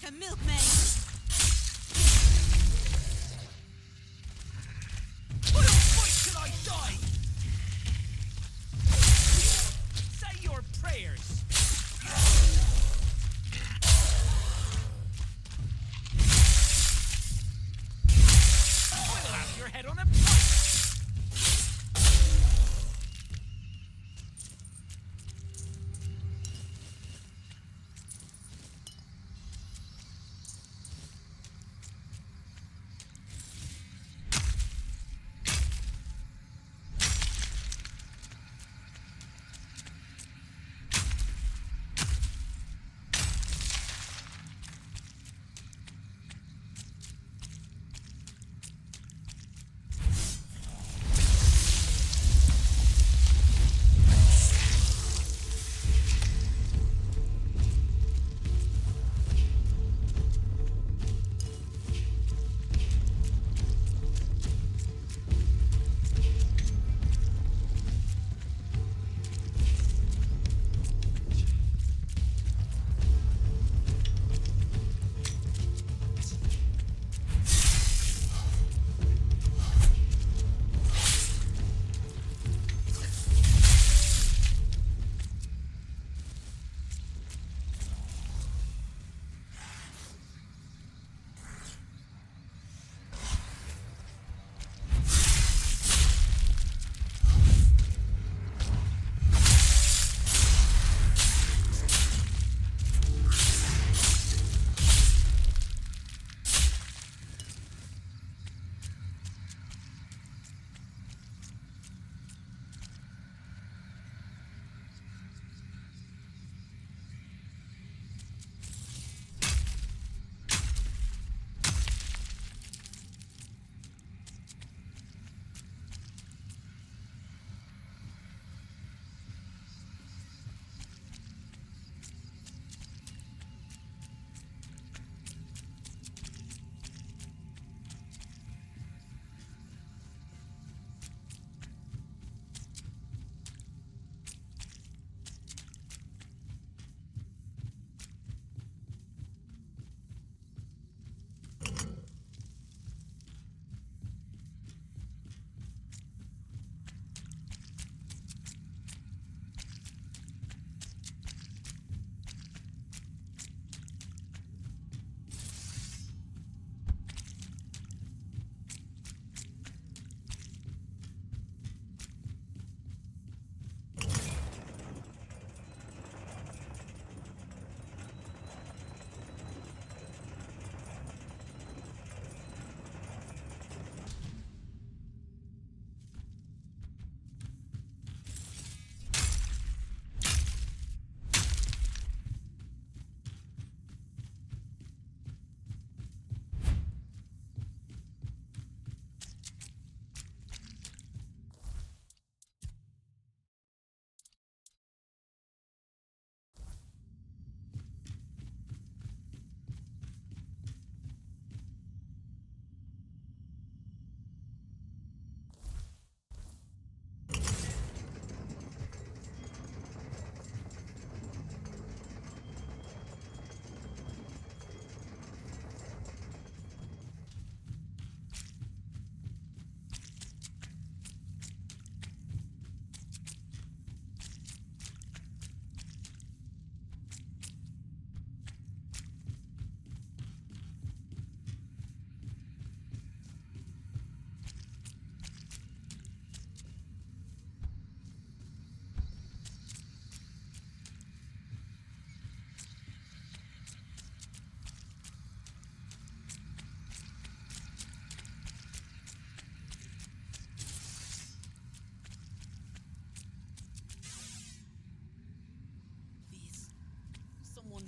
like a milkmaid. I don't fight till I die! Say your prayers! I'll have your head on a pike!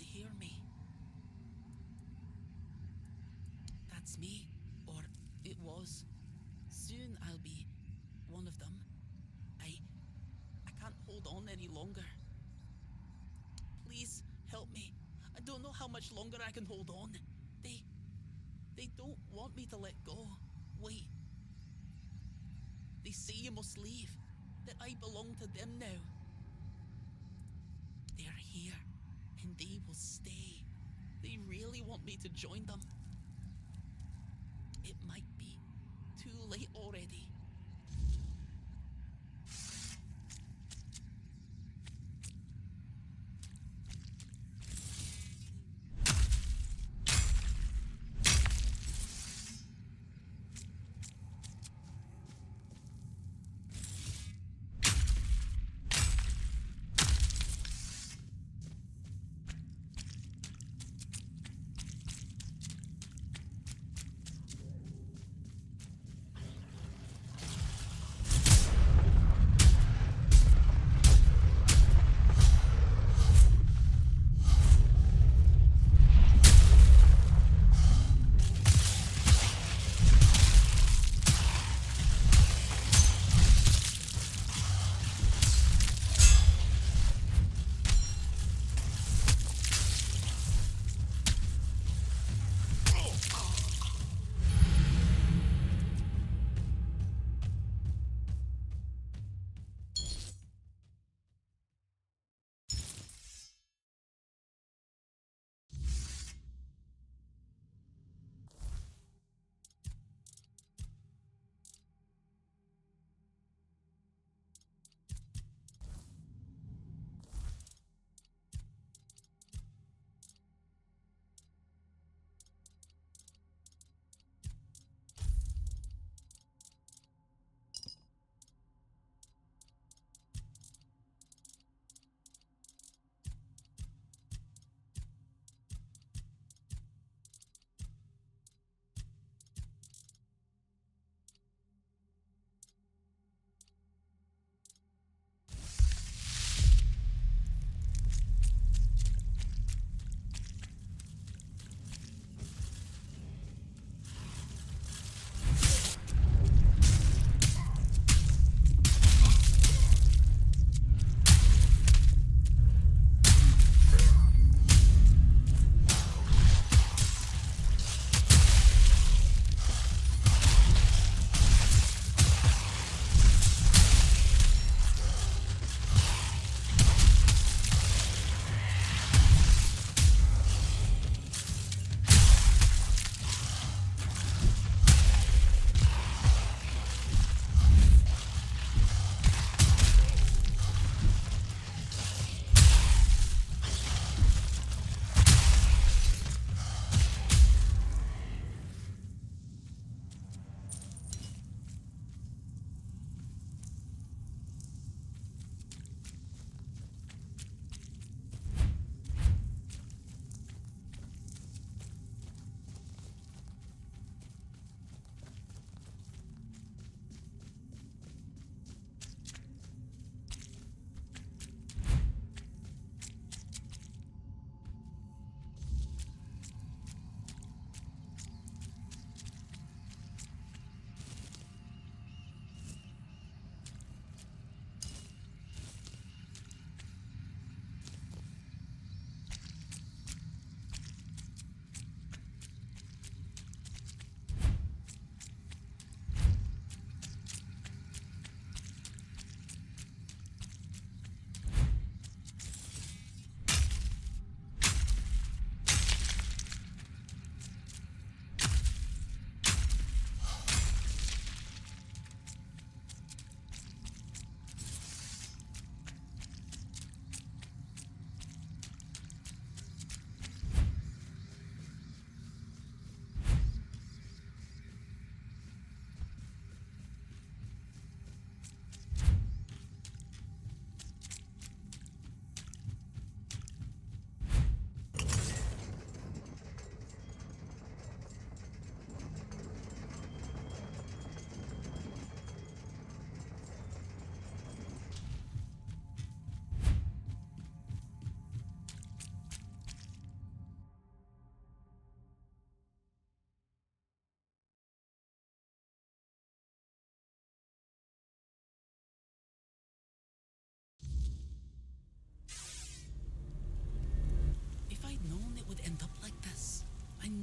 Hear me. That's me, or it was. Soon I'll be one of them. I can't hold on any longer. Please help me. I don't know how much longer I can hold on. They don't want me to let go. Wait. They say you must leave, that I belong to them now. They're here, and they will stay. they really want me to join them. It might be too late already.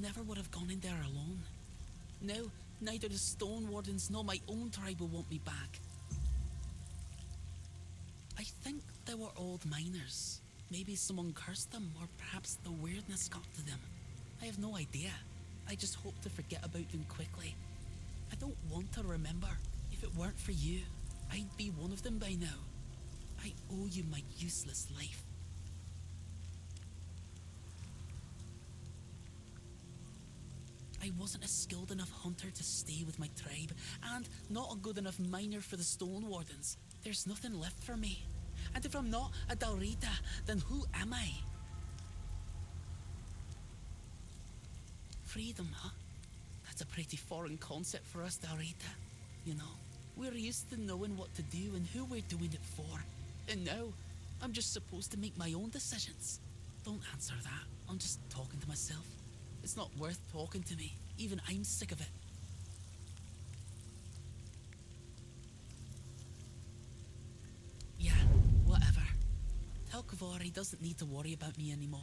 never would have gone in there alone. No, neither the Stone Wardens nor my own tribe will want me back. I think they were old miners. Maybe someone cursed them, or perhaps the weirdness got to them. I have no idea. I just hope to forget about them quickly. I don't want to remember. If it weren't for you, I'd be one of them by now. I owe you my useless life. I wasn't a skilled enough hunter to stay with my tribe, and not a good enough miner for the Stone Wardens. There's nothing left for me. And if I'm not a Dalrita, then who am I? Freedom, huh? That's a pretty foreign concept for us, Dalrita. You know, we're used to knowing what to do and who we're doing it for. And now, I'm just supposed to make my own decisions. Don't answer that. I'm just talking to myself. It's not worth talking to me. Even I'm sick of it. Yeah, whatever. Tell Kavor he doesn't need to worry about me anymore.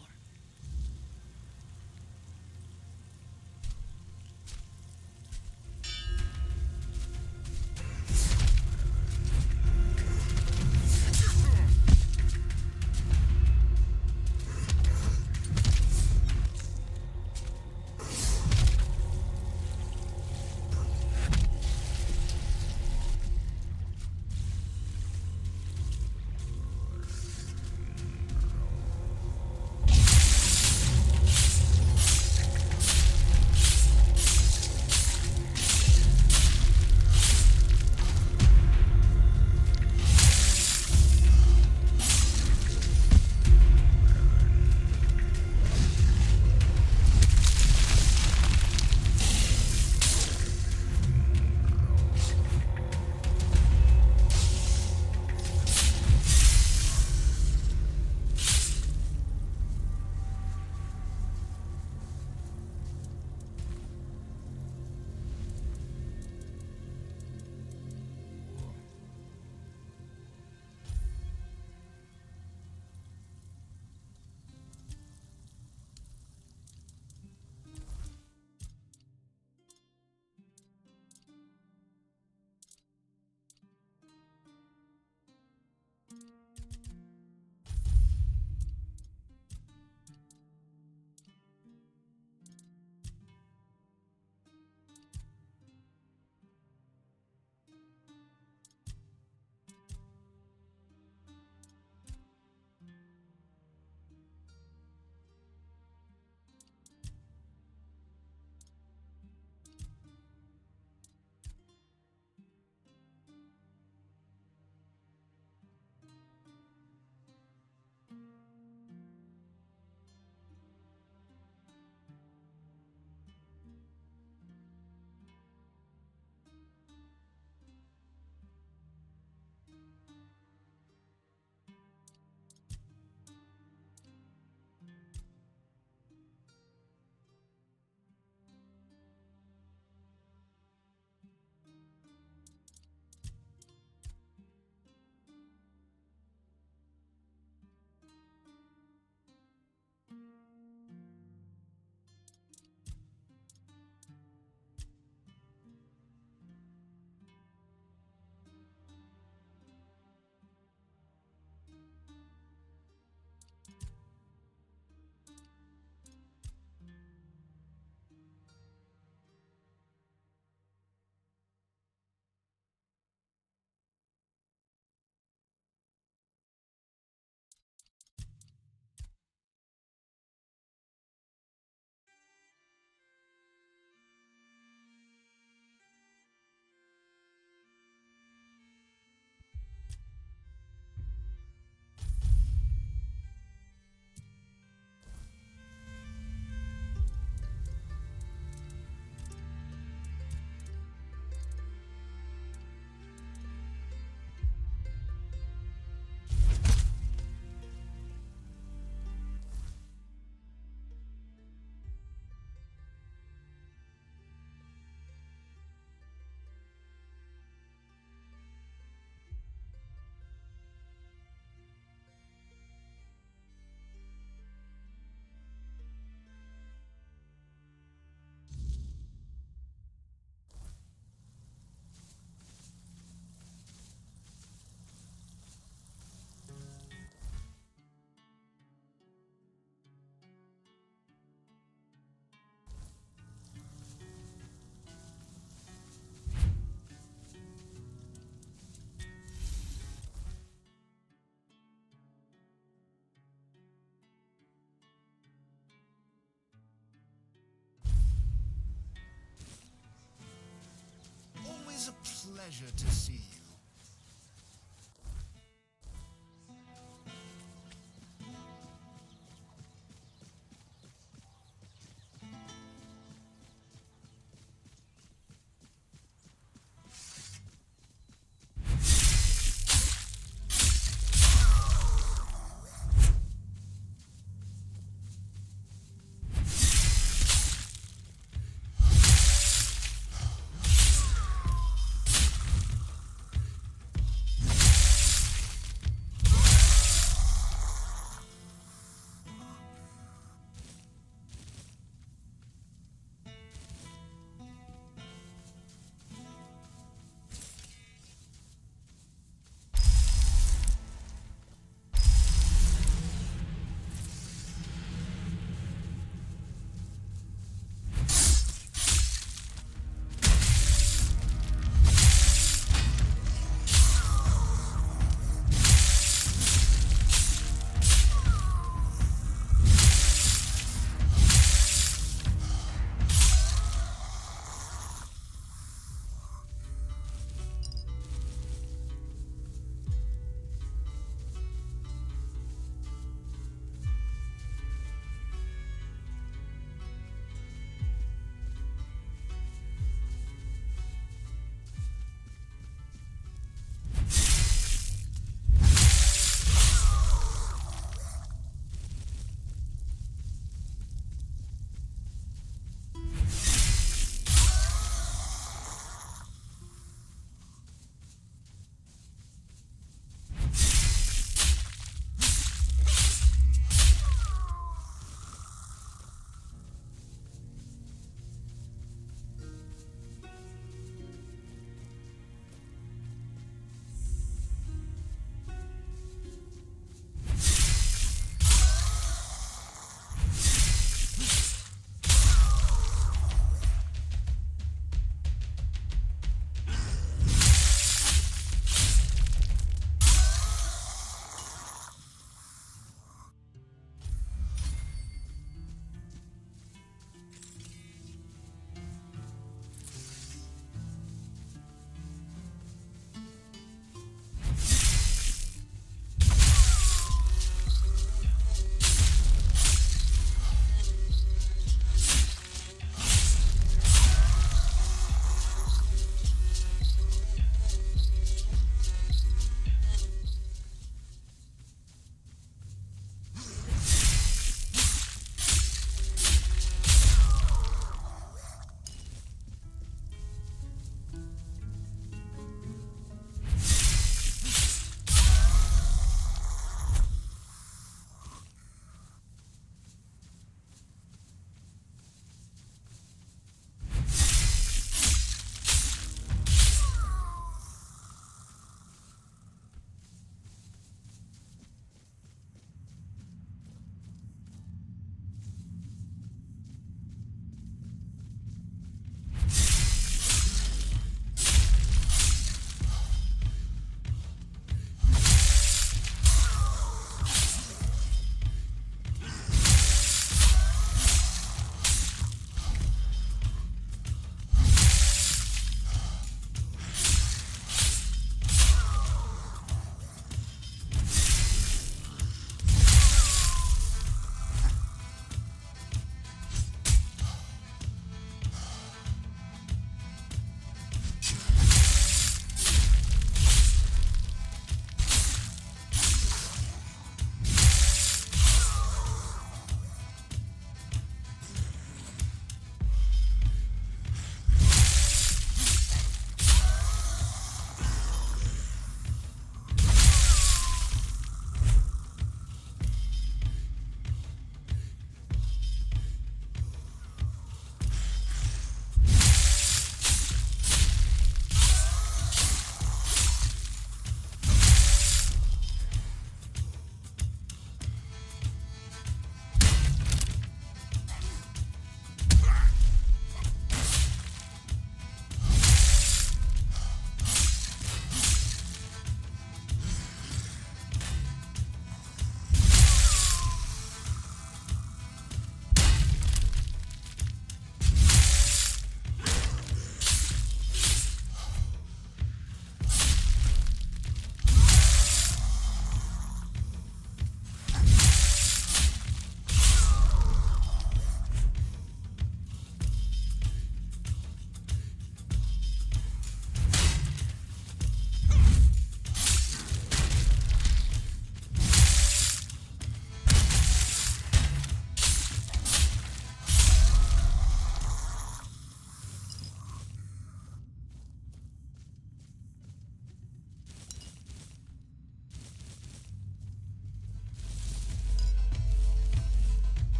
is a pleasure to see you.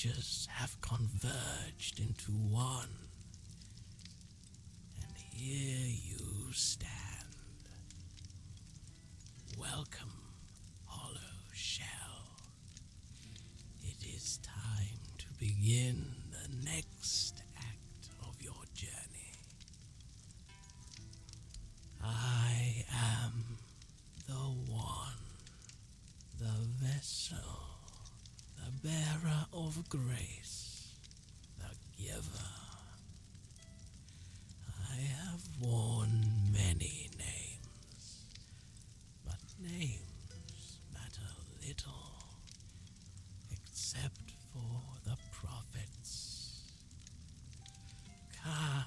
ages have converged into one, and here you stand. Welcome, hollow shell. It is time to begin the next act of your journey. I am the one, the vessel, the bearer of grace, the giver. I have worn many names, but names matter little, except for the prophets. Kai,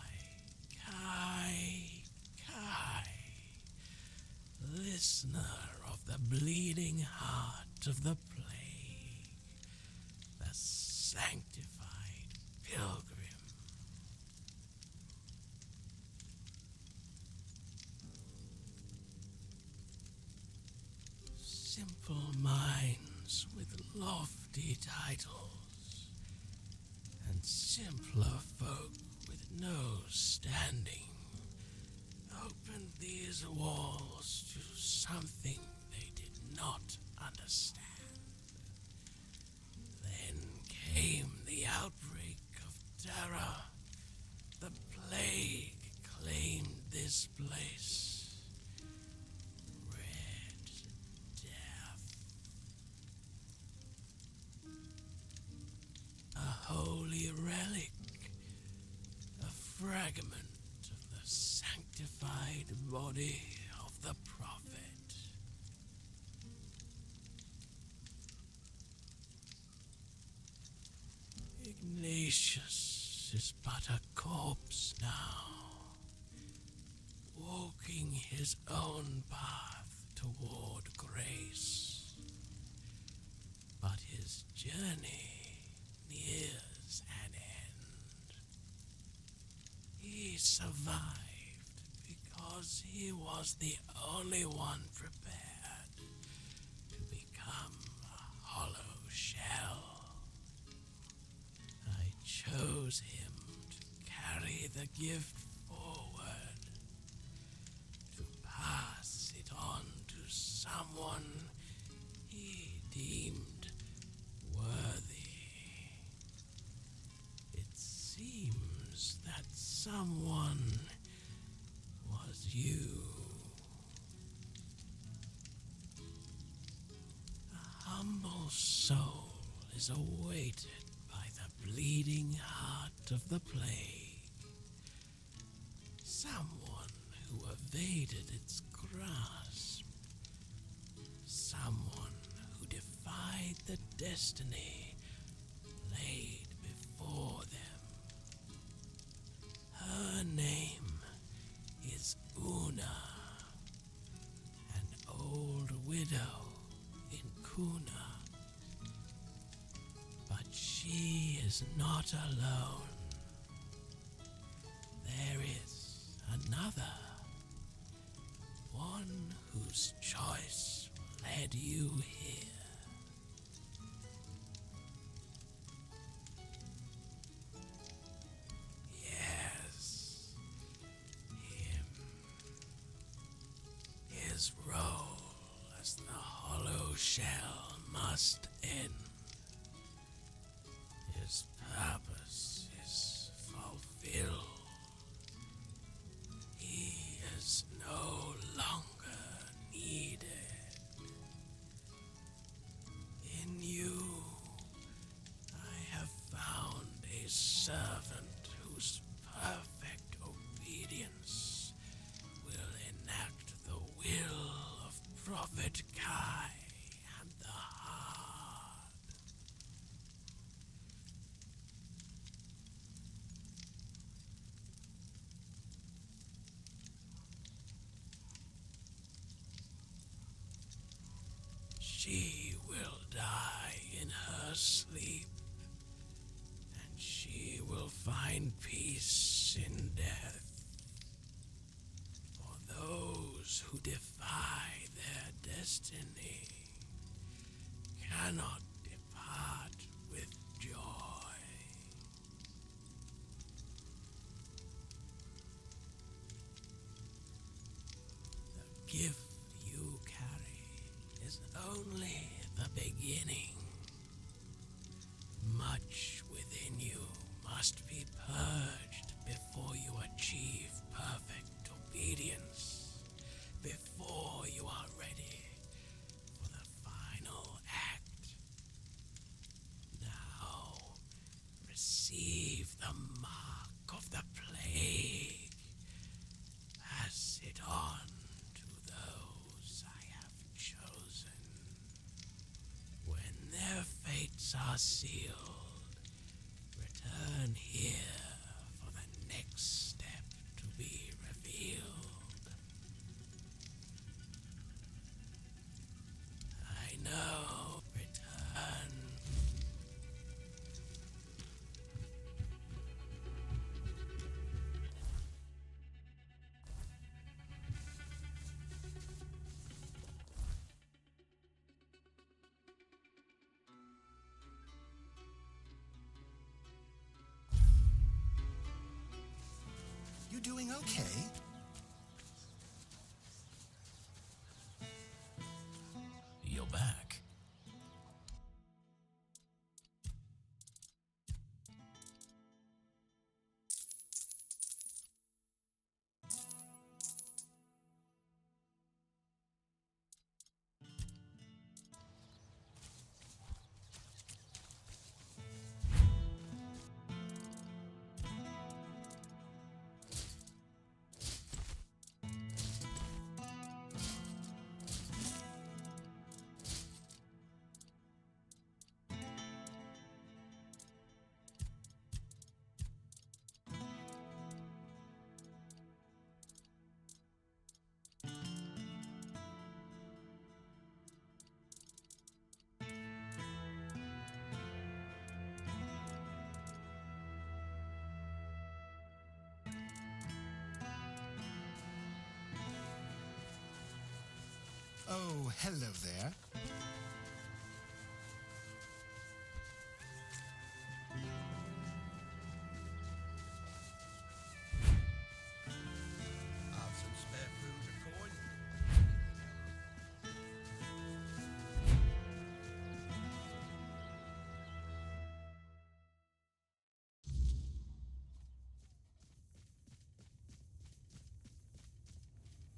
listener of the bleeding heart of the plague, the sanctified pilgrim. Simple minds with lofty titles, and simpler folk with no standing opened these walls to something they did not understand. Then came the outbreak of terror. The plague claimed this place. Red death. A holy relic, a fragment of the sanctified body of the prophet. Ignatius is but a corpse now, walking his own path toward grace. But his journey nears an end. He survived because he was the only one prepared to become a hollow shell. I chose him to carry the gift forward, to pass it on to someone he deemed worthy. It seems that someone was you. A humble soul is awaited by the bleeding heart of the plague. Someone who evaded its grasp. Someone who defied the destiny laid before them. Her name is Una, an old widow in Kuna. But she is not alone. There is another, one whose choice led you here. Yes, him. His role as the hollow shell must end. His purpose is fulfilled. He is no longer needed. In you, I have found a servant whose perfect obedience will enact the will of Prophet Kai and the Hard. She will die in her sleep, and she will find peace in death. For those who defy their destiny cannot depart with joy. gift you carry is only the beginning. Much within you must be purged before you achieve perfect obedience, before you are ready for the final act. Now, receive the mark of the plague. Pass it on to those I have chosen. When their fates are sealed, return here for the next step to be revealed. I know. Return. You doing okay? You're back. Oh, hello there. Have some spare food or coin?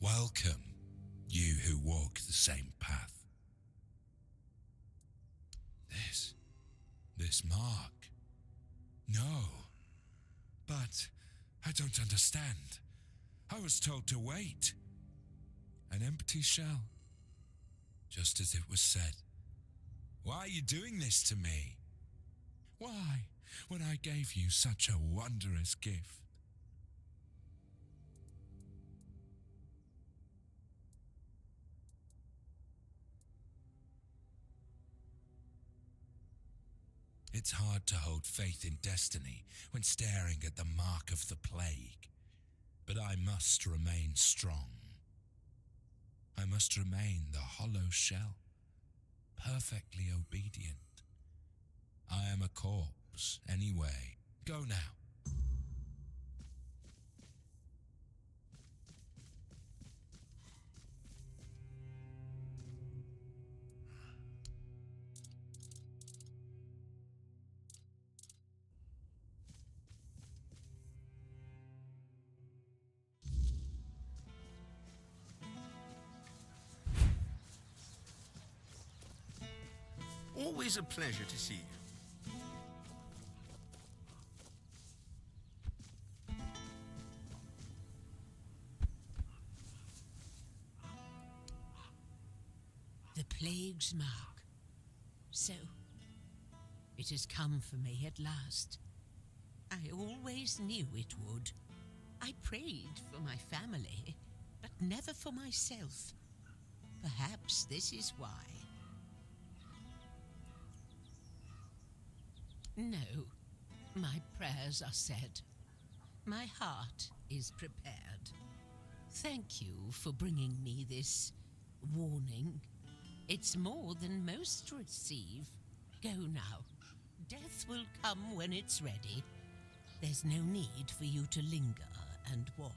Welcome, you who walk the same path. This mark. No. But I don't understand. I was told to wait. An empty shell. Just as it was said. Why are you doing this to me? Why, when I gave you such a wondrous gift? It's hard to hold faith in destiny when staring at the mark of the plague. But I must remain strong. I must remain the hollow shell, perfectly obedient. I am a corpse anyway. Go now. Always a pleasure to see you. The plague's mark. So, it has come for me at last. I always knew it would. I prayed for my family, but never for myself. Perhaps this is why. No, my prayers are said. My heart is prepared. Thank you for bringing me this warning. It's more than most receive. Go now. Death will come when it's ready. There's no need for you to linger and watch.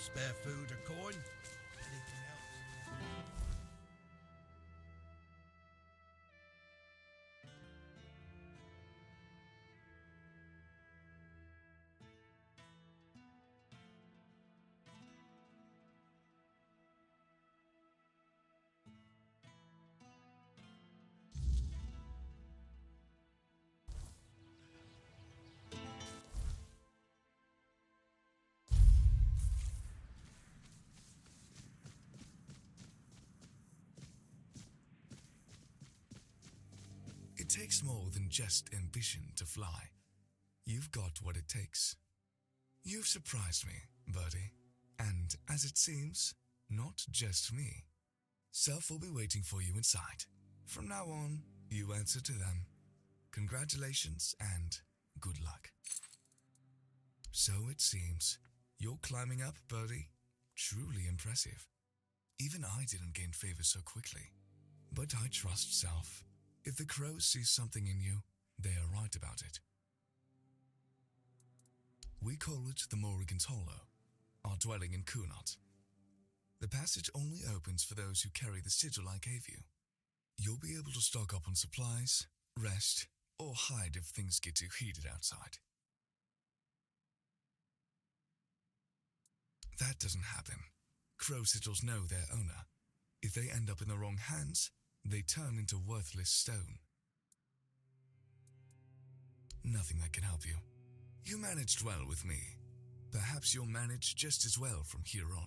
spare food or coin? Anything else? It takes more than just ambition to fly. You've got what it takes. You've surprised me, Birdie. And as it seems, not just me. Self will be waiting for you inside. From now on, you answer to them. Congratulations and good luck. So it seems. You're climbing up, Birdie. Truly impressive. Even I didn't gain favor so quickly. But I trust Self. If the crows see something in you, they are right about it. We call it the Morrigan's Hollow, our dwelling in Kunot. The passage only opens for those who carry the sigil I gave you. You'll be able to stock up on supplies, rest, or hide if things get too heated outside. That doesn't happen. Crow sigils know their owner. If they end up in the wrong hands, they turn into worthless stone. Nothing that can help you. You managed well with me. Perhaps you'll manage just as well from here on.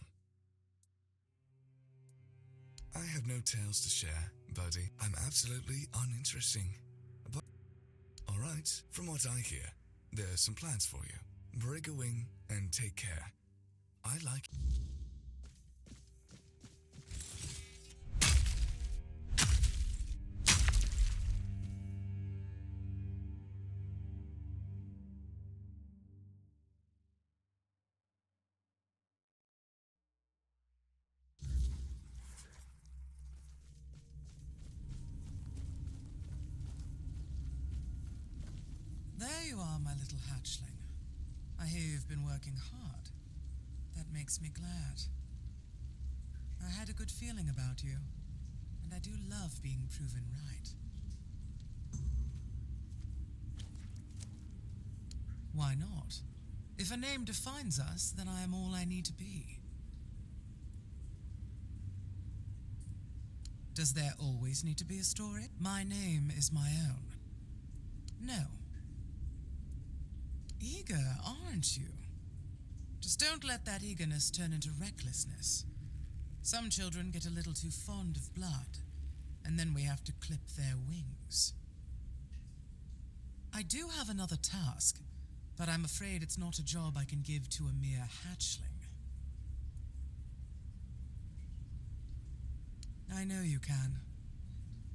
I have no tales to share, Birdie. I'm absolutely uninteresting. But alright, from what I hear, there are some plans for you. Break a wing and take care. I like... There you are, my little hatchling. I hear you've been working hard. That makes me glad. I had a good feeling about you, and I do love being proven right. Why not? If a name defines us, then I am all I need to be. Does there always need to be a story? My name is my own. No. Eager, aren't you? Just don't let that eagerness turn into recklessness. Some children get a little too fond of blood, and then we have to clip their wings. I do have another task, but I'm afraid it's not a job I can give to a mere hatchling. I know you can.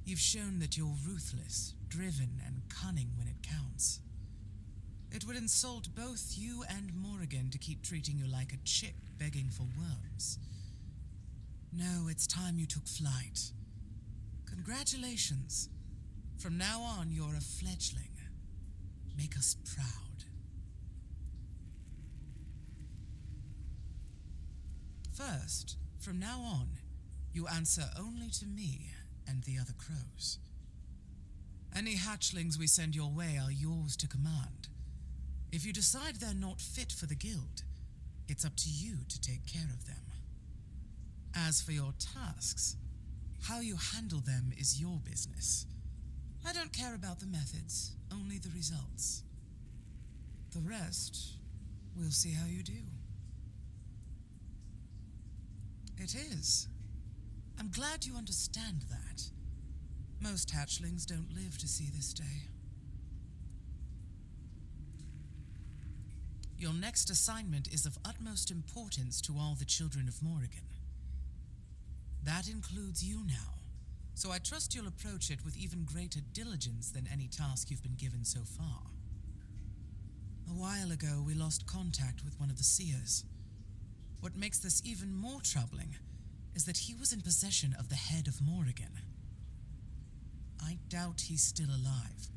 You've shown that you're ruthless, driven, and cunning when it counts. It would insult both you and Morrigan to keep treating you like a chick begging for worms. No, it's time you took flight. Congratulations. From now on, you're a fledgling. Make us proud. First, from now on, you answer only to me and the other crows. Any hatchlings we send your way are yours to command. If you decide they're not fit for the guild, it's up to you to take care of them. As for your tasks, how you handle them is your business. I don't care about the methods, only the results. The rest, we'll see how you do. It is. I'm glad you understand that. Most hatchlings don't live to see this day. Your next assignment is of utmost importance to all the children of Morrigan. That includes you now, so I trust you'll approach it with even greater diligence than any task you've been given so far. A while ago, we lost contact with one of the seers. What makes this even more troubling is that he was in possession of the head of Morrigan. I doubt he's still alive,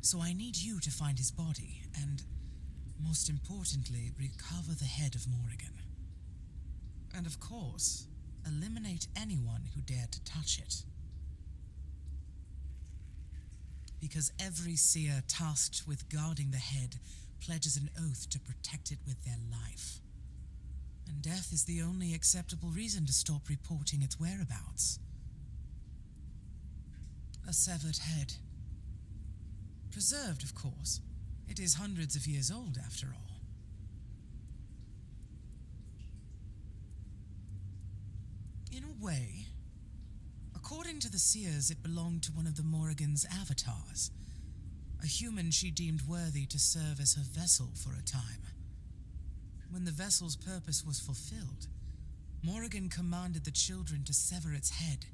so I need you to find his body and, most importantly, recover the head of Morrigan. And of course, eliminate anyone who dared to touch it. Because every seer tasked with guarding the head pledges an oath to protect it with their life. And death is the only acceptable reason to stop reporting its whereabouts. A severed head. Preserved, of course. It is hundreds of years old, after all. In a way, according to the seers, it belonged to one of the Morrigan's avatars, a human she deemed worthy to serve as her vessel for a time. When the vessel's purpose was fulfilled, Morrigan commanded the children to sever its head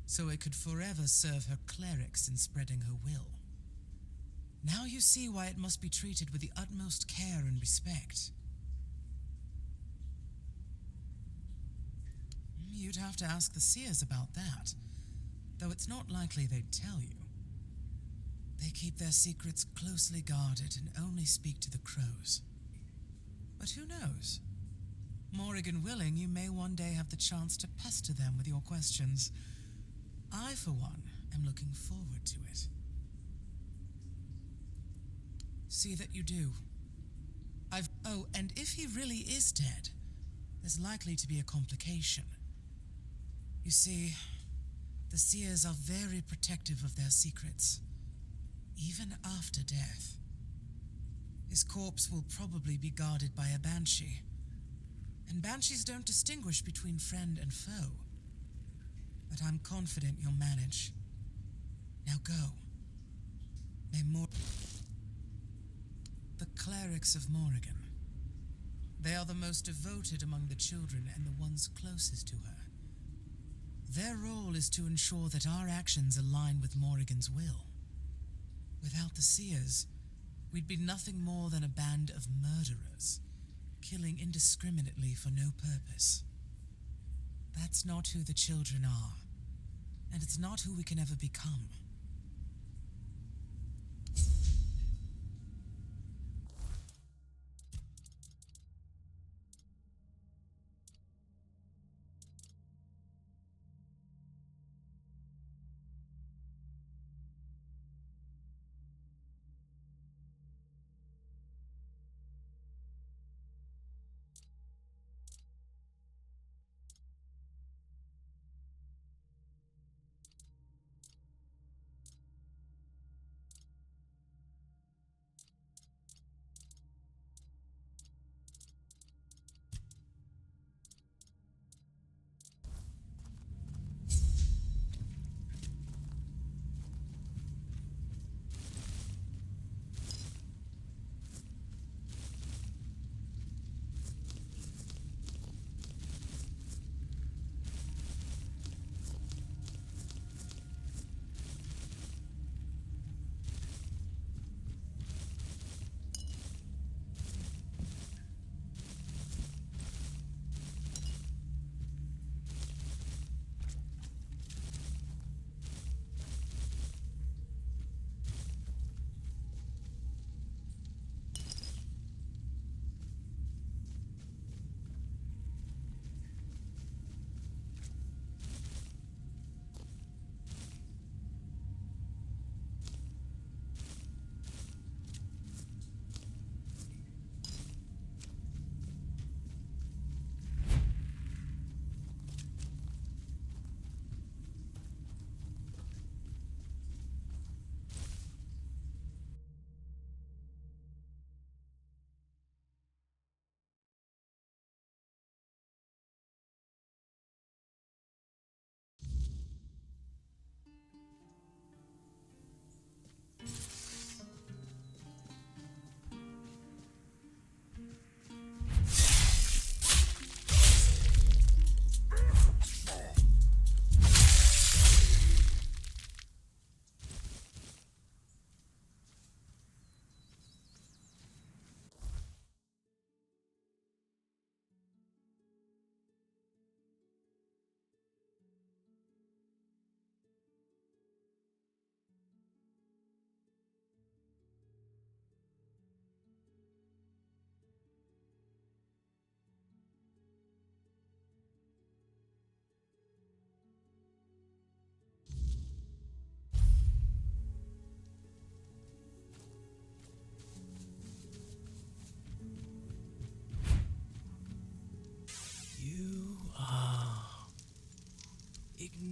so it could forever serve her clerics in spreading her will. Now you see why it must be treated with the utmost care and respect. You'd have to ask the seers about that, though it's not likely they'd tell you. They keep their secrets closely guarded and only speak to the crows. But who knows? Morrigan willing, you may one day have the chance to pester them with your questions. I, for one, am looking forward to it. See that you do. Oh, and if he really is dead, there's likely to be a complication. You see, the seers are very protective of their secrets, even after death. His corpse will probably be guarded by a banshee, and banshees don't distinguish between friend and foe. But I'm confident you'll manage. Now go. May The clerics of Morrigan. They are the most devoted among the children and the ones closest to her. Their role is to ensure that our actions align with Morrigan's will. Without the seers, we'd be nothing more than a band of murderers, killing indiscriminately for no purpose. That's not who the children are, and it's not who we can ever become.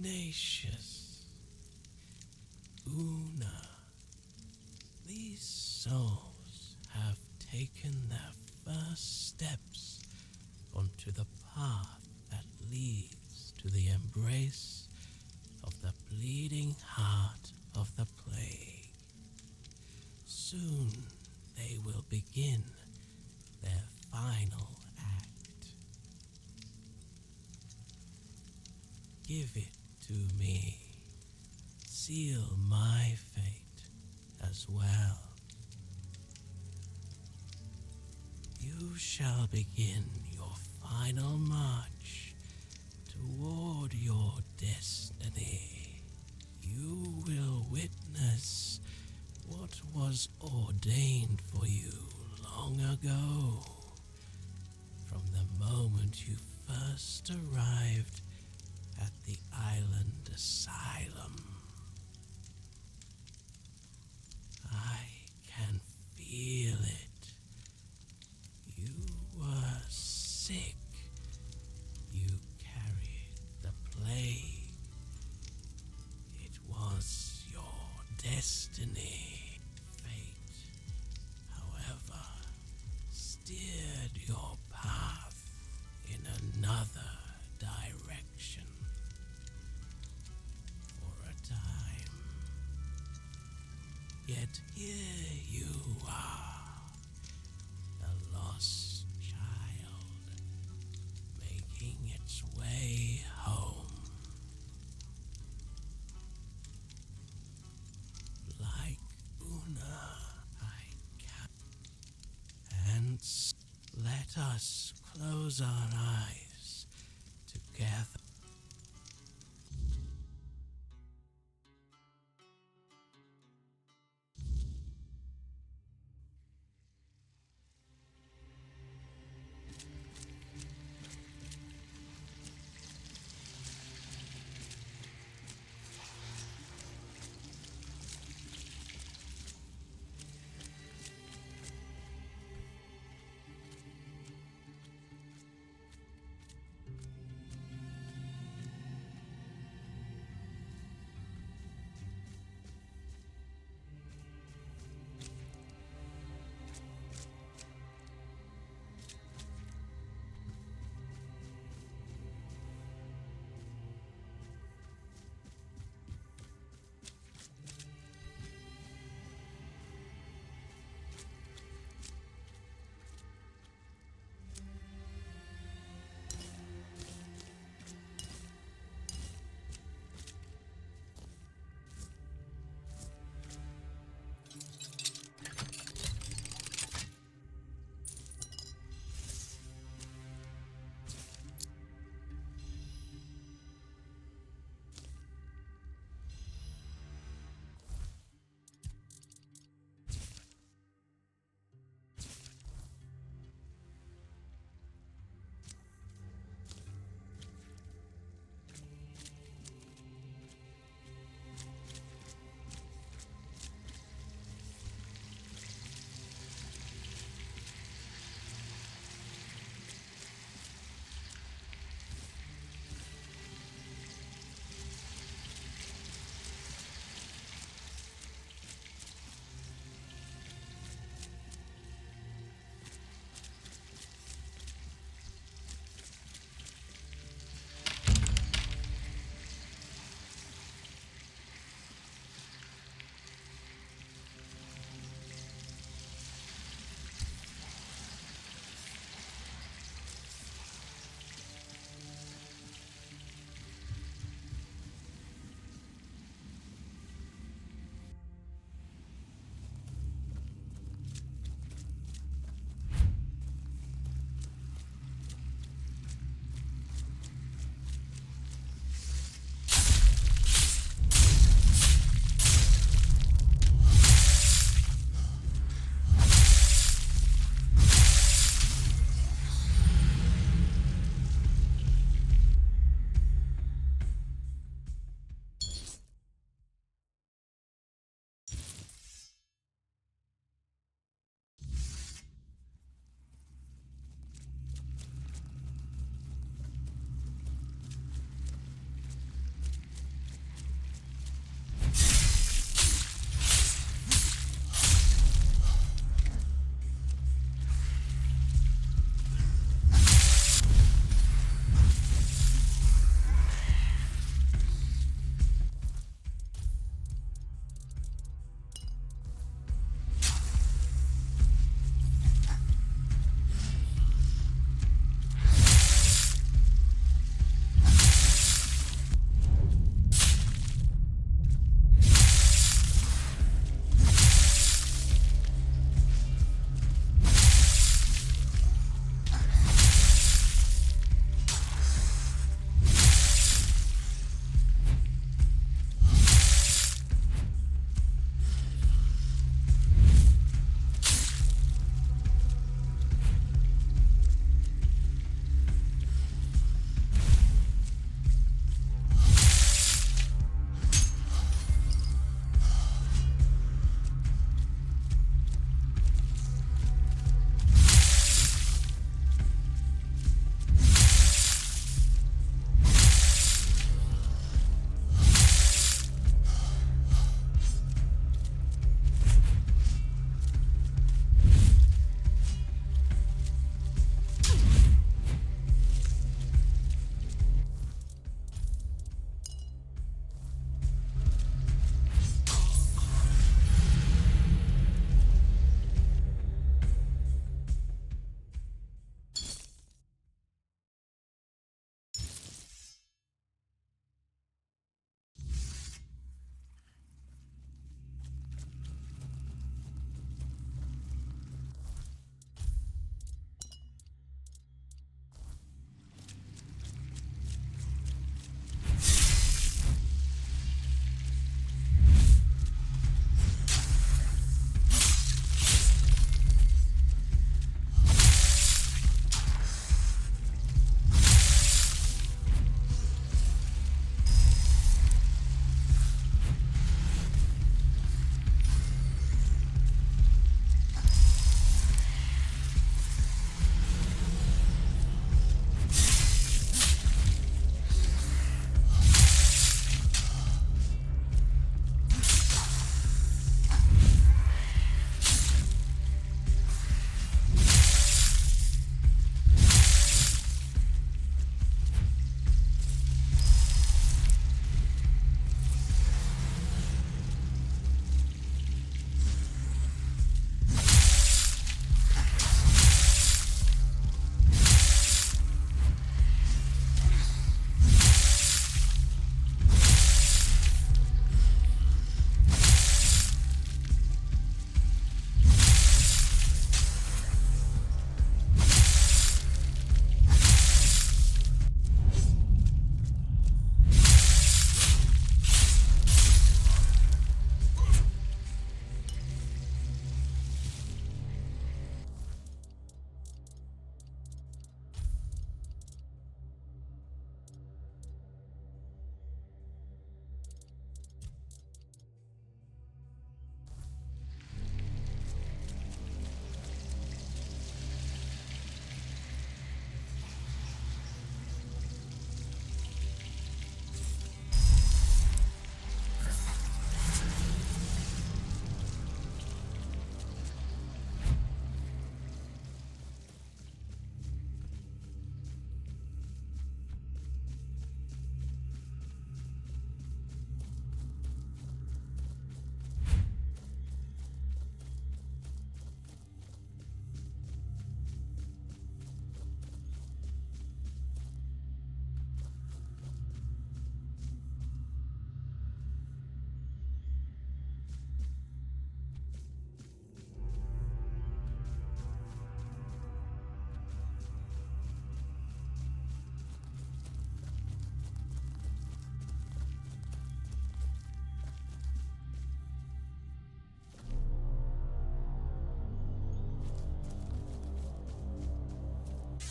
Ignatius, Una, these souls have taken their first steps onto the path that leads to the embrace of the bleeding heart of the plague. Soon they will begin their final act. Give it to me. Seal my fate as well. You shall begin your final march toward your destiny. You will witness what was ordained for you long ago. From the moment you first arrived at the island asylum. I can feel it. You were sick. You carried the plague. It was your destiny. Fate, however, steered your path in another direction. For a time. Yet here you are, the lost child, making its way home. Like Una, I can. And let us close our eyes together.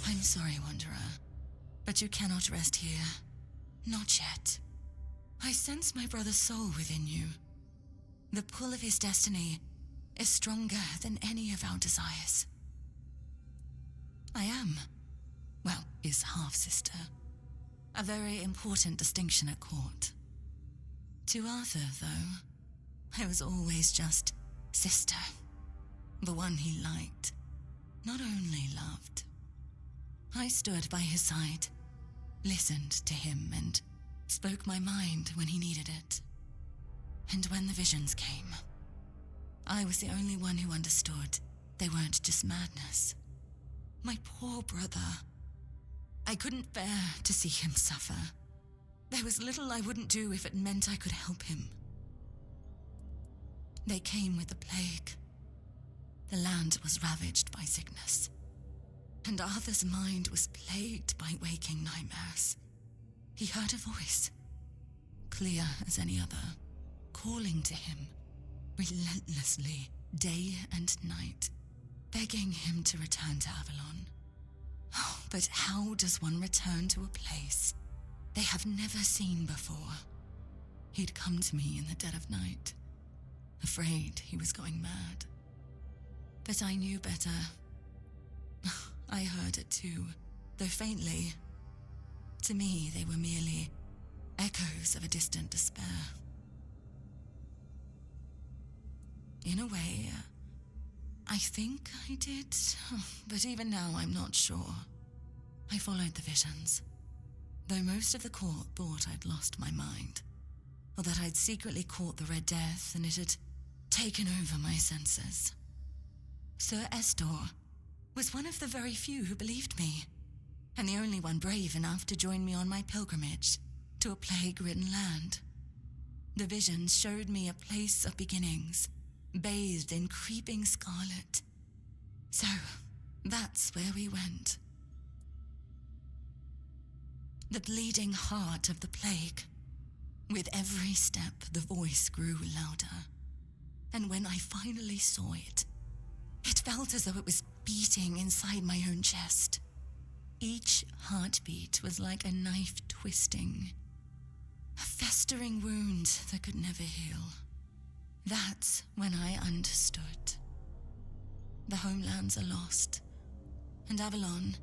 I'm sorry, Wanderer, but you cannot rest here. Not yet. I sense my brother's soul within you. The pull of his destiny is stronger than any of our desires. I am, well, his half-sister. A very important distinction at court. To Arthur, though, I was always just sister. The one he liked, not only loved. I stood by his side, listened to him, and spoke my mind when he needed it. And when the visions came, I was the only one who understood they weren't just madness. My poor brother. I couldn't bear to see him suffer. There was little I wouldn't do if it meant I could help him. They came with the plague. The land was ravaged by sickness, and Arthur's mind was plagued by waking nightmares. He heard a voice, clear as any other, calling to him, relentlessly, day and night, begging him to return to Avalon. Oh, but how does one return to a place they have never seen before? He'd come to me in the dead of night, afraid he was going mad. But I knew better. I heard it too, though faintly. To me, they were merely echoes of a distant despair. In a way, I think I did, but even now I'm not sure. I followed the visions, though most of the court thought I'd lost my mind, or that I'd secretly caught the Red Death and it had taken over my senses. Sir Estor was one of the very few who believed me, and the only one brave enough to join me on my pilgrimage to a plague-ridden land. The visions showed me a place of beginnings, bathed in creeping scarlet. So, that's where we went. The bleeding heart of the plague. With every step, the voice grew louder. And when I finally saw it, it felt as though it was beating inside my own chest. Each heartbeat was like a knife twisting, a festering wound that could never heal. That's when I understood. The homelands are lost, and Avalon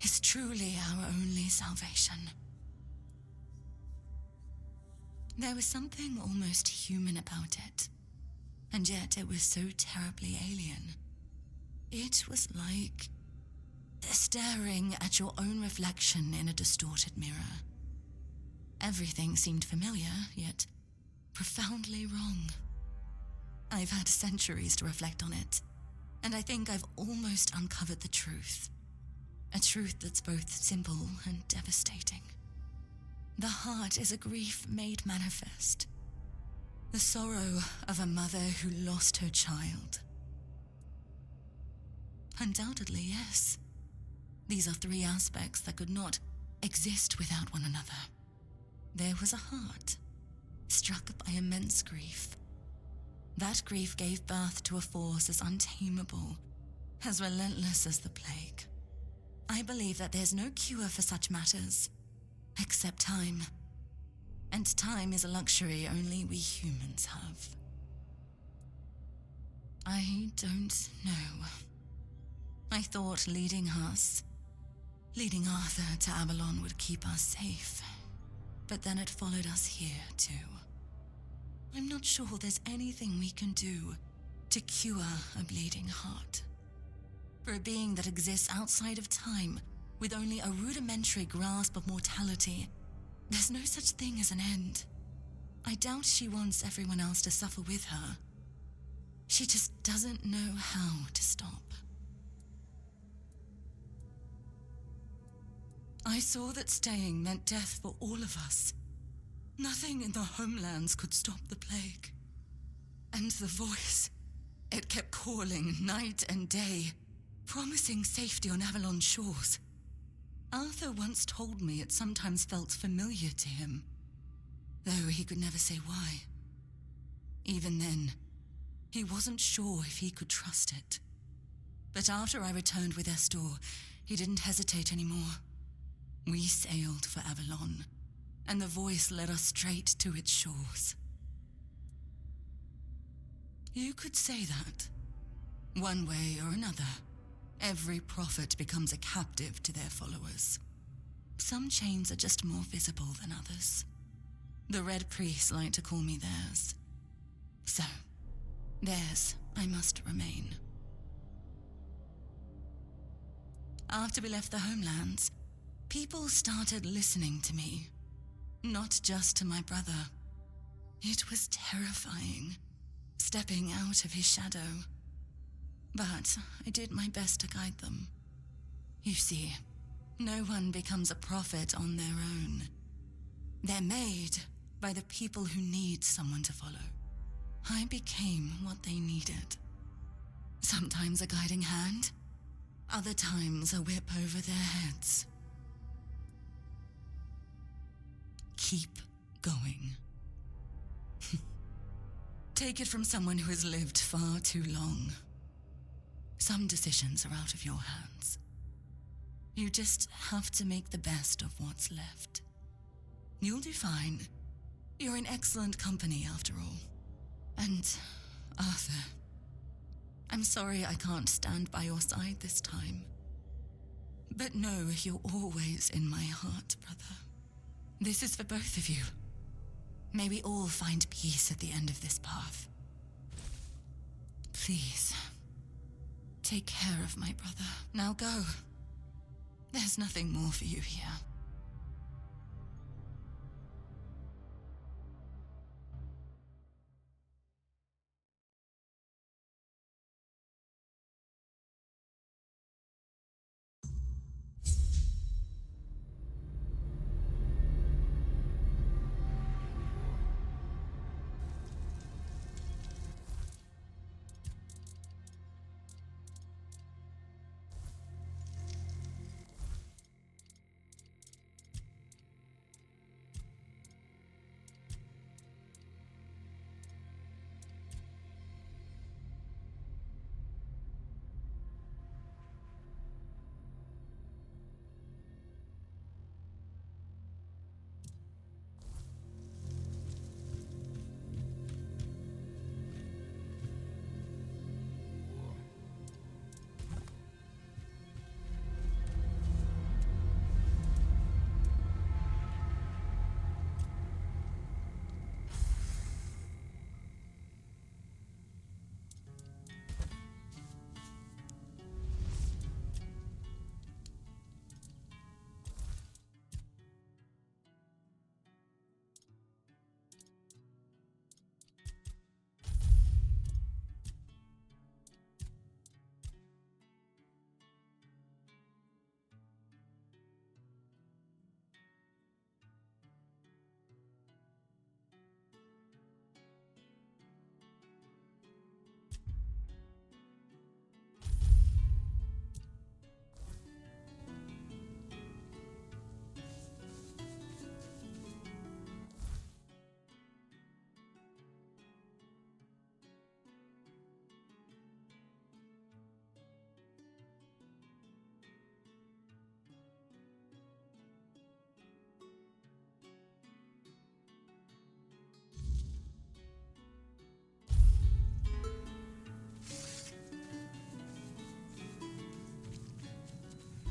is truly our only salvation. There was something almost human about it, and yet it was so terribly alien. It was like staring at your own reflection in a distorted mirror. Everything seemed familiar, yet profoundly wrong. I've had centuries to reflect on it, and I think I've almost uncovered the truth. A truth that's both simple and devastating. The heart is a grief made manifest. The sorrow of a mother who lost her child. Undoubtedly, yes. These are three aspects that could not exist without one another. There was a heart, struck by immense grief. That grief gave birth to a force as untamable, as relentless as the plague. I believe that there's no cure for such matters, except time. And time is a luxury only we humans have. I don't know. I thought leading Arthur to Avalon would keep us safe. But then it followed us here, too. I'm not sure there's anything we can do to cure a bleeding heart. For a being that exists outside of time, with only a rudimentary grasp of mortality, there's no such thing as an end. I doubt she wants everyone else to suffer with her. She just doesn't know how to stop. I saw that staying meant death for all of us. Nothing in the homelands could stop the plague. And the voice, it kept calling night and day, promising safety on Avalon shores. Arthur once told me it sometimes felt familiar to him, though he could never say why. Even then, he wasn't sure if he could trust it. But after I returned with Estor, He didn't hesitate anymore. We sailed for Avalon, and the voice led us straight to its shores. You could say that. One way or another, every prophet becomes a captive to their followers. Some chains are just more visible than others. The Red Priests like to call me theirs. So, theirs I must remain. After we left the homelands, people started listening to me. Not just to my brother. It was terrifying, stepping out of his shadow. But I did my best to guide them. You see, no one becomes a prophet on their own. They're made by the people who need someone to follow. I became what they needed. Sometimes a guiding hand, other times a whip over their heads. Keep going. Take it from someone who has lived far too long. Some decisions are out of your hands. You just have to make the best of what's left. You'll do fine. You're in excellent company after all. And Arthur, I'm sorry I can't stand by your side this time. But know you're always in my heart, brother. This is for both of you. May we all find peace at the end of this path. Please, take care of my brother. Now go. There's nothing more for you here.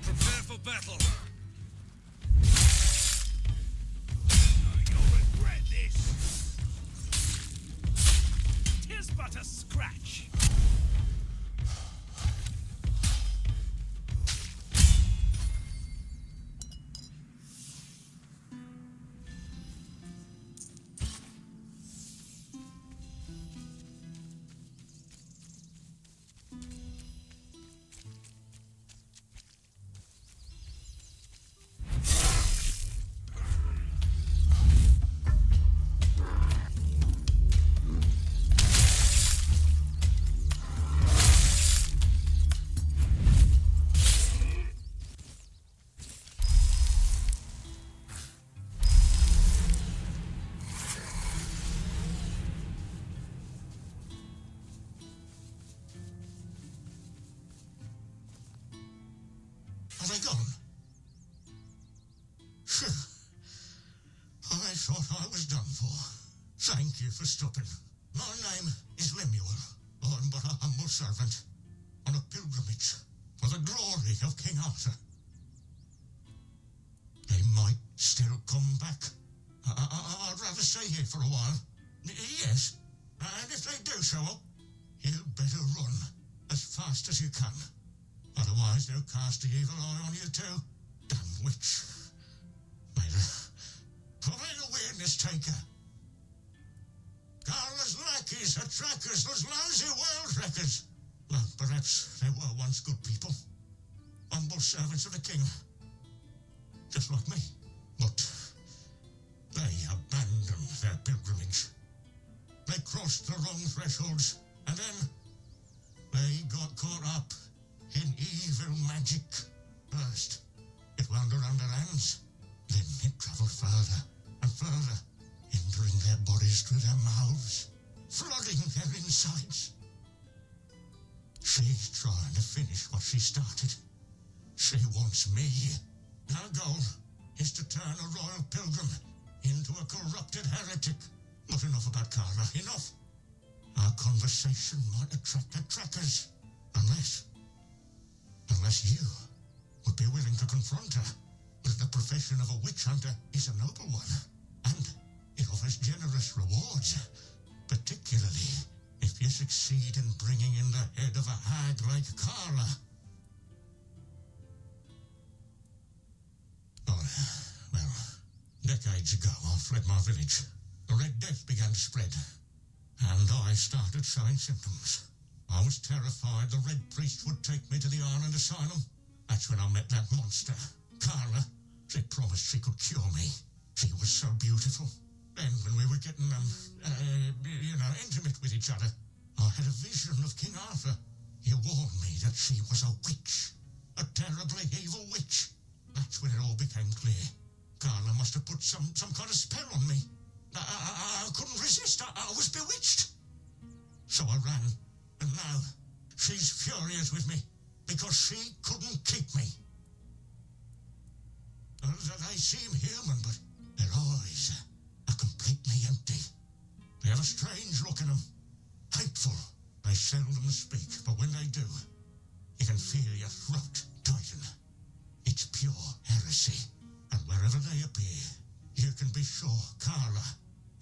Prepare for battle. You'll regret this. 'Tis but a scratch. was done for. Thank you for stopping. My name is Lemuel. I'm but a humble servant on a pilgrimage for the glory of King Arthur. They might still come back. I'd rather stay here for a while. Yes, and if they do so, you'd better run as fast as you can. Otherwise, they'll cast the evil eye on you too. Damn witch. May the weirdness take her. Carla's lackeys are trackers, those lousy world wreckers. Well, perhaps they were once good people. Humble servants of the king. Just like me. But they abandoned their pilgrimage. They crossed the wrong thresholds, and then they got caught up in evil magic. First, it wound around their hands. Then it travelled further and further, entering their bodies through their mouths, flooding their insides. She's trying to finish what she started. She wants me. Her goal is to turn a royal pilgrim into a corrupted heretic. Not enough about Carla, enough. Our conversation might attract the trackers. Unless you would be willing to confront her. The profession of a witch hunter is a noble one, and it offers generous rewards, particularly if you succeed in bringing in the head of a hag like Carla. Oh, well, decades ago I fled my village. The Red Death began to spread, and I started showing symptoms. I was terrified the Red Priest would take me to the Island Asylum. That's when I met that monster, Carla. She promised she could cure me. She was so beautiful. Then when we were getting, intimate with each other, I had a vision of King Arthur. He warned me that she was a witch. A terribly evil witch. That's when it all became clear. Carla must have put some kind of spell on me. I couldn't resist. I was bewitched. So I ran. And now she's furious with me because she couldn't keep me. They seem human, but their eyes are completely empty. They have a strange look in them. Hateful. They seldom speak, but when they do, you can feel your throat tighten. It's pure heresy. And wherever they appear, you can be sure Carla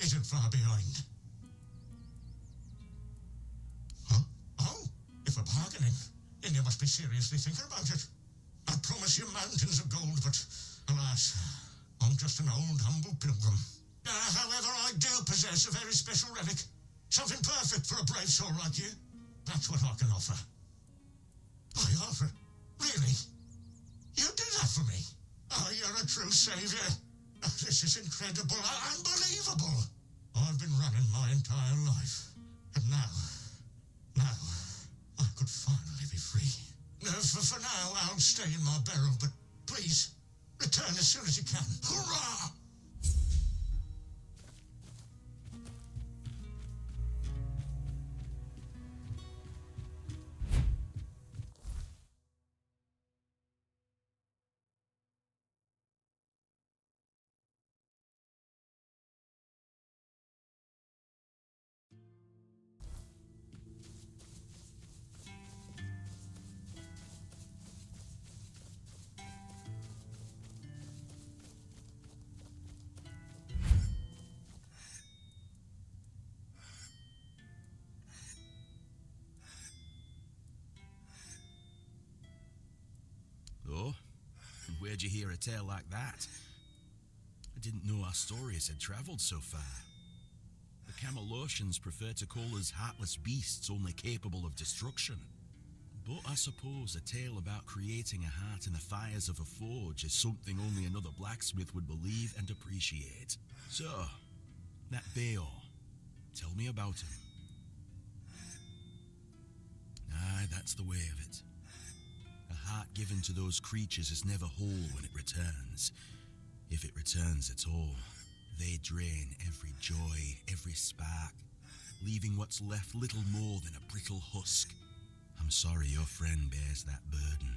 isn't far behind. Huh? Oh, if we're bargaining, then you must be seriously thinking about it. I promise you mountains of gold, but alas, I'm just an old, humble pilgrim. However, I do possess a very special relic. Something perfect for a brave soul like you. That's what I can offer. I offer? Really? You do that for me? Oh, you're a true savior. Oh, this is incredible, unbelievable. I've been running my entire life. And now, I could finally be free. For now, I'll stay in my barrel, but please, return as soon as you can. Hurrah! Oh? And where'd you hear a tale like that? I didn't know our stories had travelled so far. The Camelosians prefer to call us heartless beasts only capable of destruction. But I suppose a tale about creating a heart in the fires of a forge is something only another blacksmith would believe and appreciate. So, that Beor, tell me about him. Aye, that's the way of it. A heart given to those creatures is never whole when it returns. If it returns at all, they drain every joy, every spark, leaving what's left little more than a brittle husk. I'm sorry your friend bears that burden.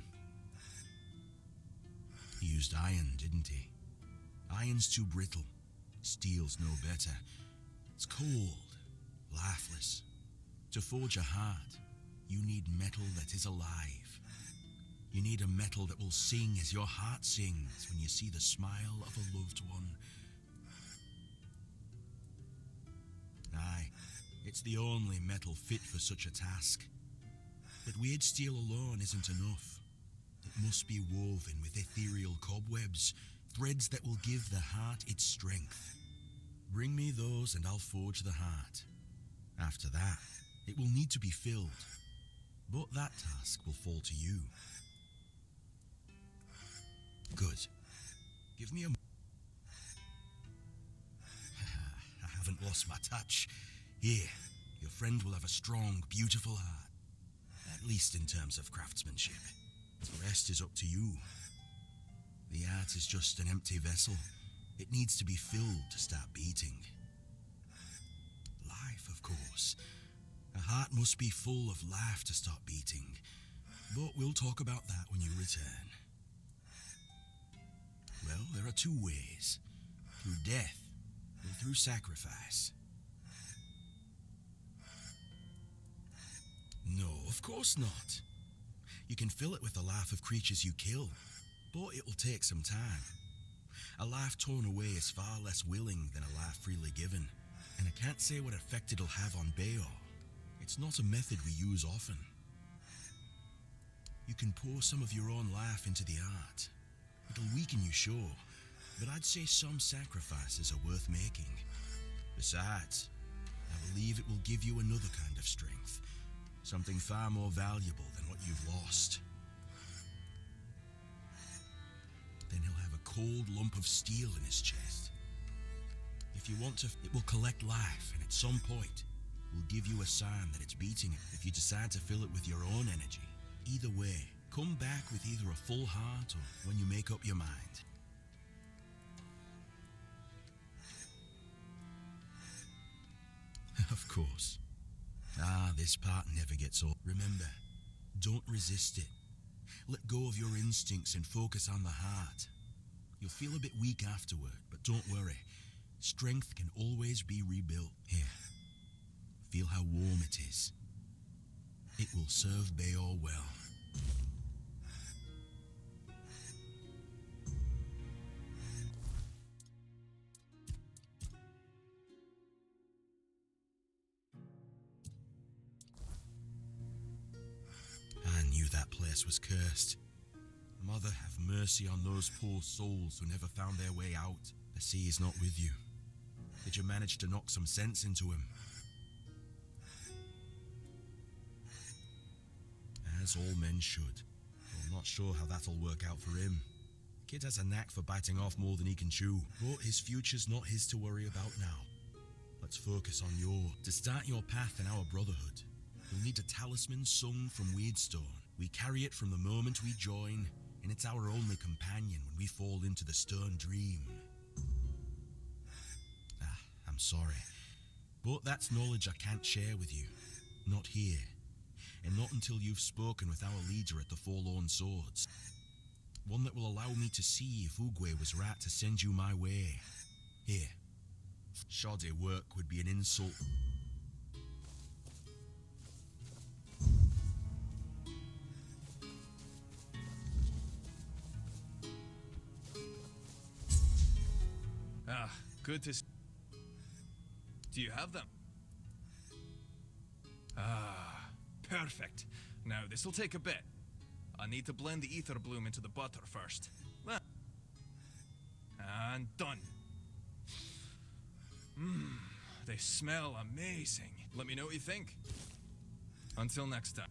He used iron, didn't he? Iron's too brittle. Steel's no better. It's cold, lifeless. To forge a heart, you need metal that is alive. You need a metal that will sing as your heart sings when you see the smile of a loved one. Aye, it's the only metal fit for such a task. But weird steel alone isn't enough. It must be woven with ethereal cobwebs, threads that will give the heart its strength. Bring me those and I'll forge the heart. After that, it will need to be filled. But that task will fall to you. Good. Give me a... I haven't lost my touch. Here, your friend will have a strong, beautiful heart. At least in terms of craftsmanship. The rest is up to you. The heart is just an empty vessel. It needs to be filled to start beating. Life, of course. A heart must be full of life to start beating. But we'll talk about that when you return. Well, there are two ways. Through death, or through sacrifice. No, of course not. You can fill it with the life of creatures you kill, but it will take some time. A life torn away is far less willing than a life freely given, and I can't say what effect it'll have on Bayor. It's not a method we use often. You can pour some of your own life into the art. It'll weaken you, sure, but I'd say some sacrifices are worth making. Besides, I believe it will give you another kind of strength, something far more valuable than what you've lost. Then he'll have a cold lump of steel in his chest. If you want to, it will collect life, and at some point, will give you a sign that it's beating it if you decide to fill it with your own energy. Either way, come back with either a full heart or when you make up your mind. Of course. This part never gets old. Remember, don't resist it. Let go of your instincts and focus on the heart. You'll feel a bit weak afterward, but don't worry. Strength can always be rebuilt. Here, feel how warm it is. It will serve Bayor well. I knew that place was cursed. Mother, have mercy on those poor souls who never found their way out. I see he's not with you. Did you manage to knock some sense into him? As all men should. I'm not sure how that'll work out for him. Kid has a knack for biting off more than he can chew, but his future's not his to worry about now. Let's focus on to start your path in our brotherhood. You'll need a talisman sung from Weirdstone. We carry it from the moment we join, and it's our only companion when we fall into the stern dream. I'm sorry, but that's knowledge I can't share with you. Not here, and not until you've spoken with our leader at the Forlorn Swords. One that will allow me to see if Oogway was right to send you my way. Here, shoddy work would be an insult. Good to see. Do you have them? Perfect. Now, this'll take a bit. I need to blend the ether bloom into the butter first. And done. They smell amazing. Let me know what you think. Until next time.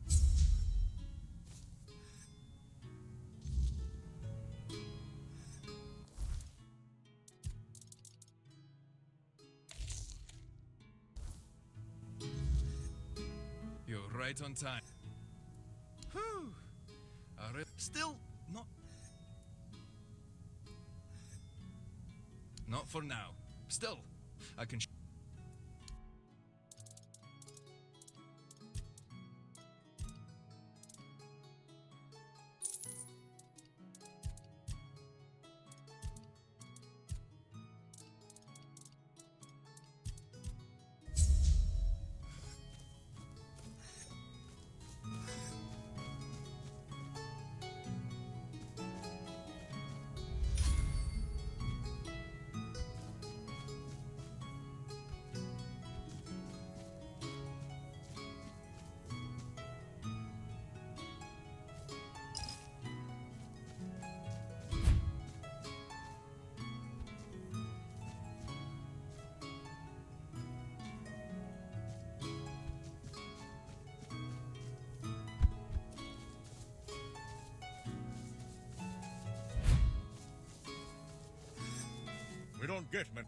You're right on time. Whew. Still not... Not for now. Still, I can... get me.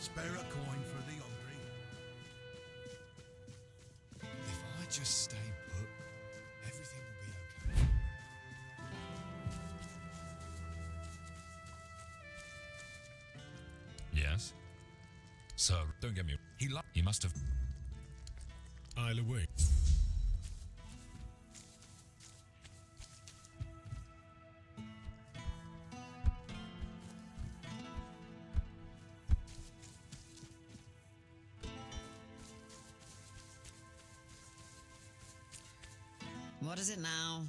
Spare a coin for the hungry. If I just stay put, everything will be okay. Yes? Sir, don't get me. He must have. I'll await. What is it now?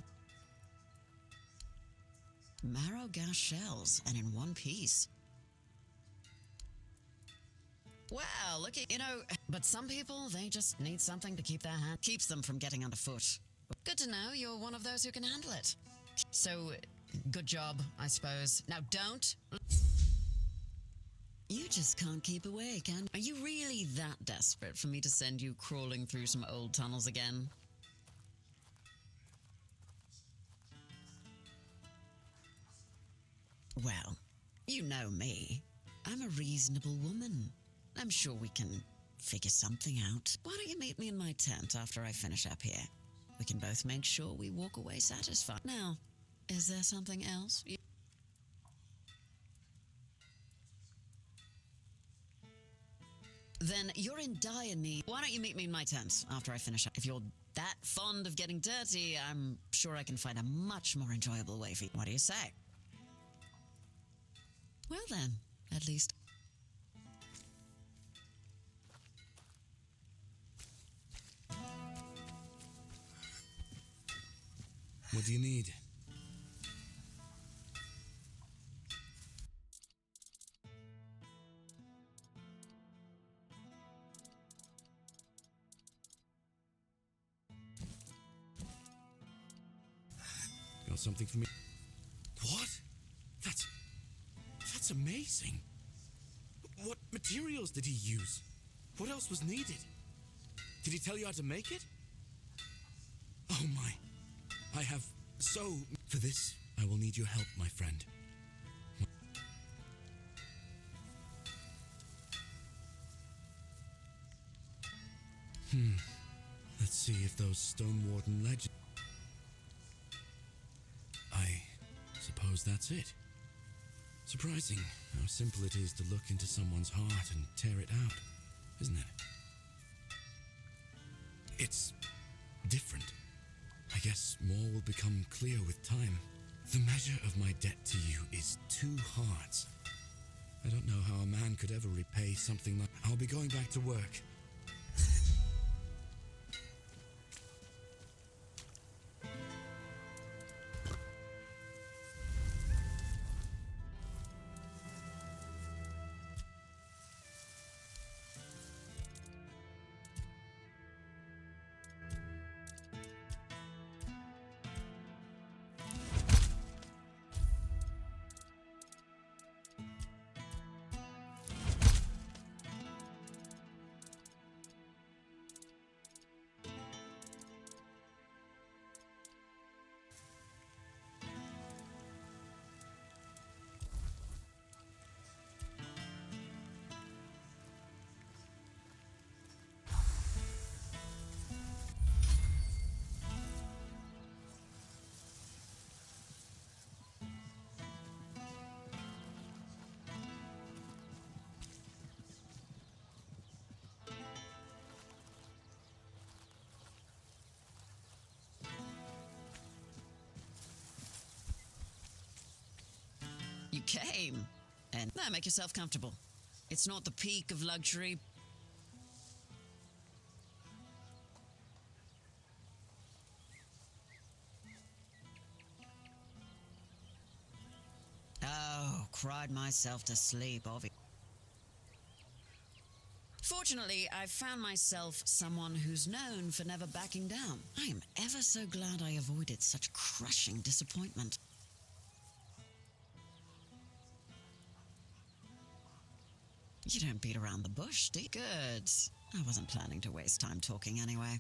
Marrow gas shells, and in one piece. Well, look at, but some people, they just need something to keep their hand, keeps them from getting underfoot. Good to know you're one of those who can handle it. So, good job, I suppose. Now don't. You just can't keep away, can? Are you really that desperate for me to send you crawling through some old tunnels again? Well, you know me. I'm a reasonable woman. I'm sure we can figure something out. Why don't you meet me in my tent after I finish up here? We can both make sure we walk away satisfied. Now, is there something else? Then you're in dire need. Why don't you meet me in my tent after I finish up? If you're that fond of getting dirty, I'm sure I can find a much more enjoyable way for you. What do you say? Well then, at least. What do you need? Got something for me? What? That's amazing. What materials did he use? What else was needed? Did he tell you how to make it? Oh my. I have so... For this, I will need your help, my friend. Let's see if those Stone Warden legends... I suppose that's it. Surprising how simple it is to look into someone's heart and tear it out, isn't it? It's different. I guess more will become clear with time. The measure of my debt to you is 2 hearts. I don't know how a man could ever repay something like... I'll be going back to work. You came. And now make yourself comfortable. It's not the peak of luxury. Oh, cried myself to sleep, obviously. Fortunately, I've found myself someone who's known for never backing down. I am ever so glad I avoided such crushing disappointment. You don't beat around the bush, do you? Good. I wasn't planning to waste time talking anyway.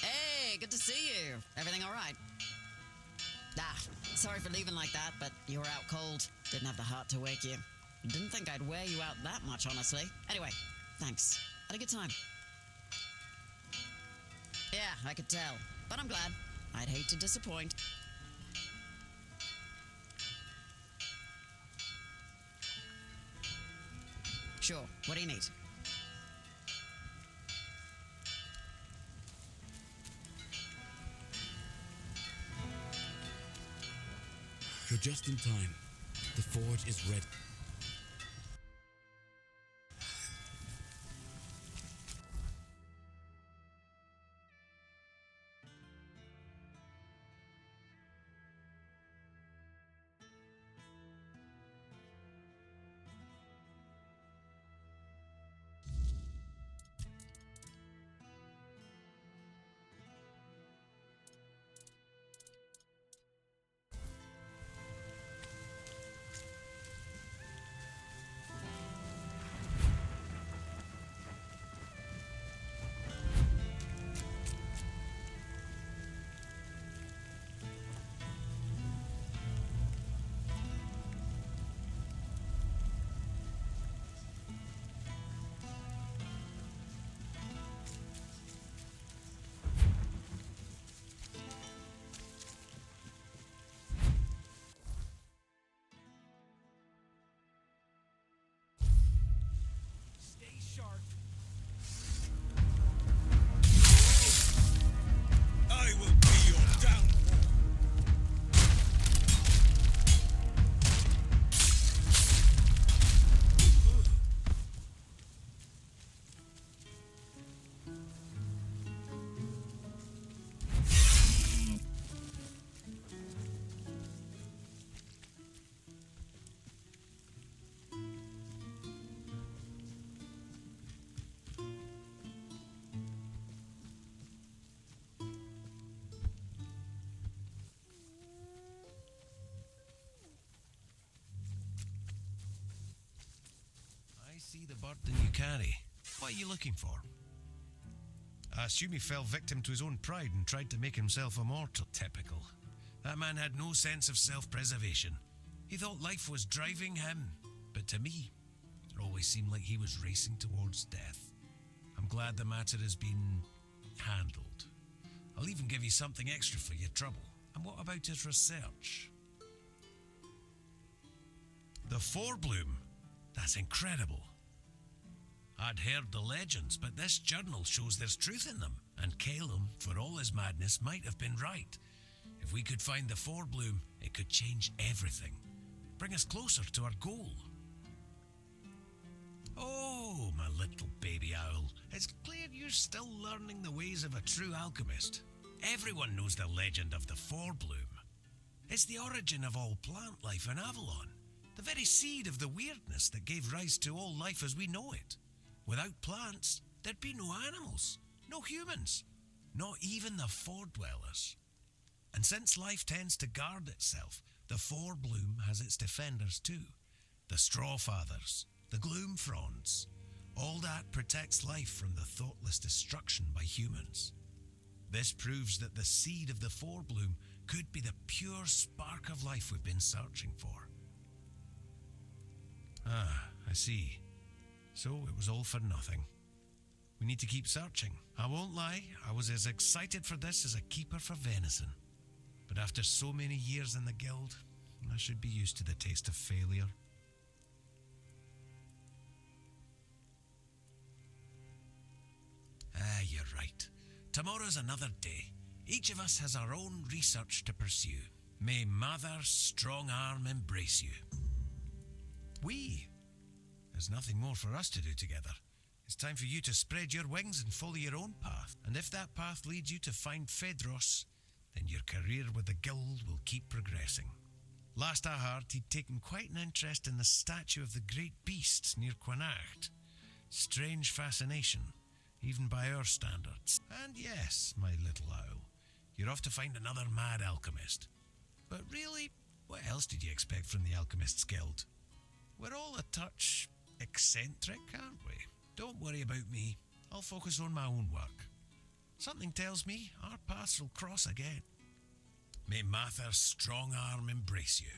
Hey, good to see you. Everything all right? Sorry for leaving like that, but you were out cold. Didn't have the heart to wake you. Didn't think I'd wear you out that much, honestly. Anyway, thanks. Had a good time. Yeah, I could tell. But I'm glad. I'd hate to disappoint. Sure. What do you need? You're just in time. The forge is ready. I will be your downfall. I see the burden you carry. What are you looking for? I assume he fell victim to his own pride and tried to make himself immortal. Typical. That man had no sense of self-preservation. He thought life was driving him, but to me, it always seemed like he was racing towards death. I'm glad the matter has been handled. I'll even give you something extra for your trouble. And what about his research? The Forebloom. That's incredible. I'd heard the legends, but this journal shows there's truth in them. And Calum, for all his madness, might have been right. If we could find the Forebloom, it could change everything. Bring us closer to our goal. Oh, my little baby owl. It's clear you're still learning the ways of a true alchemist. Everyone knows the legend of the Forebloom. It's the origin of all plant life in Avalon. The very seed of the weirdness that gave rise to all life as we know it. Without plants, there'd be no animals, no humans, not even the Fore-dwellers. And since life tends to guard itself, the Forebloom has its defenders too. The Strawfathers, the Gloom Fronds. All that protects life from the thoughtless destruction by humans. This proves that the seed of the Forebloom could be the pure spark of life we've been searching for. Ah, I see. So it was all for nothing. We need to keep searching. I won't lie, I was as excited for this as a keeper for venison. But after so many years in the guild, I should be used to the taste of failure. Ah, you're right. Tomorrow's another day. Each of us has our own research to pursue. May Mother's strong arm embrace you. There's nothing more for us to do together. It's time for you to spread your wings and follow your own path. And if that path leads you to find Phaedros, then your career with the guild will keep progressing. Last I heard, he'd taken quite an interest in the statue of the great beasts near Quanacht. Strange fascination, even by our standards. And yes, my little owl, you're off to find another mad alchemist. But really, what else did you expect from the Alchemists Guild? We're all a touch eccentric, aren't we? Don't worry about me. I'll focus on my own work. Something tells me our paths will cross again. May Mather's strong arm embrace you.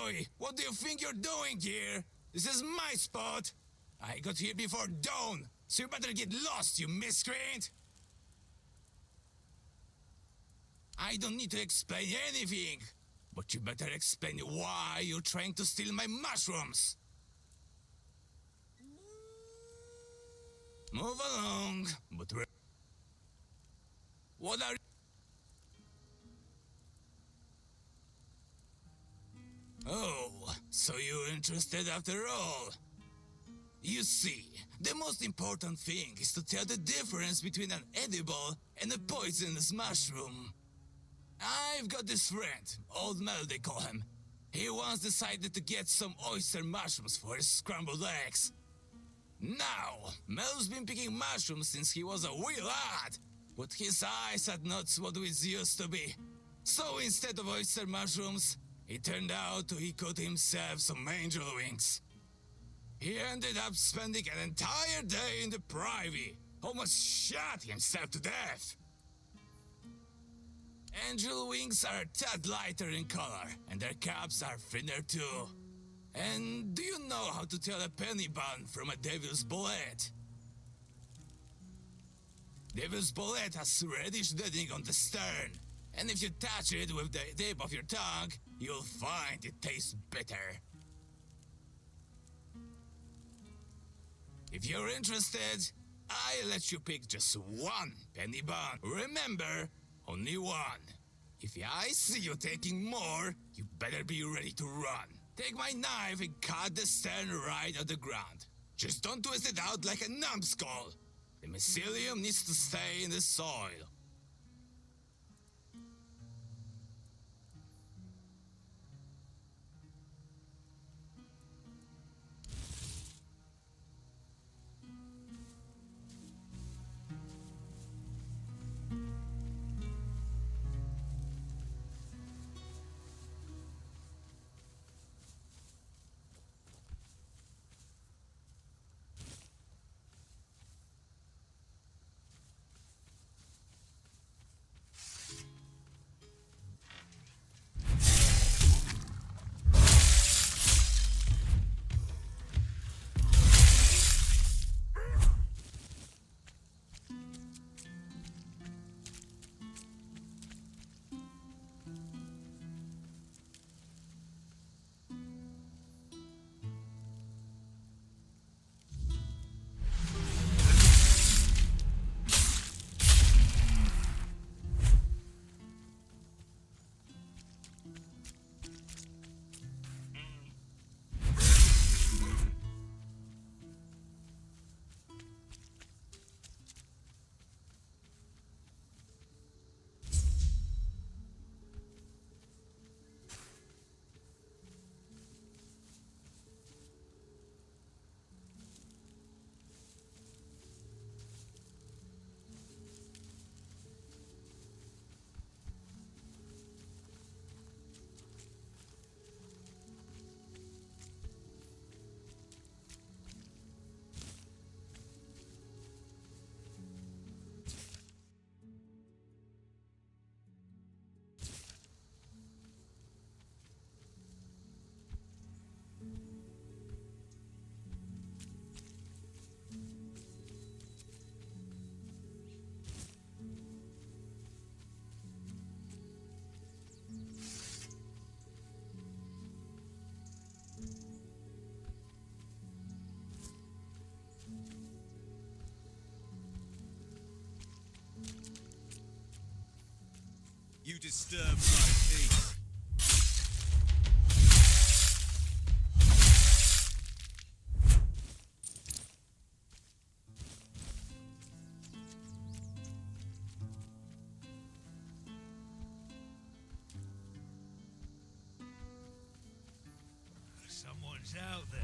Oi, what do you think you're doing here? This is my spot. I got here before dawn, so you better get lost, you miscreant. I don't need to explain anything, but you better explain why you're trying to steal my mushrooms. Move along, but what are... Oh, so you're interested after all. You see, the most important thing is to tell the difference between an edible and a poisonous mushroom. I've got this friend, Old Mel they call him. He once decided to get some oyster mushrooms for his scrambled eggs. Now, Mel's been picking mushrooms since he was a wee lad, but his eyes are not what it used to be. So instead of oyster mushrooms, it turned out he caught himself some angel wings. He ended up spending an entire day in the privy, almost shot himself to death. Angel wings are a tad lighter in color, and their caps are thinner too. And do you know how to tell a penny bun from a devil's bullet? Devil's bullet has reddish deadening on the stern, And if you touch it with the tip of your tongue, you'll find it tastes bitter. If you're interested, I'll let you pick just one penny bun. Remember, only one. If I see you taking more, you better be ready to run. Take my knife and cut the stem right at the ground. Just don't twist it out like a numbskull. The mycelium needs to stay in the soil. You disturb my peace. Someone's out there.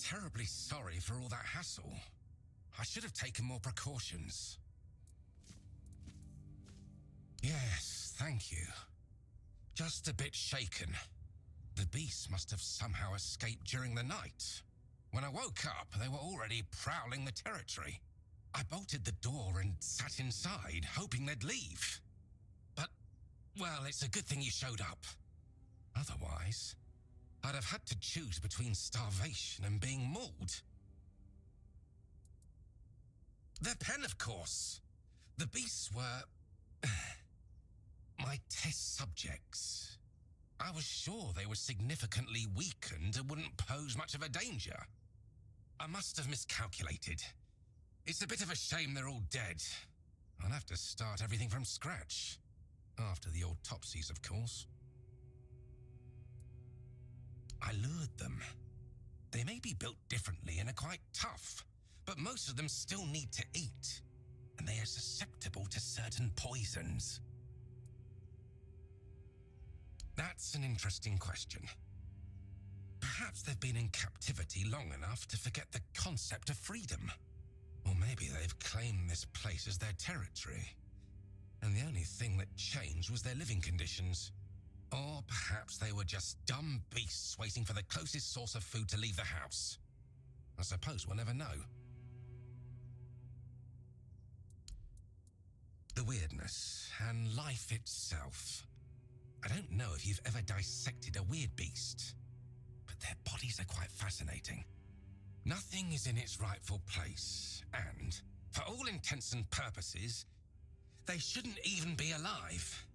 terribly sorry for all that hassle. I should have taken more precautions. Yes, thank you. Just a bit shaken. The beasts must have somehow escaped during the night. When I woke up, they were already prowling the territory. I bolted the door and sat inside, hoping they'd leave. But, well, it's a good thing you showed up. Otherwise, I'd have had to choose between starvation and being mauled. Their pen, of course. The beasts were my test subjects. I was sure they were significantly weakened and wouldn't pose much of a danger. I must have miscalculated. It's a bit of a shame they're all dead. I'll have to start everything from scratch. After the autopsies, of course. I lured them. They may be built differently and are quite tough, but most of them still need to eat, and they are susceptible to certain poisons. That's an interesting question. Perhaps they've been in captivity long enough to forget the concept of freedom. Or maybe they've claimed this place as their territory, and the only thing that changed was their living conditions. Or perhaps they were just dumb beasts waiting for the closest source of food to leave the house. I suppose we'll never know. The weirdness and life itself. I don't know if you've ever dissected a weird beast, but their bodies are quite fascinating. Nothing is in its rightful place, and, for all intents and purposes, they shouldn't even be alive.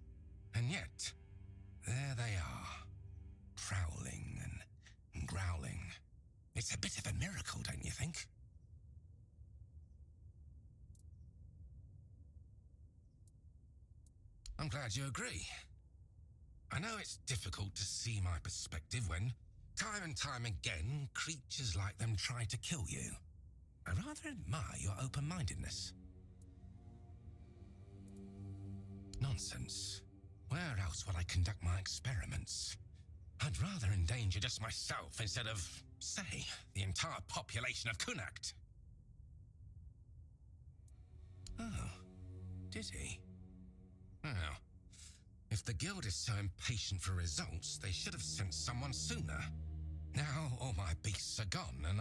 And yet, there they are, prowling and growling. It's a bit of a miracle, don't you think? I'm glad you agree. I know it's difficult to see my perspective when, time and time again, creatures like them try to kill you. I rather admire your open-mindedness. Nonsense. Where else would I conduct my experiments? I'd rather endanger just myself instead of, say, the entire population of Kunakt. Oh, did he? Well, if the guild is so impatient for results, they should have sent someone sooner. Now all my beasts are gone, and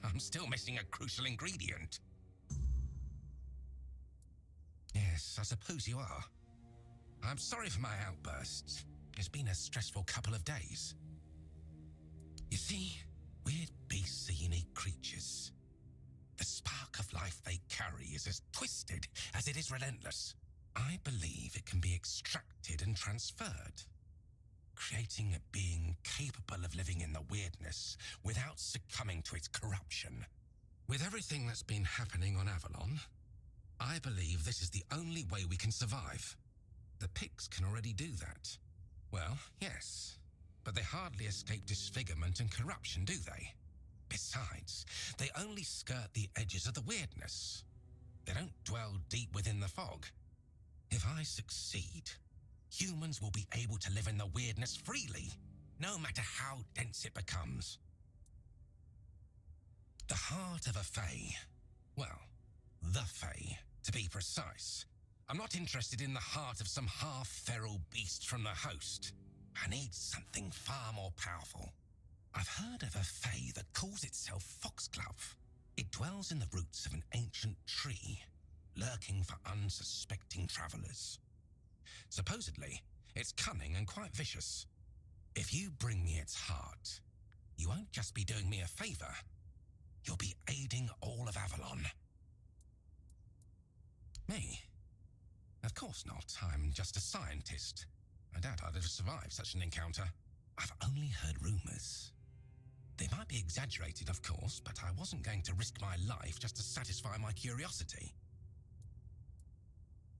I'm still missing a crucial ingredient. Yes, I suppose you are. I'm sorry for my outbursts. It's been a stressful couple of days. You see, weird beasts are unique creatures. The spark of life they carry is as twisted as it is relentless. I believe it can be extracted and transferred, creating a being capable of living in the weirdness without succumbing to its corruption. With everything that's been happening on Avalon, I believe this is the only way we can survive. The pigs can already do that. Well, yes, but they hardly escape disfigurement and corruption, do they? Besides, they only skirt the edges of the weirdness. They don't dwell deep within the fog. If I succeed, humans will be able to live in the weirdness freely, no matter how dense it becomes. The heart of a Fae, well, the Fae, to be precise. I'm not interested in the heart of some half-feral beast from the host. I need something far more powerful. I've heard of a Fae that calls itself Foxglove. It dwells in the roots of an ancient tree, lurking for unsuspecting travelers. Supposedly, it's cunning and quite vicious. If you bring me its heart, you won't just be doing me a favor. You'll be aiding all of Avalon. Me? Of course not. I'm just a scientist. I doubt I'd have survived such an encounter. I've only heard rumors. They might be exaggerated, of course, but I wasn't going to risk my life just to satisfy my curiosity.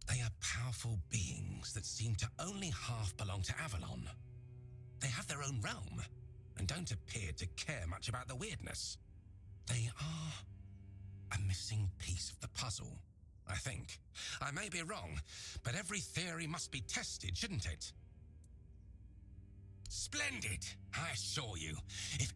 They are powerful beings that seem to only half belong to Avalon. They have their own realm and don't appear to care much about the weirdness. They are a missing piece of the puzzle, I think. I may be wrong, but every theory must be tested, shouldn't it? Splendid. I assure you, if...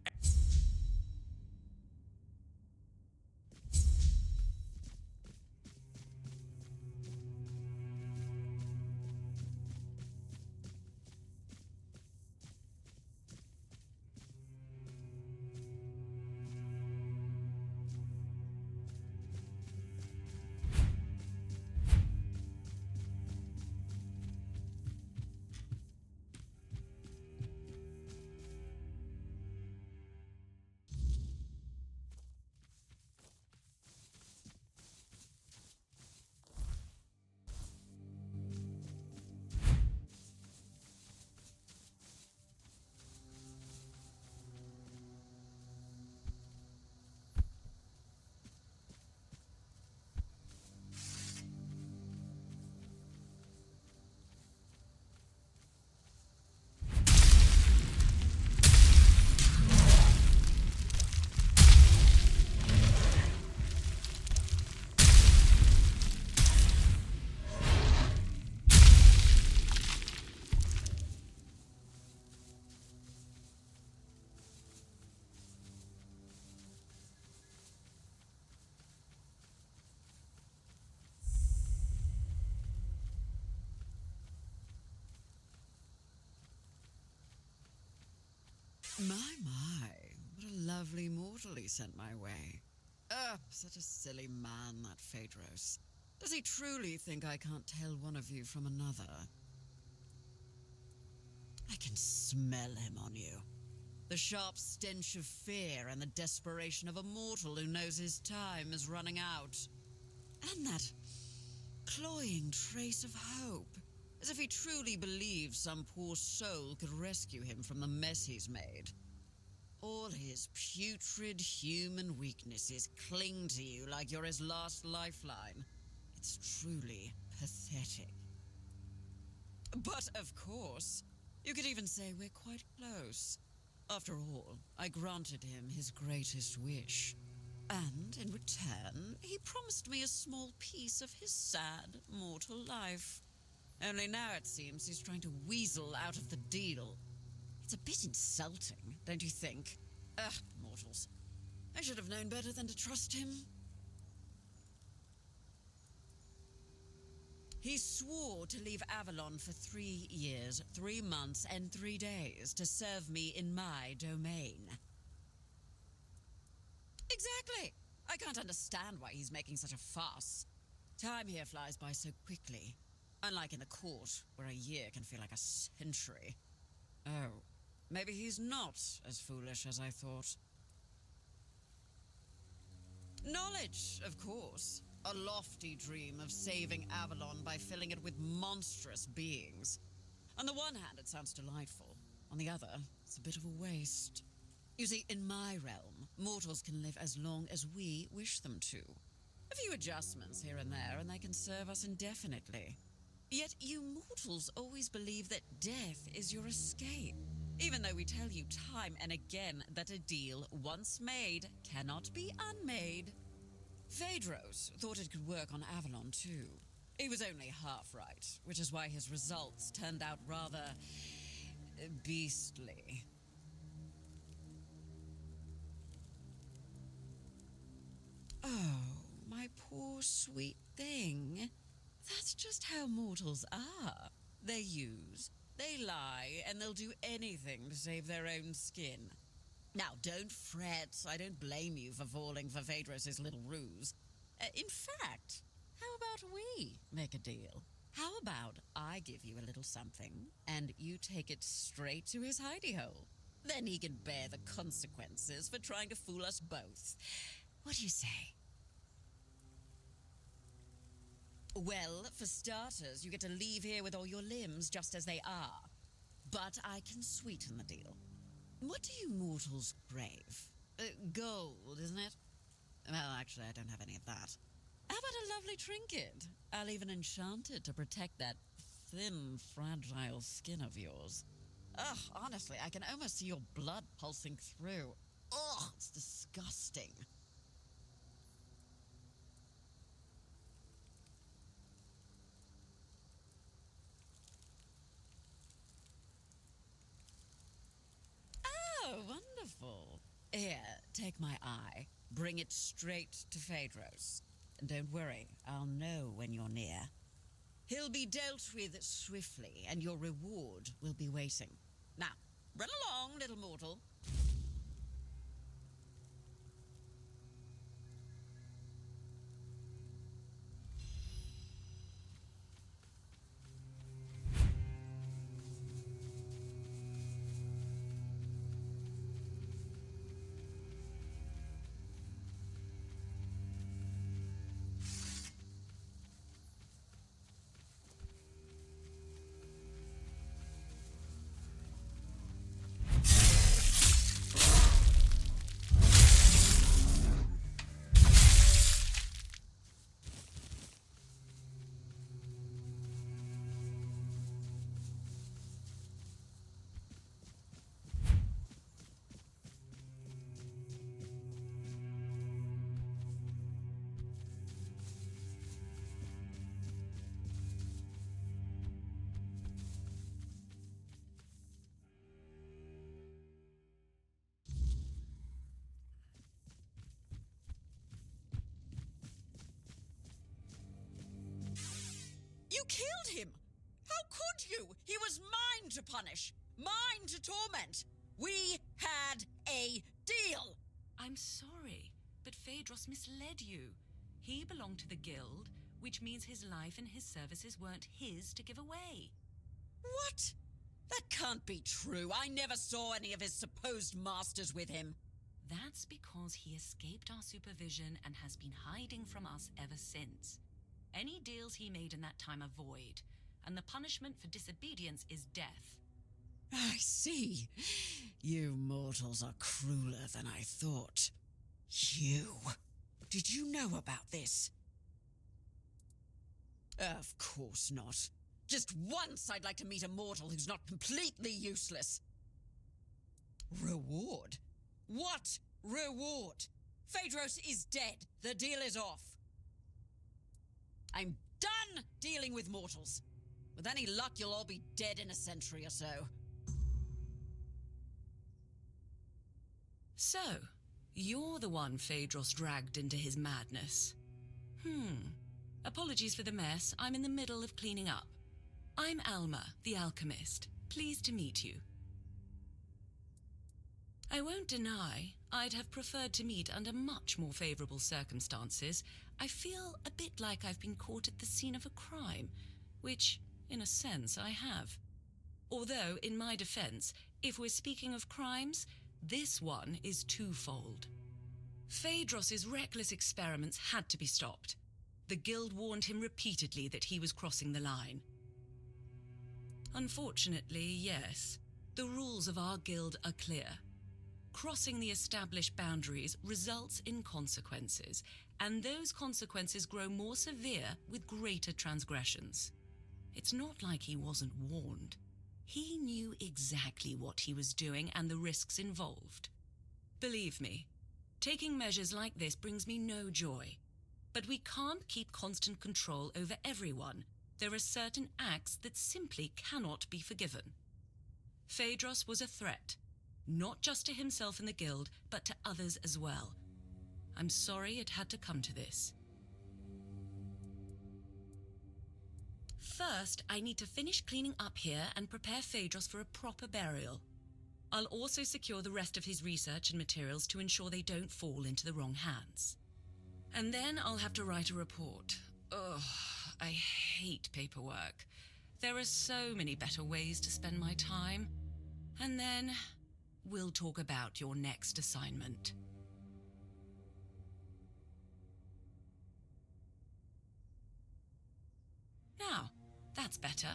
My, what a lovely mortal he sent my way. Such a silly man, that Phaedros. Does he truly think I can't tell one of you from another? I can smell him on you. The sharp stench of fear and the desperation of a mortal who knows his time is running out. And that cloying trace of hope, as if he truly believed some poor soul could rescue him from the mess he's made. All his putrid human weaknesses cling to you like you're his last lifeline. It's truly pathetic. But of course, you could even say we're quite close. After all, I granted him his greatest wish. And in return, he promised me a small piece of his sad, mortal life. Only now it seems he's trying to weasel out of the deal. It's a bit insulting, don't you think? Mortals. I should have known better than to trust him. He swore to leave Avalon for 3 years, 3 months, and 3 days to serve me in my domain. Exactly! I can't understand why he's making such a fuss. Time here flies by so quickly. Unlike in the court, where a year can feel like a century. Oh, maybe he's not as foolish as I thought. Knowledge, of course. A lofty dream of saving Avalon by filling it with monstrous beings. On the one hand, it sounds delightful. On the other, it's a bit of a waste. You see, in my realm, mortals can live as long as we wish them to. A few adjustments here and there, and they can serve us indefinitely. Yet you mortals always believe that death is your escape, even though we tell you time and again that a deal once made cannot be unmade. Phaedros thought it could work on Avalon too. He was only half right, which is why his results turned out rather beastly. Oh, my poor sweet thing. That's just how mortals are. They use, they lie, and they'll do anything to save their own skin. Now, don't fret. I don't blame you for falling for Phaedros' little ruse. In fact, how about we make a deal? How about I give you a little something, and you take it straight to his hidey hole? Then he can bear the consequences for trying to fool us both. What do you say? Well, for starters, you get to leave here with all your limbs just as they are. But I can sweeten the deal. What do you mortals crave? Gold, isn't it? Well, actually, I don't have any of that. How about a lovely trinket? I'll even enchant it to protect that thin, fragile skin of yours. Ugh, honestly, I can almost see your blood pulsing through. Ugh, it's disgusting. Here, take my eye. Bring it straight to Phaedros. And don't worry, I'll know when you're near. He'll be dealt with swiftly, and your reward will be waiting. Now, run along, little mortal. You killed him! How could you? He was mine to punish, mine to torment. We had a deal. I'm sorry, but Phaedros misled you. He belonged to the guild, which means his life and his services weren't his to give away. What? That can't be true. I never saw any of his supposed masters with him. That's because he escaped our supervision and has been hiding from us ever since. Any deals he made in that time are void, and the punishment for disobedience is death. I see. You mortals are crueler than I thought. You. Did you know about this? Of course not. Just once I'd like to meet a mortal who's not completely useless. Reward? What reward? Phaedros is dead. The deal is off. I'm done dealing with mortals. With any luck, you'll all be dead in a century or so. So, you're the one Phaedros dragged into his madness. Apologies for the mess. I'm in the middle of cleaning up. I'm Alma, the alchemist. Pleased to meet you. I won't deny I'd have preferred to meet under much more favorable circumstances. I feel a bit like I've been caught at the scene of a crime, which, in a sense, I have. Although, in my defense, if we're speaking of crimes, this one is twofold. Phaedros's reckless experiments had to be stopped. The guild warned him repeatedly that he was crossing the line. Unfortunately, yes, the rules of our guild are clear. Crossing the established boundaries results in consequences, and those consequences grow more severe with greater transgressions. It's not like he wasn't warned. He knew exactly what he was doing and the risks involved. Believe me, taking measures like this brings me no joy. But we can't keep constant control over everyone. There are certain acts that simply cannot be forgiven. Phaedros was a threat, not just to himself and the guild, but to others as well. I'm sorry it had to come to this. First, I need to finish cleaning up here and prepare Phaedros for a proper burial. I'll also secure the rest of his research and materials to ensure they don't fall into the wrong hands. And then I'll have to write a report. Ugh, I hate paperwork. There are so many better ways to spend my time. And then we'll talk about your next assignment. Now, that's better.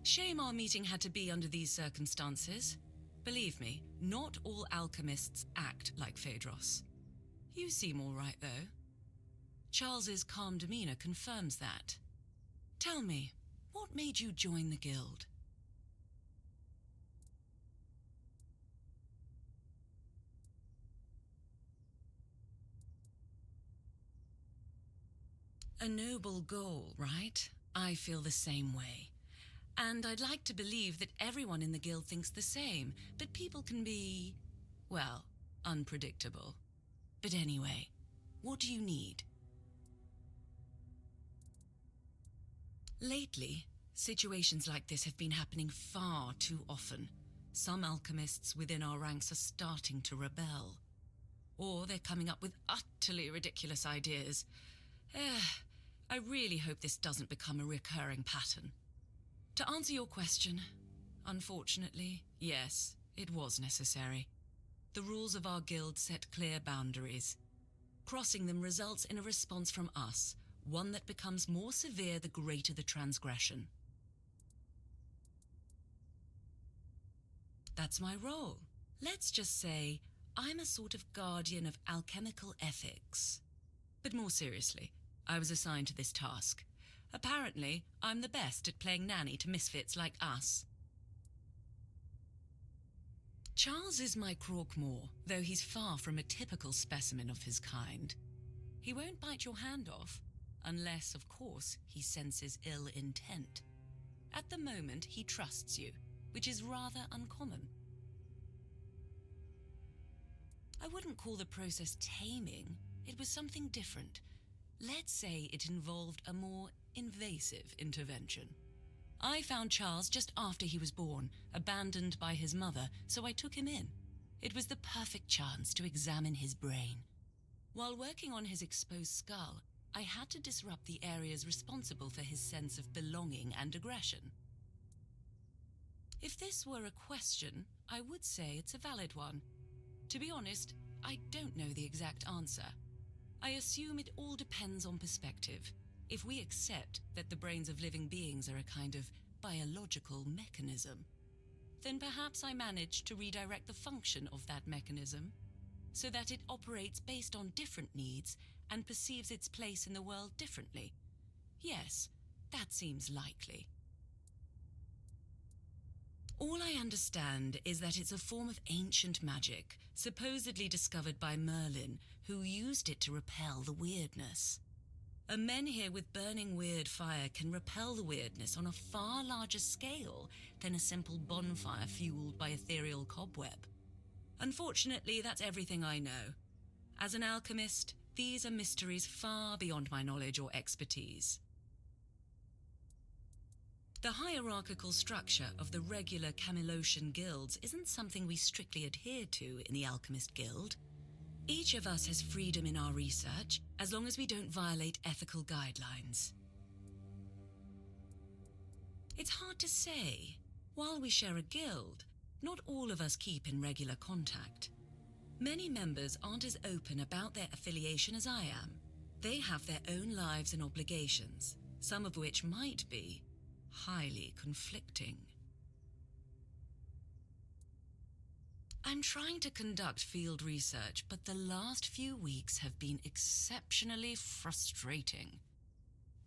Shame our meeting had to be under these circumstances. Believe me, not all alchemists act like Phaedros. You seem all right, though. Charles's calm demeanor confirms that. Tell me, what made you join the guild? A noble goal, right? I feel the same way. And I'd like to believe that everyone in the guild thinks the same, but people can be, well, unpredictable. But anyway, what do you need? Lately, situations like this have been happening far too often. Some alchemists within our ranks are starting to rebel. Or they're coming up with utterly ridiculous ideas. I really hope this doesn't become a recurring pattern. To answer your question, unfortunately, yes, it was necessary. The rules of our guild set clear boundaries. Crossing them results in a response from us, one that becomes more severe the greater the transgression. That's my role. Let's just say I'm a sort of guardian of alchemical ethics. But more seriously, I was assigned to this task. Apparently, I'm the best at playing nanny to misfits like us. Charles is my Croakmore, though he's far from a typical specimen of his kind. He won't bite your hand off, unless, of course, he senses ill intent. At the moment, he trusts you, which is rather uncommon. I wouldn't call the process taming. It was something different. Let's say it involved a more invasive intervention. I found Charles just after he was born, abandoned by his mother, so I took him in. It was the perfect chance to examine his brain. While working on his exposed skull, I had to disrupt the areas responsible for his sense of belonging and aggression. If this were a question, I would say it's a valid one. To be honest, I don't know the exact answer. I assume it all depends on perspective. If we accept that the brains of living beings are a kind of biological mechanism, then perhaps I managed to redirect the function of that mechanism so that it operates based on different needs and perceives its place in the world differently. Yes, that seems likely. All I understand is that it's a form of ancient magic, supposedly discovered by Merlin, who used it to repel the weirdness. A menhir with burning weird fire can repel the weirdness on a far larger scale than a simple bonfire fueled by ethereal cobweb. Unfortunately, that's everything I know. As an alchemist, these are mysteries far beyond my knowledge or expertise. The hierarchical structure of the regular Camelosian guilds isn't something we strictly adhere to in the Alchemist Guild. Each of us has freedom in our research, as long as we don't violate ethical guidelines. It's hard to say. While we share a guild, not all of us keep in regular contact. Many members aren't as open about their affiliation as I am. They have their own lives and obligations, some of which might be highly conflicting. I'm trying to conduct field research, but the last few weeks have been exceptionally frustrating.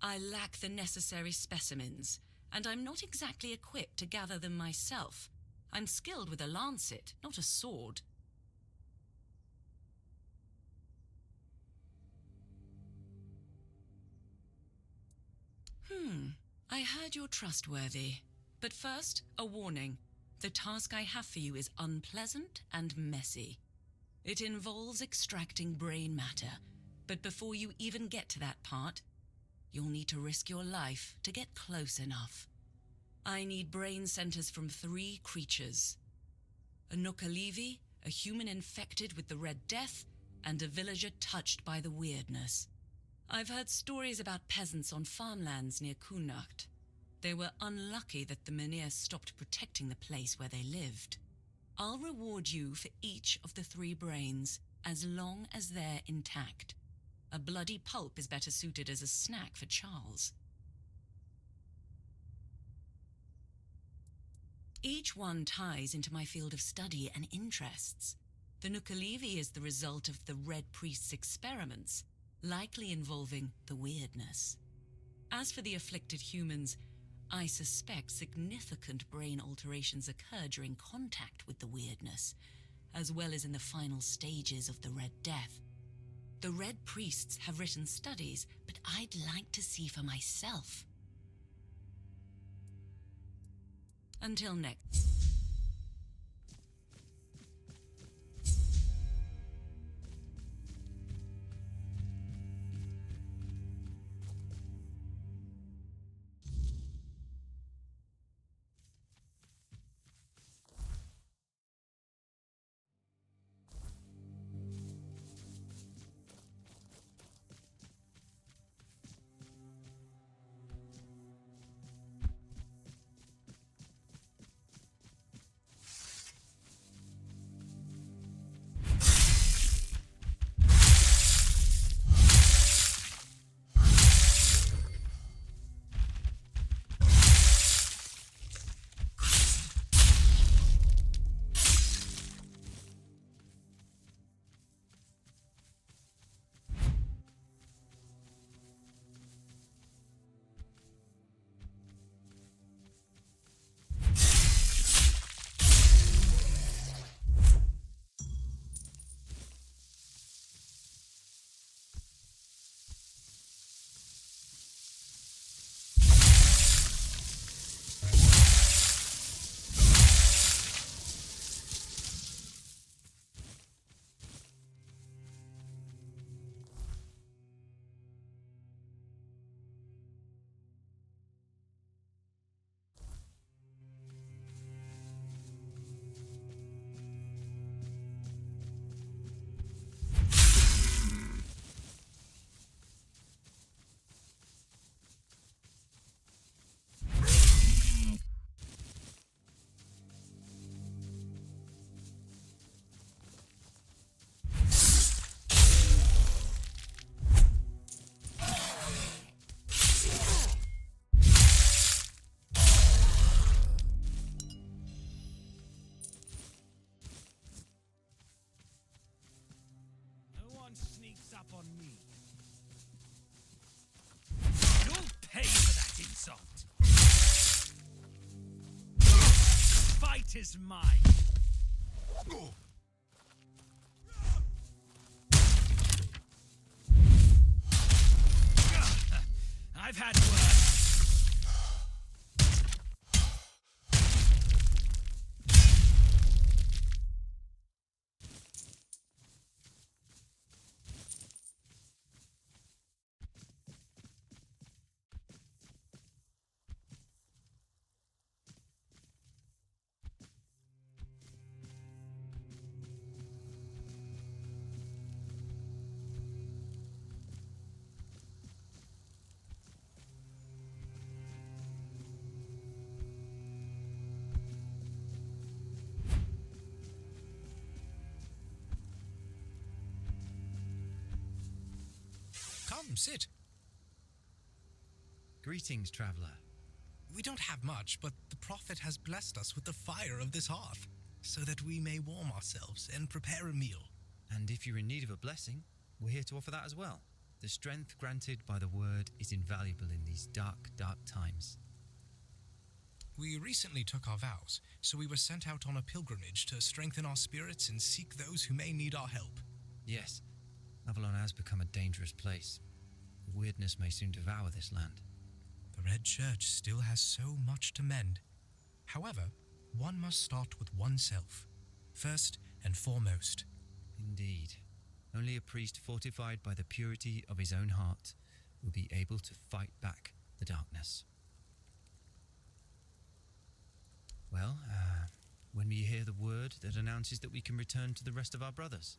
I lack the necessary specimens, and I'm not exactly equipped to gather them myself. I'm skilled with a lancet, not a sword. I heard you're trustworthy. But first, a warning. The task I have for you is unpleasant and messy. It involves extracting brain matter, but before you even get to that part, you'll need to risk your life to get close enough. I need brain centers from 3 creatures. A Nookalivi, a human infected with the Red Death, and a villager touched by the weirdness. I've heard stories about peasants on farmlands near Kunacht. They were unlucky that the Menhir stopped protecting the place where they lived. I'll reward you for each of the 3 brains, as long as they're intact. A bloody pulp is better suited as a snack for Charles. Each one ties into my field of study and interests. The Nookalivi is the result of the Red Priest's experiments, likely involving the weirdness. As for the afflicted humans, I suspect significant brain alterations occur during contact with the weirdness, as well as in the final stages of the Red Death. The Red Priests have written studies, but I'd like to see for myself. Until next. fight is mine. I've had worse. Come, sit. Greetings, traveler. We don't have much, but the Prophet has blessed us with the fire of this hearth, so that we may warm ourselves and prepare a meal. And if you're in need of a blessing, we're here to offer that as well. The strength granted by the word is invaluable in these dark, dark times. We recently took our vows, so we were sent out on a pilgrimage to strengthen our spirits and seek those who may need our help. Yes, Avalon has become a dangerous place. The weirdness may soon devour this land. The Red Church still has so much to mend. However, one must start with oneself, first and foremost. Indeed. Only a priest fortified by the purity of his own heart will be able to fight back the darkness. Well, when we hear the word that announces that we can return to the rest of our brothers?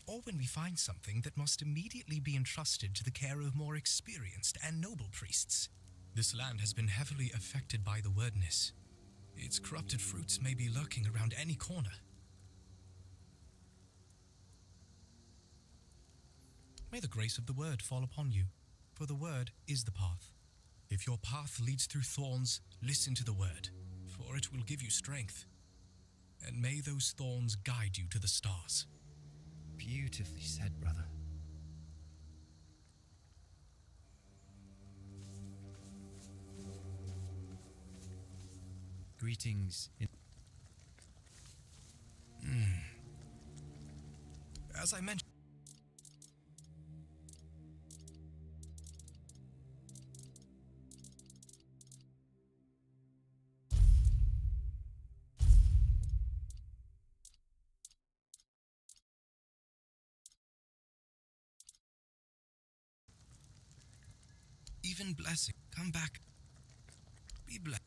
Or when we find something that must immediately be entrusted to the care of more experienced and noble priests. This land has been heavily affected by the wordness. Its corrupted fruits may be lurking around any corner. May the grace of the word fall upon you, for the word is the path. If your path leads through thorns, listen to the word, for it will give you strength. And may those thorns guide you to the stars. Beautifully said, brother. Greetings. As I mentioned, even blessing, come back. Be blessed.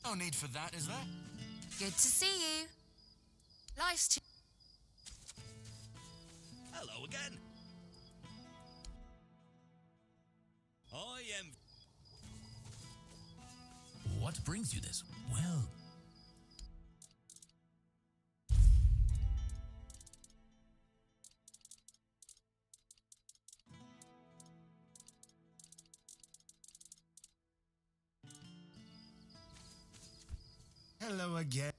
No need for that, is there? Good to see you. Life's too... Hello again. I am. What brings you this? Well... Hello again.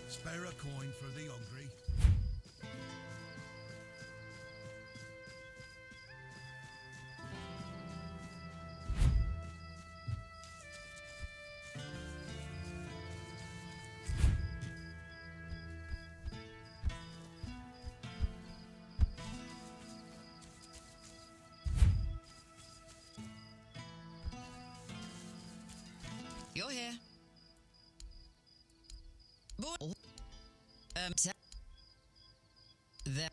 Spare a coin for the hungry. You're here. The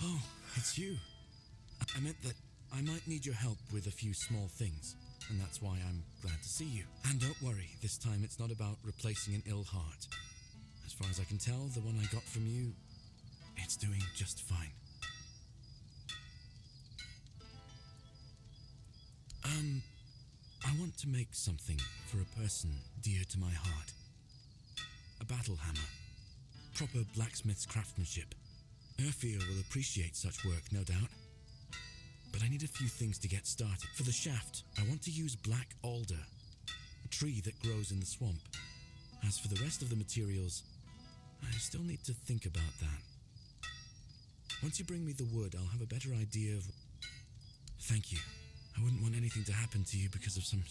Oh, it's you. I meant that I might need your help with a few small things, and that's why I'm glad to see you. And don't worry, this time it's not about replacing an ill heart. As far as I can tell, the one I got from you, it's doing just fine. I want to make something for a person dear to my heart. A battle hammer. Proper blacksmith's craftsmanship. Urfir will appreciate such work, no doubt. But I need a few things to get started. For the shaft, I want to use black alder, a tree that grows in the swamp. As for the rest of the materials, I still need to think about that. Once you bring me the wood, I'll have a better idea of... Thank you. I wouldn't want anything to happen to you because of some...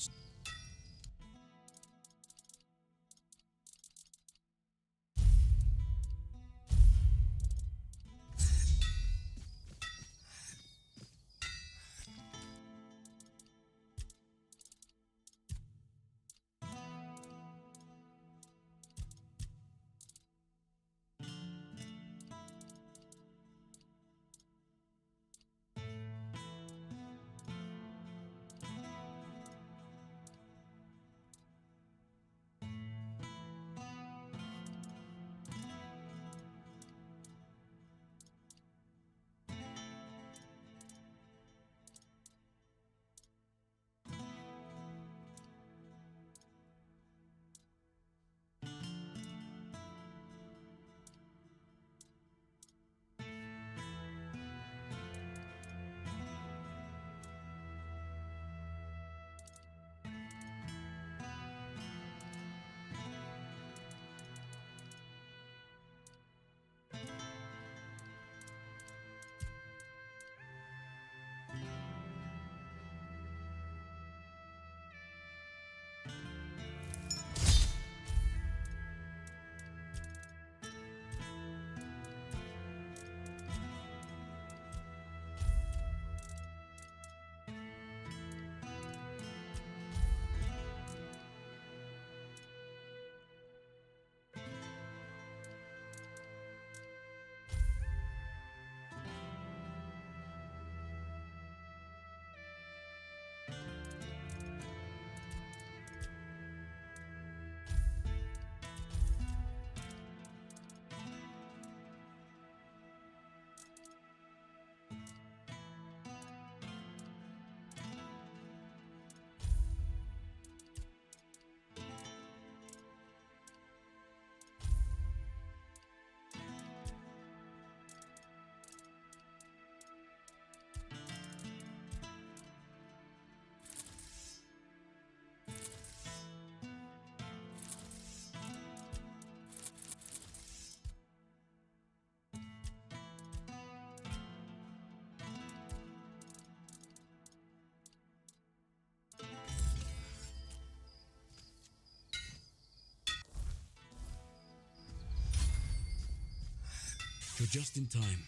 You're just in time.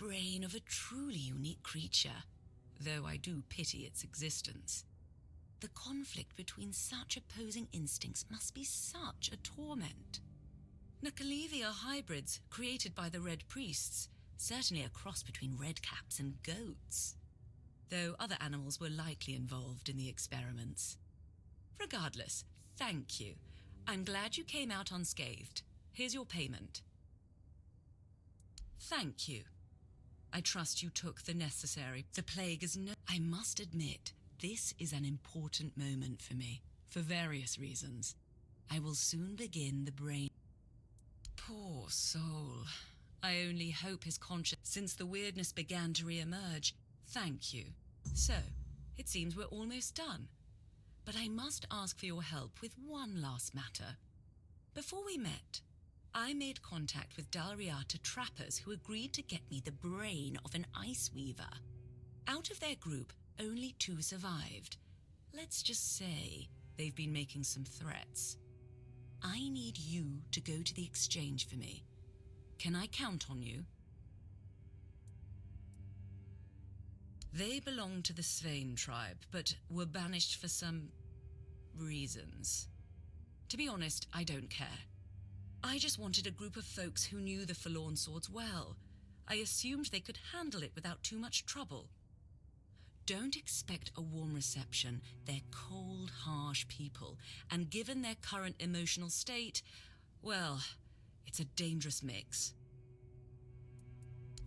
brain of a truly unique creature, though I do pity its existence. The conflict between such opposing instincts must be such a torment. Nakalevi are hybrids created by the Red Priests, certainly a cross between redcaps and goats, though other animals were likely involved in the experiments. Regardless, thank you. I'm glad you came out unscathed. Here's your payment. Thank you. I trust you took the necessary. The plague is no... I must admit, this is an important moment for me, for various reasons. I will soon begin the brain... Poor soul. I only hope his conscience... Since the weirdness began to re-emerge, thank you. So, it seems we're almost done. But I must ask for your help with one last matter. Before we met, I made contact with Dalriata trappers who agreed to get me the brain of an ice weaver. Out of their group, only 2 survived. Let's just say they've been making some threats. I need you to go to the exchange for me. Can I count on you? They belong to the Svein tribe, but were banished for some reasons. To be honest, I don't care. I just wanted a group of folks who knew the Forlorn Swords well. I assumed they could handle it without too much trouble. Don't expect a warm reception. They're cold, harsh people, and given their current emotional state, well, it's a dangerous mix.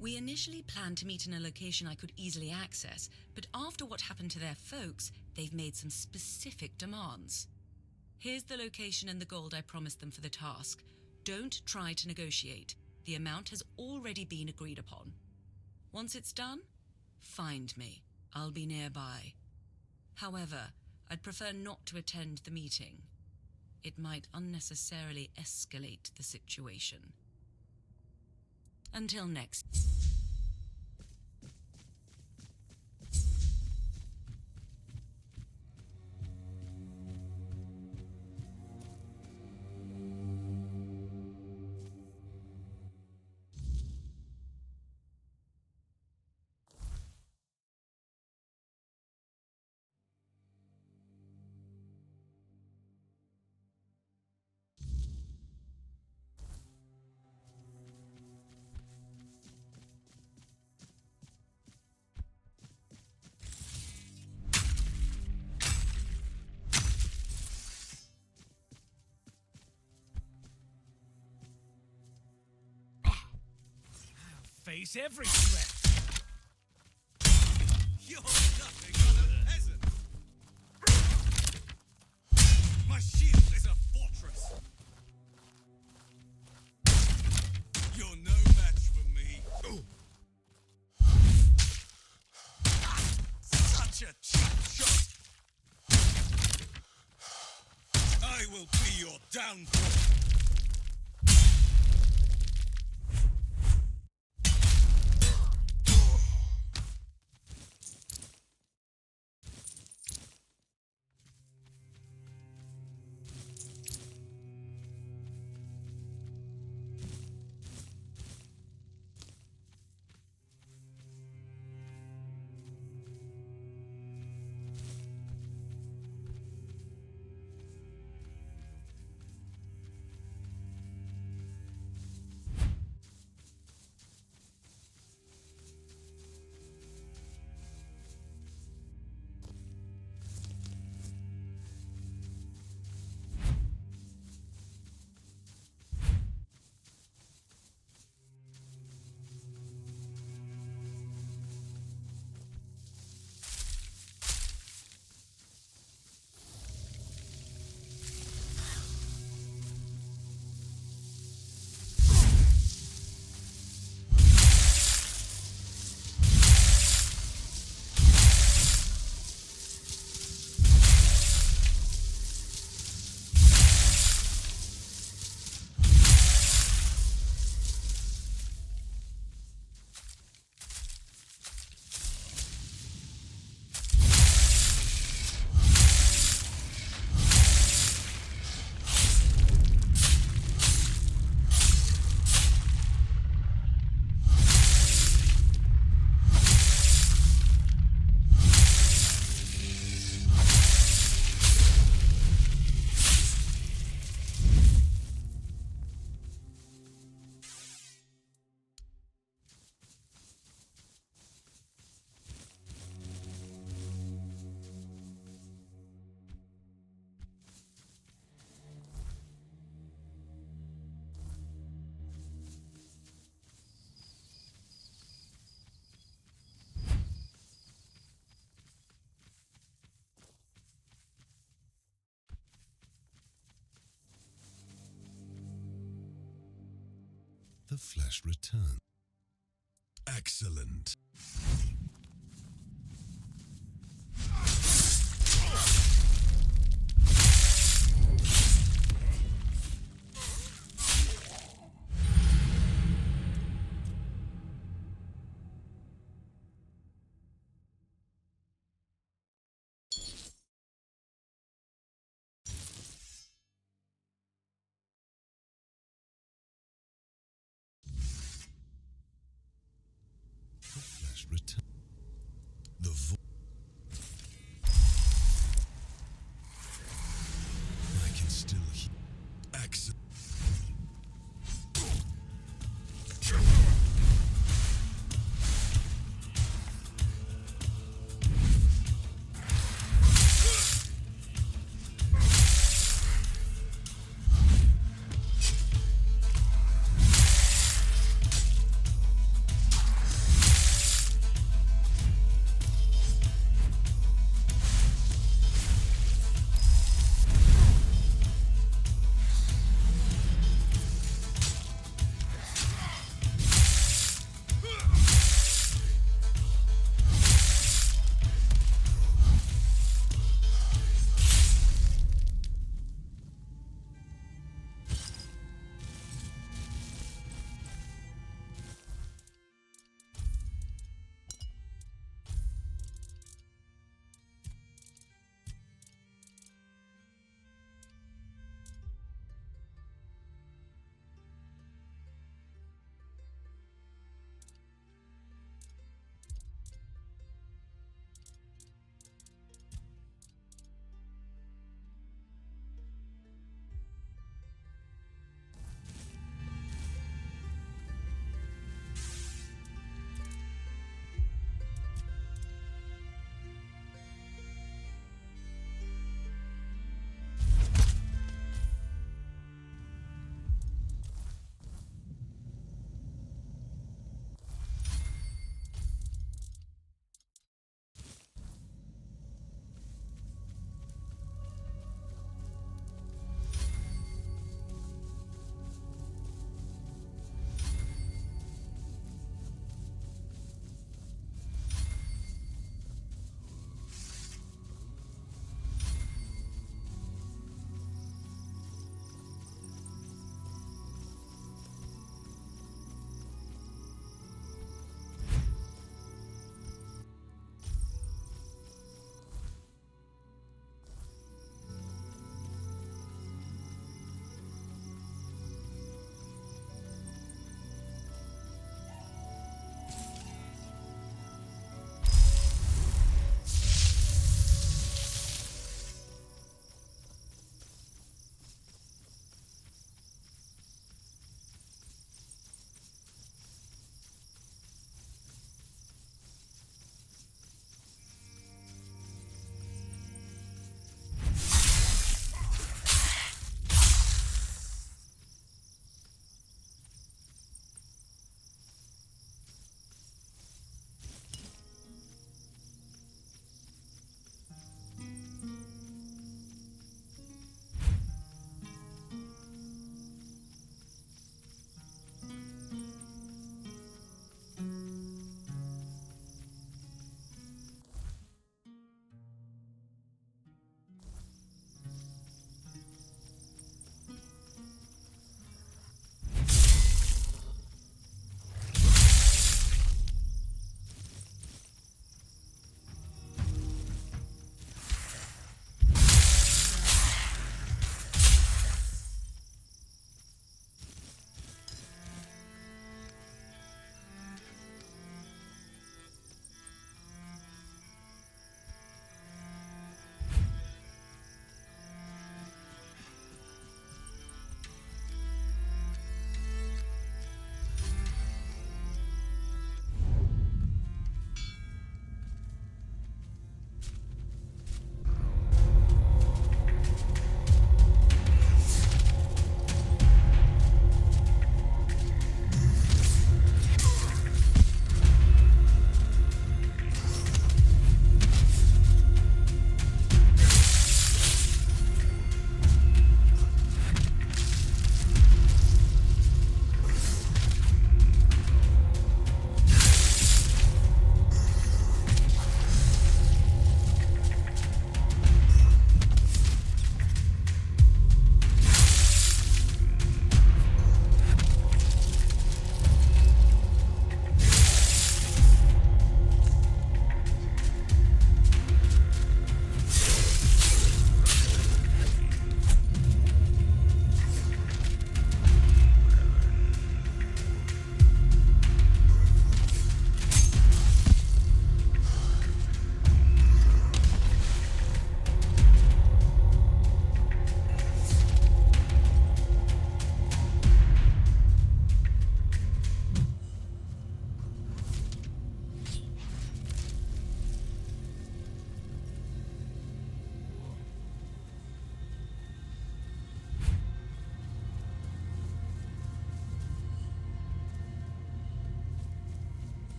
We initially planned to meet in a location I could easily access, but after what happened to their folks, they've made some specific demands. Here's the location and the gold I promised them for the task. Don't try to negotiate. The amount has already been agreed upon. Once it's done, find me. I'll be nearby. However, I'd prefer not to attend the meeting. It might unnecessarily escalate the situation. Until next. Face every threat. You're nothing but a peasant! My shield is a fortress! You're no match for me! Such a cheap shot! I will be your downfall! the flesh returns. Excellent.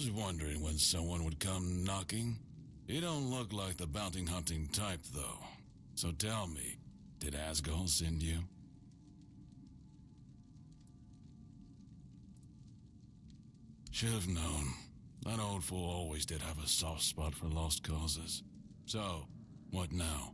was wondering when someone would come knocking. You don't look like the bounty hunting type, though. So tell me, did Asgol send you? Should have known. That old fool always did have a soft spot for lost causes. So, what now?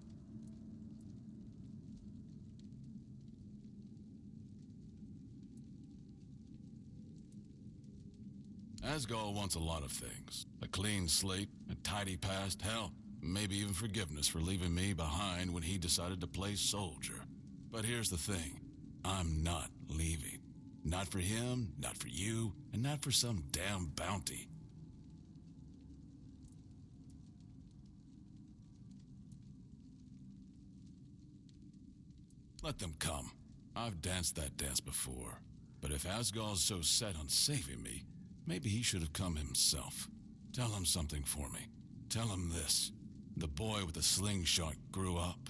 Asgol wants a lot of things. A clean slate, a tidy past, hell, maybe even forgiveness for leaving me behind when he decided to play soldier. But here's the thing. I'm not leaving. Not for him, not for you, and not for some damn bounty. Let them come. I've danced that dance before. But if Asgol's so set on saving me, maybe he should have come himself. Tell him something for me. Tell him this. The boy with the slingshot grew up,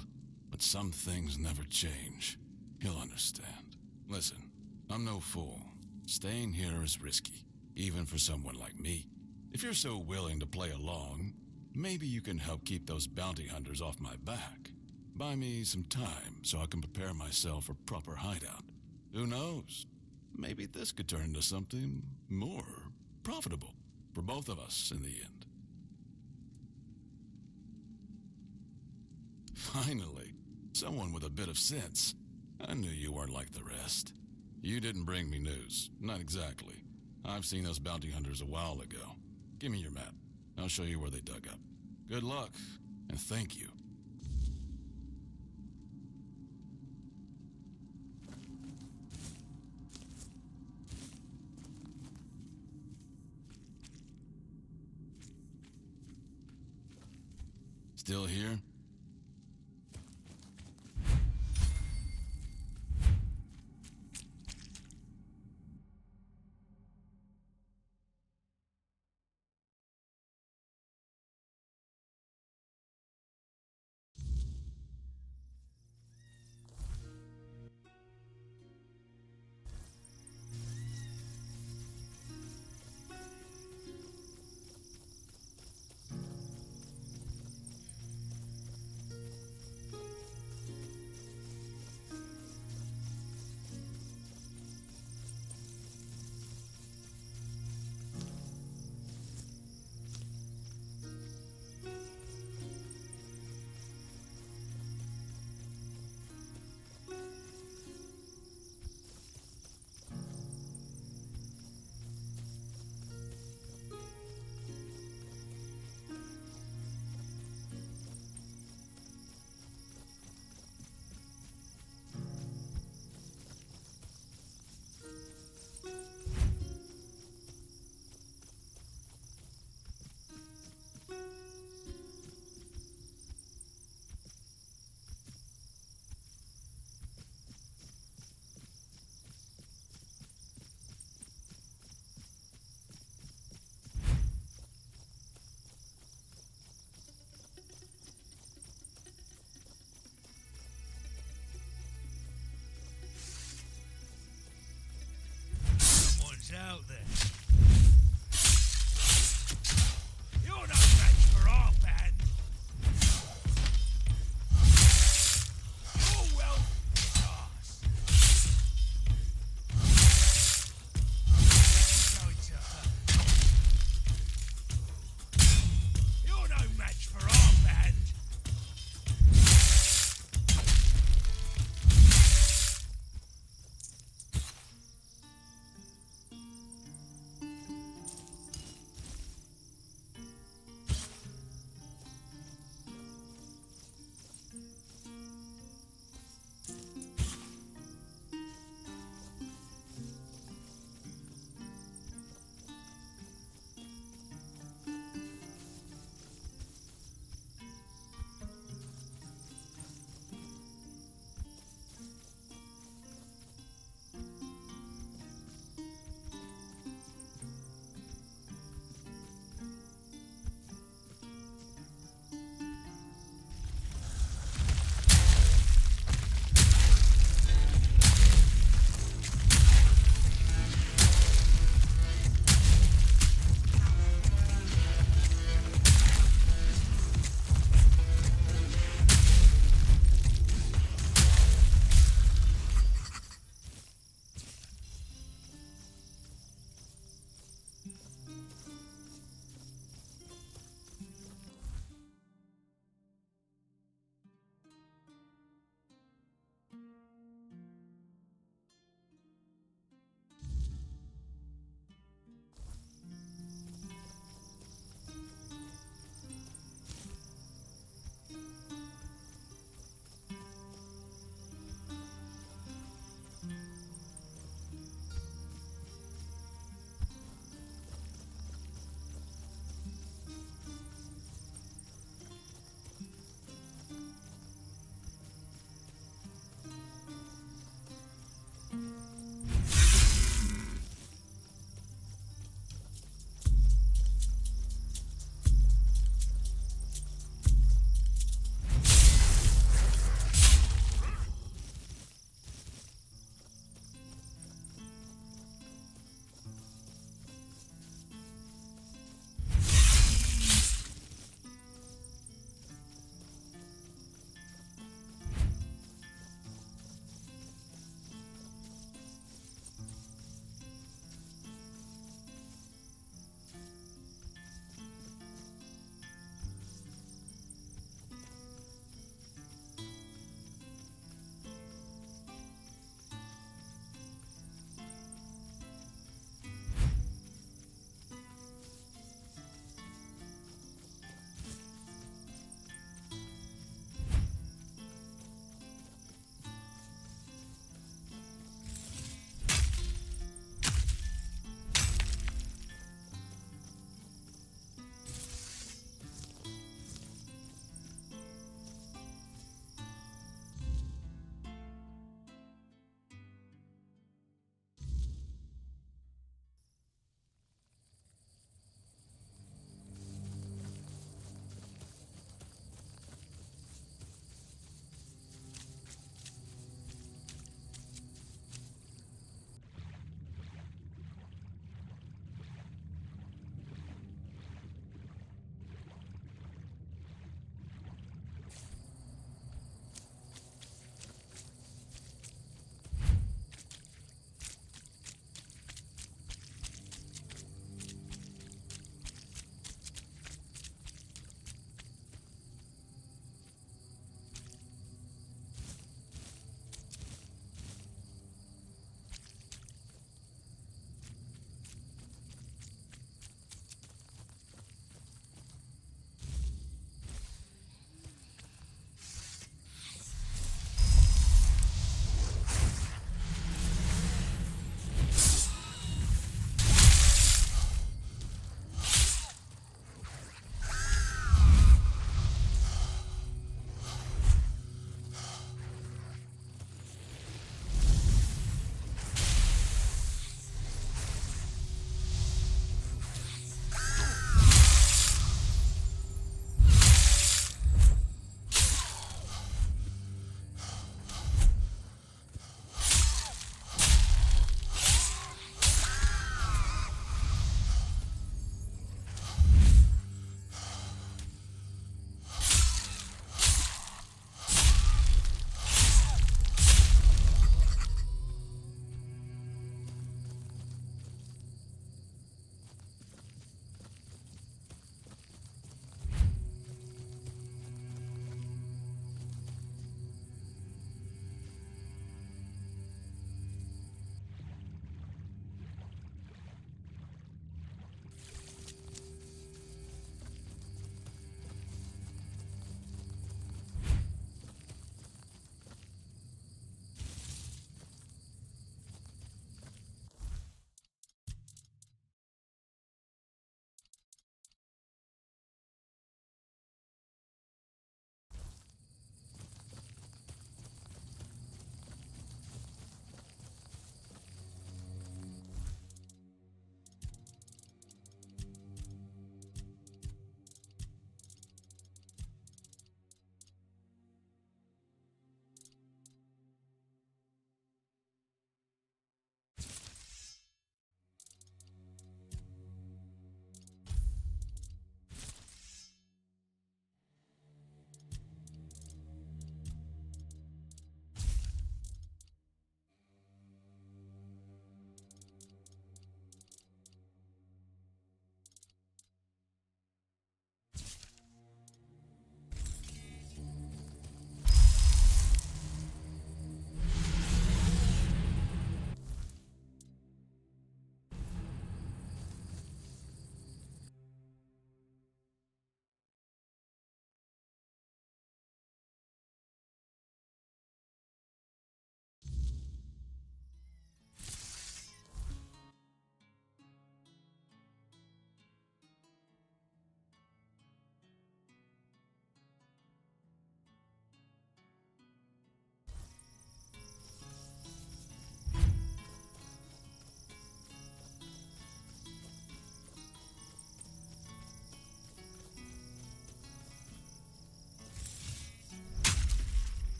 but some things never change. He'll understand. Listen, I'm no fool. Staying here is risky, even for someone like me. If you're so willing to play along, maybe you can help keep those bounty hunters off my back. Buy me some time so I can prepare myself for proper hideout. Who knows? Maybe this could turn into something more profitable for both of us in the end. Finally, someone with a bit of sense. I knew you weren't like the rest. You didn't bring me news. Not exactly. I've seen those bounty hunters a while ago. Give me your map. I'll show you where they dug up. Good luck, and thank you. Still here?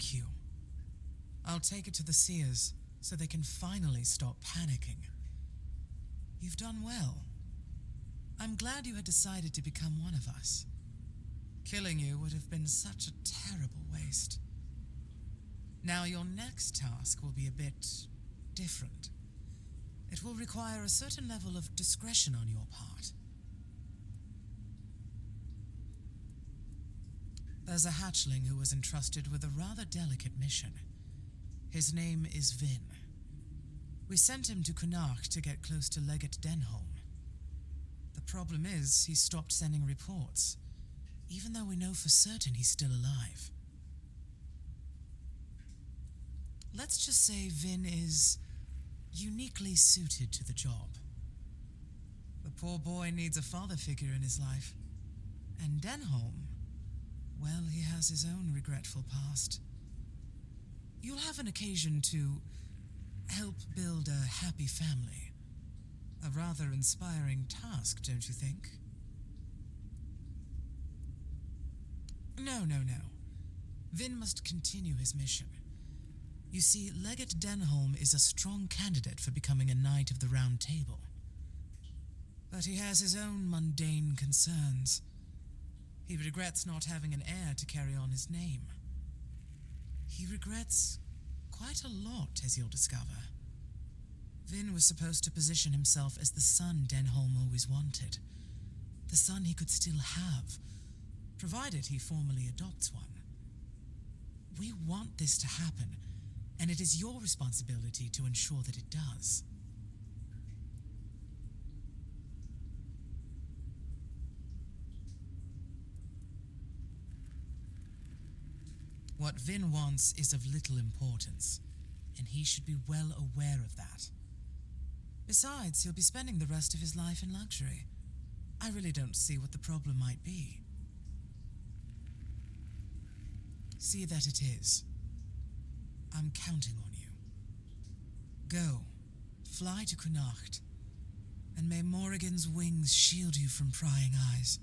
Thank you. I'll take it to the seers so they can finally stop panicking. You've done well. I'm glad you had decided to become one of us. Killing you would have been such a terrible waste. Now your next task will be a bit different. It will require a certain level of discretion on your part. There's a hatchling who was entrusted with a rather delicate mission. His name is Vin. We sent him to Connacht to get close to Legate Denholm. The problem is, he stopped sending reports, even though we know for certain he's still alive. Let's just say Vin is uniquely suited to the job. The poor boy needs a father figure in his life. And Denholm, well, he has his own regretful past. You'll have an occasion to help build a happy family. A rather inspiring task, don't you think? No. Vin must continue his mission. You see, Legate Denholm is a strong candidate for becoming a Knight of the Round Table. But he has his own mundane concerns. He regrets not having an heir to carry on his name. He regrets quite a lot, as you'll discover. Vin was supposed to position himself as the son Denholm always wanted. The son he could still have, provided he formally adopts one. We want this to happen, and it is your responsibility to ensure that it does. What Vin wants is of little importance, and he should be well aware of that. Besides, he'll be spending the rest of his life in luxury. I really don't see what the problem might be. See that it is. I'm counting on you. Go, fly to Connacht, and may Morrigan's wings shield you from prying eyes.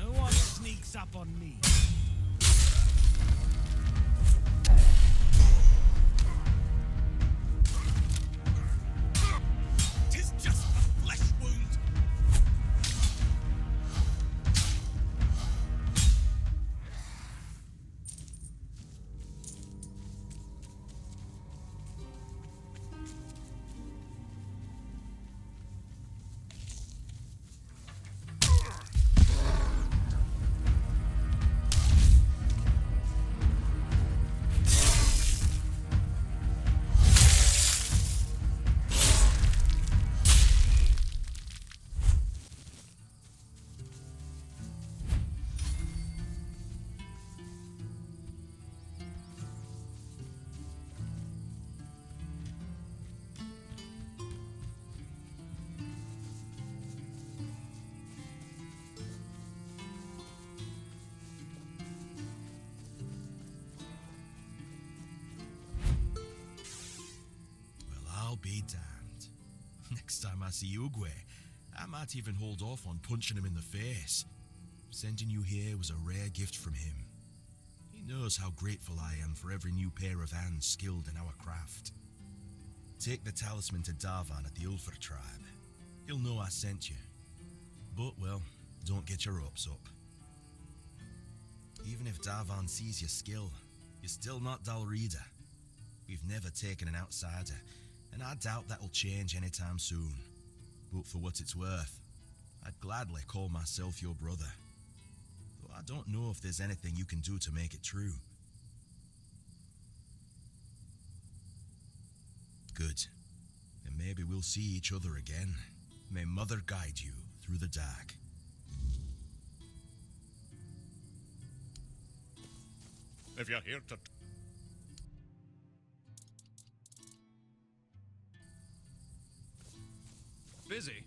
No one sneaks up on me. Tis just a flesh wound. I'll be damned. Next time I see Ugwe, I might even hold off on punching him in the face. Sending you here was a rare gift from him. He knows how grateful I am for every new pair of hands skilled in our craft. Take the talisman to Darvan at the Ulfer tribe. He'll know I sent you. But, well, don't get your hopes up. Even if Darvan sees your skill, you're still not Dalrida. We've never taken an outsider, and I doubt that'll change anytime soon. But for what it's worth, I'd gladly call myself your brother. Though I don't know if there's anything you can do to make it true. Good. And maybe we'll see each other again. May Mother guide you through the dark. if you're here to... Busy?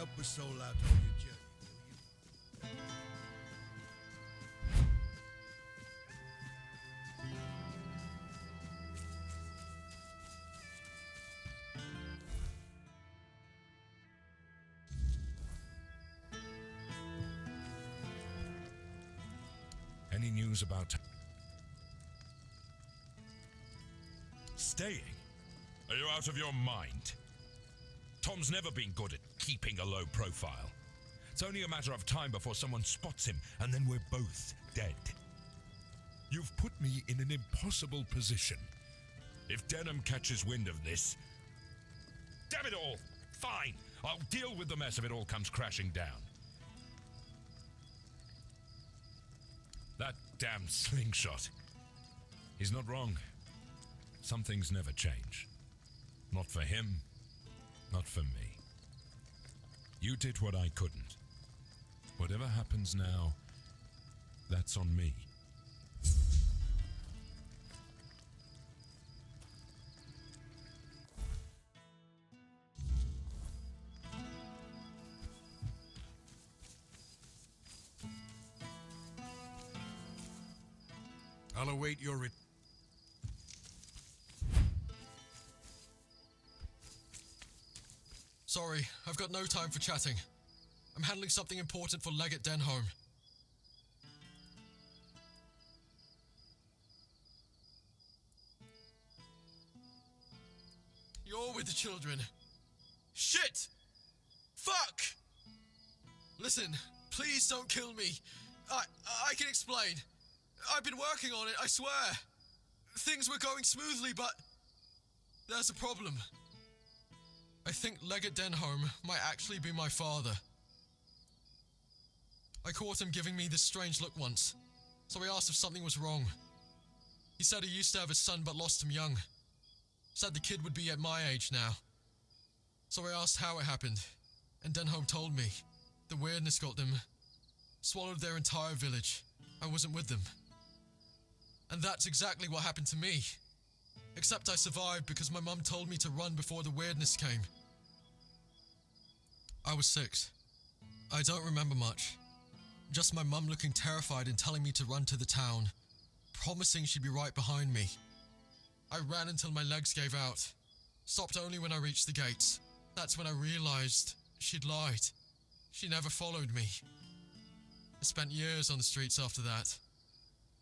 help a soul out on your journey, will you? Any news about... Staying? Are you out of your mind? Tom's never been good at keeping a low profile. It's only a matter of time before someone spots him, and then we're both dead. You've put me in an impossible position. If Denham catches wind of this... Damn it all! Fine! I'll deal with the mess if it all comes crashing down. That damn slingshot. He's not wrong. Some things never change. Not for him, not for me. You did what I couldn't. Whatever happens now, that's on me. I'll await your Sorry, I've got no time for chatting. I'm handling something important for Legate Denholm. You're with the children. Shit! Fuck! Listen, please don't kill me. I can explain. I've been working on it, I swear. Things were going smoothly, but there's a problem. I think Legate Denholm might actually be my father. I caught him giving me this strange look once, so I asked if something was wrong. He said he used to have a son but lost him young. Said the kid would be at my age now. So I asked how it happened, and Denholm told me. The weirdness got them. Swallowed their entire village. I wasn't with them. And that's exactly what happened to me. Except I survived because my mum told me to run before the weirdness came. I was 6. I don't remember much. Just my mum looking terrified and telling me to run to the town, promising she'd be right behind me. I ran until my legs gave out. Stopped only when I reached the gates. That's when I realized she'd lied. She never followed me. I spent years on the streets after that,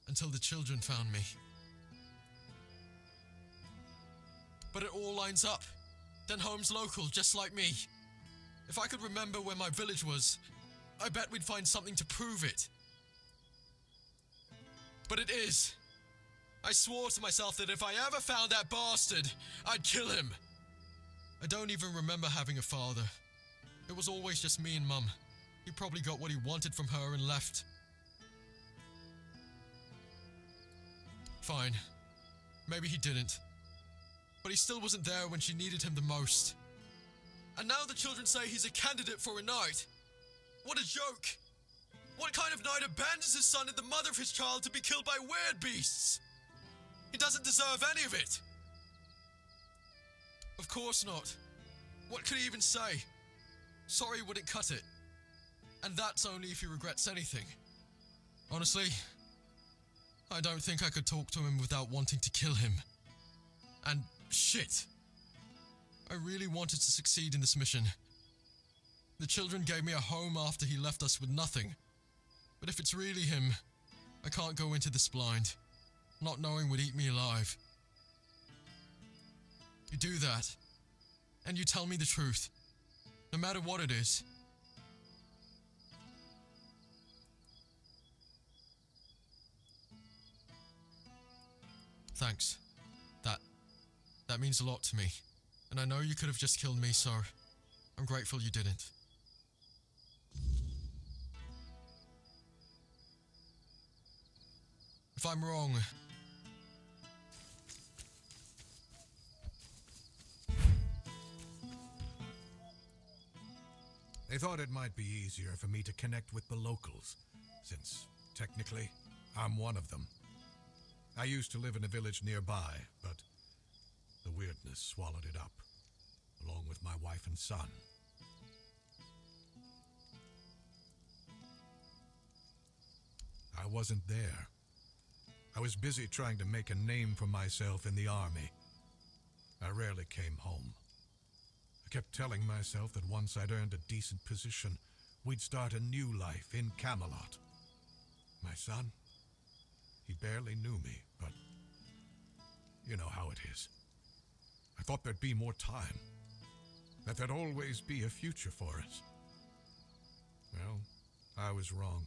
until the children found me. But it all lines up. Denholm's local, just like me. If I could remember where my village was, I bet we'd find something to prove it. But it is. I swore to myself that if I ever found that bastard, I'd kill him. I don't even remember having a father. It was always just me and Mum. He probably got what he wanted from her and left. Fine. Maybe he didn't. But he still wasn't there when she needed him the most. And now the children say he's a candidate for a knight. What a joke! What kind of knight abandons his son and the mother of his child to be killed by weird beasts? He doesn't deserve any of it. Of course not. What could he even say? Sorry wouldn't cut it. And that's only if he regrets anything. Honestly, I don't think I could talk to him without wanting to kill him. And shit. I really wanted to succeed in this mission. The children gave me a home after he left us with nothing. But if it's really him, I can't go into this blind. Not knowing would eat me alive. You do that, and you tell me the truth, no matter what it is. Thanks. That means a lot to me. And I know you could have just killed me, so I'm grateful you didn't. If I'm wrong... They thought it might be easier for me to connect with the locals, since, technically, I'm one of them. I used to live in a village nearby, but the weirdness swallowed it up, along with my wife and son. I wasn't there. I was busy trying to make a name for myself in the army. I rarely came home. I kept telling myself that once I'd earned a decent position, we'd start a new life in Camelot. My son, he barely knew me, but you know how it is. I thought there'd be more time, that there'd always be a future for us. Well, I was wrong.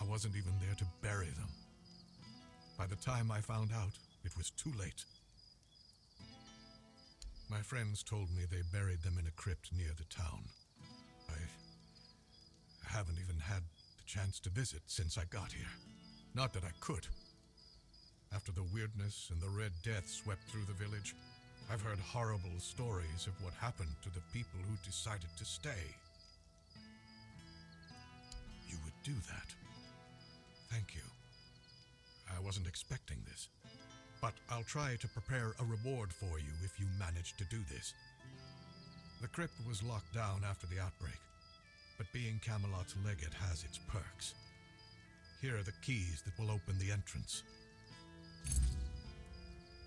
I wasn't even there to bury them. By the time I found out, it was too late. My friends told me they buried them in a crypt near the town. I haven't even had the chance to visit since I got here. Not that I could. After the weirdness and the Red Death swept through the village, I've heard horrible stories of what happened to the people who decided to stay. You would do that. Thank you. I wasn't expecting this. But I'll try to prepare a reward for you if you manage to do this. The crypt was locked down after the outbreak, but being Camelot's legate has its perks. Here are the keys that will open the entrance.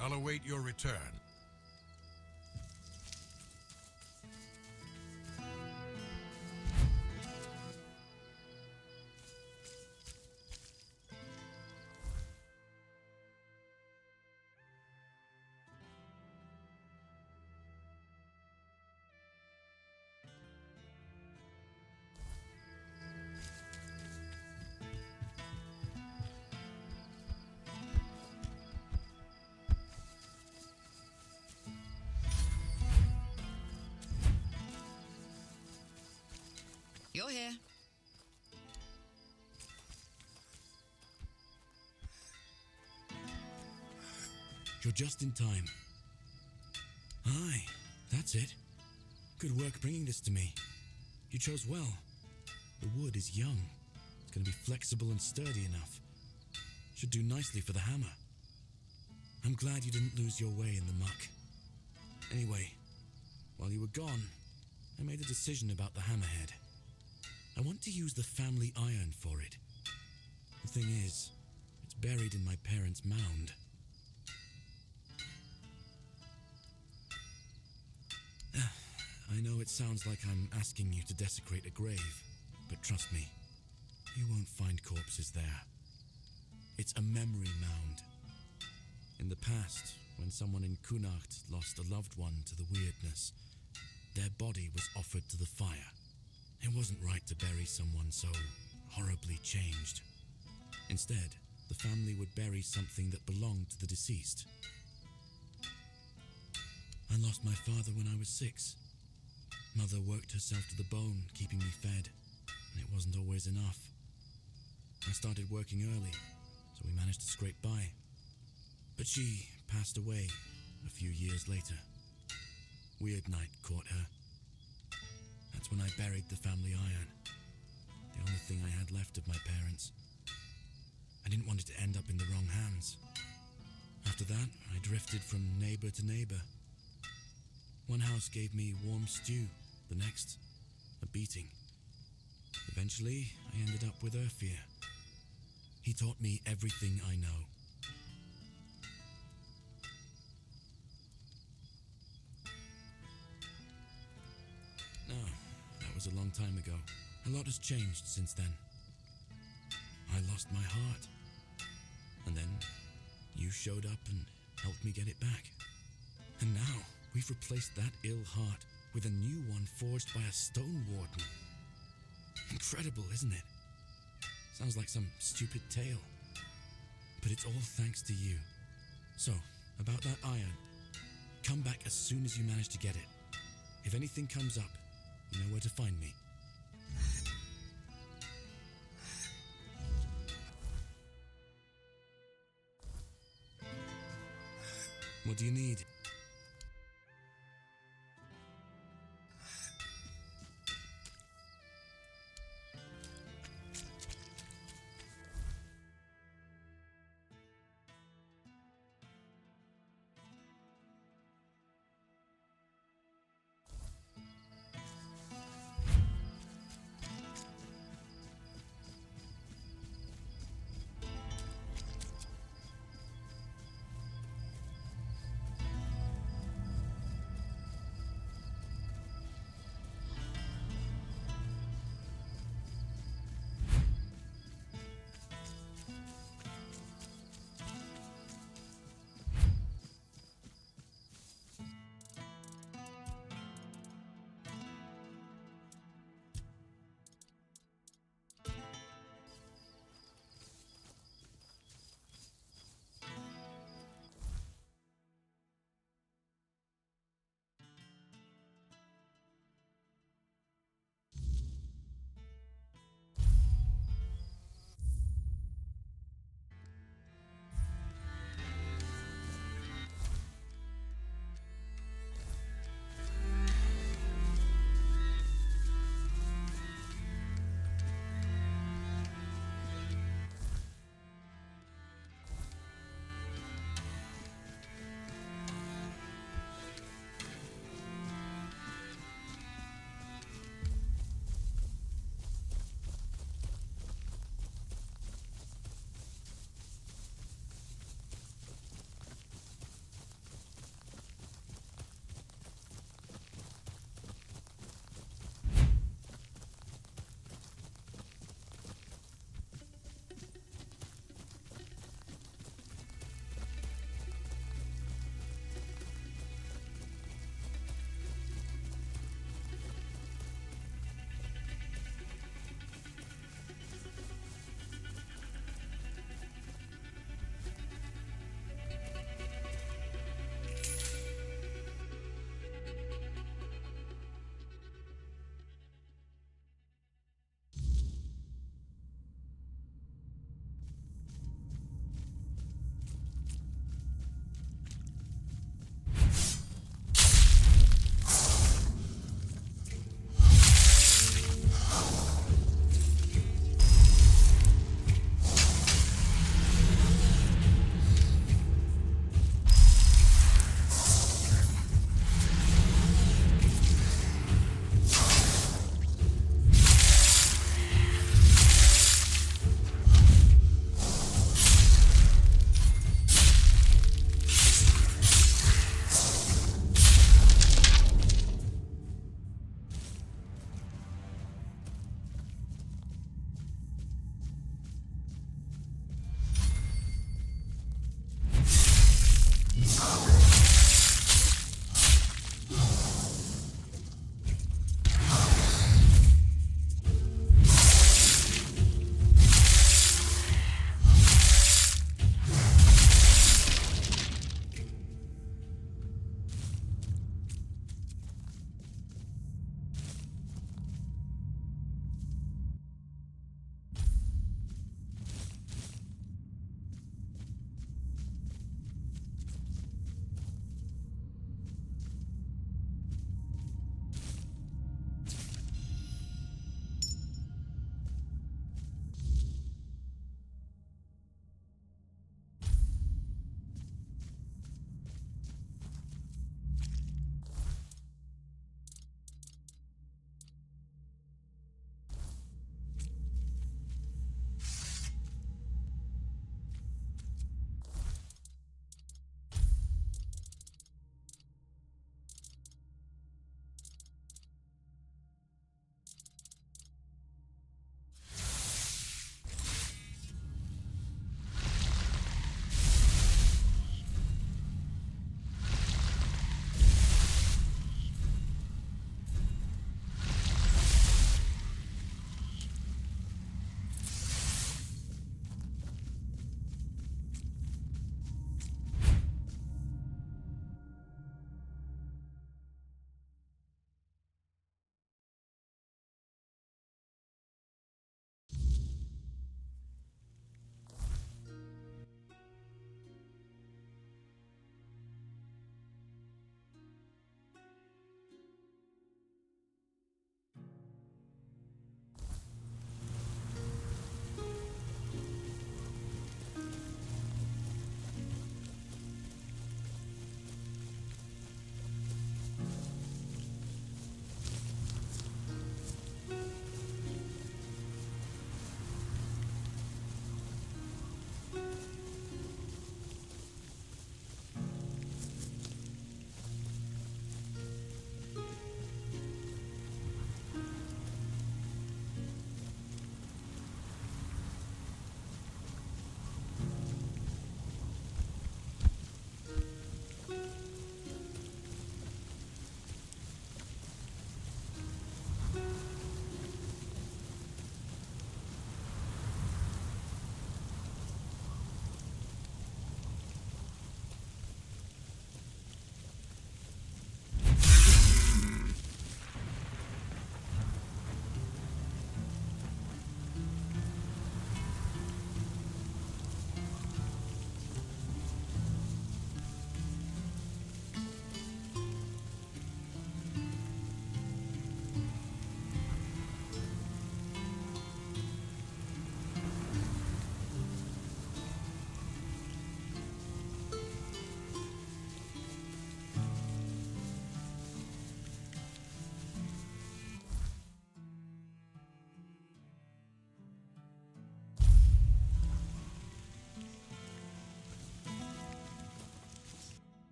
I'll await your return. You're here. You're just in time. Aye, that's it. Good work bringing this to me. You chose well. The wood is young. It's going to be flexible and sturdy enough. Should do nicely for the hammer. I'm glad you didn't lose your way in the muck. Anyway, while you were gone, I made a decision about the hammerhead. I want to use the family iron for it. The thing is, it's buried in my parents' mound. I know it sounds like I'm asking you to desecrate a grave, but trust me, you won't find corpses there. It's a memory mound. In the past, when someone in Kunacht lost a loved one to the weirdness, their body was offered to the fire. It wasn't right to bury someone so horribly changed. Instead, the family would bury something that belonged to the deceased. I lost my father when I was 6. Mother worked herself to the bone, keeping me fed, and it wasn't always enough. I started working early, so we managed to scrape by. But she passed away a few years later. Weird night caught her. That's when I buried the family iron, the only thing I had left of my parents. I didn't want it to end up in the wrong hands. After that, I drifted from neighbor to neighbor. One house gave me warm stew, the next, a beating. Eventually, I ended up with Urfir. He taught me everything I know. No, that was a long time ago. A lot has changed since then. I lost my heart. And then you showed up and helped me get it back. And now we've replaced that ill heart with a new one forged by a stone warden. Incredible, isn't it? Sounds like some stupid tale. But it's all thanks to you. So, about that iron, come back as soon as you manage to get it. If anything comes up, you know where to find me. What do you need?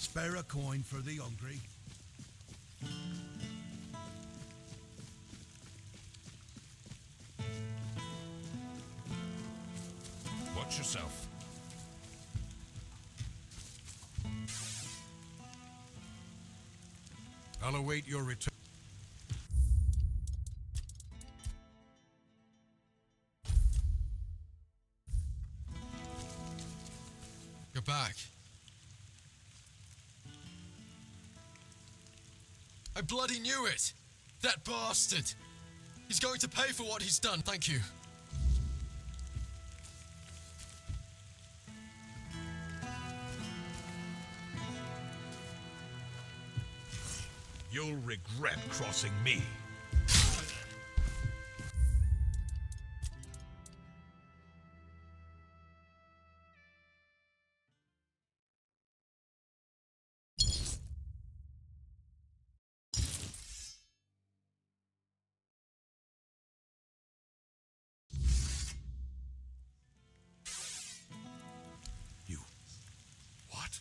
Spare a coin for the hungry. Watch yourself. I'll await your return. You're back. I bloody knew it! That bastard! He's going to pay for what he's done, thank you. You'll regret crossing me. You... What?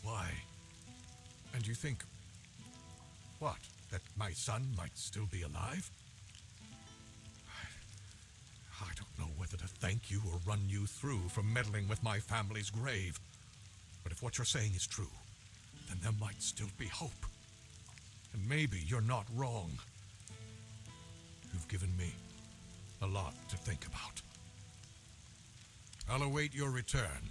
Why? And you think... What? That my son might still be alive? I don't know whether to thank you or run you through for meddling with my family's grave. But if what you're saying is true, then there might still be hope. And maybe you're not wrong. You've given me a lot to think about. I'll await your return.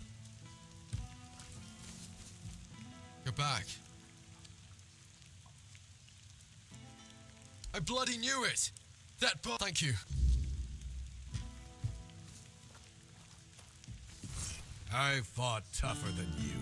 You're back. I bloody knew it! That thank you. I fought tougher than you.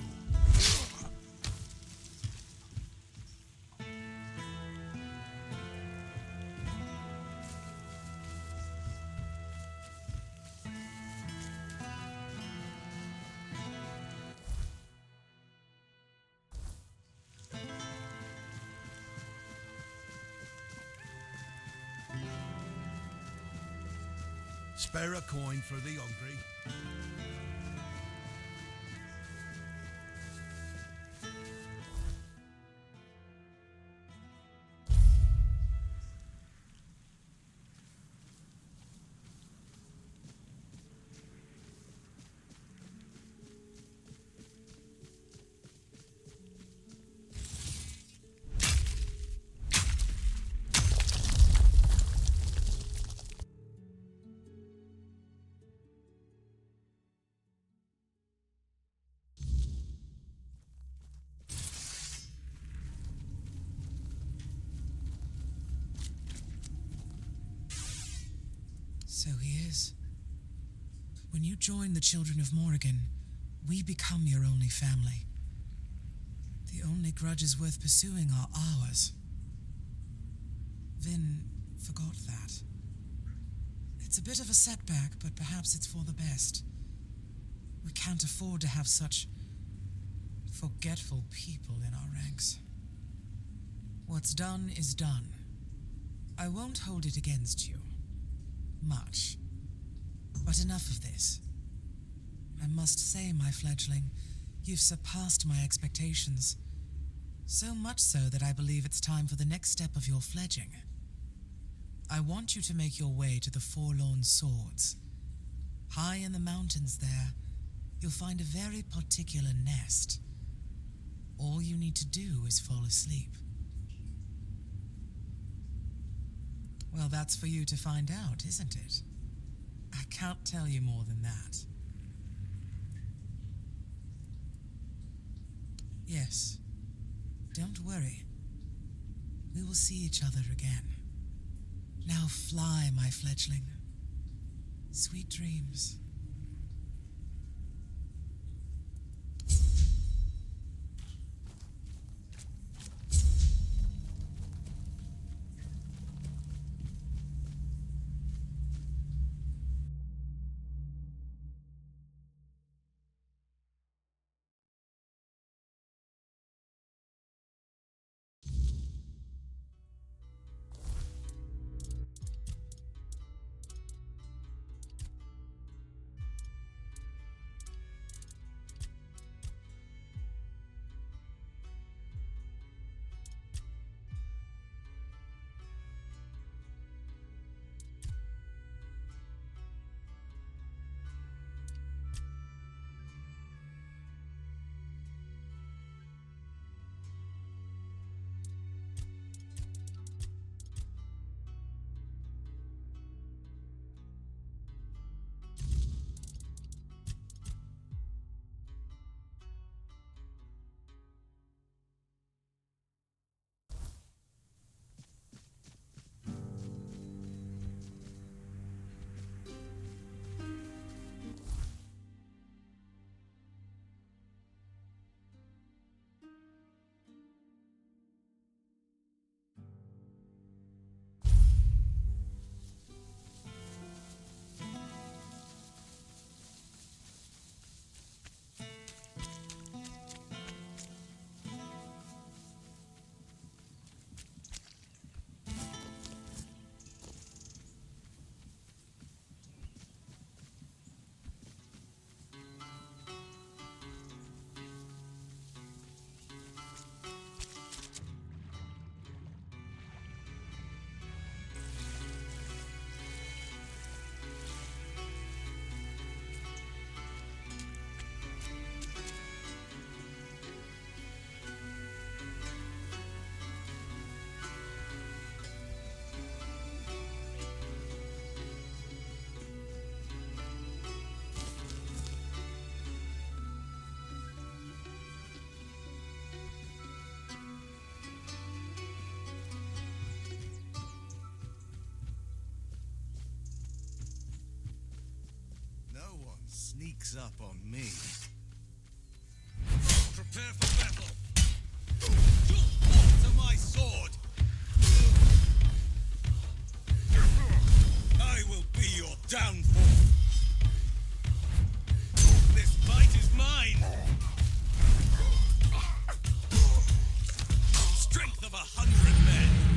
Spare a coin for the hungry. So he is. When you join the Children of Morrigan, we become your only family. The only grudges worth pursuing are ours. Vin forgot that. It's a bit of a setback, but perhaps it's for the best. We can't afford to have such forgetful people in our ranks. What's done is done. I won't hold it against you. Much. But enough of this. I must say, my fledgling, you've surpassed my expectations. So much so that I believe it's time for the next step of your fledging. I want you to make your way to the Forlorn Swords. High in the mountains there, you'll find a very particular nest. All you need to do is fall asleep. Well, that's for you to find out, isn't it? I can't tell you more than that. Yes. Don't worry. We will see each other again. Now fly, my fledgling. Sweet dreams. sneaks up on me. Prepare for battle! You'll fall to my sword! I will be your downfall! This fight is mine! Strength of 100 men!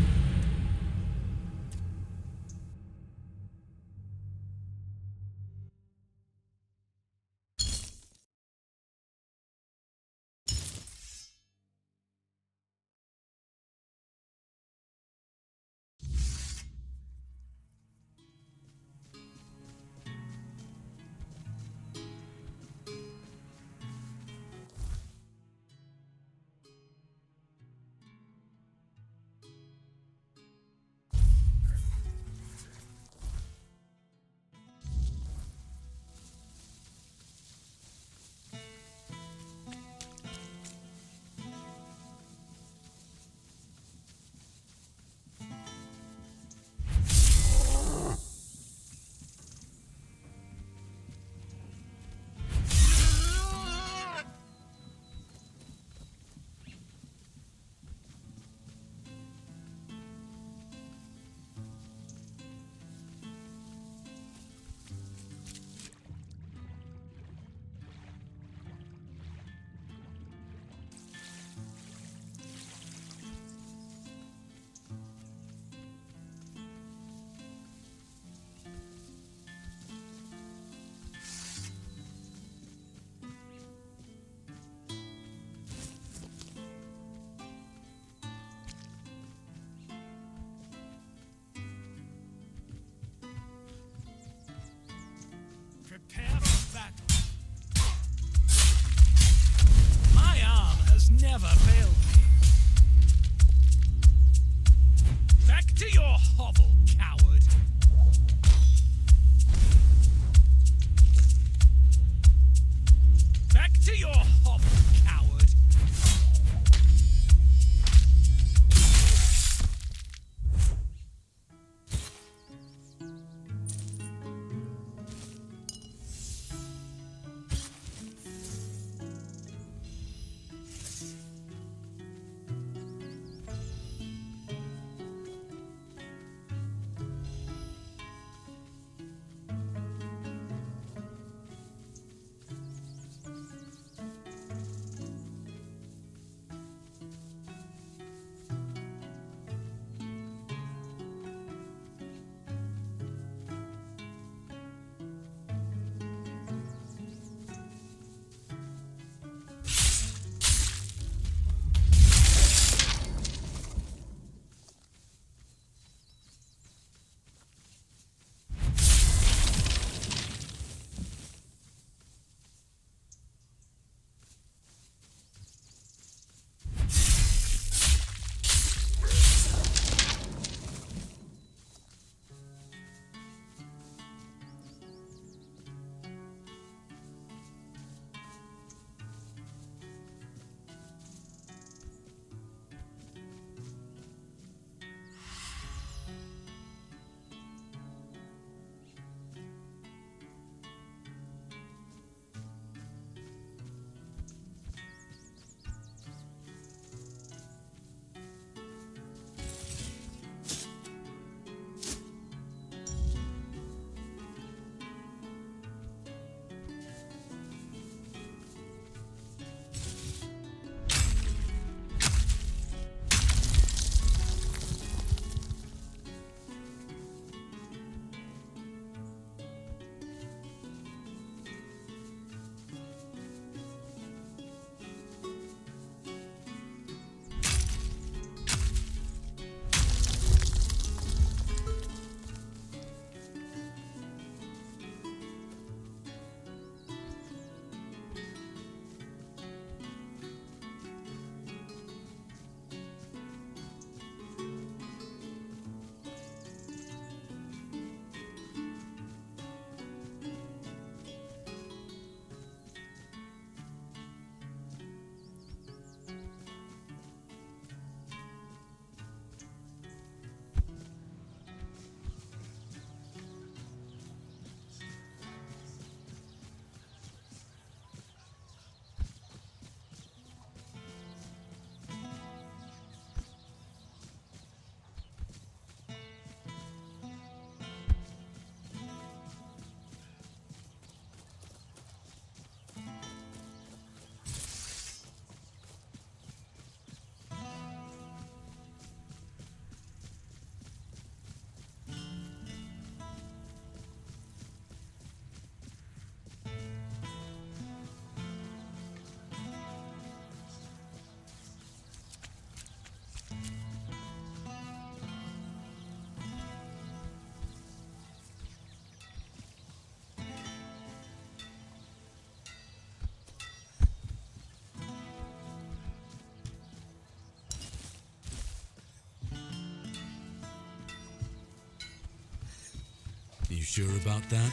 You sure about that?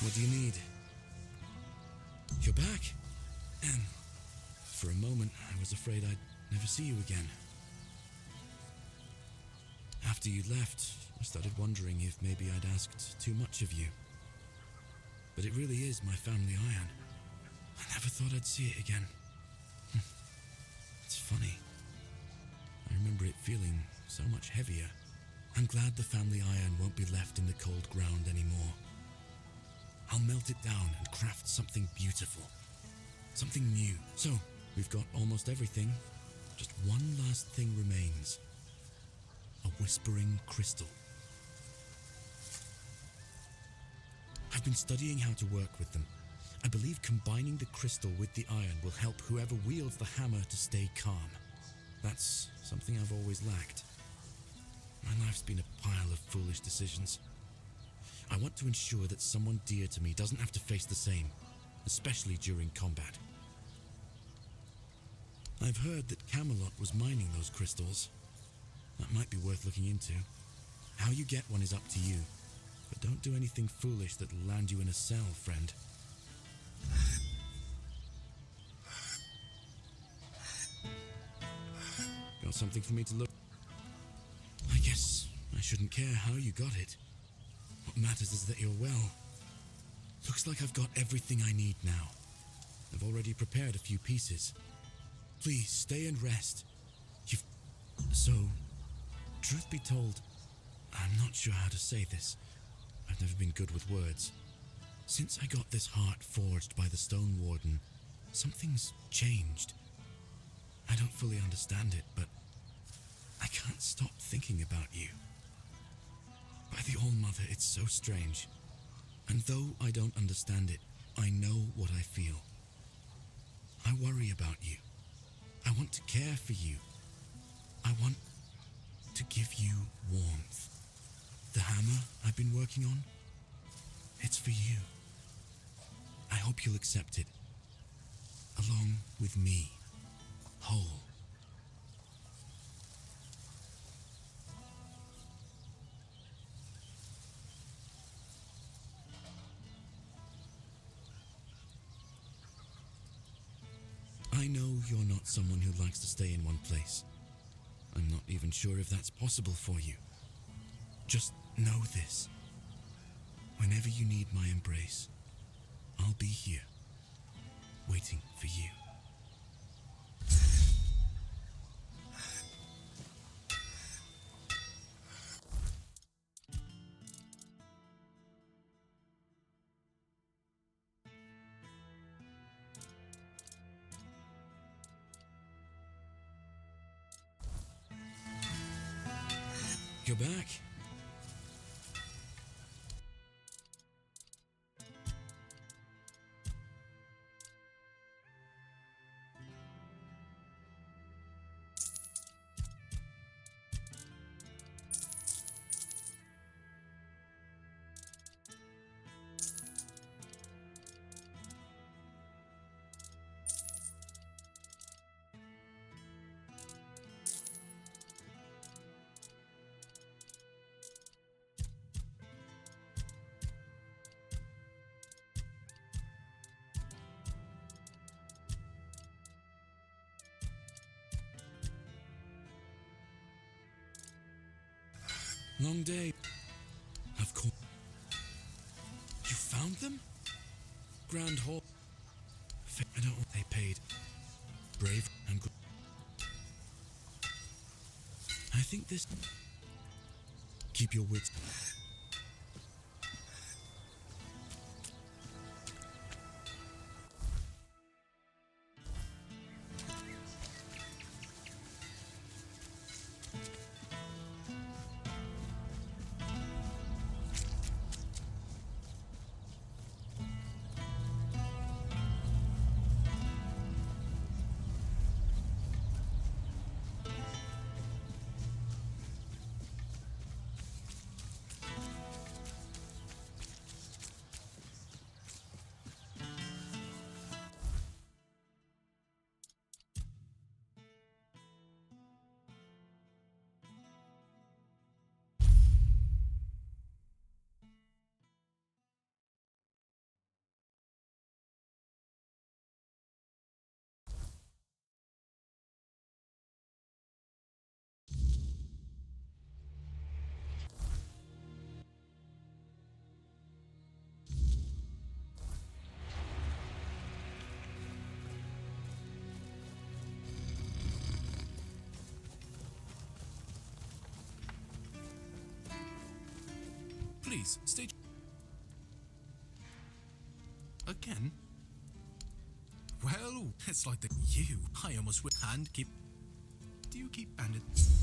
What do you need? You're back. And for a moment, I was afraid I'd never see you again. After you left, I started wondering if maybe I'd asked too much of you. But it really is my family iron. I never thought I'd see it again. It's funny. I remember it feeling so much heavier. I'm glad the family iron won't be left in the cold ground anymore. I'll melt it down and craft something beautiful. Something new. So, we've got almost everything. Just one last thing remains. A whispering crystal. I've been studying how to work with them. I believe combining the crystal with the iron will help whoever wields the hammer to stay calm. That's something I've always lacked. My life's been a pile of foolish decisions. I want to ensure that someone dear to me doesn't have to face the same, especially during combat. I've heard that Camelot was mining those crystals. That might be worth looking into. How you get one is up to you, but don't do anything foolish that'll land you in a cell, friend. Got something for me to look? I guess I shouldn't care how you got it. What matters is that you're well. Looks like I've got everything I need now. I've already prepared a few pieces. Please, stay and rest. So, truth be told, I'm not sure how to say this. I've never been good with words. Since I got this heart forged by the Stone Warden, something's changed. I don't fully understand it, but I can't stop thinking about you. By the All-Mother, it's so strange. And though I don't understand it, I know what I feel. I worry about you. I want to care for you. I want to give you warmth. The hammer I've been working on, it's for you. I hope you'll accept it, along with me, whole. I know you're not someone who likes to stay in one place. I'm not even sure if that's possible for you. Just know this. Whenever you need my embrace, I'll be here, waiting for you. You're back. Long day. Of course. You found them? Grand Hall. I don't know what they paid. Brave and good. I think this... Keep your wits... Please, stay. Again? Well, it's like the you. I almost with hand keep. Do you keep bandits?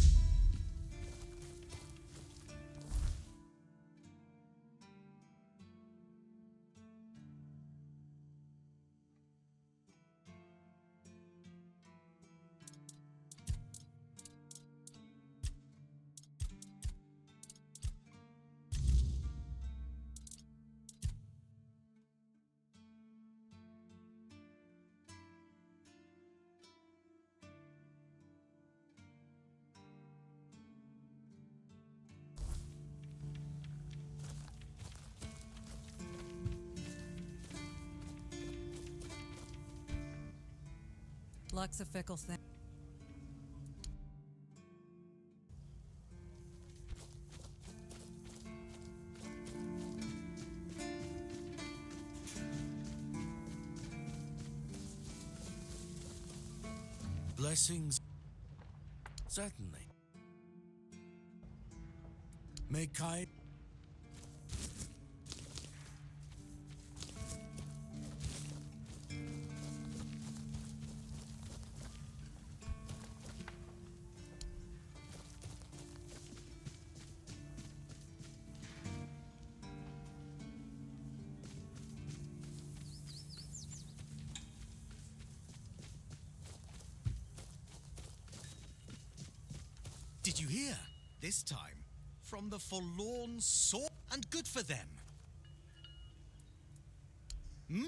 Luck's a fickle thing. Blessings. Certainly. May Kai. Did you hear? This time, from the forlorn soul, and good for them. Hmm?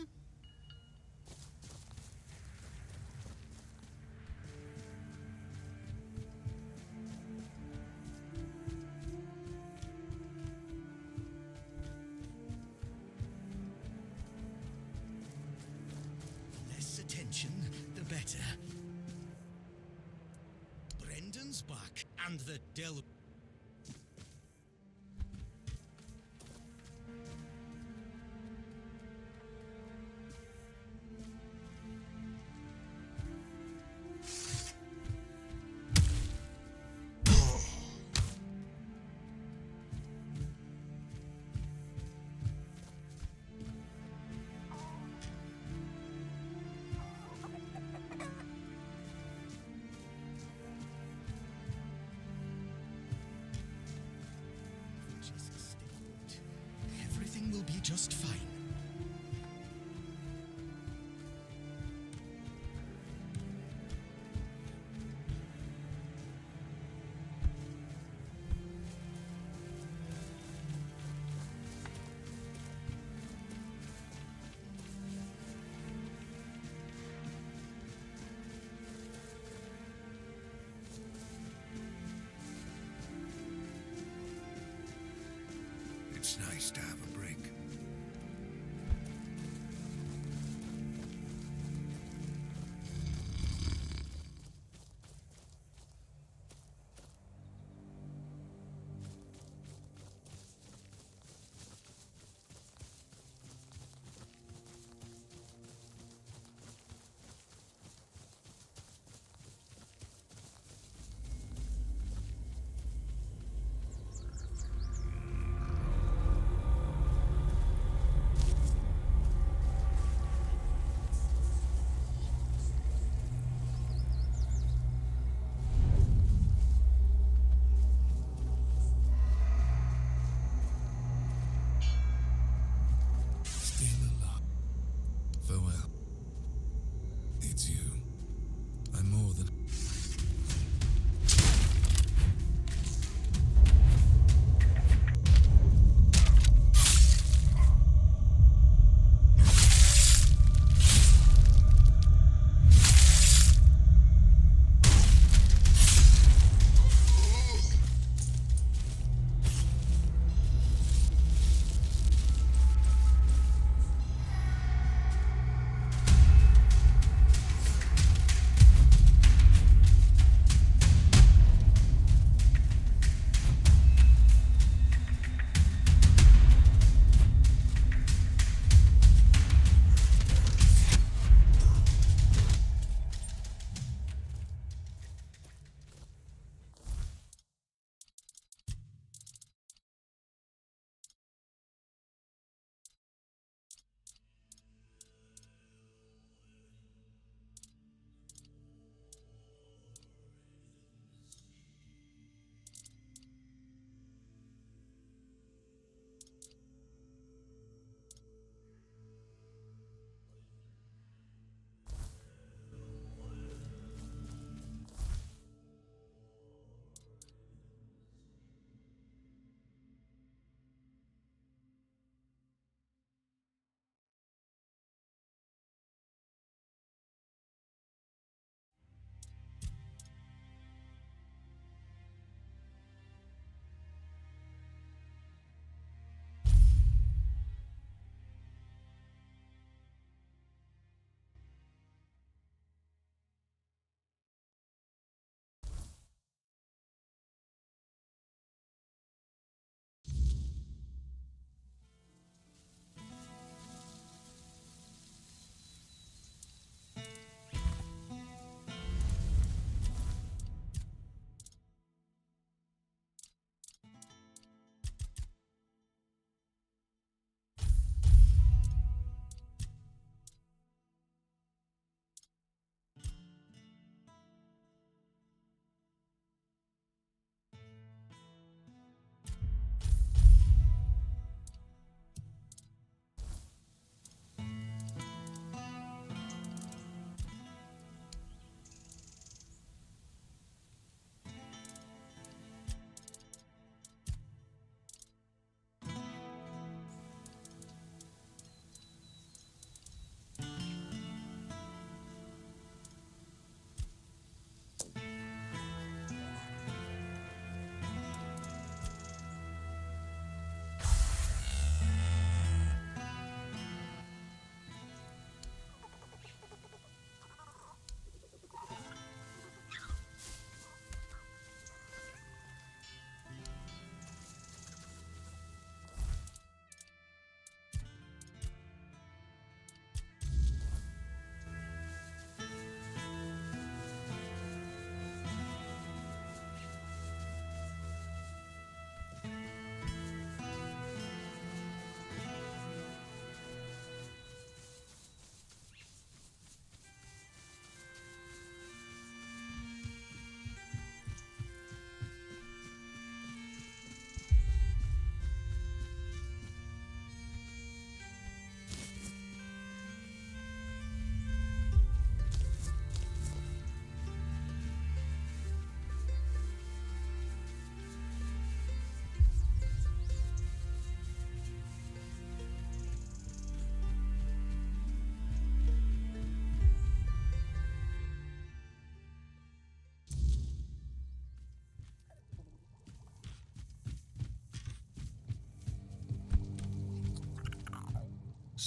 Less attention, the better. Brendan's back, and the Del. Everything will be just fine. It's nice to have a break.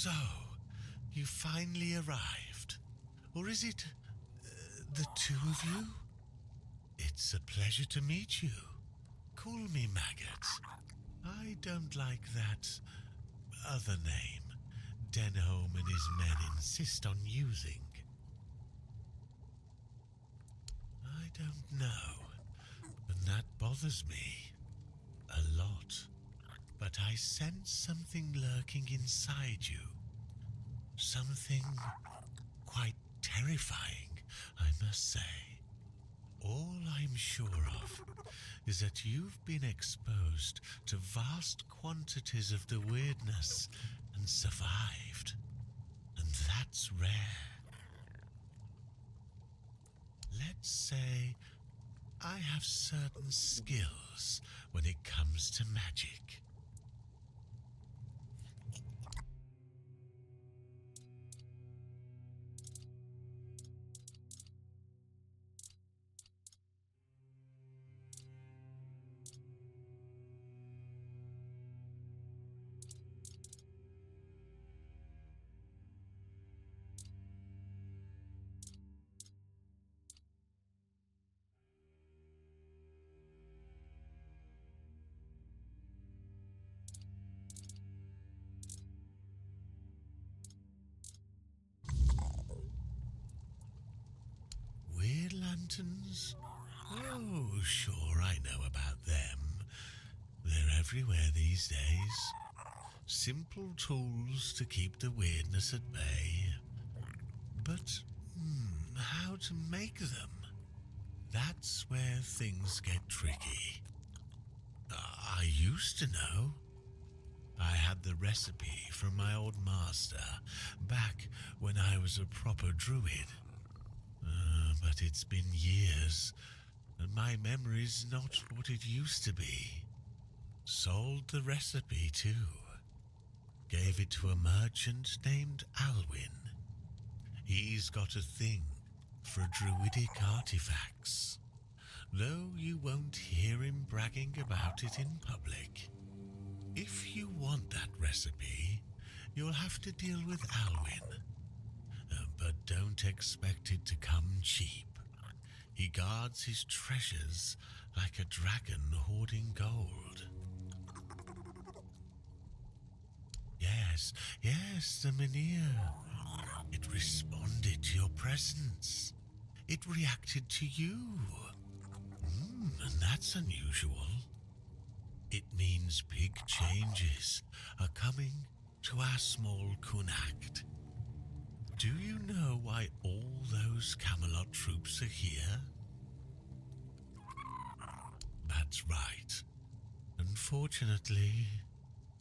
So, you finally arrived. Or is it the two of you? It's a pleasure to meet you. Call me Maggot. I don't like that other name Denholm and his men insist on using. I don't know, and that bothers me a lot. But I sense something lurking inside you. Something quite terrifying, I must say. All I'm sure of is that you've been exposed to vast quantities of the weirdness and survived. And that's rare. Let's say I have certain skills when it comes to magic. Weird lanterns? Oh, sure, I know about them. They're everywhere these days. Simple tools to keep the weirdness at bay. But, how to make them? That's where things get tricky. I used to know. I had the recipe from my old master back when I was a proper druid. But it's been years, and my memory's not what it used to be. Sold the recipe, too. Gave it to a merchant named Alwyn. He's got a thing for druidic artifacts, though you won't hear him bragging about it in public. If you want that recipe, you'll have to deal with Alwyn. But don't expect it to come cheap. He guards his treasures like a dragon hoarding gold. Yes, the Menhir. It responded to your presence. It reacted to you. And that's unusual. It means big changes are coming to our small Kunacht. Do you know why all those Camelot troops are here? That's right. Unfortunately,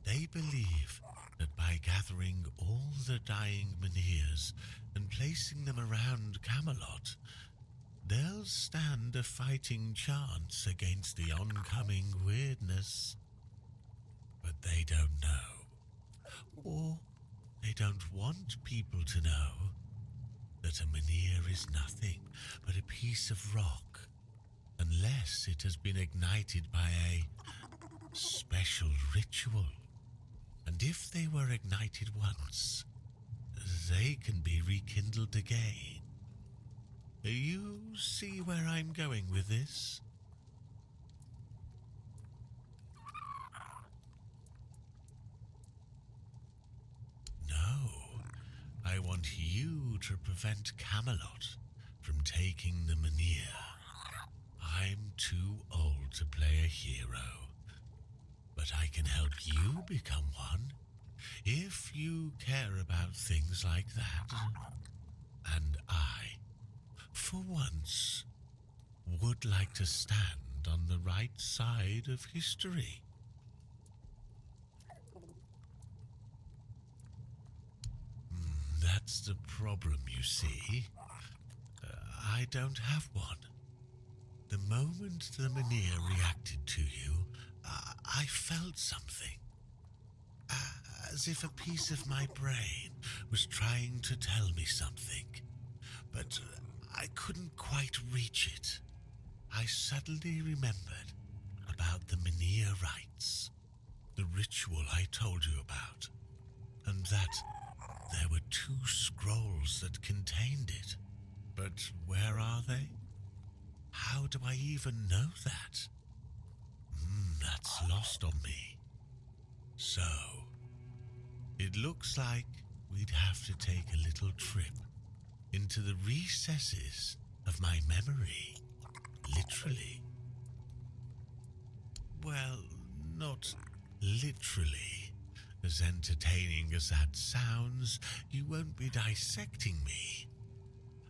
they believe that by gathering all the dying Menhirs and placing them around Camelot, they'll stand a fighting chance against the oncoming weirdness. But they don't know. Or they don't want people to know that a Menhir is nothing but a piece of rock, unless it has been ignited by a special ritual. And if they were ignited once, they can be rekindled again. You see where I'm going with this? No, I want you to prevent Camelot from taking the Menhir. I'm too old to play a hero, but I can help you become one if you care about things like that. And I, for once, would like to stand on the right side of history. That's the problem, you see. I don't have one. The moment the Menhir reacted to you, I felt something. As if a piece of my brain was trying to tell me something, but I couldn't quite reach it. I suddenly remembered about the Menhir rites, the ritual I told you about, and that there were 2 scrolls that contained it. But where are they? How do I even know that? That's lost on me. So, it looks like we'd have to take a little trip into the recesses of my memory. Literally. Well, not literally. As entertaining as that sounds, you won't be dissecting me.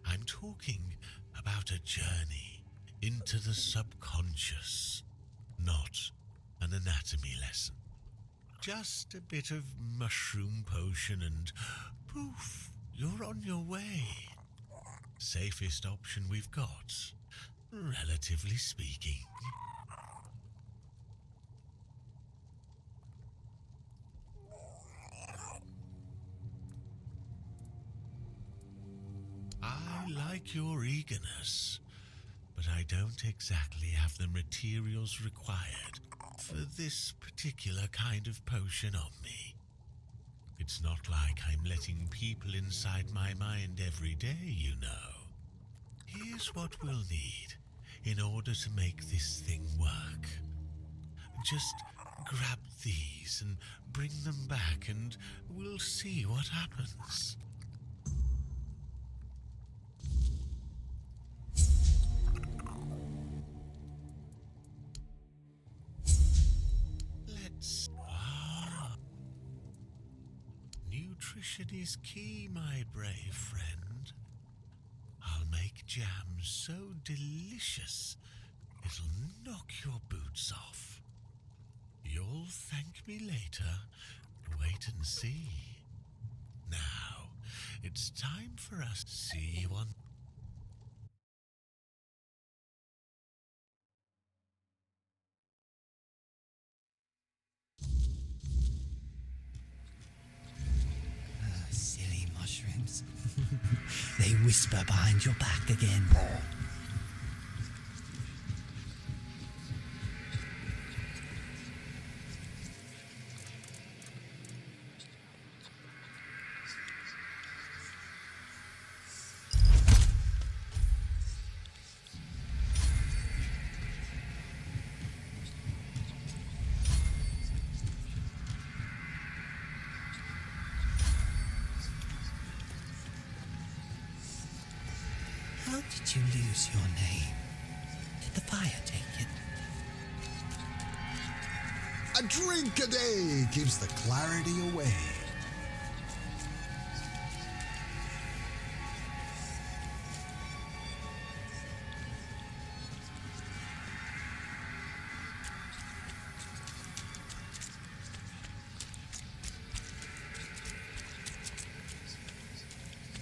I'm talking about a journey into the subconscious, not an anatomy lesson. Just a bit of mushroom potion and poof, you're on your way. Safest option we've got, relatively speaking. I like your eagerness, but I don't exactly have the materials required for this particular kind of potion on me. It's not like I'm letting people inside my mind every day, you know. Here's what we'll need in order to make this thing work. Just grab these and bring them back and we'll see what happens. Nutrition is key, my brave friend. I'll make jam so delicious it'll knock your boots off. You'll thank me later. Wait and see. Now, it's time for us to see you on... Silly mushrooms. They whisper behind your back again. How did you lose your name? Did the fire take it? A drink a day keeps the clarity away.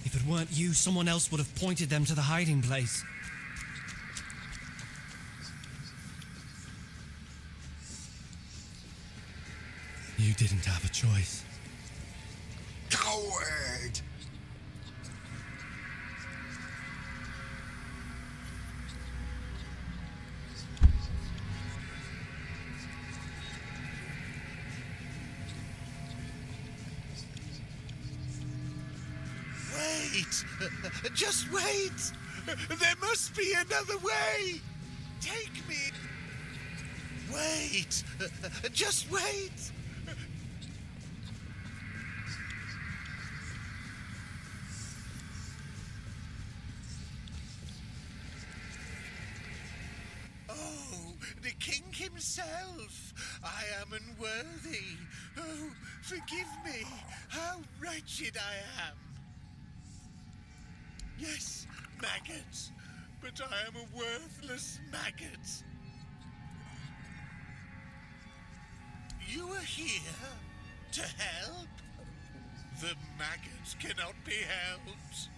If it weren't you, someone else would have pointed them to the hiding place. You didn't have a choice. Coward! Wait! Just wait! There must be another way! Take me! Wait! Just wait! Oh, the king himself! I am unworthy! Oh, forgive me! How wretched I am! Yes, maggot, but I am a worthless maggot. You are here to help? The maggot cannot be helped.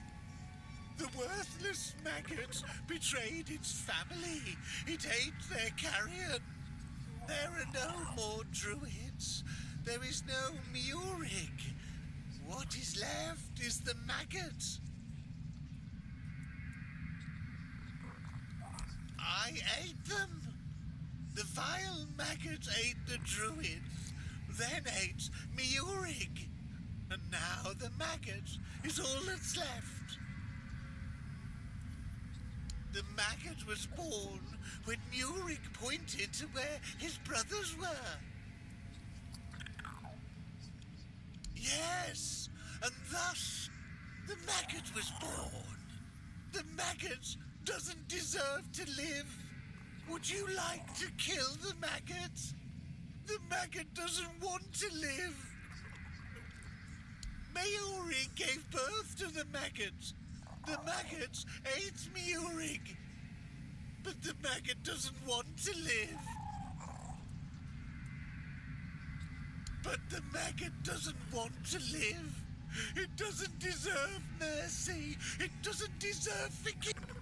The worthless maggot betrayed its family. It ate their carrion. There are no more druids. There is no Murig. What is left is the maggot. I ate them. The vile maggot ate the druids, then ate Miurig. And now the maggot is all that's left. The maggot was born when Ulrich pointed to where his brothers were. Yes, and thus the maggot was born. The maggot doesn't deserve to live. Would you like to kill the maggot? The maggot doesn't want to live. Ulrich gave birth to the maggot. The maggot ate Ulrich. But the maggot doesn't want to live. But the maggot doesn't want to live. It doesn't deserve mercy. It doesn't deserve forgiveness.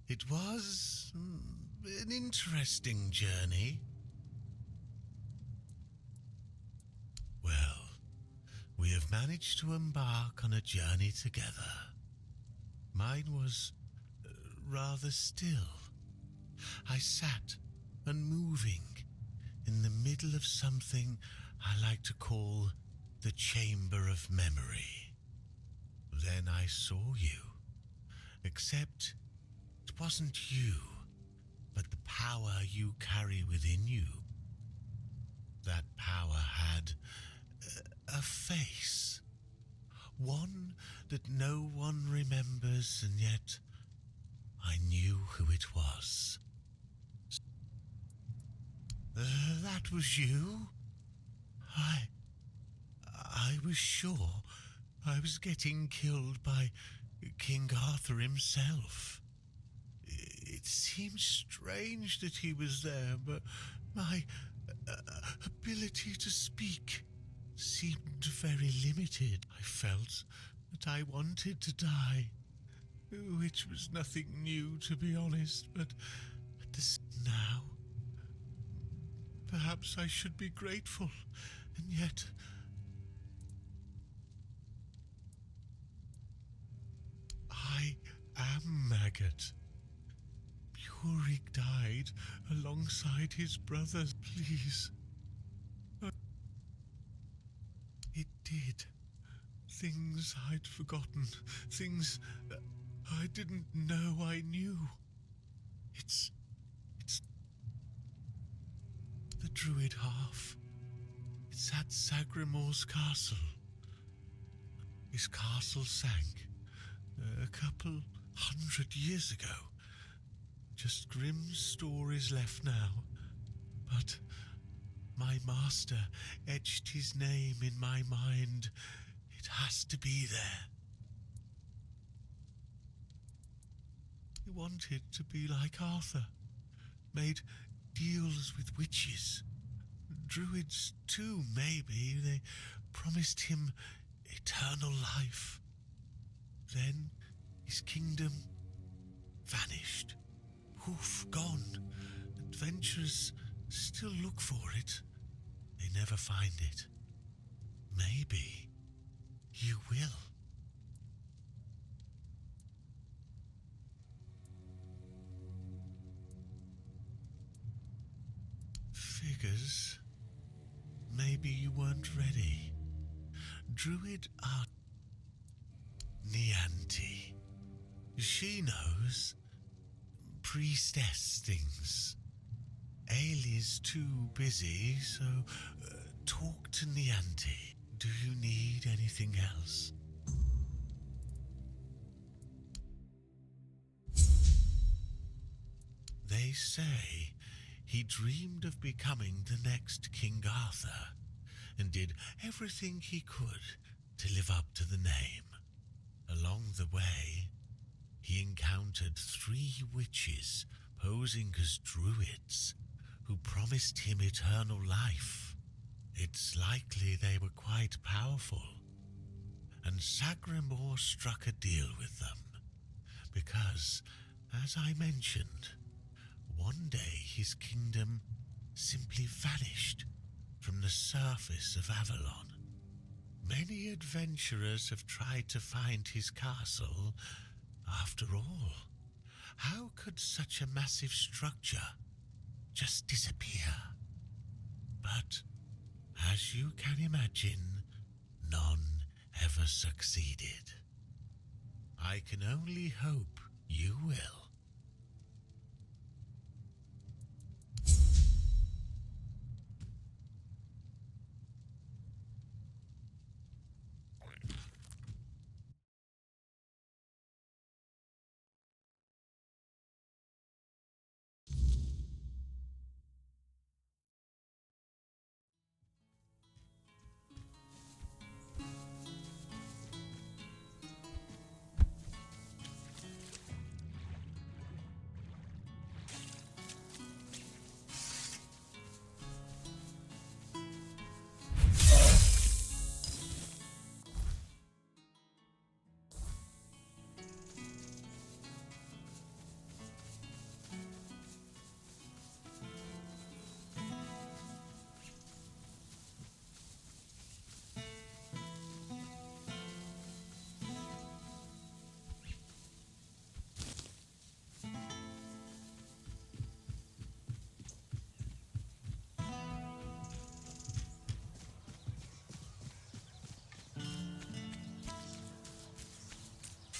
It was an interesting journey. Well, we have managed to embark on a journey together. Mine was rather still. I sat unmoving in the middle of something I like to call the Chamber of Memory. Then I saw you, except it wasn't you, but the power you carry within you. That power had a face, one that no one remembers, and yet I knew who it was. That was you? I was sure I was getting killed by King Arthur himself. It seemed strange that he was there, but my ability to speak seemed very limited. I felt that I wanted to die, which was nothing new, to be honest, but now, perhaps I should be grateful, and yet I am Maggot. Ulrich died alongside his brothers. Please. It did. Things I'd forgotten. Things I didn't know I knew. It's the Druid half. It's at Sagramor's castle. His castle sank a couple 100 years ago. Just grim stories left now. But my master etched his name in my mind. It has to be there. He wanted to be like Arthur. Made deals with witches. Druids too, maybe. They promised him eternal life. Then his kingdom vanished. Poof, gone. Adventurers still look for it. They never find it. Maybe you will. Figures. Maybe you weren't ready. Druid are Nianti. She knows. Priestess things. Ailey's too busy, so talk to Nianti. Do you need anything else? They say he dreamed of becoming the next King Arthur and did everything he could to live up to the name. Along the way, he encountered 3 witches posing as druids who promised him eternal life. It's likely they were quite powerful, and Sagramor struck a deal with them because, as I mentioned, one day his kingdom simply vanished from the surface of Avalon. Many adventurers have tried to find his castle. After all, how could such a massive structure just disappear? But, as you can imagine, none ever succeeded. I can only hope you will.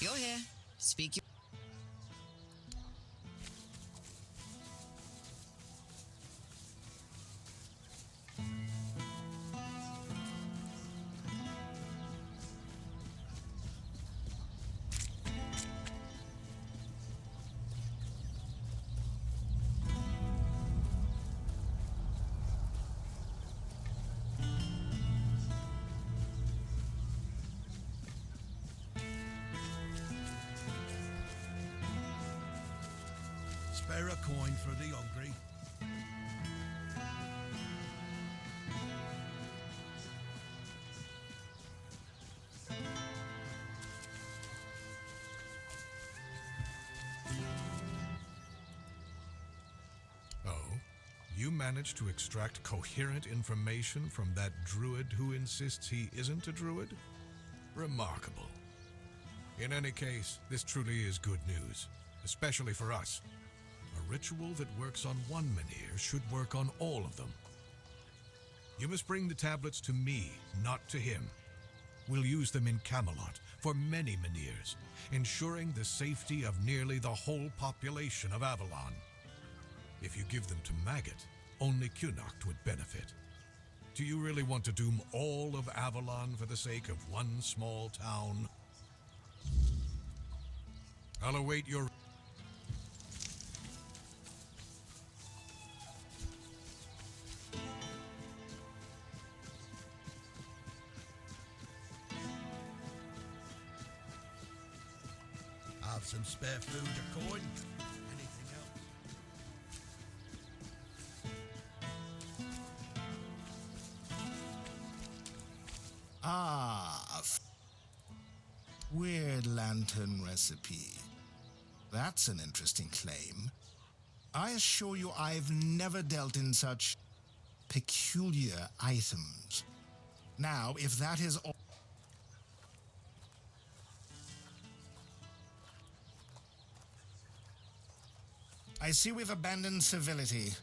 You're here. Speak your... Spare a coin for the hungry. Oh, you managed to extract coherent information from that druid who insists he isn't a druid? Remarkable. In any case, this truly is good news, especially for us. A ritual that works on one menhir should work on all of them. You must bring the tablets to me, not to him. We'll use them in Camelot for many menhirs, ensuring the safety of nearly the whole population of Avalon. If you give them to Maggot, only Cunoct would benefit. Do you really want to doom all of Avalon for the sake of one small town? I'll await your... Have some spare food or coin? Anything else? Weird lantern recipe. That's an interesting claim. I assure you I've never dealt in such peculiar items. Now, if that is all... I see we've abandoned civility.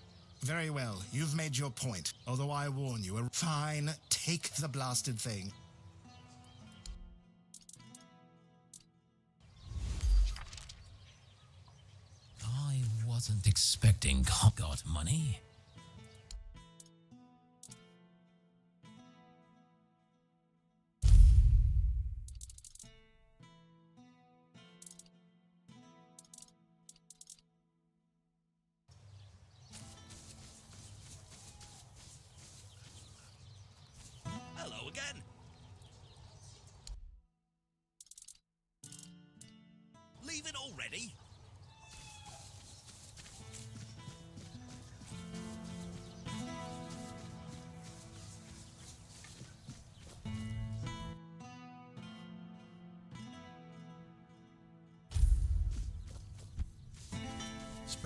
Very well, you've made your point. Although I warn you, fine, take the blasted thing. I wasn't expecting got money. Hello again. Leave it already.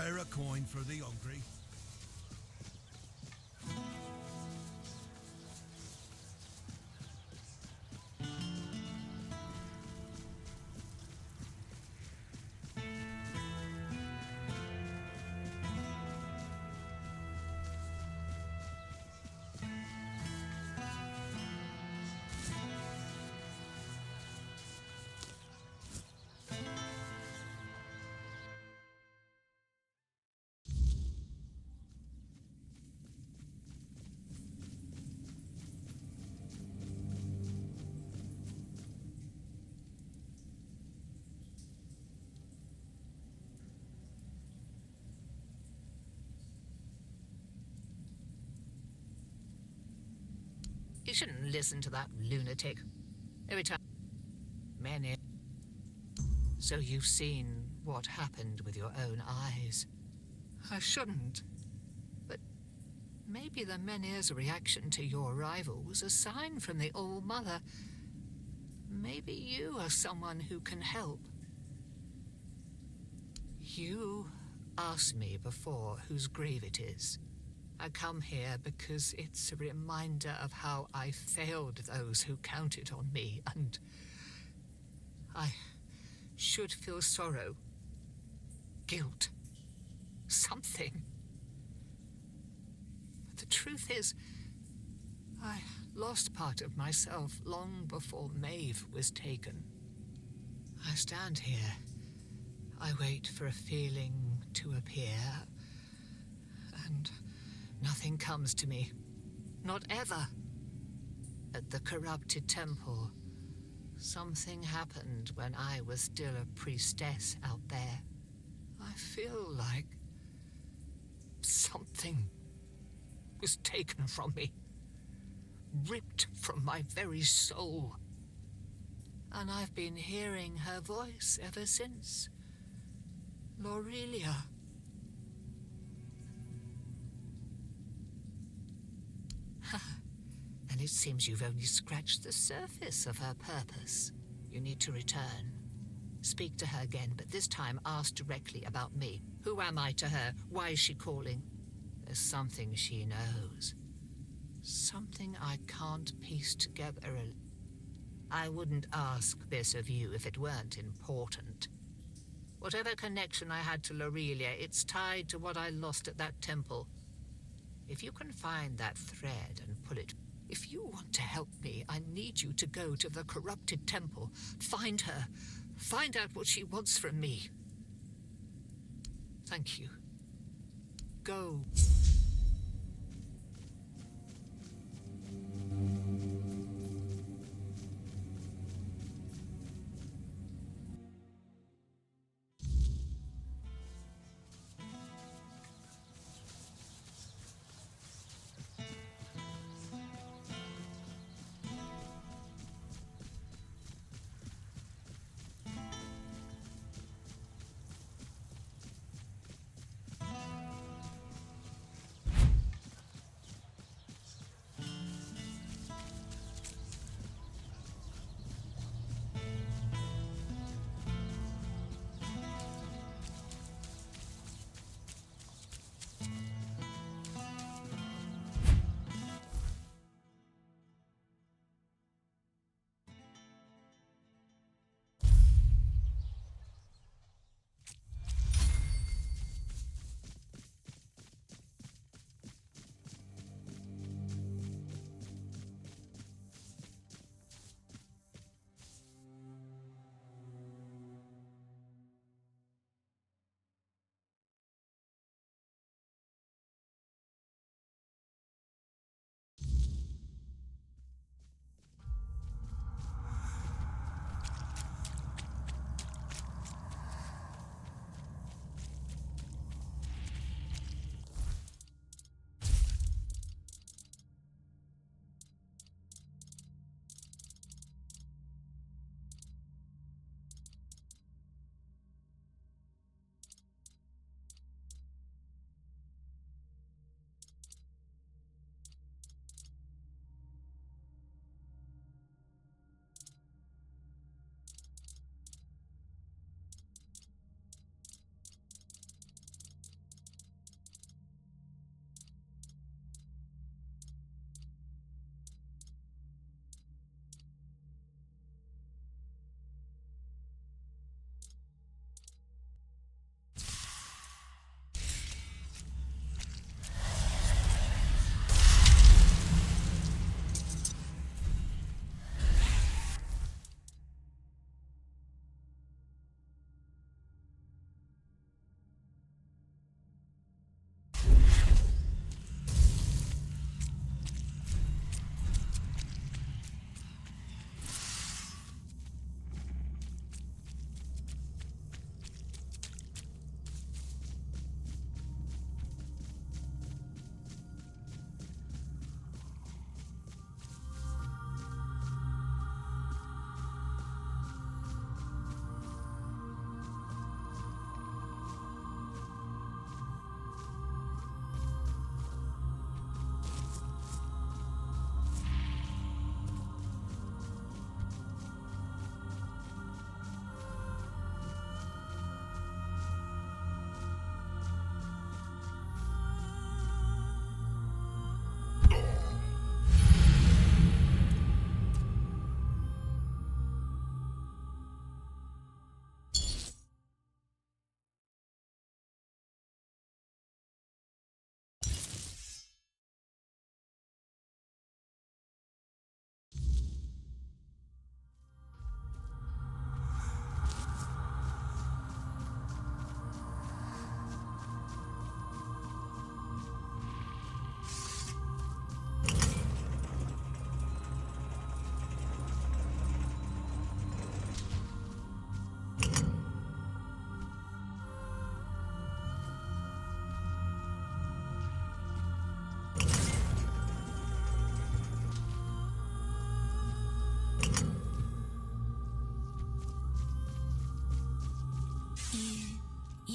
Spare a coin for the hungry. You shouldn't listen to that lunatic. Every time... Many... So you've seen what happened with your own eyes. I shouldn't. But maybe the Menhir's reaction to your arrival was a sign from the All-Mother. Maybe you are someone who can help. You asked me before whose grave it is. I come here because it's a reminder of how I failed those who counted on me, and I should feel sorrow, guilt, something. But the truth is, I lost part of myself long before Maeve was taken. I stand here. I wait for a feeling to appear, and nothing comes to me. Not ever. At the corrupted temple, something happened when I was still a priestess out there. I feel like something was taken from me, ripped from my very soul. And I've been hearing her voice ever since. Lorelia. And it seems you've only scratched the surface of her purpose. You need to return. Speak to her again, but this time ask directly about me. Who am I to her? Why is she calling? There's something she knows. Something I can't piece together. I wouldn't ask this of you if it weren't important. Whatever connection I had to Lorelia, it's tied to what I lost at that temple. If you can find that thread and pull it... If you want to help me, I need you to go to the corrupted temple. Find her. Find out what she wants from me. Thank you. Go.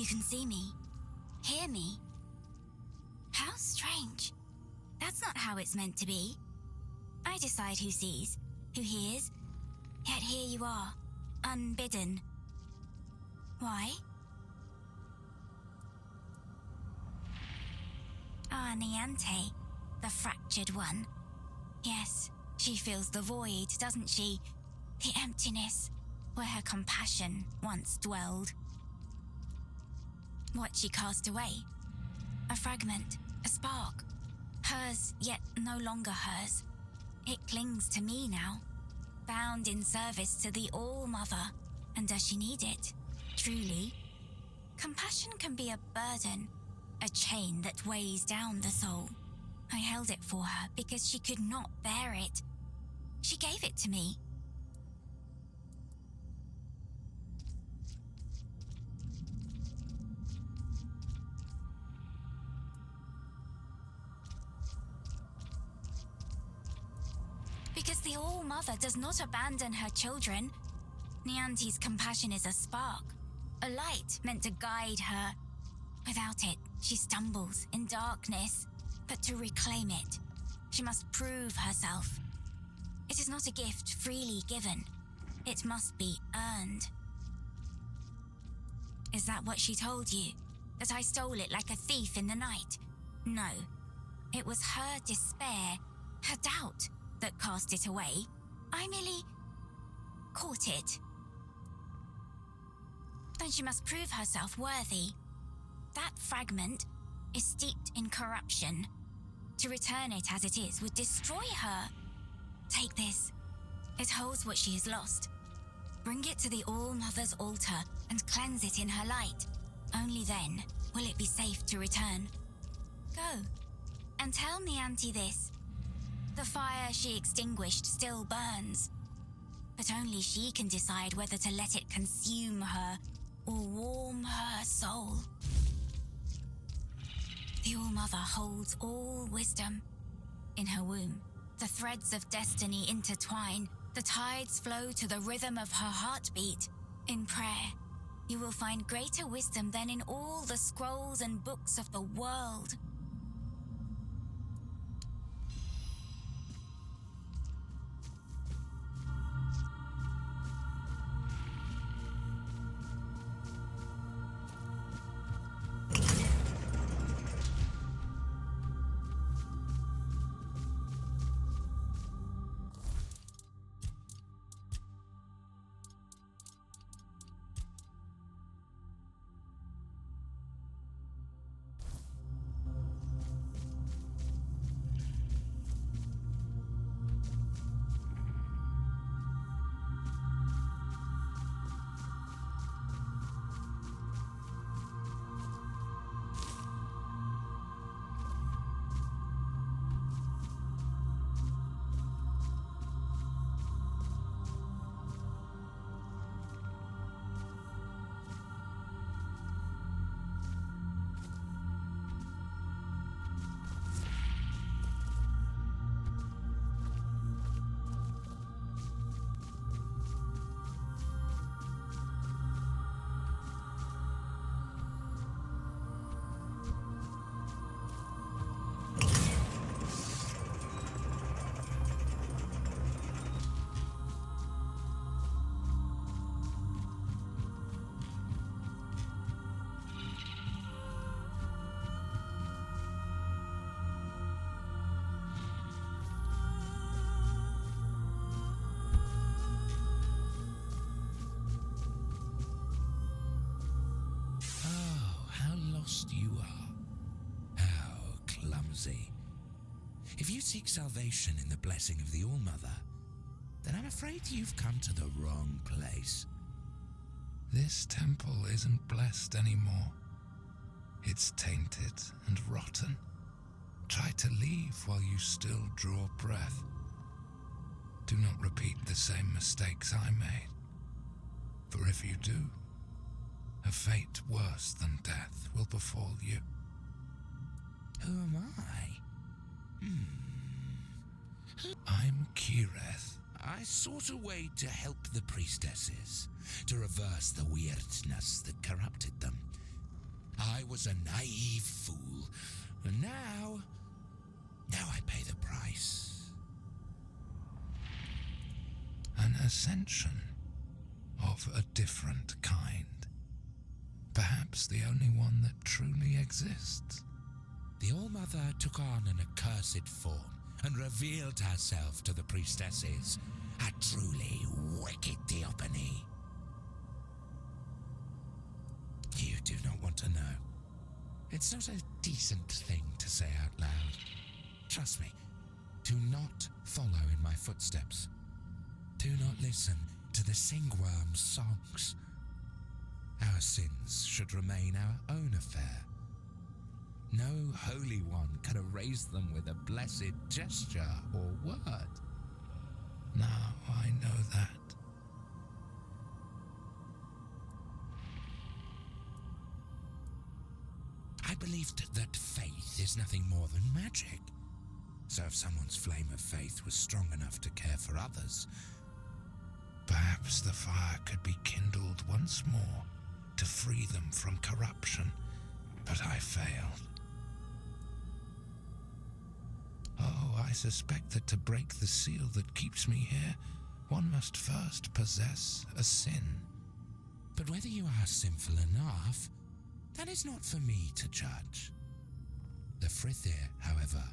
You can see me, hear me. How strange. That's not how it's meant to be. I decide who sees, who hears, yet here you are, unbidden. Why? Ah, Niante, the fractured one. Yes, she feels the void, doesn't she? The emptiness, where her compassion once dwelled. What she cast away? A fragment, a spark. Hers, yet no longer hers. It clings to me now, bound in service to the All-Mother. And does she need it? Truly? Compassion can be a burden, a chain that weighs down the soul. I held it for her because she could not bear it. She gave it to me. Because the All-Mother does not abandon her children. Niante's compassion is a spark, a light meant to guide her. Without it, she stumbles in darkness. But to reclaim it, she must prove herself. It is not a gift freely given. It must be earned. Is that what she told you? That I stole it like a thief in the night? No. It was her despair, her doubt, that cast it away. I merely caught it. Then she must prove herself worthy. That fragment is steeped in corruption. To return it as it is would destroy her. Take this. It holds what she has lost. Bring it to the All-Mother's altar and cleanse it in her light. Only then will it be safe to return. Go, and tell Niante this. The fire she extinguished still burns, but only she can decide whether to let it consume her or warm her soul. The All-Mother holds all wisdom. In her womb, the threads of destiny intertwine. The tides flow to the rhythm of her heartbeat. In prayer, you will find greater wisdom than in all the scrolls and books of the world. You are. How clumsy. If you seek salvation in the blessing of the All-Mother, then I'm afraid you've come to the wrong place. This temple isn't blessed anymore. It's tainted and rotten. Try to leave while you still draw breath. Do not repeat the same mistakes I made. For if you do, a fate worse than death will befall you. Who am I? I'm Kireth. I sought a way to help the priestesses, to reverse the weirdness that corrupted them. I was a naive fool. And now I pay the price. An ascension of a different kind. Perhaps the only one that truly exists. The All-Mother took on an accursed form and revealed herself to the priestesses. A truly wicked theophany. You do not want to know. It's not a decent thing to say out loud. Trust me, do not follow in my footsteps. Do not listen to the singworm's songs. Our sins should remain our own affair. No holy one can erase them with a blessed gesture or word. Now I know that. I believed that faith is nothing more than magic. So if someone's flame of faith was strong enough to care for others, perhaps the fire could be kindled once more to free them from corruption, but I failed. Oh, I suspect that to break the seal that keeps me here, one must first possess a sin. But whether you are sinful enough, that is not for me to judge. The Frithir, however,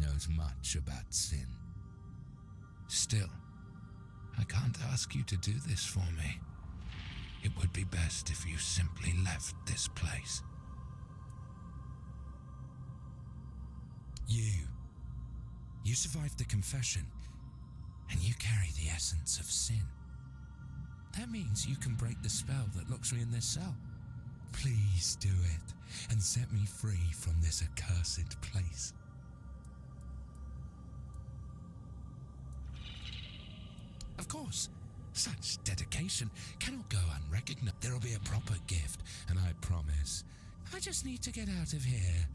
knows much about sin. Still, I can't ask you to do this for me. It would be best if you simply left this place. You survived the confession, and you carry the essence of sin. That means you can break the spell that locks me in this cell. Please do it, and set me free from this accursed place. Of course, such dedication cannot go unrecognized. There'll be a proper gift, and I promise, I just need to get out of here.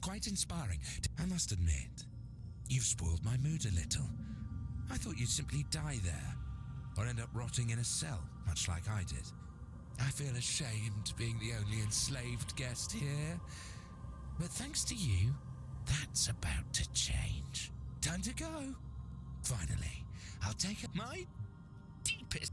Quite inspiring, I must admit. You've spoiled my mood a little. I thought you'd simply die there, or end up rotting in a cell, much like I did. I feel ashamed being the only enslaved guest here. But thanks to you, that's about to change. Time to go. Finally, I'll take my deepest...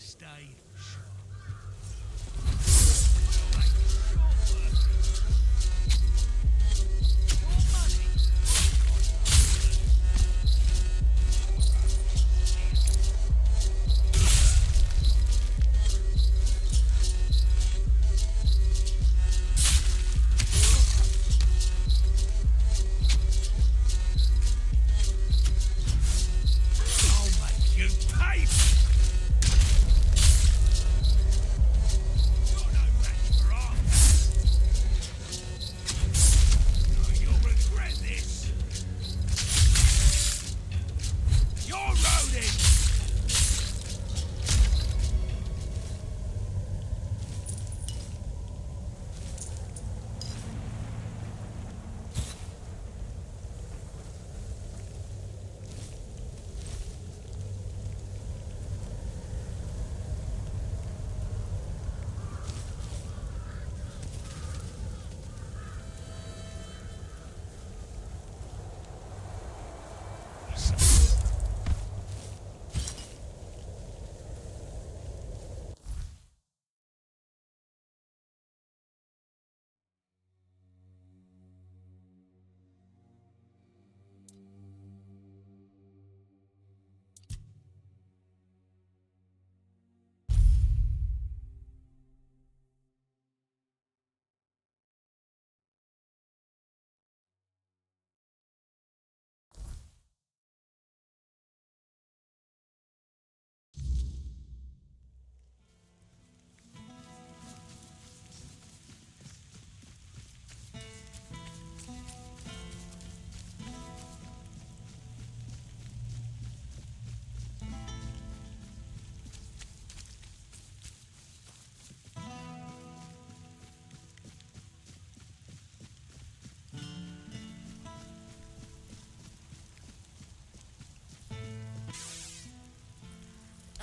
stay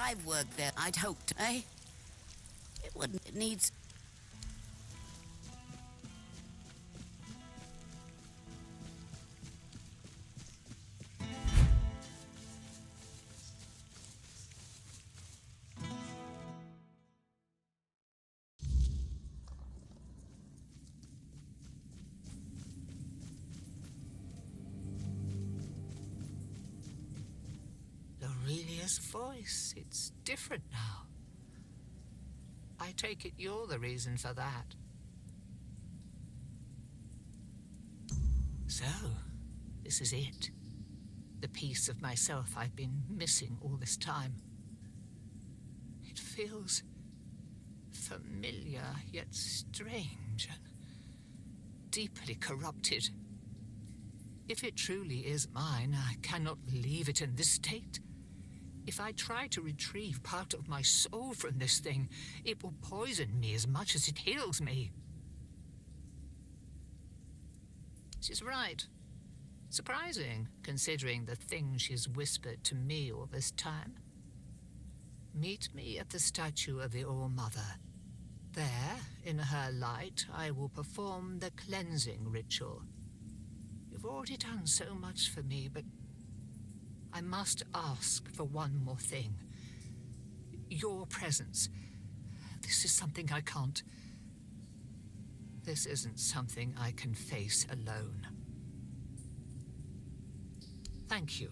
I've worked there. I'd hoped, eh? It wouldn't. It needs... Aurelia's voice. It's different now. I take it you're the reason for that. So, this is it. The piece of myself I've been missing all this time. It feels familiar, yet strange and deeply corrupted. If it truly is mine, I cannot leave it in this state. If I try to retrieve part of my soul from this thing, it will poison me as much as it heals me. She's right. Surprising, considering the things she's whispered to me all this time. Meet me at the statue of the All-Mother. There, in her light, I will perform the cleansing ritual. You've already done so much for me, but I must ask for one more thing. Your presence. This is something I can't... This isn't something I can face alone. Thank you.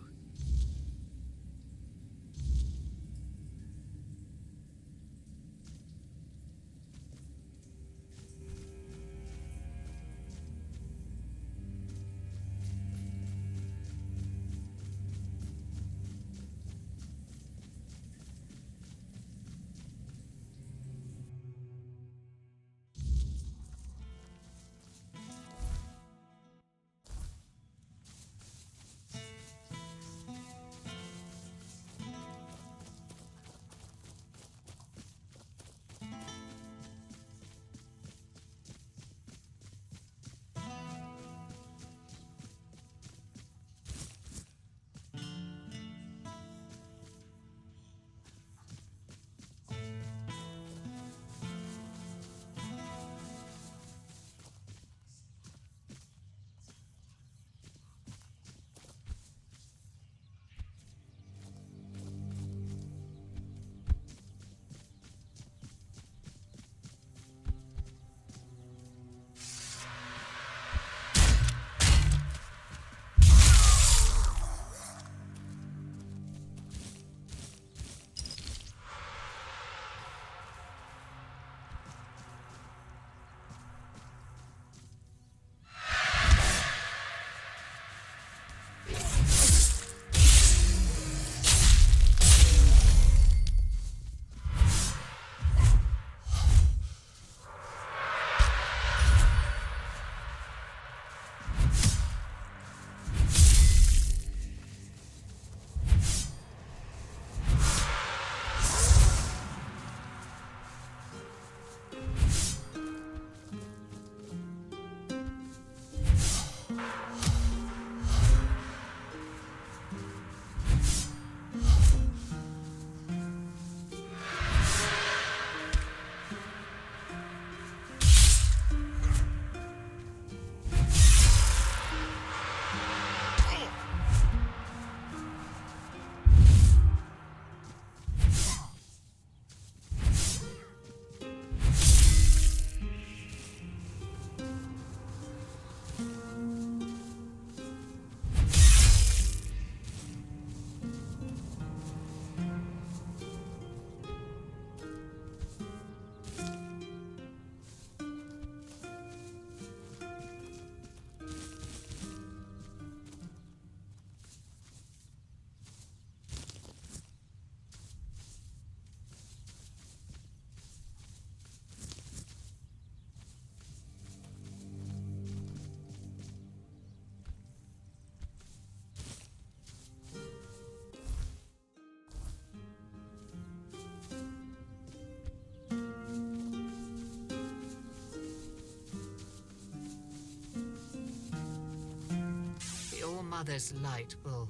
Mother's light will...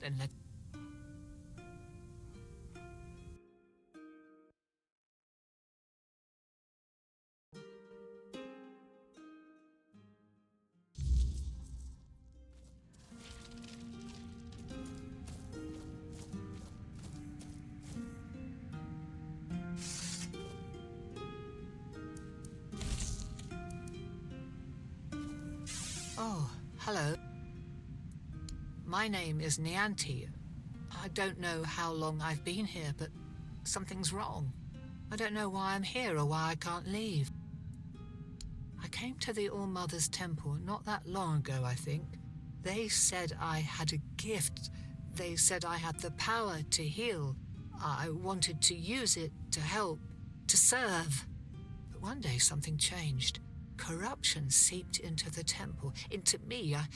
Then let... Oh, hello. My name is Nianti. I don't know how long I've been here, but something's wrong. I don't know why I'm here or why I can't leave. I came to the All-Mother's Temple not that long ago, I think. They said I had a gift. They said I had the power to heal. I wanted to use it to help, to serve. But one day something changed. Corruption seeped into the temple, into me. I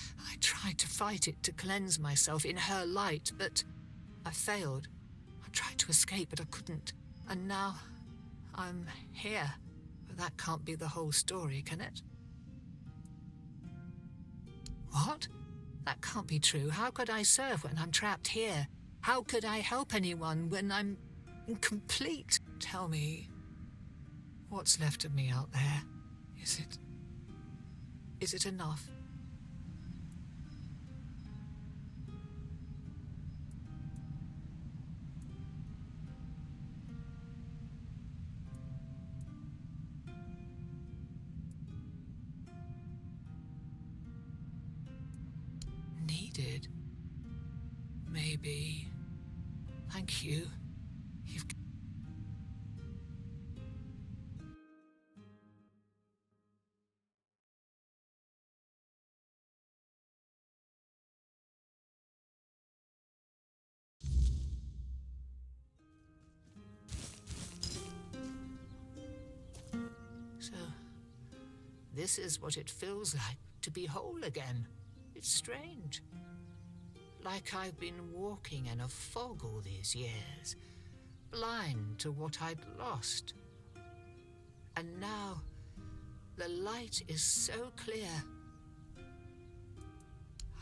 tried to fight it, to cleanse myself in her light, but I failed. I tried to escape, but I couldn't. And now I'm here. But that can't be the whole story, can it? What? That can't be true. How could I serve when I'm trapped here? How could I help anyone when I'm incomplete? Tell me, what's left of me out there? Is it enough? Needed? Maybe. Thank you. You've... So, this is what it feels like to be whole again. It's strange. Like I've been walking in a fog all these years, blind to what I'd lost. And now, the light is so clear.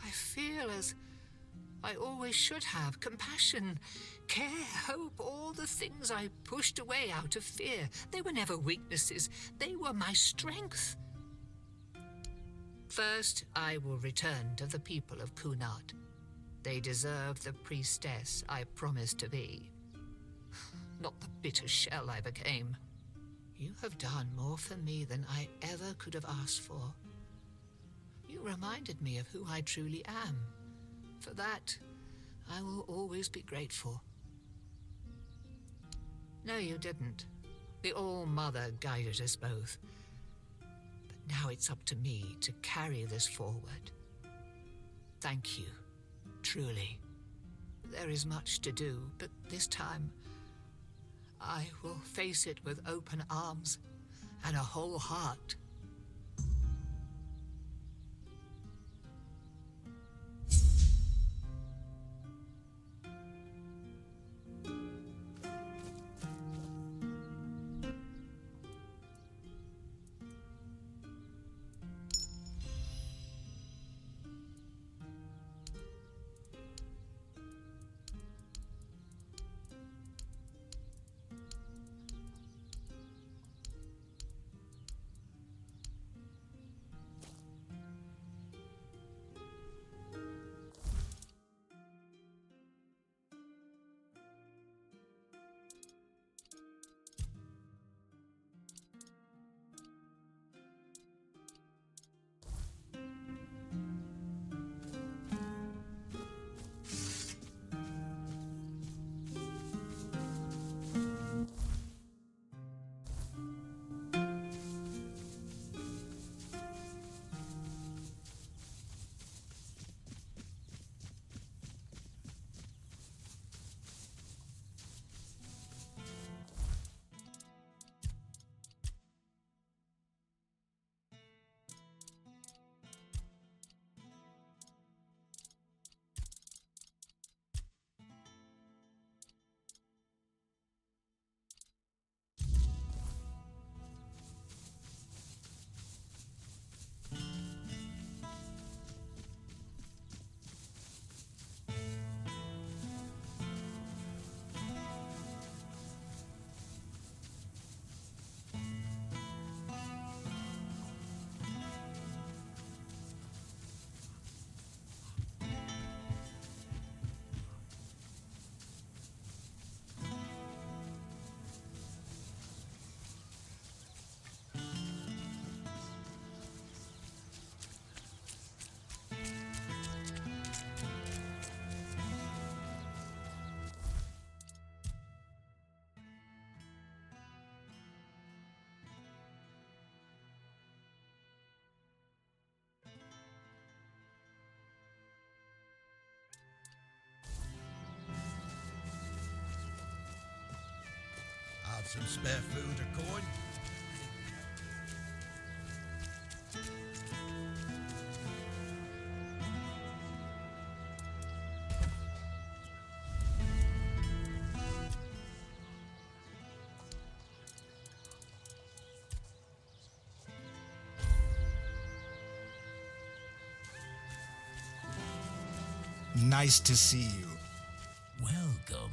I feel as I always should have: compassion, care, hope, all the things I pushed away out of fear. They were never weaknesses, they were my strength. First, I will return to the people of Kunat. They deserve the priestess I promised to be, not the bitter shell I became. You have done more for me than I ever could have asked for. You reminded me of who I truly am. For that, I will always be grateful. No, you didn't. The All-Mother guided us both. But now it's up to me to carry this forward. Thank you, truly. There is much to do, but this time I will face it with open arms and a whole heart. Have some spare food or coin? Nice to see you. Welcome.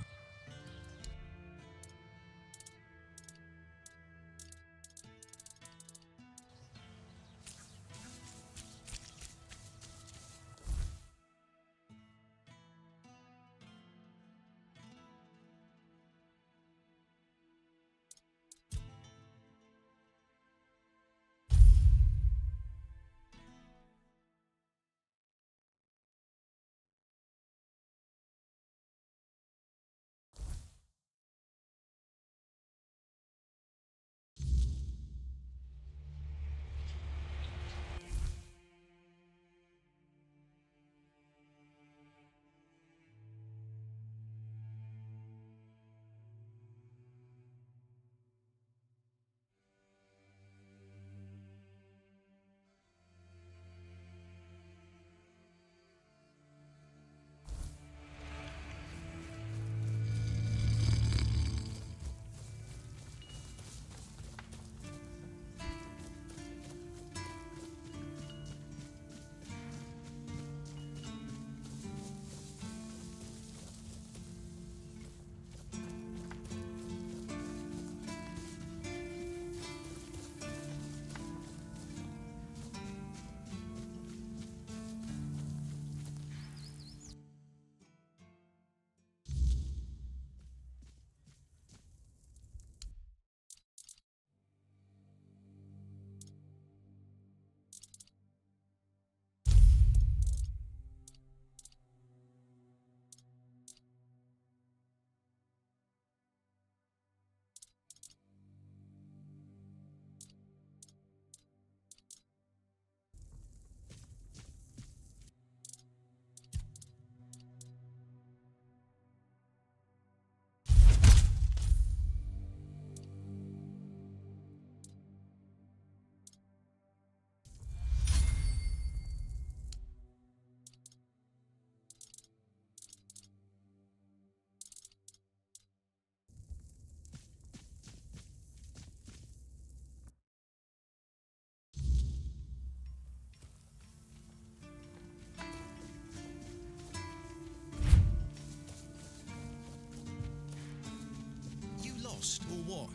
Lost or what?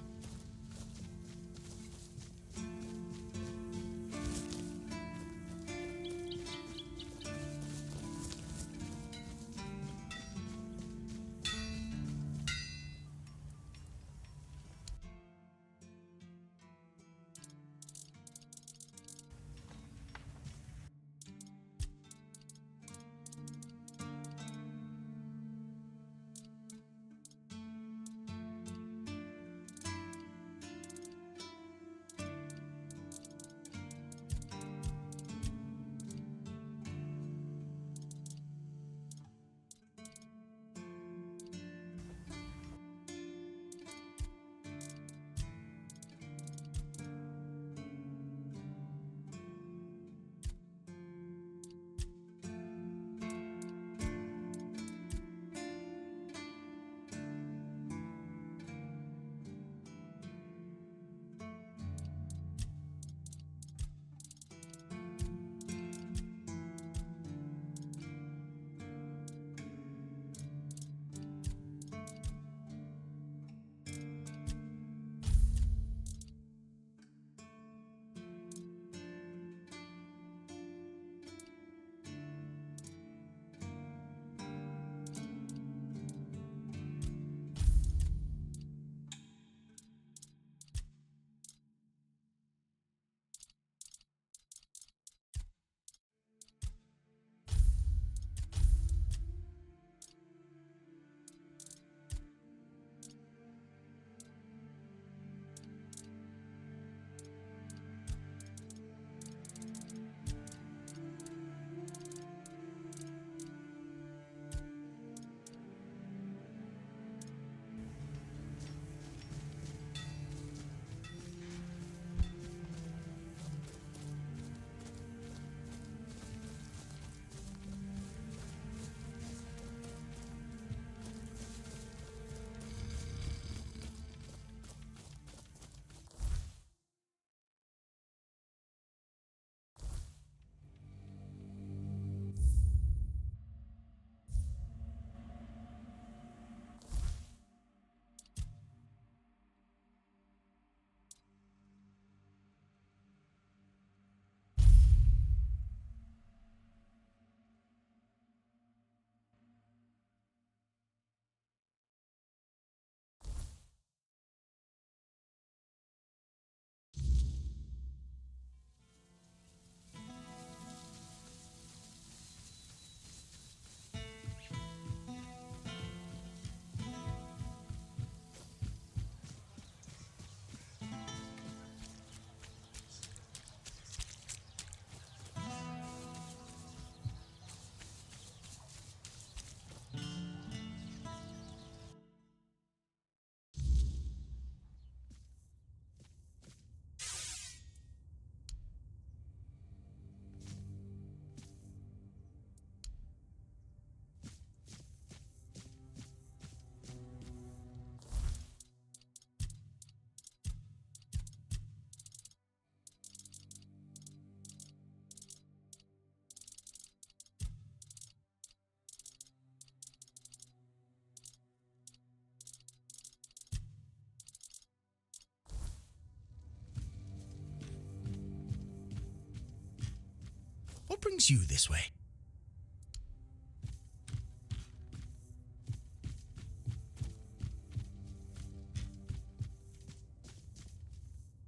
brings you this way?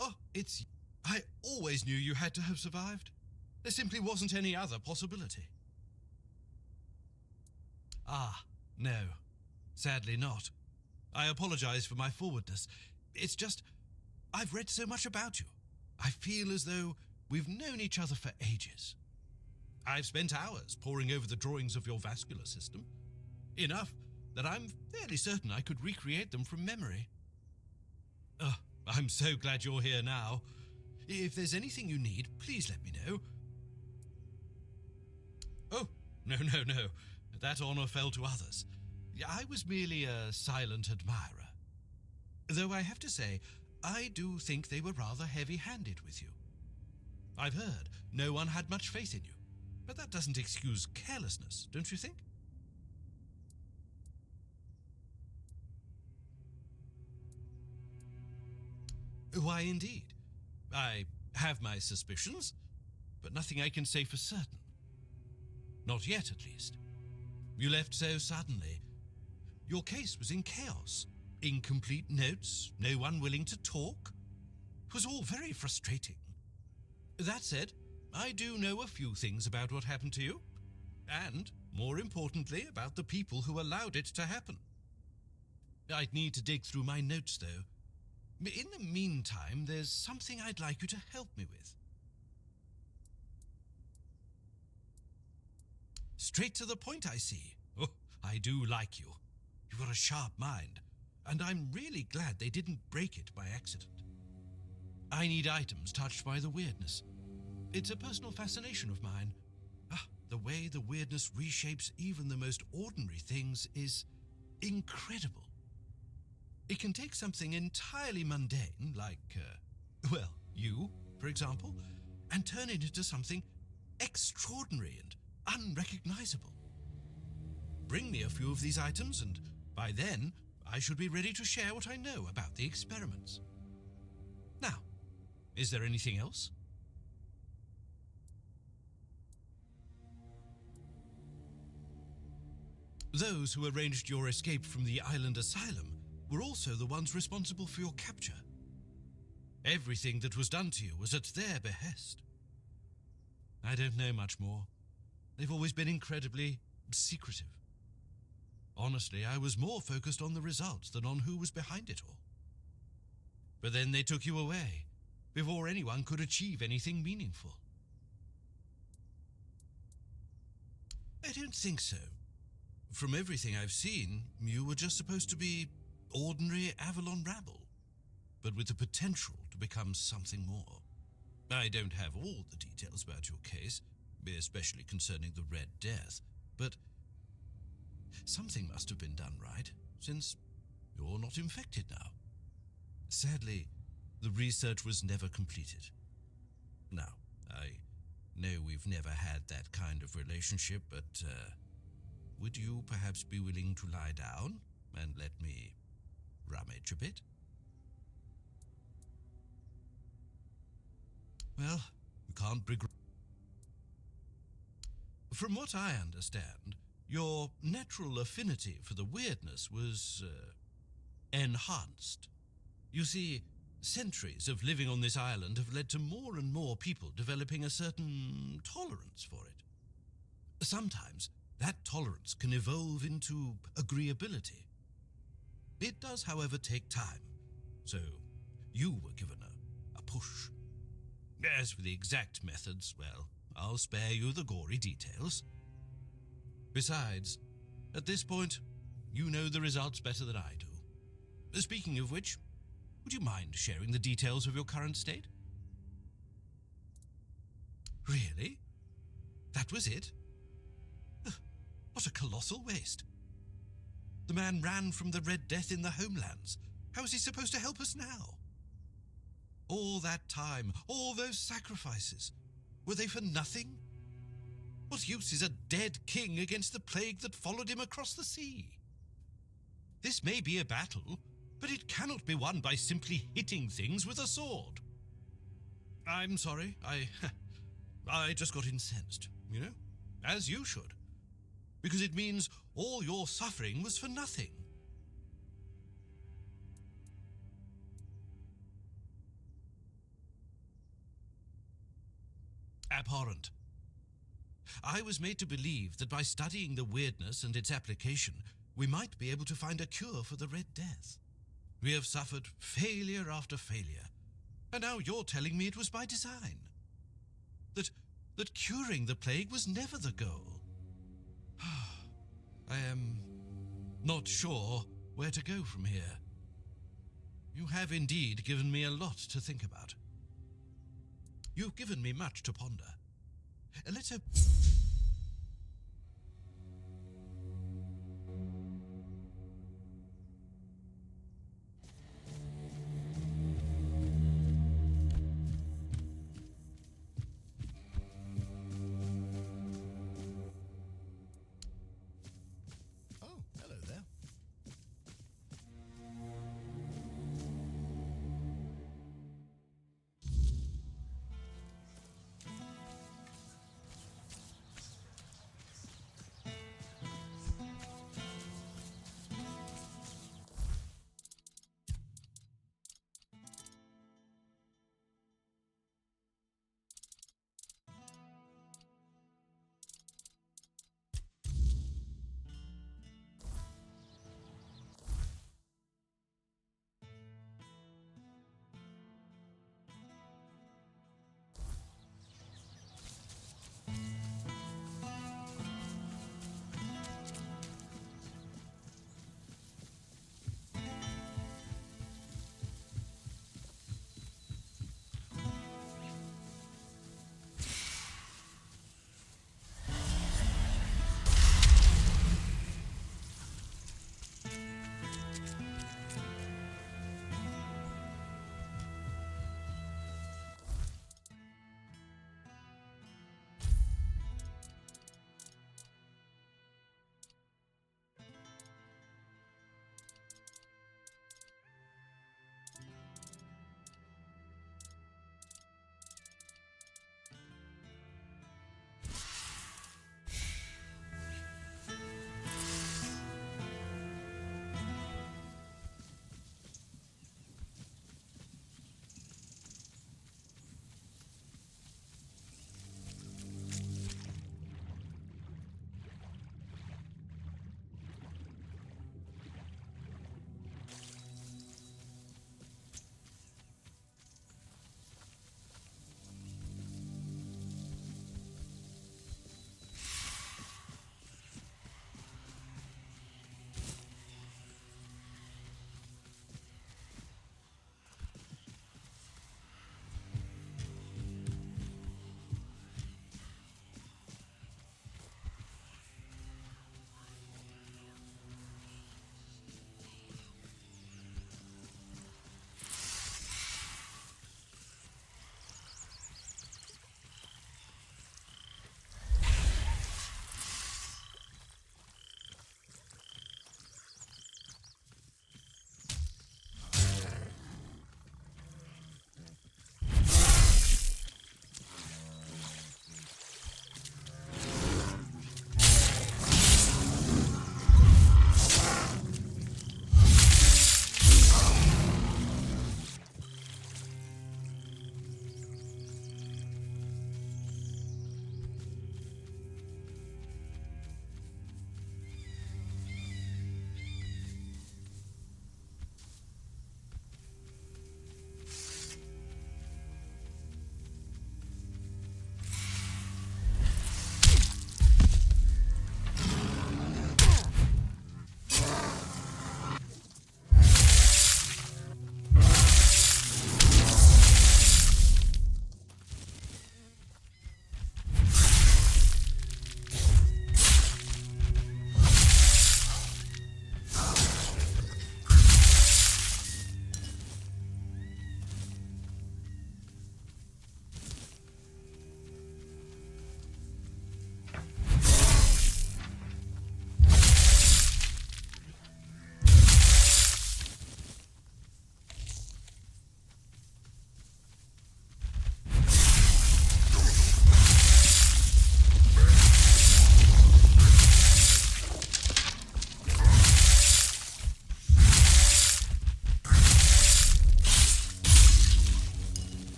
Oh, it's... I always knew you had to have survived. There simply wasn't any other possibility. Ah, no. Sadly not. I apologize for my forwardness. It's just, I've read so much about you. I feel as though we've known each other for ages. I've spent hours poring over the drawings of your vascular system. Enough that I'm fairly certain I could recreate them from memory. I'm so glad you're here now. If there's anything you need, please let me know. Oh, no. That honor fell to others. I was merely a silent admirer. Though I have to say, I do think they were rather heavy-handed with you. I've heard no one had much faith in you, but that doesn't excuse carelessness, don't you think? Why, indeed. I have my suspicions, but nothing I can say for certain. Not yet, at least. You left so suddenly. Your case was in chaos. Incomplete notes, no one willing to talk. It was all very frustrating. That said, I do know a few things about what happened to you. And, more importantly, about the people who allowed it to happen. I'd need to dig through my notes, though. In the meantime, there's something I'd like you to help me with. Straight to the point, I see. Oh, I do like you. You've got a sharp mind, and I'm really glad they didn't break it by accident. I need items touched by the weirdness. It's a personal fascination of mine. The way the weirdness reshapes even the most ordinary things is incredible. It can take something entirely mundane, like, you, for example, and turn it into something extraordinary and unrecognizable. Bring me a few of these items, and by then, I should be ready to share what I know about the experiments. Now, is there anything else? Those who arranged your escape from the island asylum were also the ones responsible for your capture. Everything that was done to you was at their behest. I don't know much more. They've always been incredibly secretive. Honestly, I was more focused on the results than on who was behind it all. But then they took you away, before anyone could achieve anything meaningful. I don't think so. From everything I've seen, you were just supposed to be ordinary Avalon rabble, but with the potential to become something more. I don't have all the details about your case, especially concerning the Red Death, but something must have been done right, since you're not infected now. Sadly, the research was never completed. Now, I know we've never had that kind of relationship, but would you perhaps be willing to lie down and let me rummage a bit? Well, you can't begrudge. From what I understand, your natural affinity for the weirdness was enhanced. You see, centuries of living on this island have led to more and more people developing a certain tolerance for it. Sometimes that tolerance can evolve into agreeability. It does, however, take time, so you were given a push. As for the exact methods, well, I'll spare you the gory details. Besides, at this point, you know the results better than I do. Speaking of which, would you mind sharing the details of your current state? Really? That was it? What a colossal waste. The man ran from the Red Death in the homelands. How is he supposed to help us now? All that time, all those sacrifices, were they for nothing? What use is a dead king against the plague that followed him across the sea? This may be a battle, but it cannot be won by simply hitting things with a sword. I'm sorry, I just got incensed, you know? As you should. Because it means all your suffering was for nothing. Abhorrent. I was made to believe that by studying the weirdness and its application, we might be able to find a cure for the Red Death. We have suffered failure after failure, and now you're telling me it was by design. That curing the plague was never the goal. I am not sure where to go from here. You have indeed given me a lot to think about. You've given me much to ponder. Let's hope... Oh, hello there.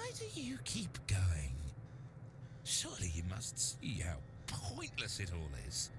Why do you keep going? Surely you must see how pointless it all is.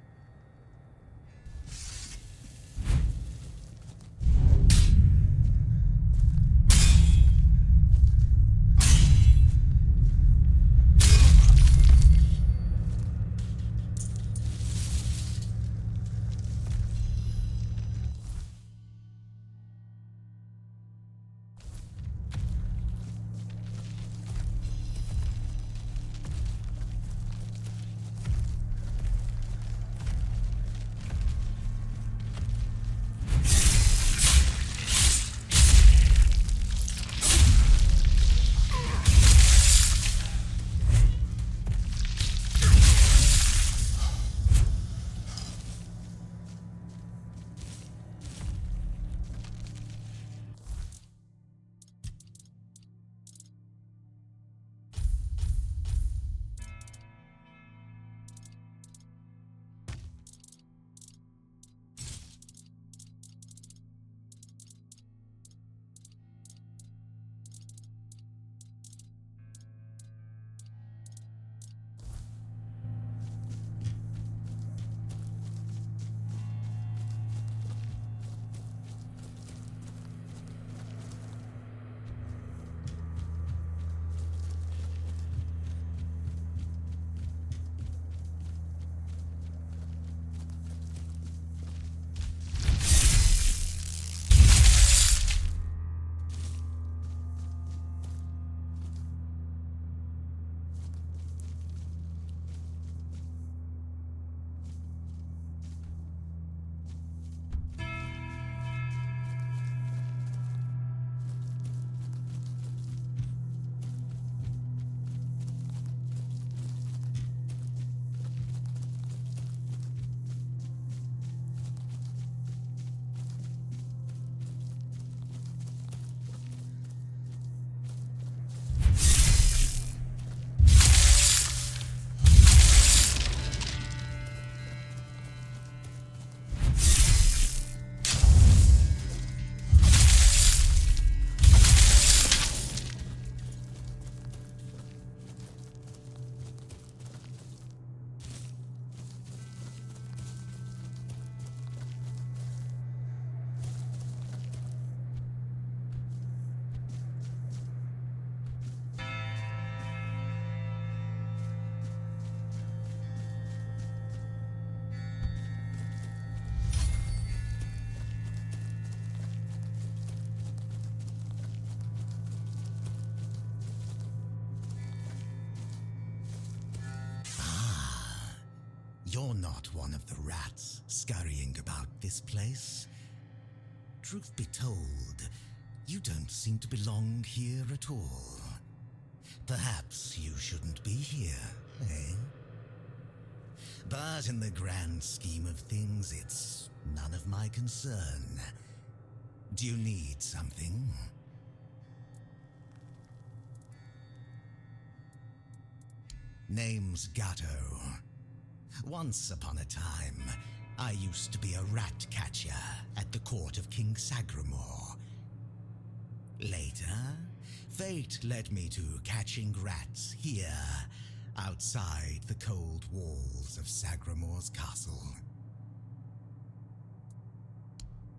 You're not one of the rats scurrying about this place. Truth be told, you don't seem to belong here at all. Perhaps you shouldn't be here, eh? But in the grand scheme of things, it's none of my concern. Do you need something? Name's Gatto. Once upon a time, I used to be a rat catcher at the court of King Sagramore. Later, fate led me to catching rats here, outside the cold walls of Sagramore's castle.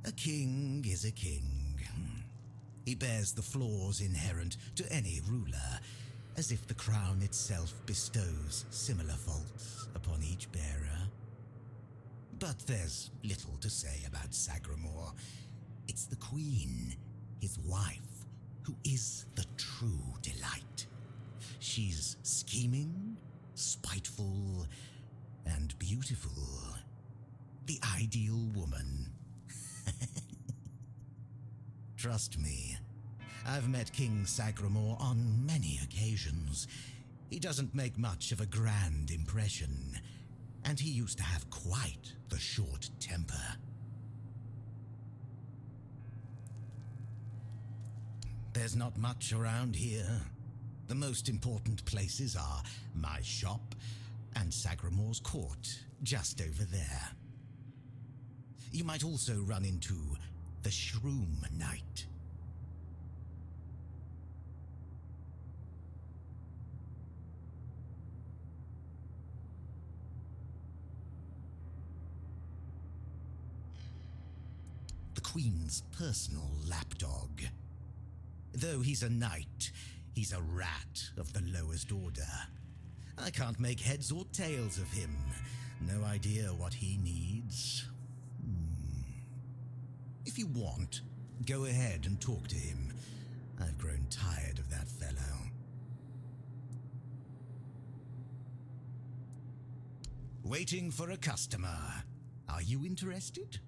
A king is a king. He bears the flaws inherent to any ruler, as if the crown itself bestows similar faults upon each bearer. But there's little to say about Sagramore. It's the queen, his wife, who is the true delight. She's scheming, spiteful, and beautiful. The ideal woman. Trust me, I've met King Sagramore on many occasions. He doesn't make much of a grand impression, and he used to have quite the short temper. There's not much around here. The most important places are my shop and Sagramore's court, just over there. You might also run into the Shroom Knight. Queen's personal lapdog. Though he's a knight, he's a rat of the lowest order. I can't make heads or tails of him. No idea what he needs. If you want, go ahead and talk to him. I've grown tired of that fellow. Waiting for a customer. Are you interested?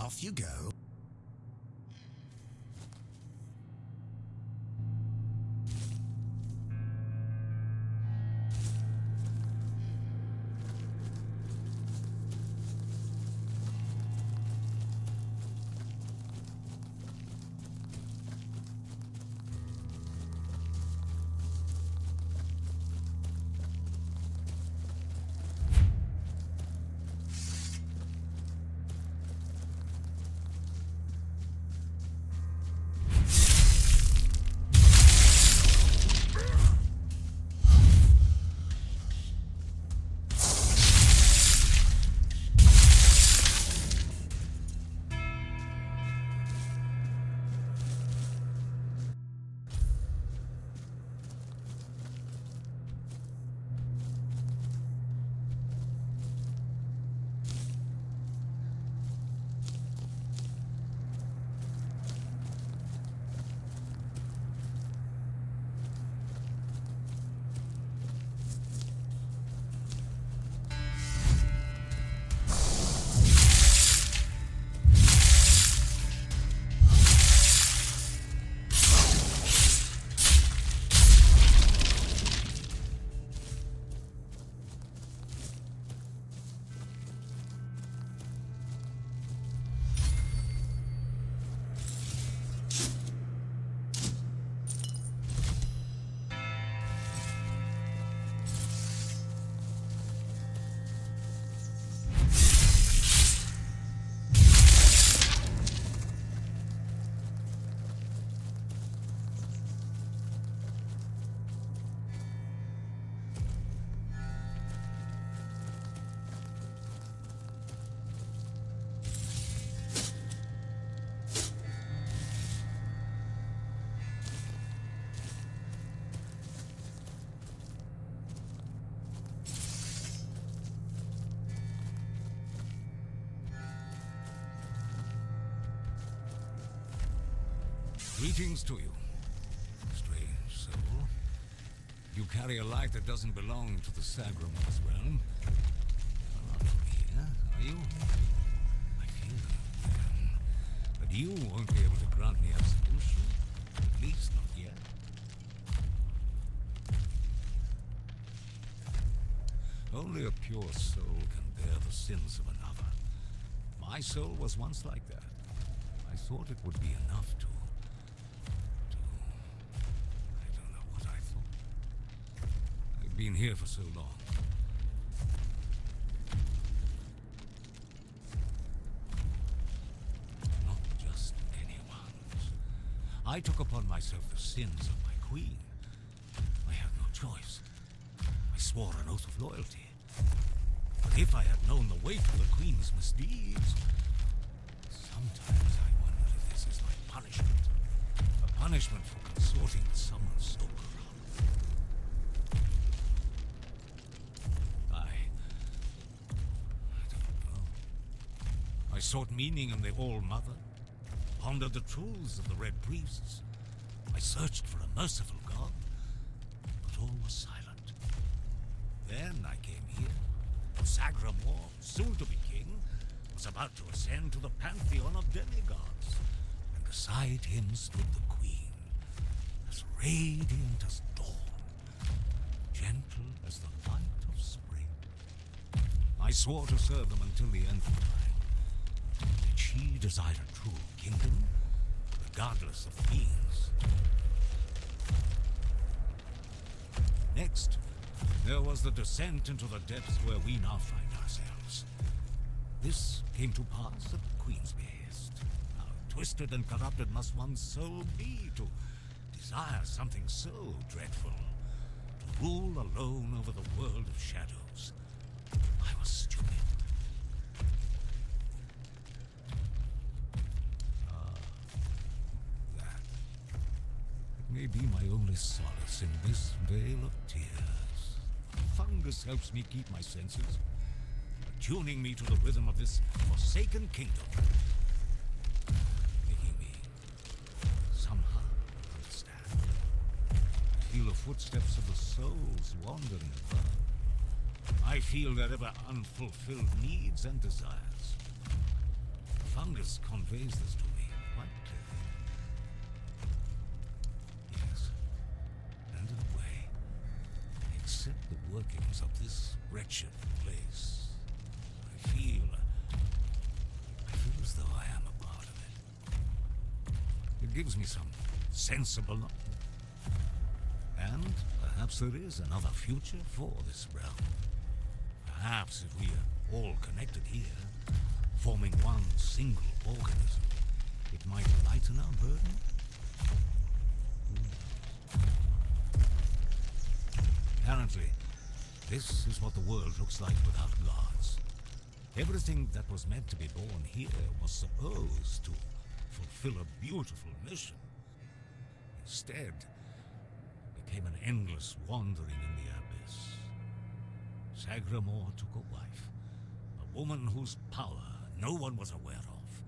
Off you go. Greetings to you, strange soul. You carry a light that doesn't belong to the Sagramore's realm. You're not from here, are you? I feel that you won't be able to grant me absolution. At least not yet. Only a pure soul can bear the sins of another. My soul was once like that. I thought it would be enough to I don't know what I thought. I've been here for so long. Not just anyone's. I took upon myself the sins of my queen. I had no choice. I swore an oath of loyalty. But if I had known the weight of the queen's misdeeds, sometimes I wonder if this is my punishment. A punishment for consorting with someone so corrupt. I don't know. I sought meaning in the All-Mother, pondered the truths of the Red Priests. I searched for a merciful God, but all was silent. Then I came here. Sagramore, soon to be king, was about to ascend to the pantheon of demigods, and beside him stood the queen, as radiant as dawn, gentle as the light of spring. I swore to serve them until the end of time. Did she desire a true kingdom, regardless of the means? Next, there was the descent into the depths where we now find ourselves. This came to pass at the Queen's behest. How twisted and corrupted must one's soul be to desire something so dreadful, to rule alone over the world of shadows. I was stupid. That. It may be my only solace in this vale of tears. Fungus helps me keep my senses, attuning me to the rhythm of this forsaken kingdom, making me somehow understand. I feel the footsteps of the souls wandering above. I feel their ever unfulfilled needs and desires. Fungus conveys this to me quite clearly. Yes, and in a way, except the workings of this wretched place, I feel as though I am a part of it. It gives me some sensible knowledge. And perhaps there is another future for this realm. Perhaps if we are all connected here, forming one single organism, it might lighten our burden. Apparently, this is what the world looks like without gods. Everything that was meant to be born here was supposed to fulfill a beautiful mission. Instead, it became an endless wandering in the abyss. Sagramore took a wife, a woman whose power no one was aware of,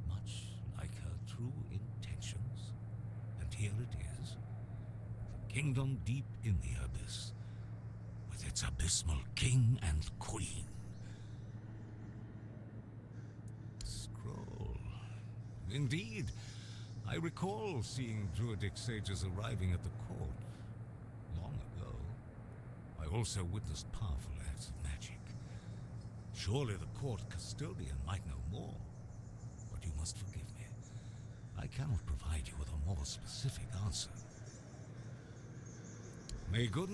much like her true intentions. And here it is, the kingdom deep in the abyss, with its abysmal king and queen. Scroll. Indeed, I recall seeing druidic sages arriving at the court long ago. I also witnessed powerful acts of magic. Surely the court custodian might know more, but you must forgive me. I cannot provide you with a more specific answer. May good...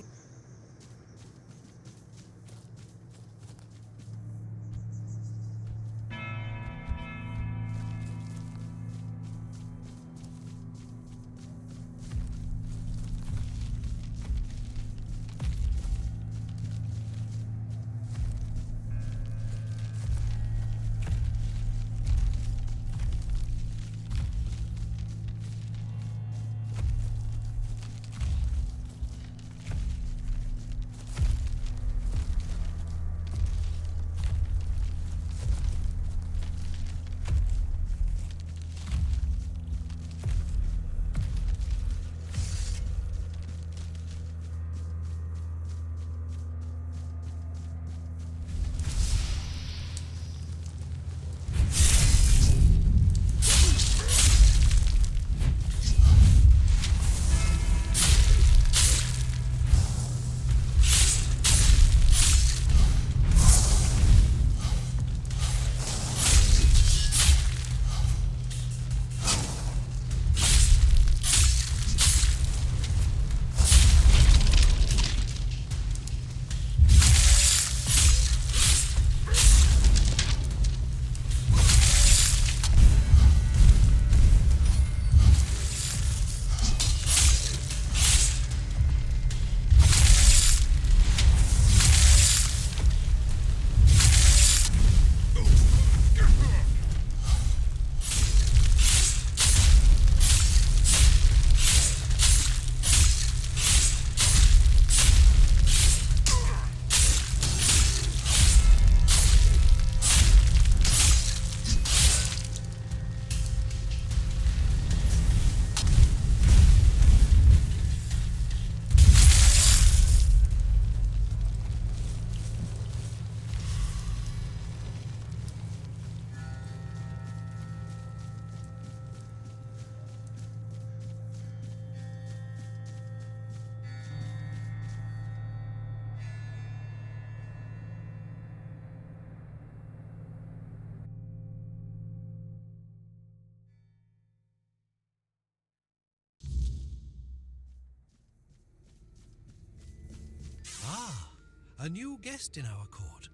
a new guest in our court.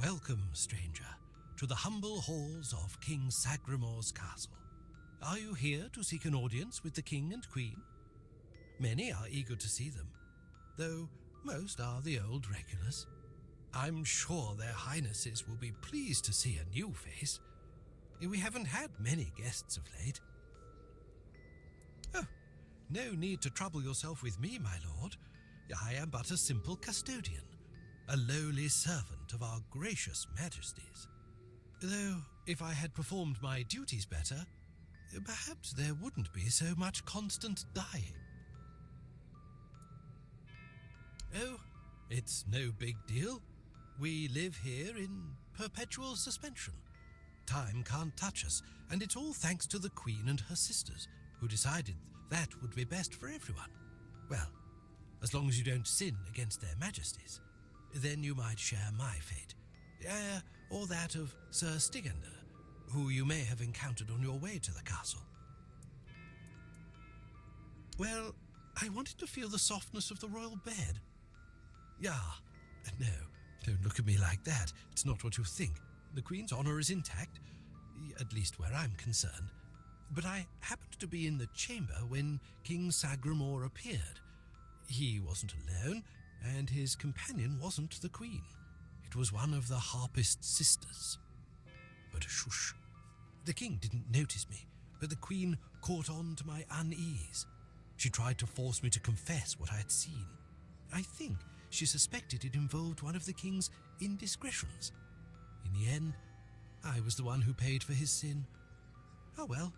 Welcome, stranger, to the humble halls of King Sagremore's castle. Are you here to seek an audience with the king and queen? Many are eager to see them, though most are the old regulars. I'm sure their highnesses will be pleased to see a new face. We haven't had many guests of late. Oh, no need to trouble yourself with me, my lord. I am but a simple custodian, a lowly servant of our gracious majesties. Though, if I had performed my duties better, perhaps there wouldn't be so much constant dying. Oh, it's no big deal. We live here in perpetual suspension. Time can't touch us, and it's all thanks to the Queen and her sisters, who decided that would be best for everyone. Well, as long as you don't sin against their majesties, then you might share my fate. Or that of Sir Stigender, who you may have encountered on your way to the castle. Well, I wanted to feel the softness of the royal bed. Yeah, no, don't look at me like that. It's not what you think. The Queen's honor is intact, at least where I'm concerned. But I happened to be in the chamber when King Sagremore appeared. He wasn't alone, and his companion wasn't the Queen. It was one of the harpist sisters. But shush. The king didn't notice me, but the Queen caught on to my unease. She tried to force me to confess what I had seen. I think she suspected it involved one of the king's indiscretions. In the end, I was the one who paid for his sin. Oh well,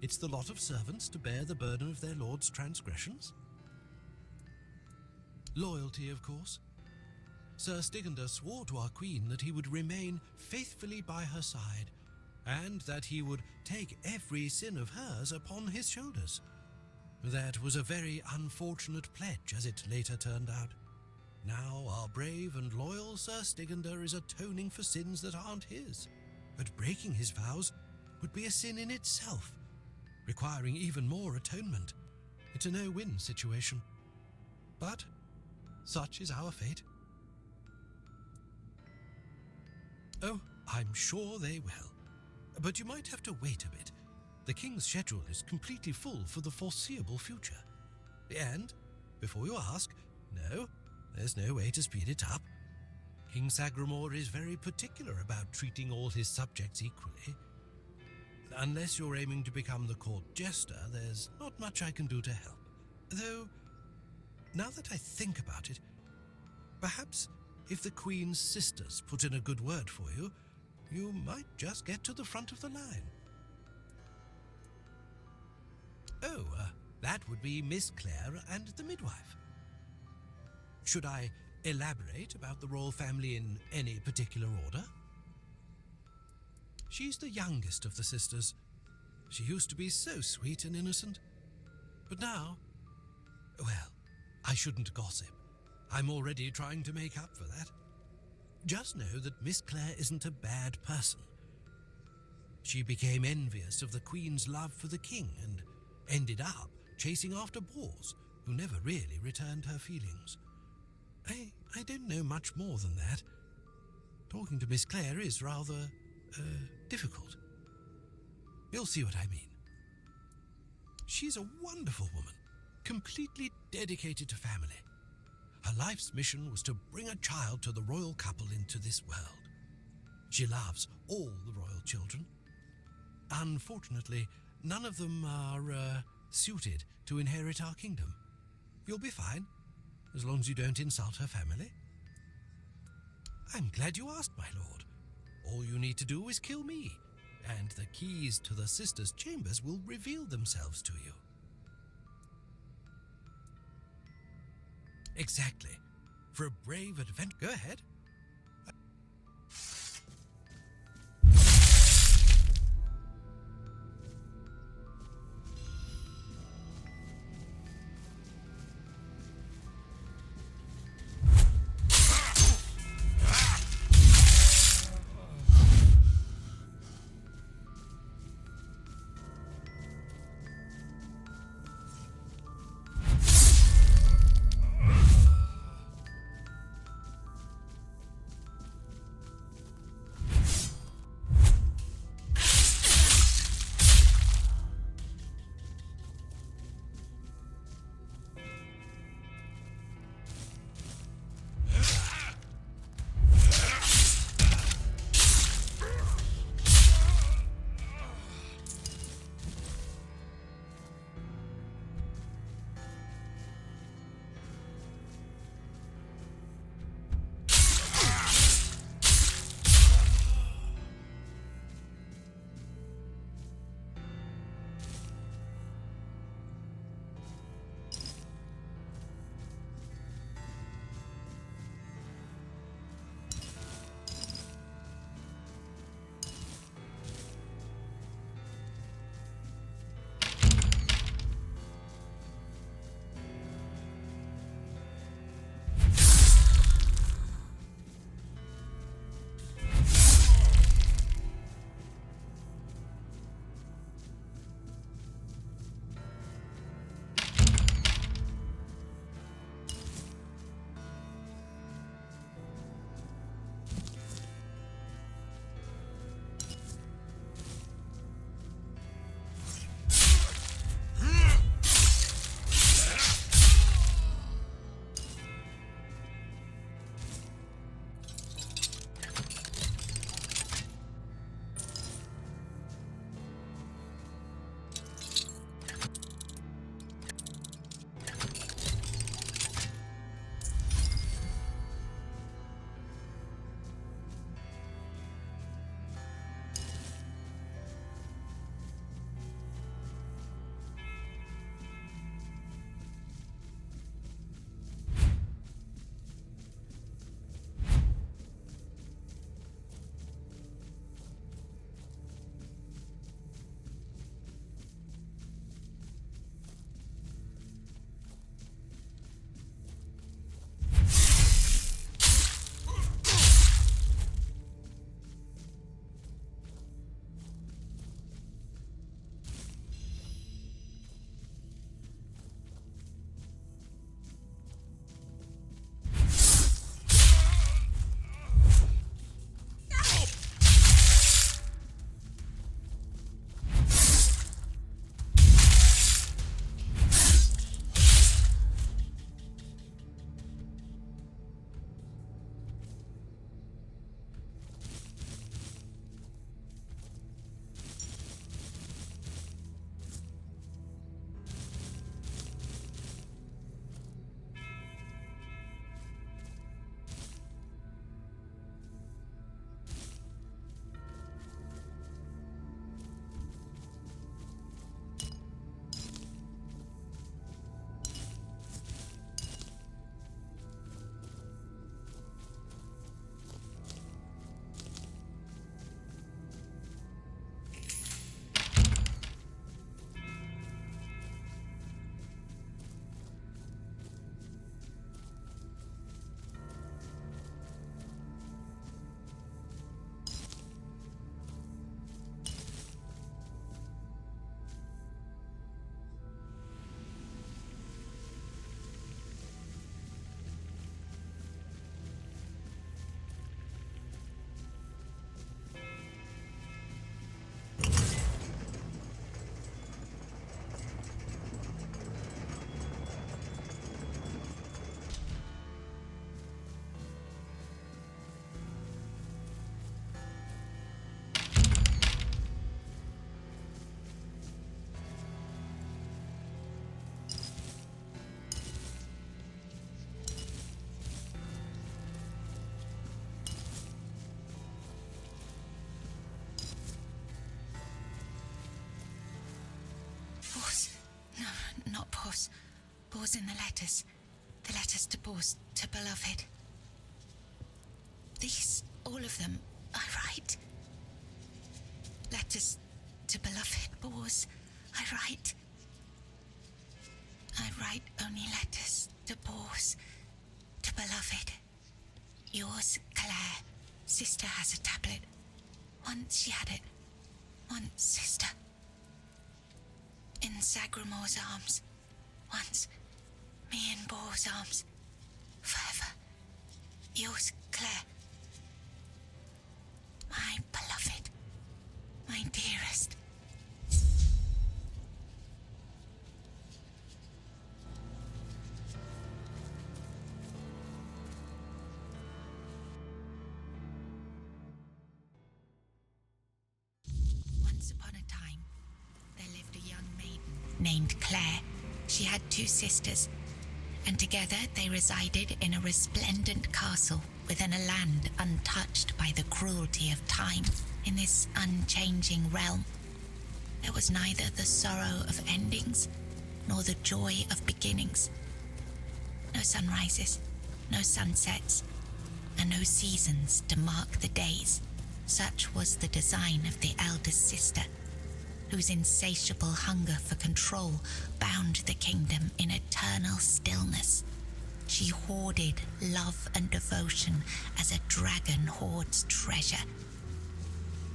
it's the lot of servants to bear the burden of their lord's transgressions. Loyalty, of course. Sir Stigender swore to our queen that he would remain faithfully by her side, and that he would take every sin of hers upon his shoulders. That was a very unfortunate pledge, as it later turned out. Now our brave and loyal Sir Stigender is atoning for sins that aren't his. But breaking his vows would be a sin in itself, requiring even more atonement. It's a no-win situation. But such is our fate. Oh, I'm sure they will. But you might have to wait a bit. The king's schedule is completely full for the foreseeable future. And, before you ask, no, there's no way to speed it up. King Sagremore is very particular about treating all his subjects equally. Unless you're aiming to become the court jester, there's not much I can do to help. Though, now that I think about it, perhaps if the Queen's sisters put in a good word for you, you might just get to the front of the line. Oh, that would be Miss Clare and the midwife. Should I elaborate about the royal family in any particular order? She's the youngest of the sisters. She used to be so sweet and innocent. But now, well, I shouldn't gossip. I'm already trying to make up for that. Just know that Miss Clare isn't a bad person. She became envious of the Queen's love for the king and ended up chasing after boars who never really returned her feelings. I don't know much more than that. Talking to Miss Clare is rather, difficult. You'll see what I mean. She's a wonderful woman, completely dedicated to family. Her life's mission was to bring a child to the royal couple into this world. She loves all the royal children. Unfortunately, none of them are, suited to inherit our kingdom. You'll be fine, as long as you don't insult her family. I'm glad you asked, my lord. All you need to do is kill me, and the keys to the sisters' chambers will reveal themselves to you. Exactly. For a brave adventure. Go ahead. Bors. No, not Bors. Bors in the letters. The letters to Bors, to beloved. These, all of them, I write. Letters to beloved Bors, I write. I write only letters to Bors, to beloved. Yours, Claire. Sister has a tablet. Once she had it. Once, sister. In Sagramor's arms. Once, me in Bors' arms. Forever. Yours, Claire. My beloved. My dearest. Once upon a time, there lived a young maiden named Claire. She had 2 sisters, and together they resided in a resplendent castle within a land untouched by the cruelty of time. In this unchanging realm, there was neither the sorrow of endings nor the joy of beginnings. No sunrises, no sunsets, and no seasons to mark the days. Such was the design of the eldest sister, whose insatiable hunger for control bound the kingdom in eternal stillness. She hoarded love and devotion as a dragon hoards treasure.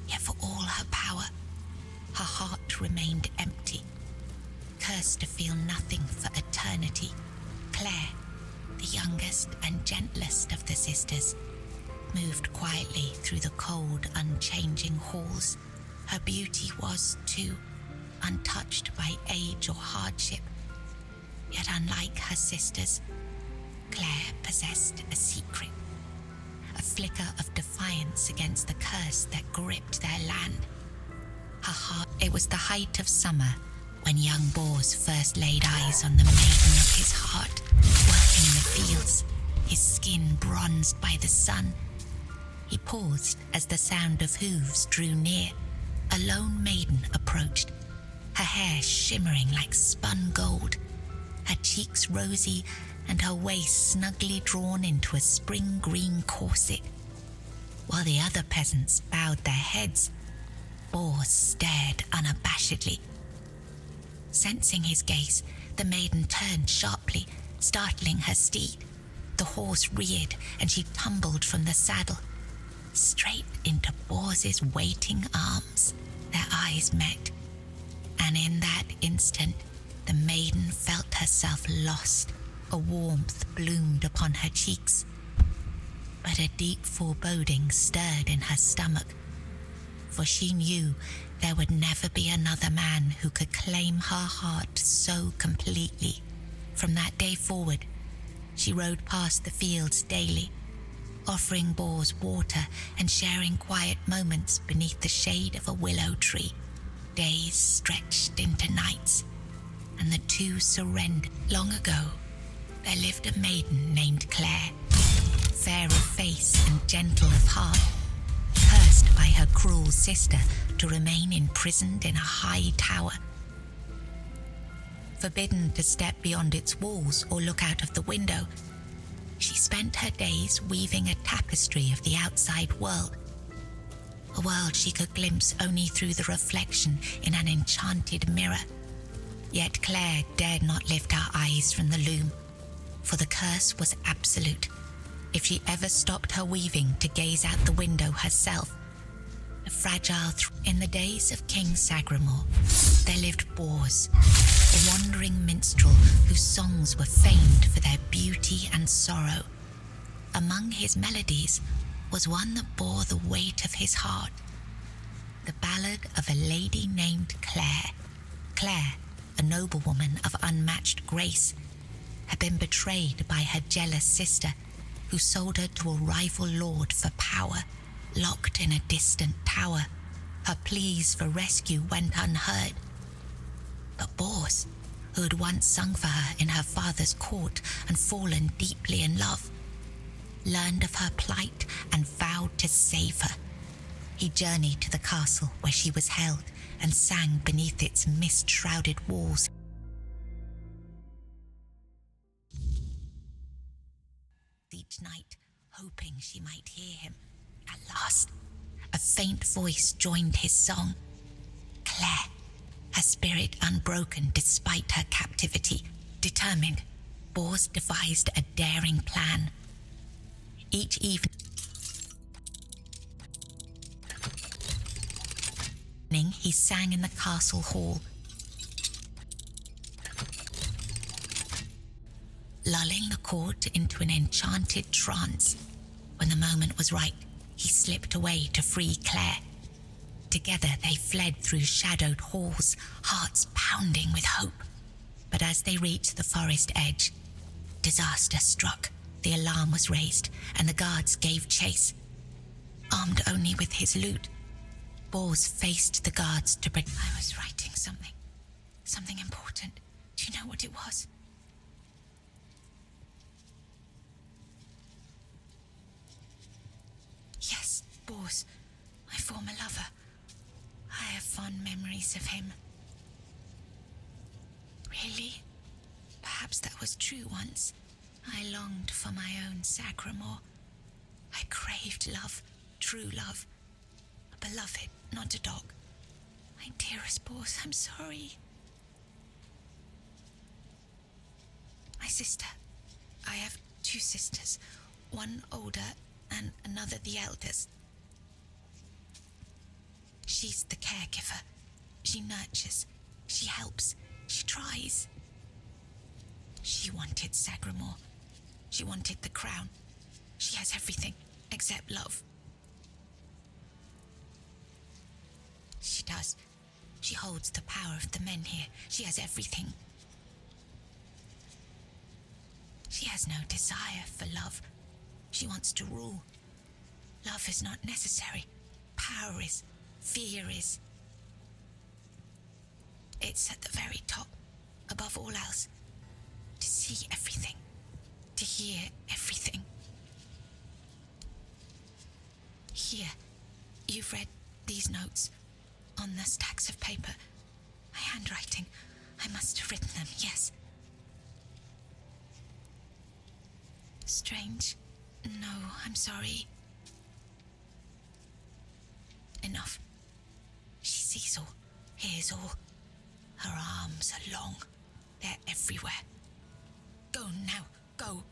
Yet for all her power, her heart remained empty, cursed to feel nothing for eternity. Claire, the youngest and gentlest of the sisters, moved quietly through the cold, unchanging halls. Her beauty was, too, untouched by age or hardship. Yet unlike her sisters, Claire possessed a secret, a flicker of defiance against the curse that gripped their land. Her heart. It was the height of summer when young Bors first laid eyes on the maiden of his heart, working in the fields, his skin bronzed by the sun. He paused as the sound of hooves drew near. A lone maiden approached, her hair shimmering like spun gold, her cheeks rosy and her waist snugly drawn into a spring green corset. While the other peasants bowed their heads, Bors stared unabashedly. Sensing his gaze, the maiden turned sharply, startling her steed. The horse reared and she tumbled from the saddle, straight into Bors's waiting arms. Their eyes met, and in that instant, the maiden felt herself lost. A warmth bloomed upon her cheeks, but a deep foreboding stirred in her stomach, for she knew there would never be another man who could claim her heart so completely. From that day forward, she rode past the fields daily, offering Bors water and sharing quiet moments beneath the shade of a willow tree. Days stretched into nights, and the two surrendered. Long ago, there lived a maiden named Claire, fair of face and gentle of heart, cursed by her cruel sister to remain imprisoned in a high tower. Forbidden to step beyond its walls or look out of the window, she spent her days weaving a tapestry of the outside world, a world she could glimpse only through the reflection in an enchanted mirror. Yet Claire dared not lift her eyes from the loom, for the curse was absolute. If she ever stopped her weaving to gaze out the window herself, the fragile in the days of King Sagramor, there lived Bors, a wandering minstrel whose songs were famed for their beauty and sorrow. Among his melodies was one that bore the weight of his heart, the ballad of a lady named Claire. Claire, a noblewoman of unmatched grace, had been betrayed by her jealous sister, who sold her to a rival lord for power. Locked in a distant tower, her pleas for rescue went unheard. But Bors, who had once sung for her in her father's court and fallen deeply in love, learned of her plight and vowed to save her. He journeyed to the castle where she was held and sang beneath its mist-shrouded walls. Each night, hoping she might hear him. At last, a faint voice joined his song. Claire, her spirit unbroken despite her captivity, determined, Bors devised a daring plan. Each evening, he sang in the castle hall, lulling the court into an enchanted trance. When the moment was right, he slipped away to free Claire. Together they fled through shadowed halls, hearts pounding with hope. But as they reached the forest edge, disaster struck. The alarm was raised, and the guards gave chase. Armed only with his lute, Bors faced the guards to bring... I was writing something important. Do you know what it was? Yes, Bors, my former lover. I have fond memories of him. Really? Perhaps that was true once. I longed for my own Sagramore. I craved love, true love. A beloved, not a dog. My dearest Bors, I'm sorry. My sister. I have two sisters, one older and another the eldest. She's the caregiver. She nurtures, she helps, she tries. She wanted Sagramore. She wanted the crown. She has everything except love. She does. She holds the power of the men here. She has everything. She has no desire for love. She wants to rule. Love is not necessary. Power is. Fear is. It's at the very top, above all else. To see everything. To hear everything. Here, you've read these notes on the stacks of paper. My handwriting. I must have written them, yes. Strange. No, I'm sorry. Enough. She sees all, hears all. Her arms are long. They're everywhere. Go now, go.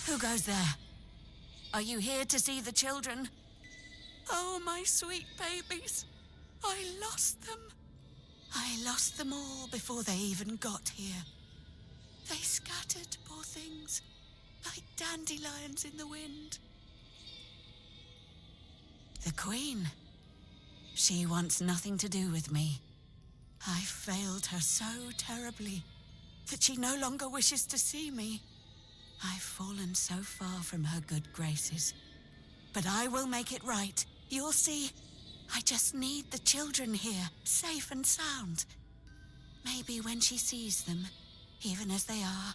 Who goes there? Are you here to see the children? Oh, my sweet babies. I lost them. I lost them all before they even got here. They scattered, poor things, like dandelions in the wind. The Queen. She wants nothing to do with me. I failed her so terribly that she no longer wishes to see me. I've fallen so far from her good graces. But I will make it right. You'll see. I just need the children here, safe and sound. Maybe when she sees them, even as they are,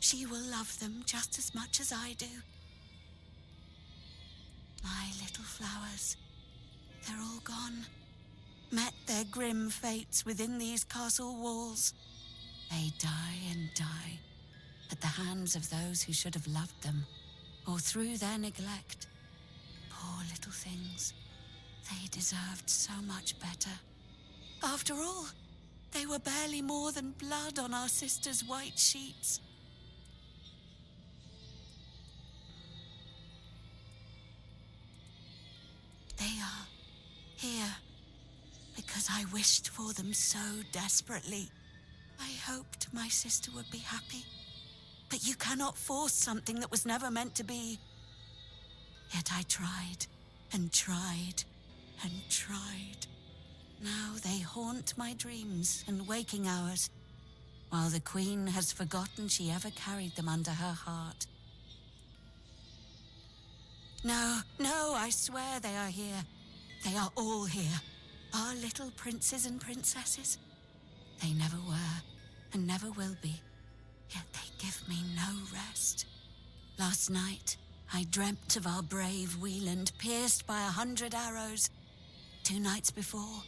she will love them just as much as I do. My little flowers, they're all gone. Met their grim fates within these castle walls. They die and die at the hands of those who should have loved them, or through their neglect. Poor little things. They deserved so much better. After all, they were barely more than blood on our sister's white sheets. They are here because I wished for them so desperately. I hoped my sister would be happy. But you cannot force something that was never meant to be. Yet I tried and tried and tried. Now they haunt my dreams and waking hours, while the Queen has forgotten she ever carried them under her heart. No, I swear they are here. They are all here. Our little princes and princesses. They never were and never will be, yet they give me no rest. Last night, I dreamt of our brave Wieland pierced by 100 arrows. 2 nights before,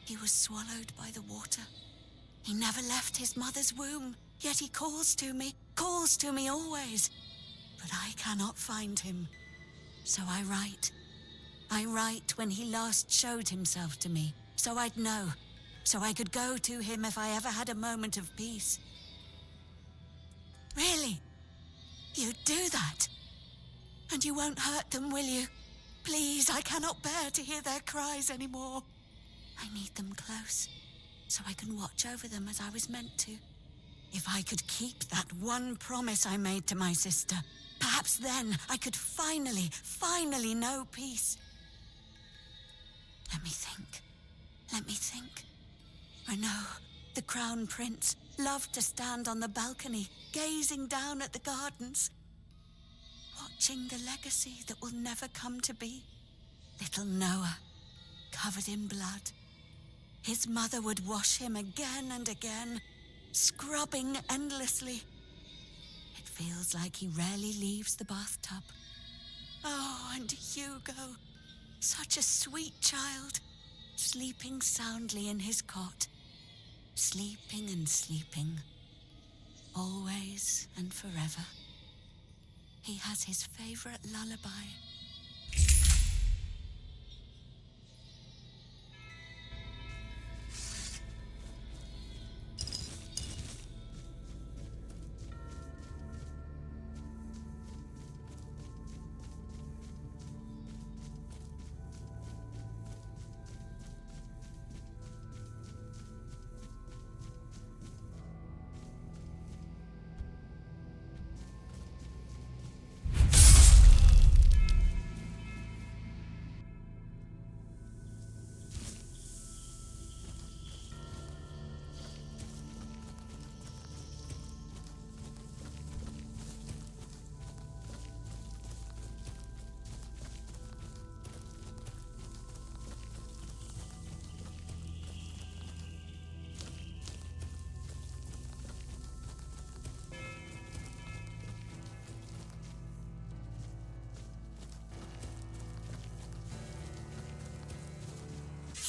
he was swallowed by the water. He never left his mother's womb, yet he calls to me always. But I cannot find him. So I write. I write when he last showed himself to me, so I'd know, so I could go to him if I ever had a moment of peace. Really? You'd do that? And you won't hurt them, will you? Please, I cannot bear to hear their cries anymore. I need them close, so I can watch over them as I was meant to. If I could keep that one promise I made to my sister, perhaps then I could finally know peace. Let me think. Renaud, the Crown Prince, loved to stand on the balcony, gazing down at the gardens, watching the legacy that will never come to be. Little Noah, covered in blood. His mother would wash him again and again, scrubbing endlessly. It feels like he rarely leaves the bathtub. Oh, and Hugo, such a sweet child, sleeping soundly in his cot, sleeping and sleeping, always and forever. He has his favorite lullaby.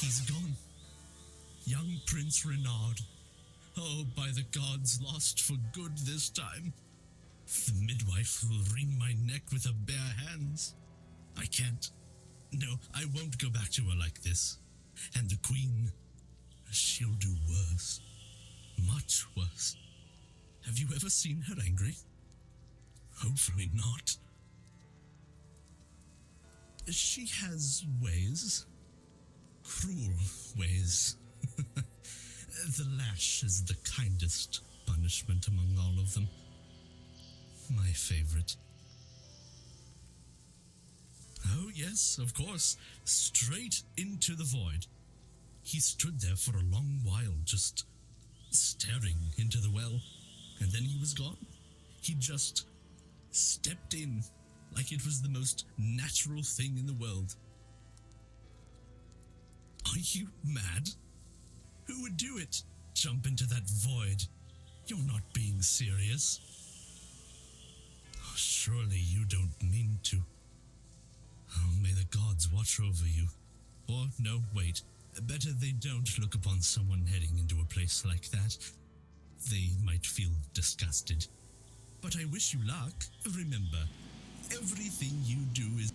He's gone. Young Prince Renaud. Oh, by the gods, lost for good this time. The midwife will wring my neck with her bare hands. I can't. No, I won't go back to her like this. And the Queen, she'll do worse. Much worse. Have you ever seen her angry? Hopefully not. She has ways. Cruel ways. The lash is the kindest punishment among all of them. My favorite. Oh, yes, of course. Straight into the void. He stood there for a long while, just staring into the well, and then he was gone. He just stepped in like it was the most natural thing in the world. Are you mad? Who would do it? Jump into that void? You're not being serious. Surely you don't mean to. Oh, may the gods watch over you. Or, no, wait. Better they don't look upon someone heading into a place like that. They might feel disgusted. But I wish you luck. Remember, everything you do is...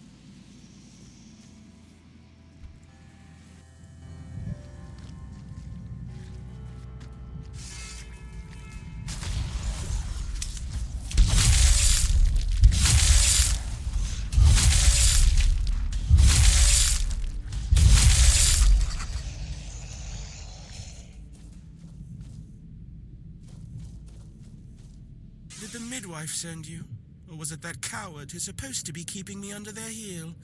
Did the midwife send you? Or was it that coward who's supposed to be keeping me under their heel?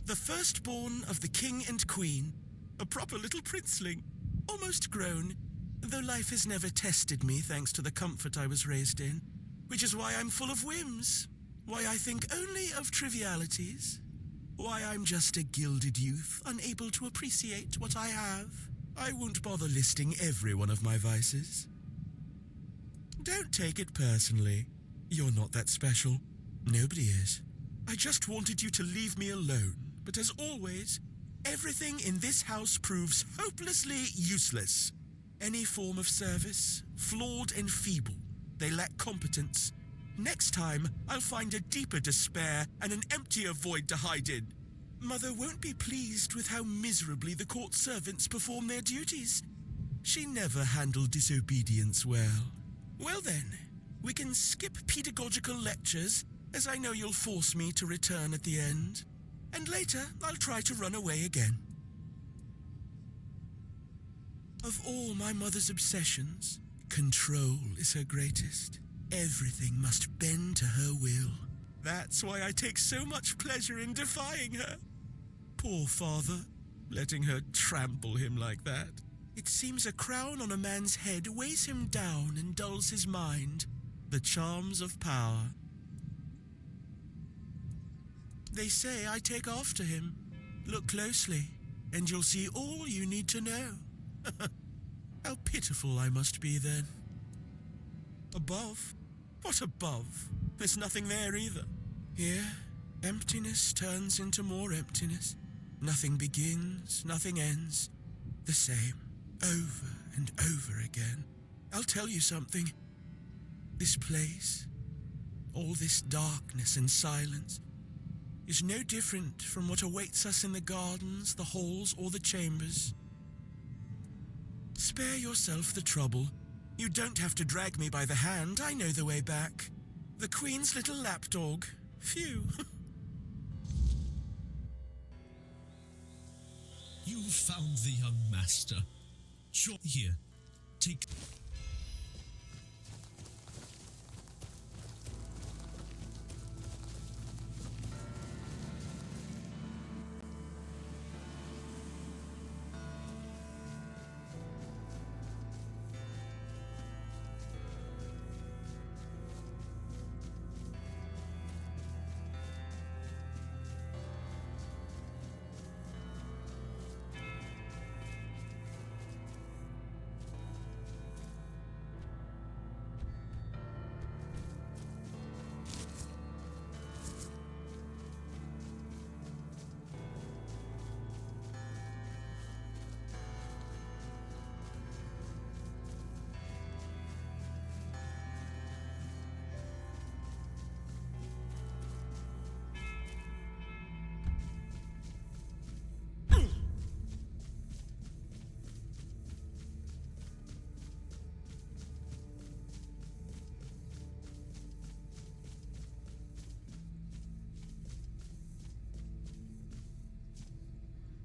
The firstborn of the king and queen, a proper little princeling, almost grown, though life has never tested me thanks to the comfort I was raised in, which is why I'm full of whims, why I think only of trivialities, why I'm just a gilded youth, unable to appreciate what I have. I won't bother listing every one of my vices. Don't take it personally. You're not that special. Nobody is. I just wanted you to leave me alone. But as always, everything in this house proves hopelessly useless. Any form of service, flawed and feeble. They lack competence. Next time, I'll find a deeper despair and an emptier void to hide in. Mother won't be pleased with how miserably the court servants perform their duties. She never handled disobedience well. Well then, we can skip pedagogical lectures, as I know you'll force me to return at the end. And later, I'll try to run away again. Of all my mother's obsessions, control is her greatest. Everything must bend to her will. That's why I take so much pleasure in defying her. Poor father, letting her trample him like that. It seems a crown on a man's head weighs him down and dulls his mind. The charms of power. They say I take after him. Look closely, and you'll see all you need to know. How pitiful I must be then. Above? What above? There's nothing there either. Here, emptiness turns into more emptiness. Nothing begins, nothing ends. The same, over and over again. I'll tell you something. This place, all this darkness and silence, is no different from what awaits us in the gardens, the halls, or the chambers. Spare yourself the trouble. You don't have to drag me by the hand. I know the way back. The Queen's little lapdog. Phew. You found the young master. Here, take...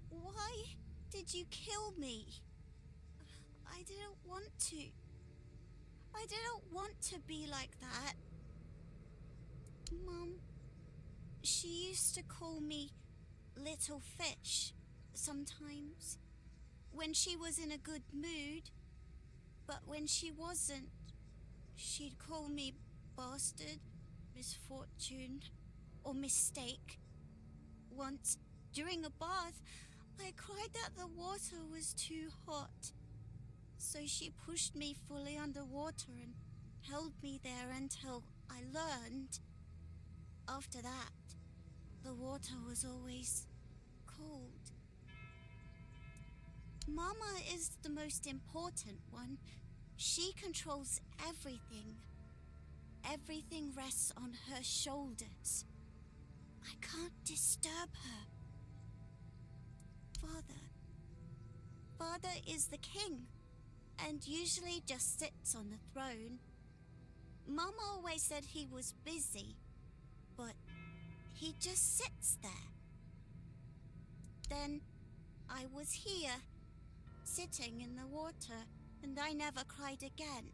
Why did you kill me? I didn't want to. I didn't want to be like that. Mum, she used to call me Little Fish, sometimes. When she was in a good mood. But when she wasn't, she'd call me bastard, misfortune, or mistake. Once, during a bath, I cried that the water was too hot. So she pushed me fully underwater and held me there until I learned. After that, the water was always cold. Mama is the most important one. She controls everything. Everything rests on her shoulders. I can't disturb her. Father is the king, and usually just sits on the throne. Mama always said he was busy, but he just sits there. Then I was here, sitting in the water, and I never cried again.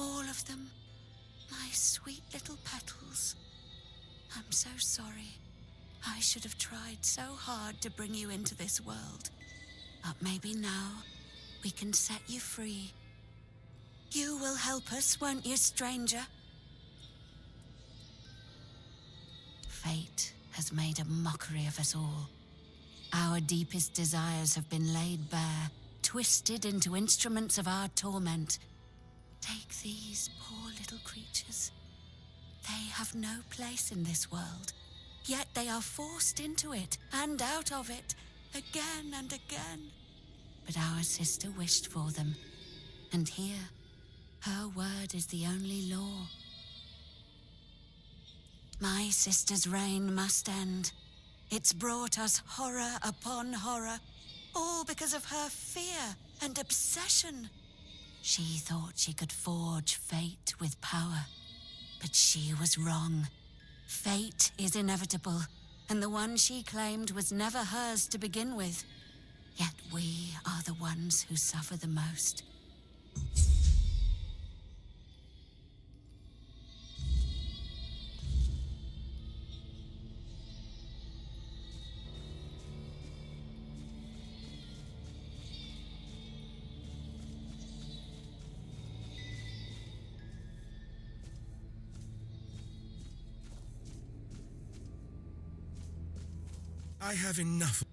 All of them. My sweet little petals. I'm so sorry. I should have tried so hard to bring you into this world. But maybe now we can set you free. You will help us, won't you, stranger? Fate has made a mockery of us all. Our deepest desires have been laid bare, twisted into instruments of our torment. Take these poor little creatures. They have no place in this world, yet they are forced into it and out of it, again and again. But our sister wished for them, and here, her word is the only law. My sister's reign must end. It's brought us horror upon horror, all because of her fear and obsession. She thought she could forge fate with power, but she was wrong. Fate is inevitable, and the one she claimed was never hers to begin with. Yet we are the ones who suffer the most. I have enough.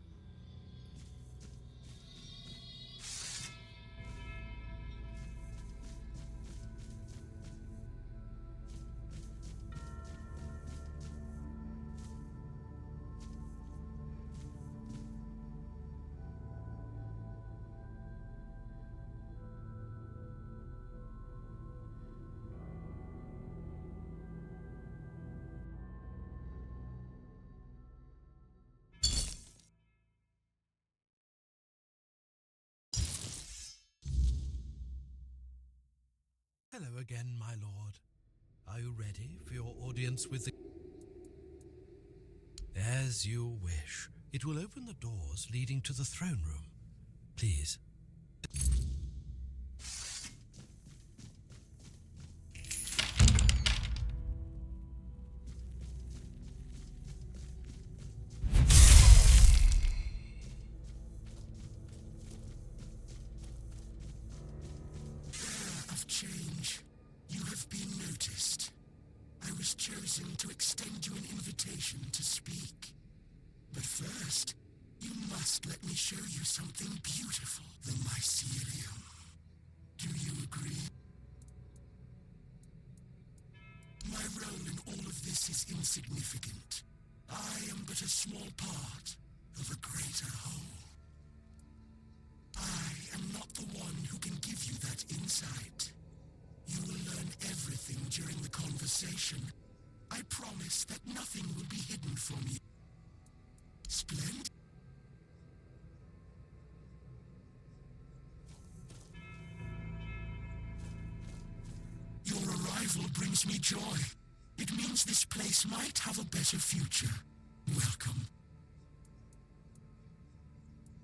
Hello again, my lord. Are you ready for your audience with the... As you wish. It will open the doors leading to the throne room. Please. Of change, you have been noticed. I was chosen to extend you an invitation to speak. But first, you must let me show you something beautiful, the mycelium. Do you agree? My role in all of this is insignificant. I am but a small part of a greater whole. I am not the one who can give you that insight. You will learn everything during the conversation. I promise that nothing will be hidden from you. Splendid. Your arrival brings me joy. It means this place might have a better future. Welcome.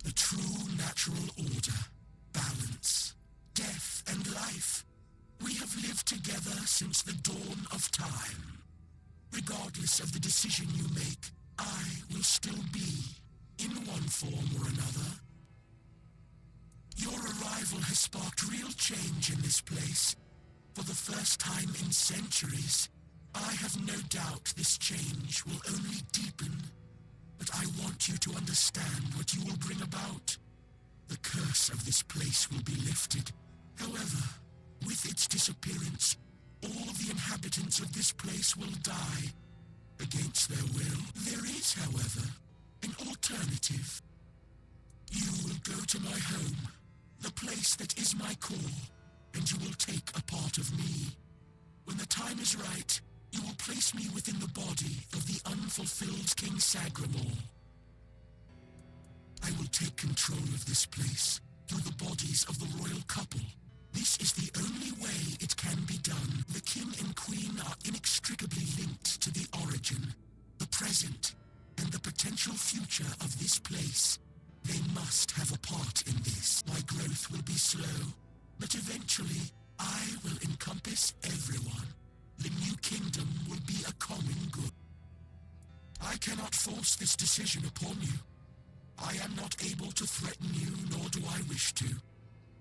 The true natural order, balance, death and life. We have lived together since the dawn of time. Regardless of the decision you make, I will still be, in one form or another. Your arrival has sparked real change in this place. For the first time in centuries, I have no doubt this change will only deepen. But I want you to understand what you will bring about. The curse of this place will be lifted. However, with its disappearance, all the inhabitants of this place will die. Against their will. There is, however, an alternative. You will go to my home, the place that is my core, and you will take a part of me. When the time is right, you will place me within the body of the unfulfilled King Sagramor. I will take control of this place through the bodies of the royal couple. This is the only way it can be done. The king and queen are inextricably linked to the origin, the present, and the potential future of this place. They must have a part in this. My growth will be slow, but eventually, I will encompass everyone. The new kingdom will be a common good. I cannot force this decision upon you. I am not able to threaten you, nor do I wish to.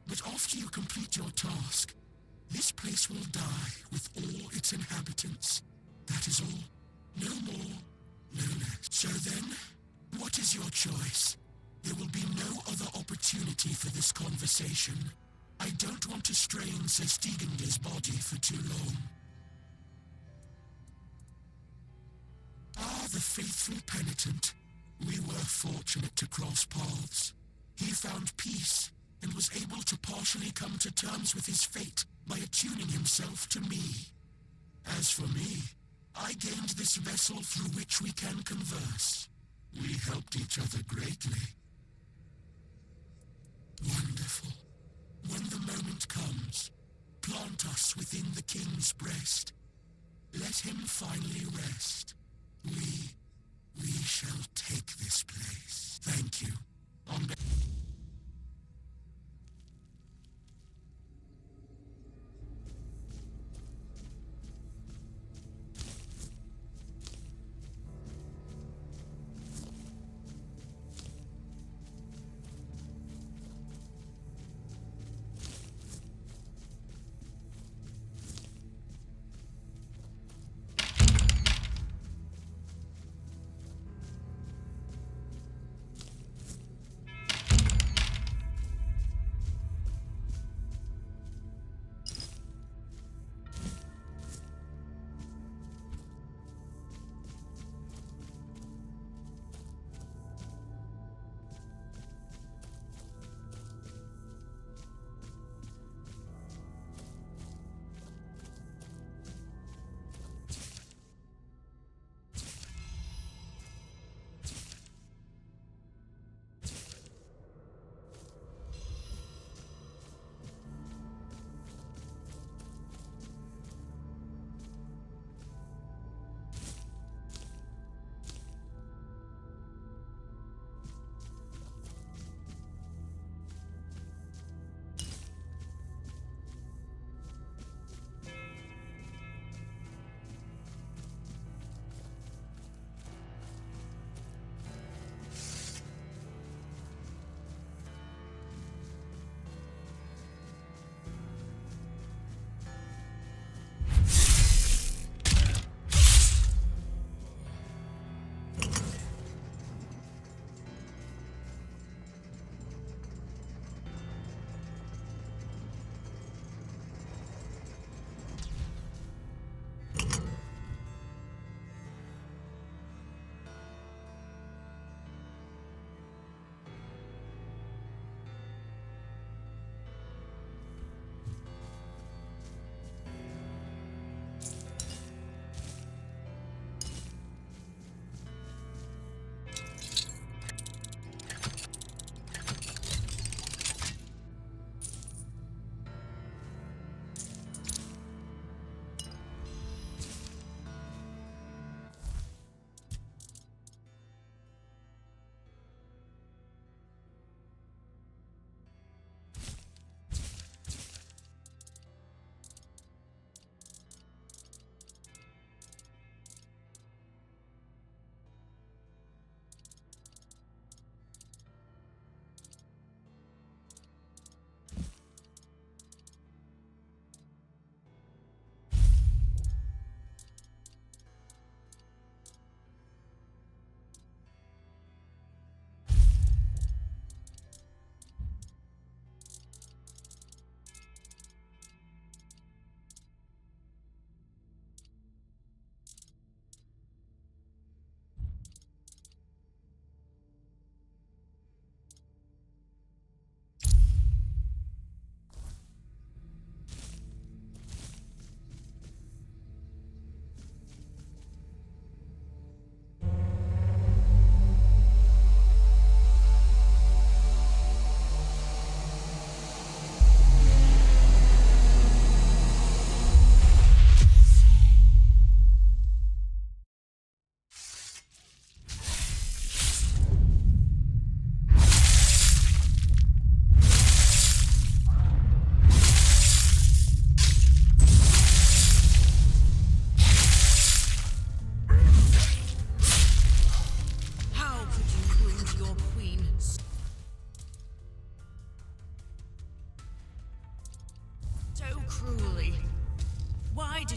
But after you complete your task, this place will die with all its inhabitants. That is all. No more, no less. So then, what is your choice? There will be no other opportunity for this conversation. I don't want to strain Sir Stegander's body for too long. Ah, the faithful penitent. We were fortunate to cross paths. He found peace and was able to partially come to terms with his fate by attuning himself to me. As for me, I gained this vessel through which we can converse. We helped each other greatly. Wonderful. When the moment comes, plant us within the king's breast. Let him finally rest. We shall take this place. Thank you.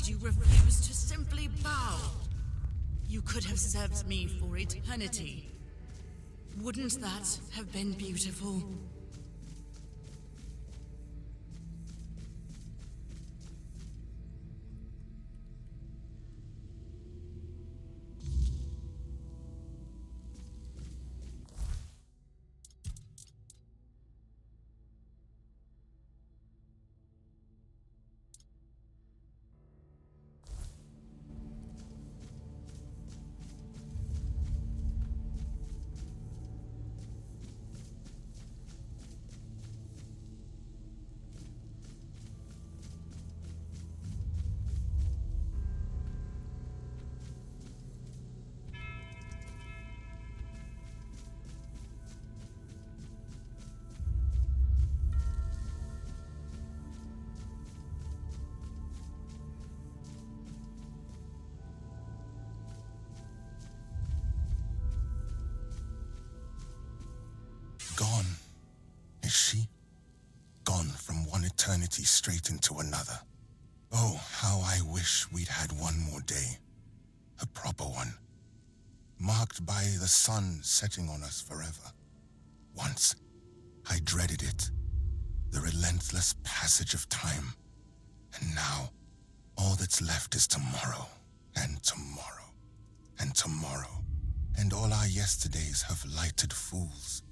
did you refuse to simply bow? You could have served me for eternity. Wouldn't that have been beautiful? Gone, is she? Gone from one eternity straight into another. Oh, how I wish we'd had one more day. A proper one. Marked by the sun setting on us forever. Once, I dreaded it. The relentless passage of time. And now, all that's left is tomorrow, and tomorrow, and tomorrow. And all our yesterdays have lighted fools.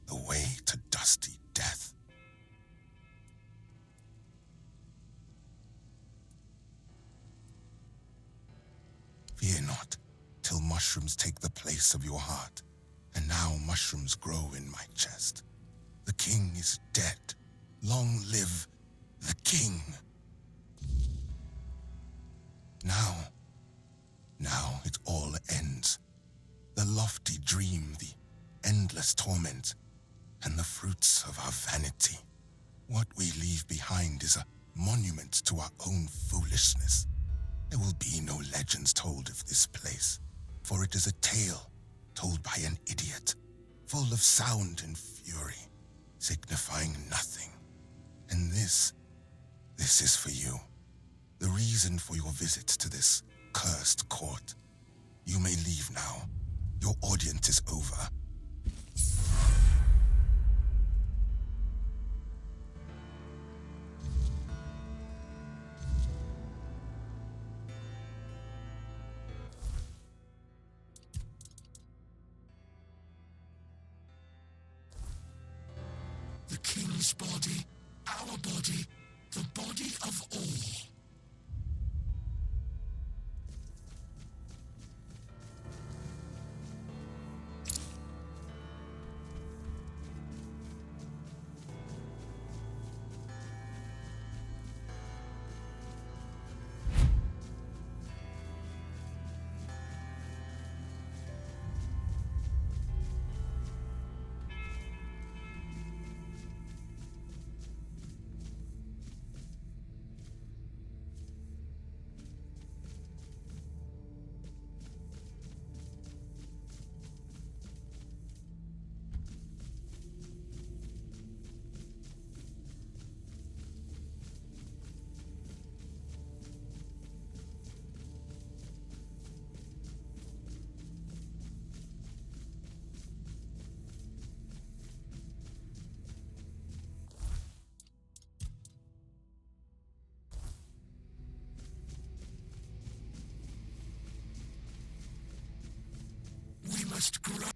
The way to dusty death. Fear not, till mushrooms take the place of your heart. And now mushrooms grow in my chest. The king is dead. Long live the king. Now it all ends. The lofty dream, the endless torment, and the fruits of our vanity. What we leave behind is a monument to our own foolishness. There will be no legends told of this place, for it is a tale told by an idiot, full of sound and fury, signifying nothing. And this is for you, the reason for your visit to this cursed court. You may leave now. Your audience is over. The king's body, our body, the body of all. We must grow.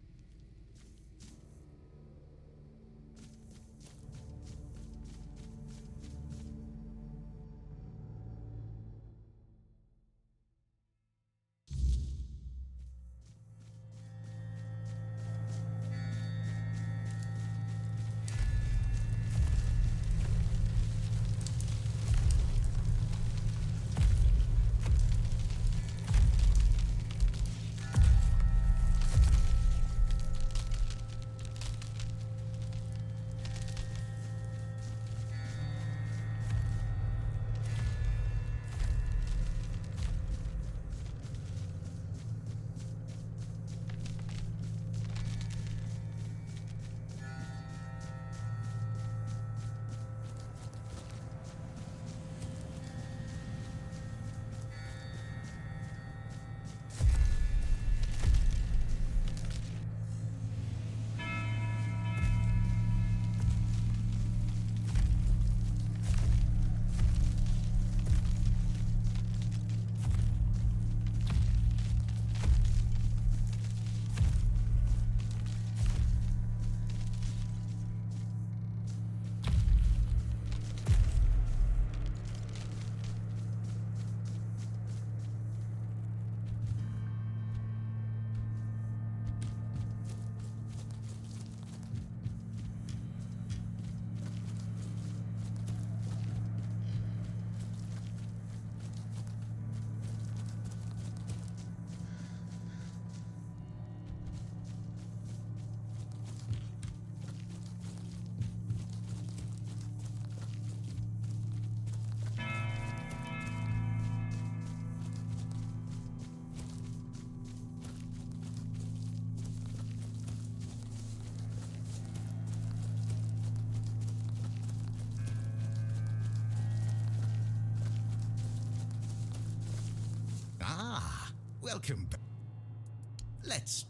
Welcome back. Let's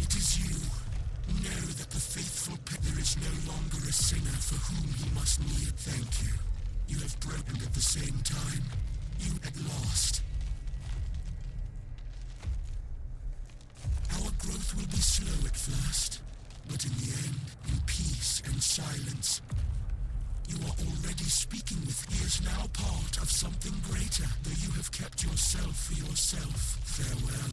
It is you. Know that the faithful peddler is no longer a sinner for whom he must kneel. Thank you. You have broken at the same time. You had lost. Our growth will be slow at first, but in the end, in peace and silence. You are already speaking with. He is now part of something greater, though you have kept yourself for yourself. Farewell.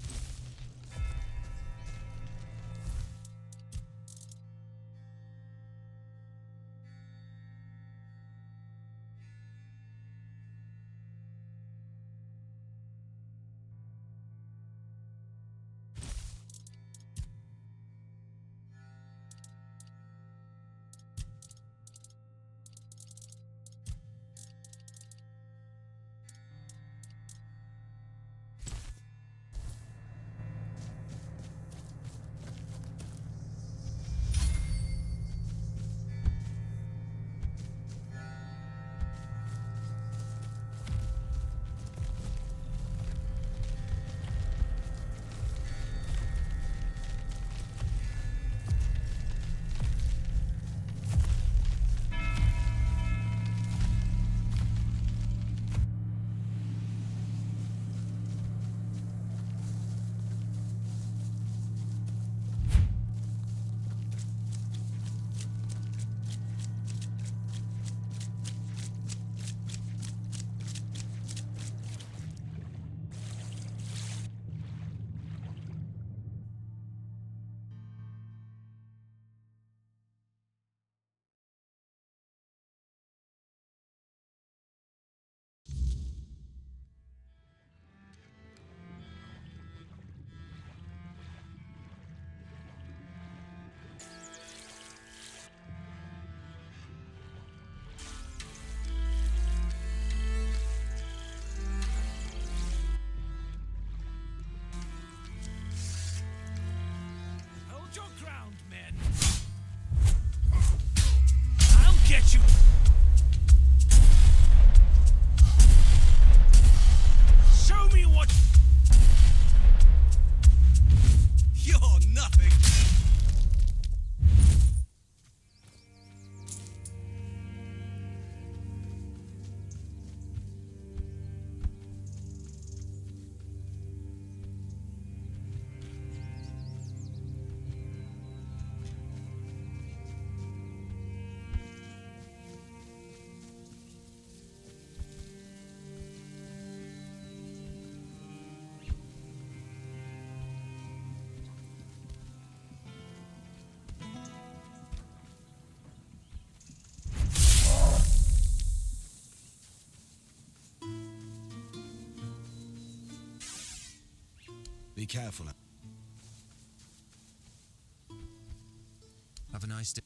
Hold your ground, men. I'll get you. Show me what. You're nothing. Be careful. Have a nice day.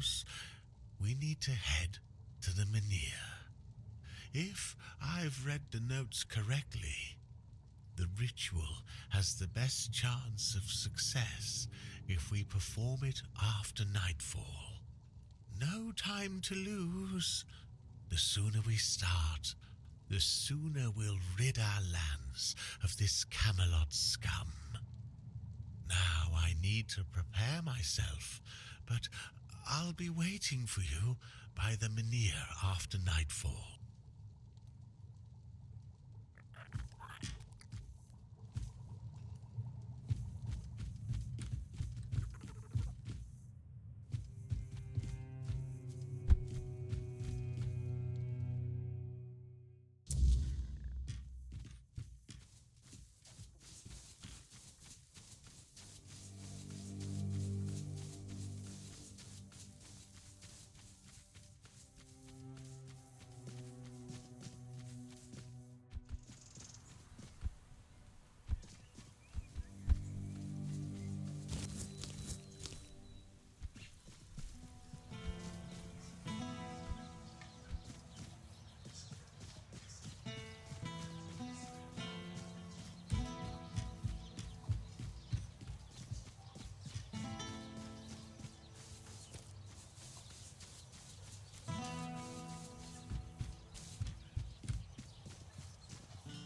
course, we need to head to the Menhir. If I've read the notes correctly, the ritual has the best chance of success if we perform it after nightfall. No time to lose. The sooner we start, the sooner we'll rid our lands of this Camelot scum. Now I need to prepare myself, but I'll be waiting for you by the Menhir after nightfall.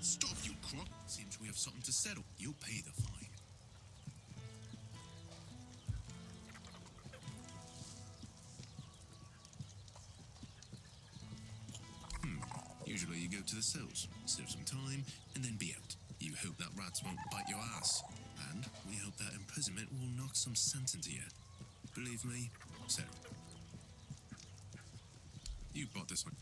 Stop, you crook. Seems we have something to settle. You'll pay the fine. Usually you go to the cells, serve some time, and then be out. You hope that rats won't bite your ass. And we hope that imprisonment will knock some sense into you. Believe me, so. You bought this one.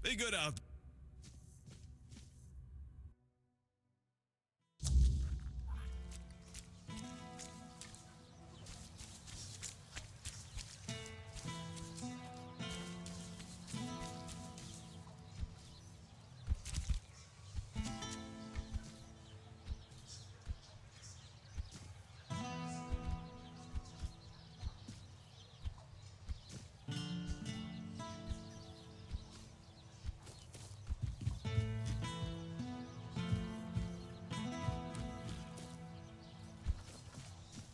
Be good out.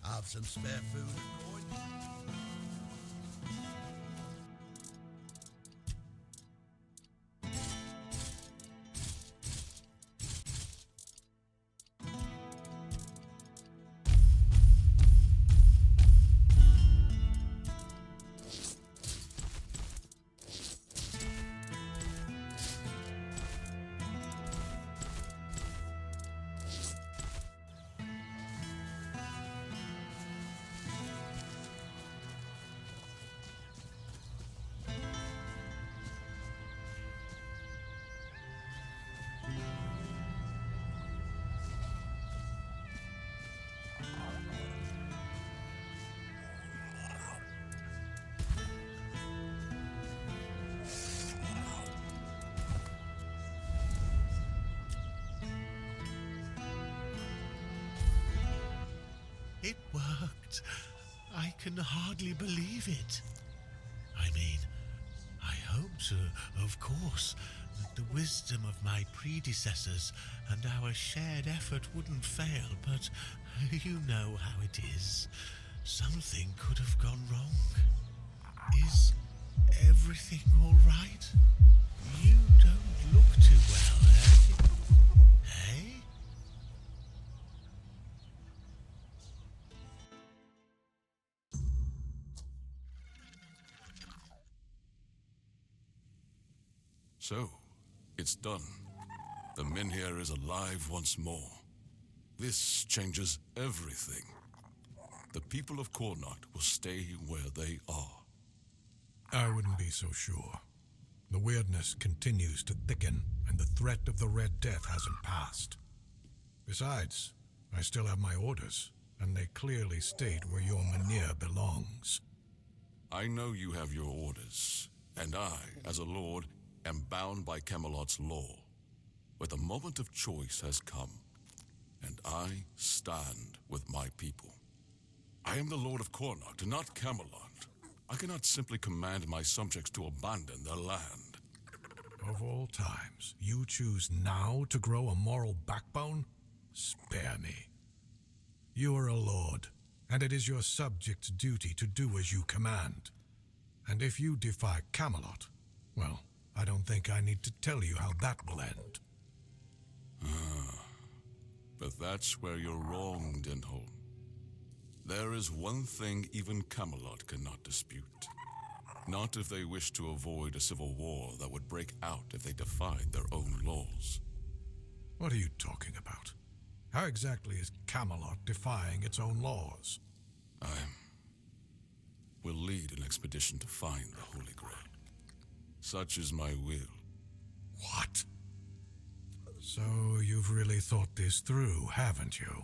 Have some spare food. It worked. I can hardly believe it. I mean, I hoped, of course, that the wisdom of my predecessors and our shared effort wouldn't fail, but you know how it is. Something could have gone wrong. Is everything all right? You don't look too well, Hey? So, it's done. The Menhir is alive once more. This changes everything. the people of Cornacht will stay where they are. I wouldn't be so sure. The weirdness continues to thicken, and the threat of the Red Death hasn't passed. Besides, I still have my orders, and they clearly state where your Mynheer belongs. I know you have your orders, and I, as a lord, am bound by Camelot's law. But the moment of choice has come, and I stand with my people. I am the Lord of Cornacht, not Camelot. I cannot simply command my subjects to abandon their land. Of all times, you choose now to grow a moral backbone? Spare me. You are a lord, and it is your subjects' duty to do as you command. And if you defy Camelot, well, I don't think I need to tell you how that will end. But that's where you're wrong, Denholm. There is one thing even Camelot cannot dispute. Not if they wish to avoid a civil war that would break out if they defied their own laws. What are you talking about? How exactly is Camelot defying its own laws? I will lead an expedition to find the Holy Grail. Such is my will. What? So you've really thought this through, haven't you?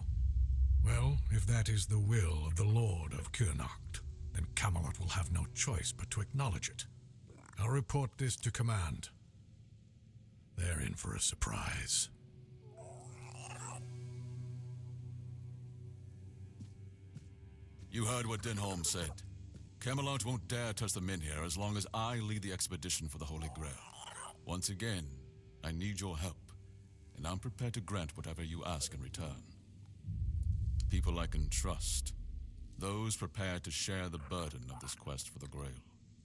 Well, if that is the will of the Lord of Cornacht, then Camelot will have no choice but to acknowledge it. I'll report this to command. They're in for a surprise. You heard what Denholm said. Camelot won't dare touch the Mynheer as long as I lead the expedition for the Holy Grail. Once again, I need your help, and I'm prepared to grant whatever you ask in return. People I can trust, those prepared to share the burden of this quest for the Grail.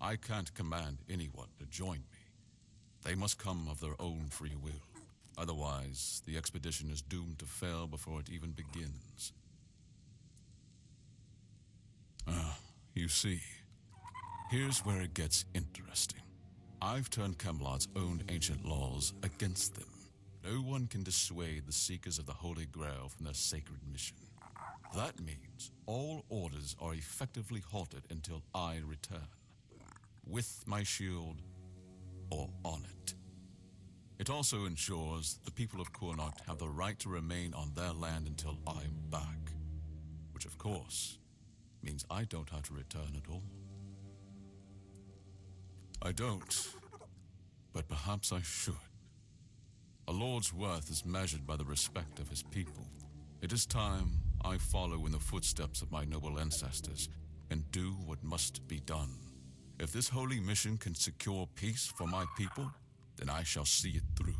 I can't command anyone to join me. They must come of their own free will. Otherwise, the expedition is doomed to fail before it even begins. You see, here's where it gets interesting. I've turned Camelot's own ancient laws against them. No one can dissuade the Seekers of the Holy Grail from their sacred mission. That means all orders are effectively halted until I return, with my shield or on it. It also ensures the people of Cornacht have the right to remain on their land until I'm back, which of course means I don't have to return at all. I don't, but perhaps I should. A lord's worth is measured by the respect of his people. It is time I follow in the footsteps of my noble ancestors and do what must be done. If this holy mission can secure peace for my people, then I shall see it through.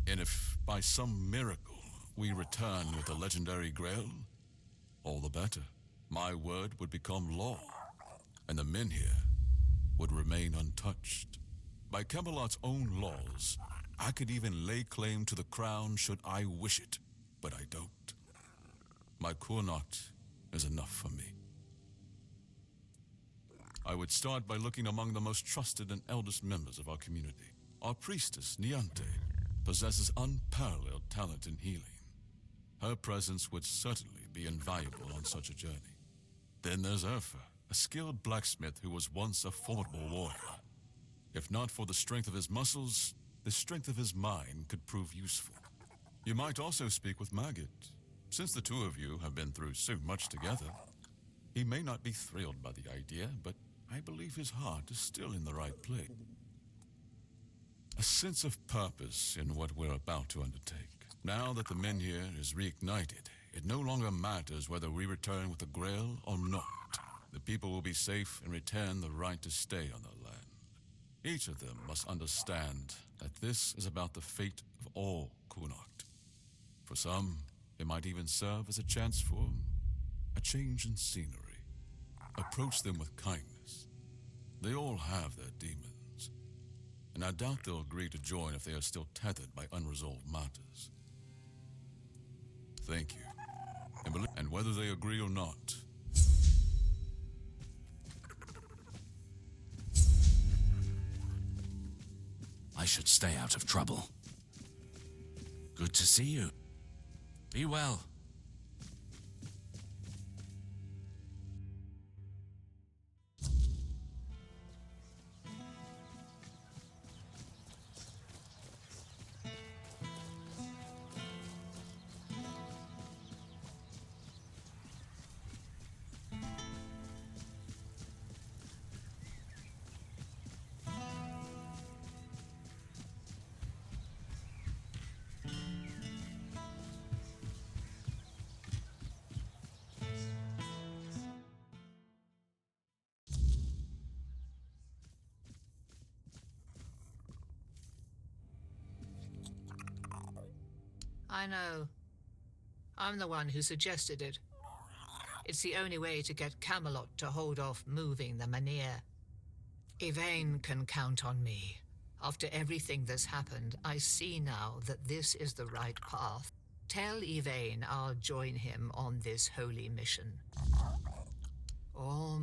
And if by some miracle we return with the legendary Grail, all the better. My word would become law, and the Mynheer would remain untouched. By Camelot's own laws, I could even lay claim to the crown should I wish it, but I don't. My Cornacht is enough for me. I would start by looking among the most trusted and eldest members of our community. Our priestess, Niante, possesses unparalleled talent in healing. Her presence would certainly be invaluable on such a journey. Then there's Urfa, a skilled blacksmith who was once a formidable warrior. If not for the strength of his muscles, the strength of his mind could prove useful. You might also speak with Maggot. Since the two of you have been through so much together, he may not be thrilled by the idea, but I believe his heart is still in the right place. A sense of purpose in what we're about to undertake. Now that the Mynheer is reignited, it no longer matters whether we return with the Grail or not. The people will be safe and retain the right to stay on their land. Each of them must understand that this is about the fate of all Cornacht. For some, it might even serve as a chance for a change in scenery. Approach them with kindness. They all have their demons, and I doubt they'll agree to join if they are still tethered by unresolved matters. Thank you. And whether they agree or not, I should stay out of trouble. Good to see you. Be well. I know. I'm the one who suggested it. It's the only way to get Camelot to hold off moving the Manir. Yvain can count on me. After everything that's happened, I see now that this is the right path. Tell Yvain I'll join him on this holy mission. All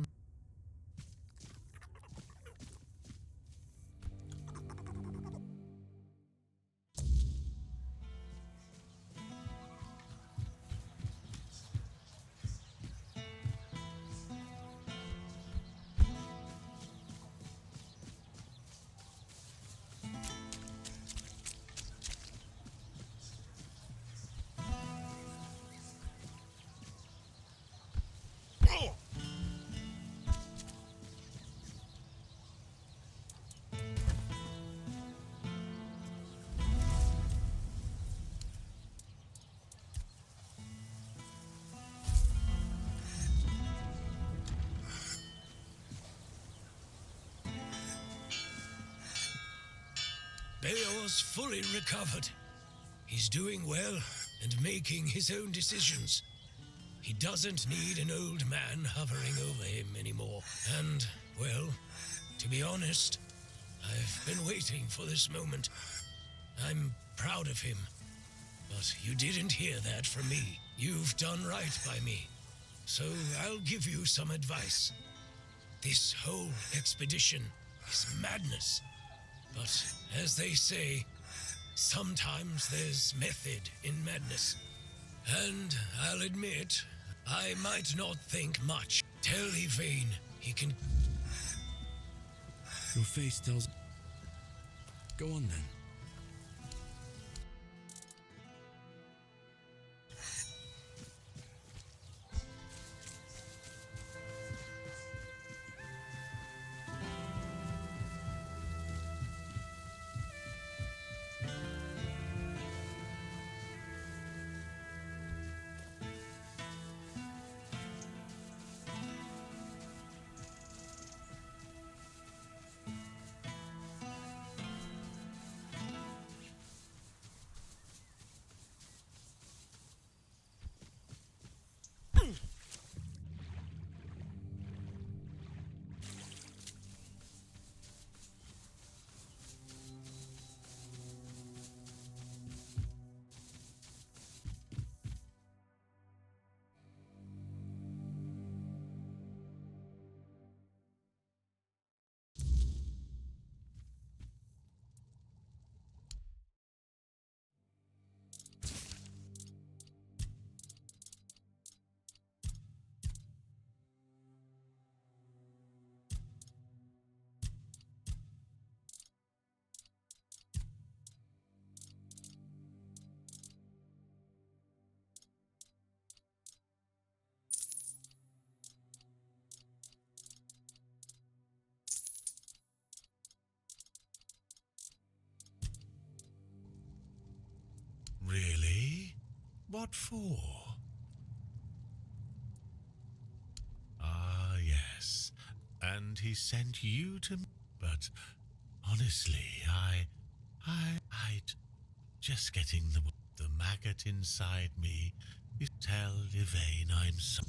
Beor's fully recovered. He's doing well and making his own decisions. He doesn't need an old man hovering over him anymore. And, well, to be honest, I've been waiting for this moment. I'm proud of him. But you didn't hear that from me. You've done right by me. So I'll give you some advice. This whole expedition is madness. But as they say, sometimes there's method in madness. And I'll admit, I might not think much. Tell Yvain he can... Your face tells... Go on then. Really? What for? Ah, yes. And he sent you to... But honestly, I'd just getting the maggot inside me. You tell Yvain I'm so...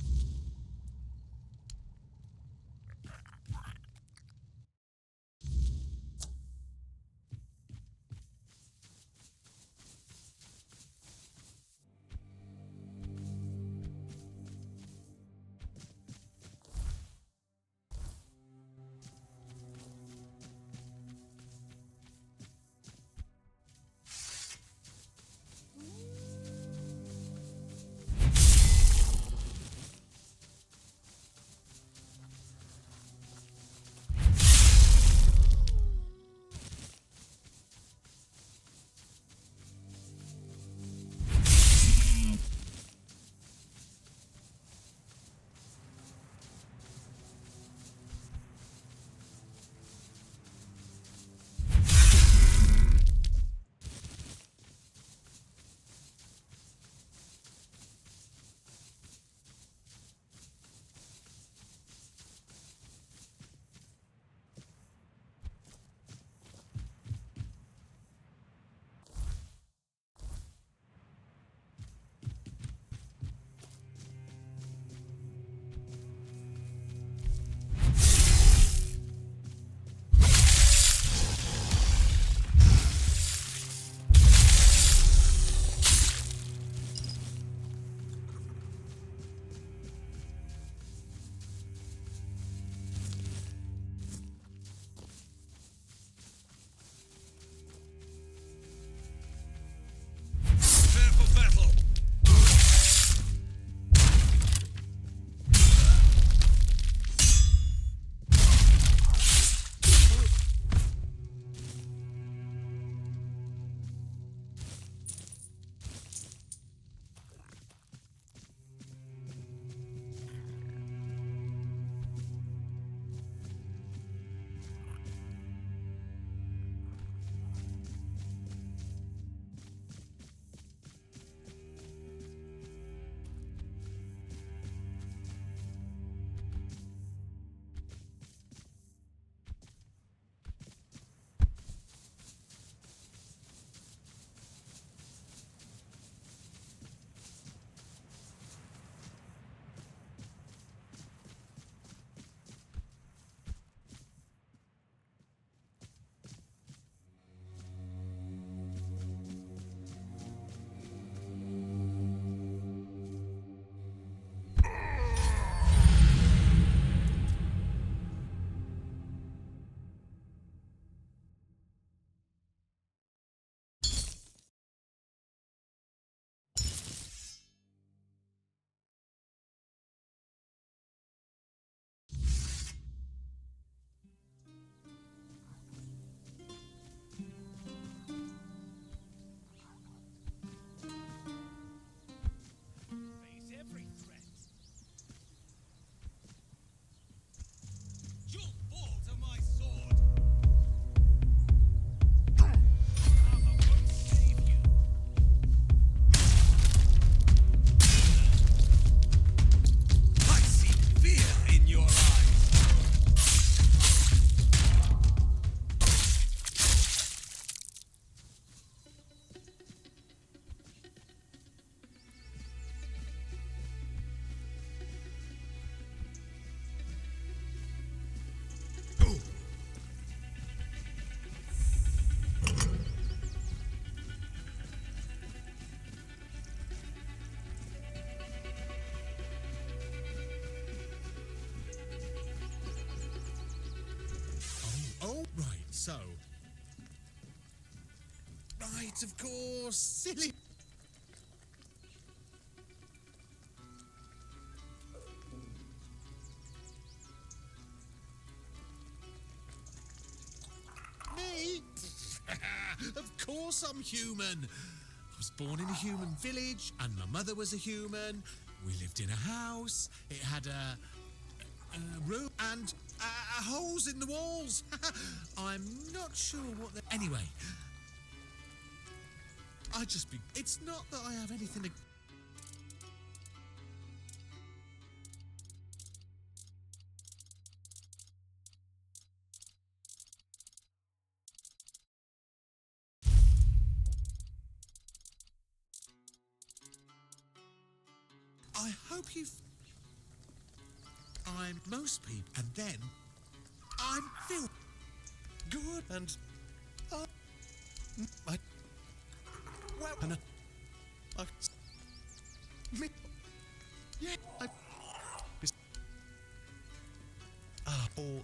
So. Right, of course. Silly. Me? Of course I'm human. I was born in a human village, and my mother was a human. We lived in a house. It had a room and holes in the walls. I'm not sure what the... Anyway, It's not that I have anything to... I hope you've... I'm most people, and then I'm Phil. Good, and I... Well, and me... Yeah, I... or...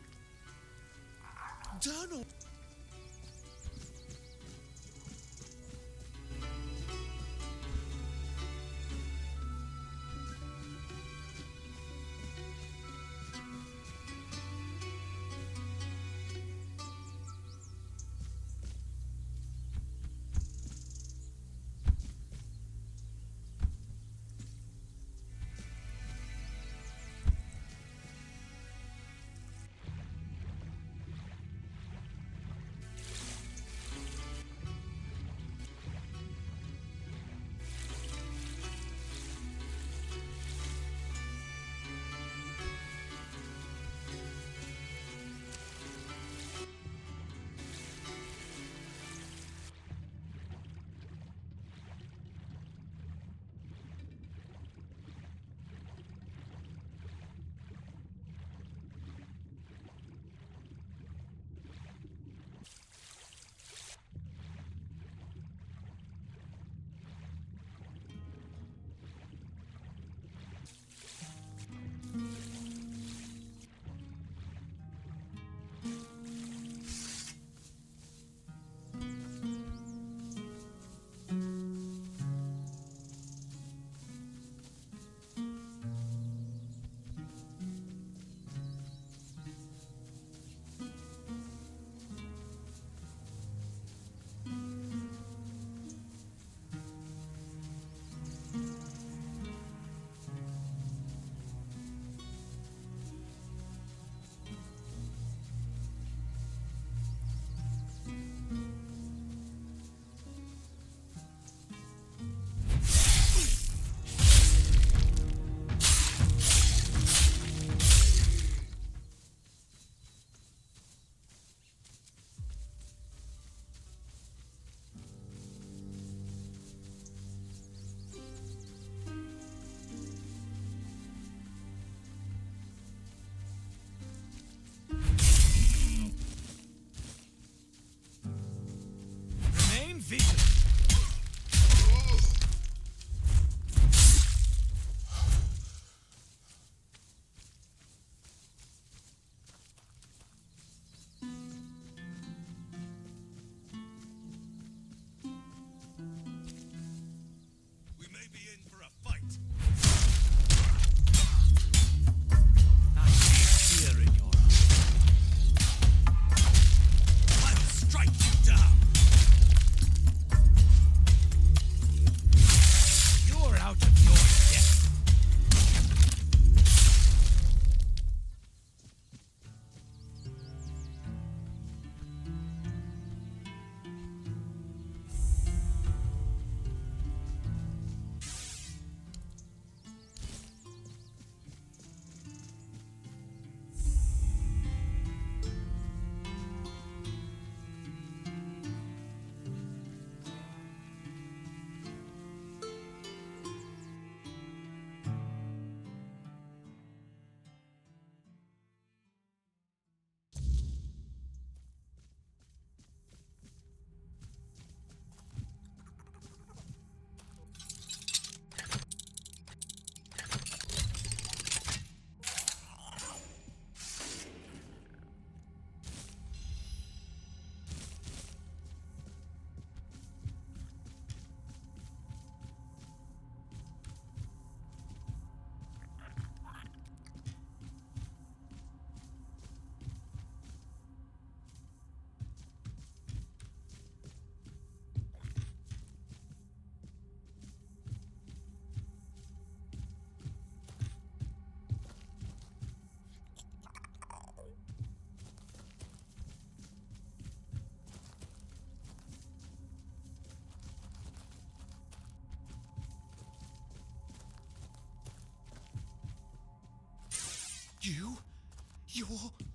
Done or...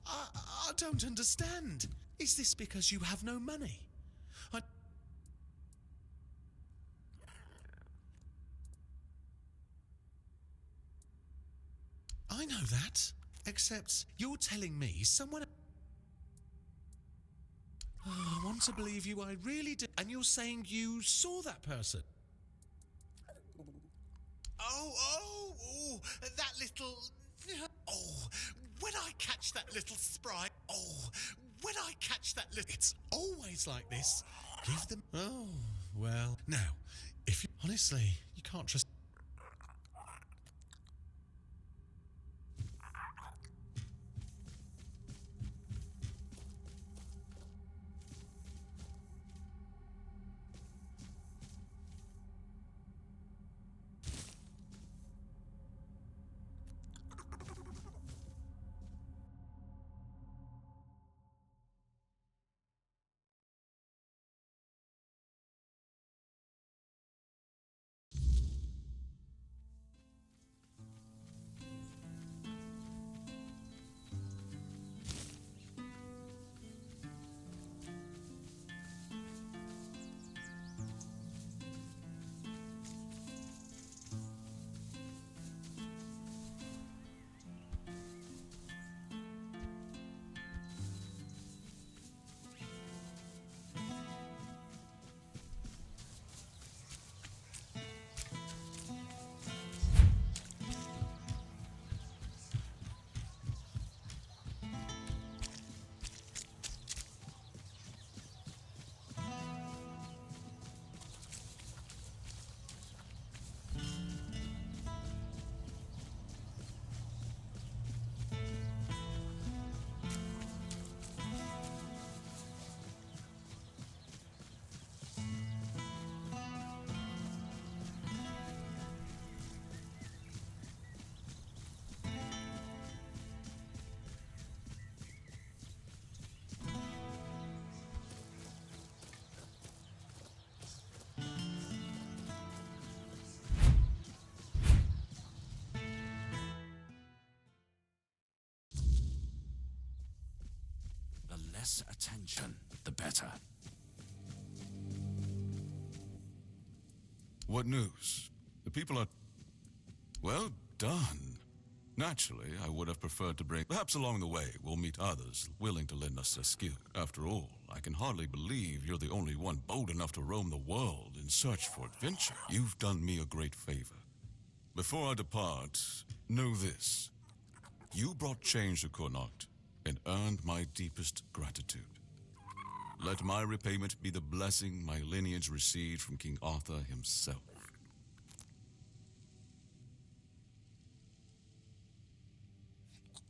I don't understand. Is this because you have no money? I know that, except you're telling me someone... Oh, I want to believe you, I really do. And you're saying you saw that person? Oh, that little... Oh, when I catch that little sprite... Oh, when I catch that little... It's always like this. Give them... Oh, well... Now, if you... Honestly, you can't trust... Less attention, the better. What news? The people are... Well done. Naturally, I would have preferred to bring... Perhaps along the way, we'll meet others willing to lend us their skill. After all, I can hardly believe you're the only one bold enough to roam the world in search for adventure. You've done me a great favor. Before I depart, know this. You brought change to Connacht and earned my deepest gratitude. Let my repayment be the blessing my lineage received from King Arthur himself.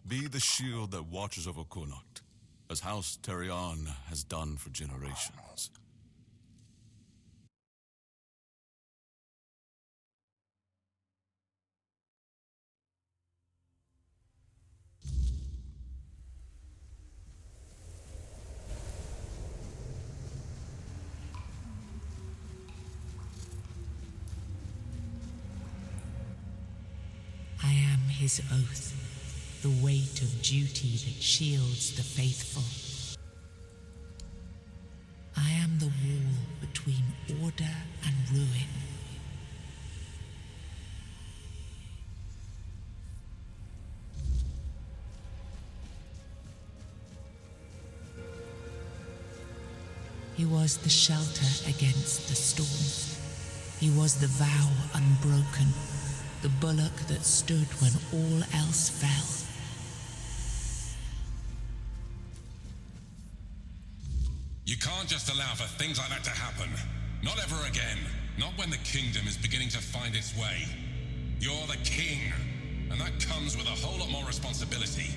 Be the shield that watches over Connacht, as House Terion has done for generations. I am his oath, the weight of duty that shields the faithful. I am the wall between order and ruin. He was the shelter against the storm. He was the vow unbroken, the bulwark that stood when all else fell. You can't just allow for things like that to happen. Not ever again. Not when the kingdom is beginning to find its way. You're the king, and that comes with a whole lot more responsibility.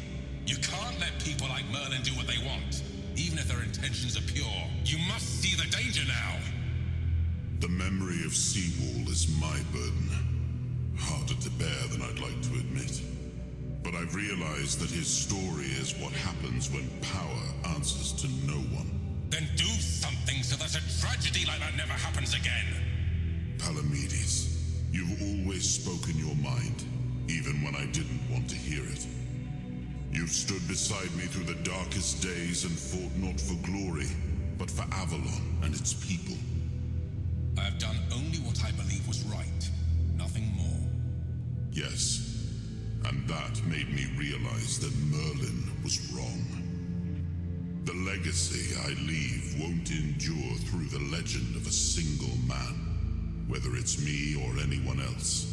You can't let people like Merlin do what they want, even if their intentions are pure. You must see the danger now. The memory of Seawall is my burden. Harder to bear than I'd like to admit. But I've realized that his story is what happens when power answers to no one. Then do something so that a tragedy like that never happens again. Palamedes, you've always spoken your mind, even when I didn't want to hear it. You've stood beside me through the darkest days and fought not for glory, but for Avalon and its people. I have done only what I believe was right, nothing more. Yes, and that made me realize that Merlin was wrong. The legacy I leave won't endure through the legend of a single man, whether it's me or anyone else.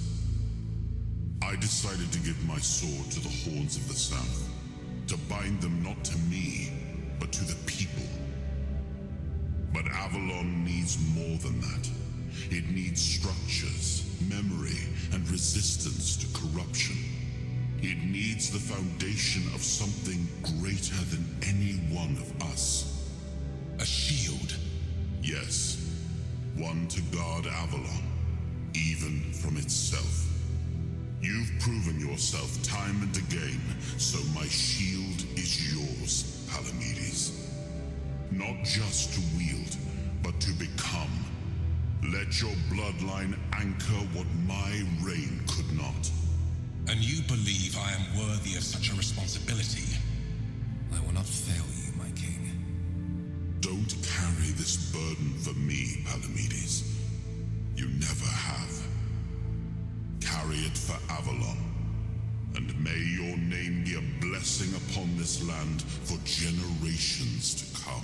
I decided to give my sword to the Horns of the South, to bind them not to me, but to the people. But Avalon needs more than that. It needs structures, memory, and resistance to corruption. It needs the foundation of something greater than any one of us. A shield? Yes. One to guard Avalon, even from itself. You've proven yourself time and again, so my shield is yours, Palamedes. Not just to wield, but to become. Let your bloodline anchor what my reign could not. And you believe I am worthy of such a responsibility? I will not fail you, my king. Don't carry this burden for me, Palamedes. You never have. Carry it for Avalon, and may your name be a blessing upon this land for generations to come.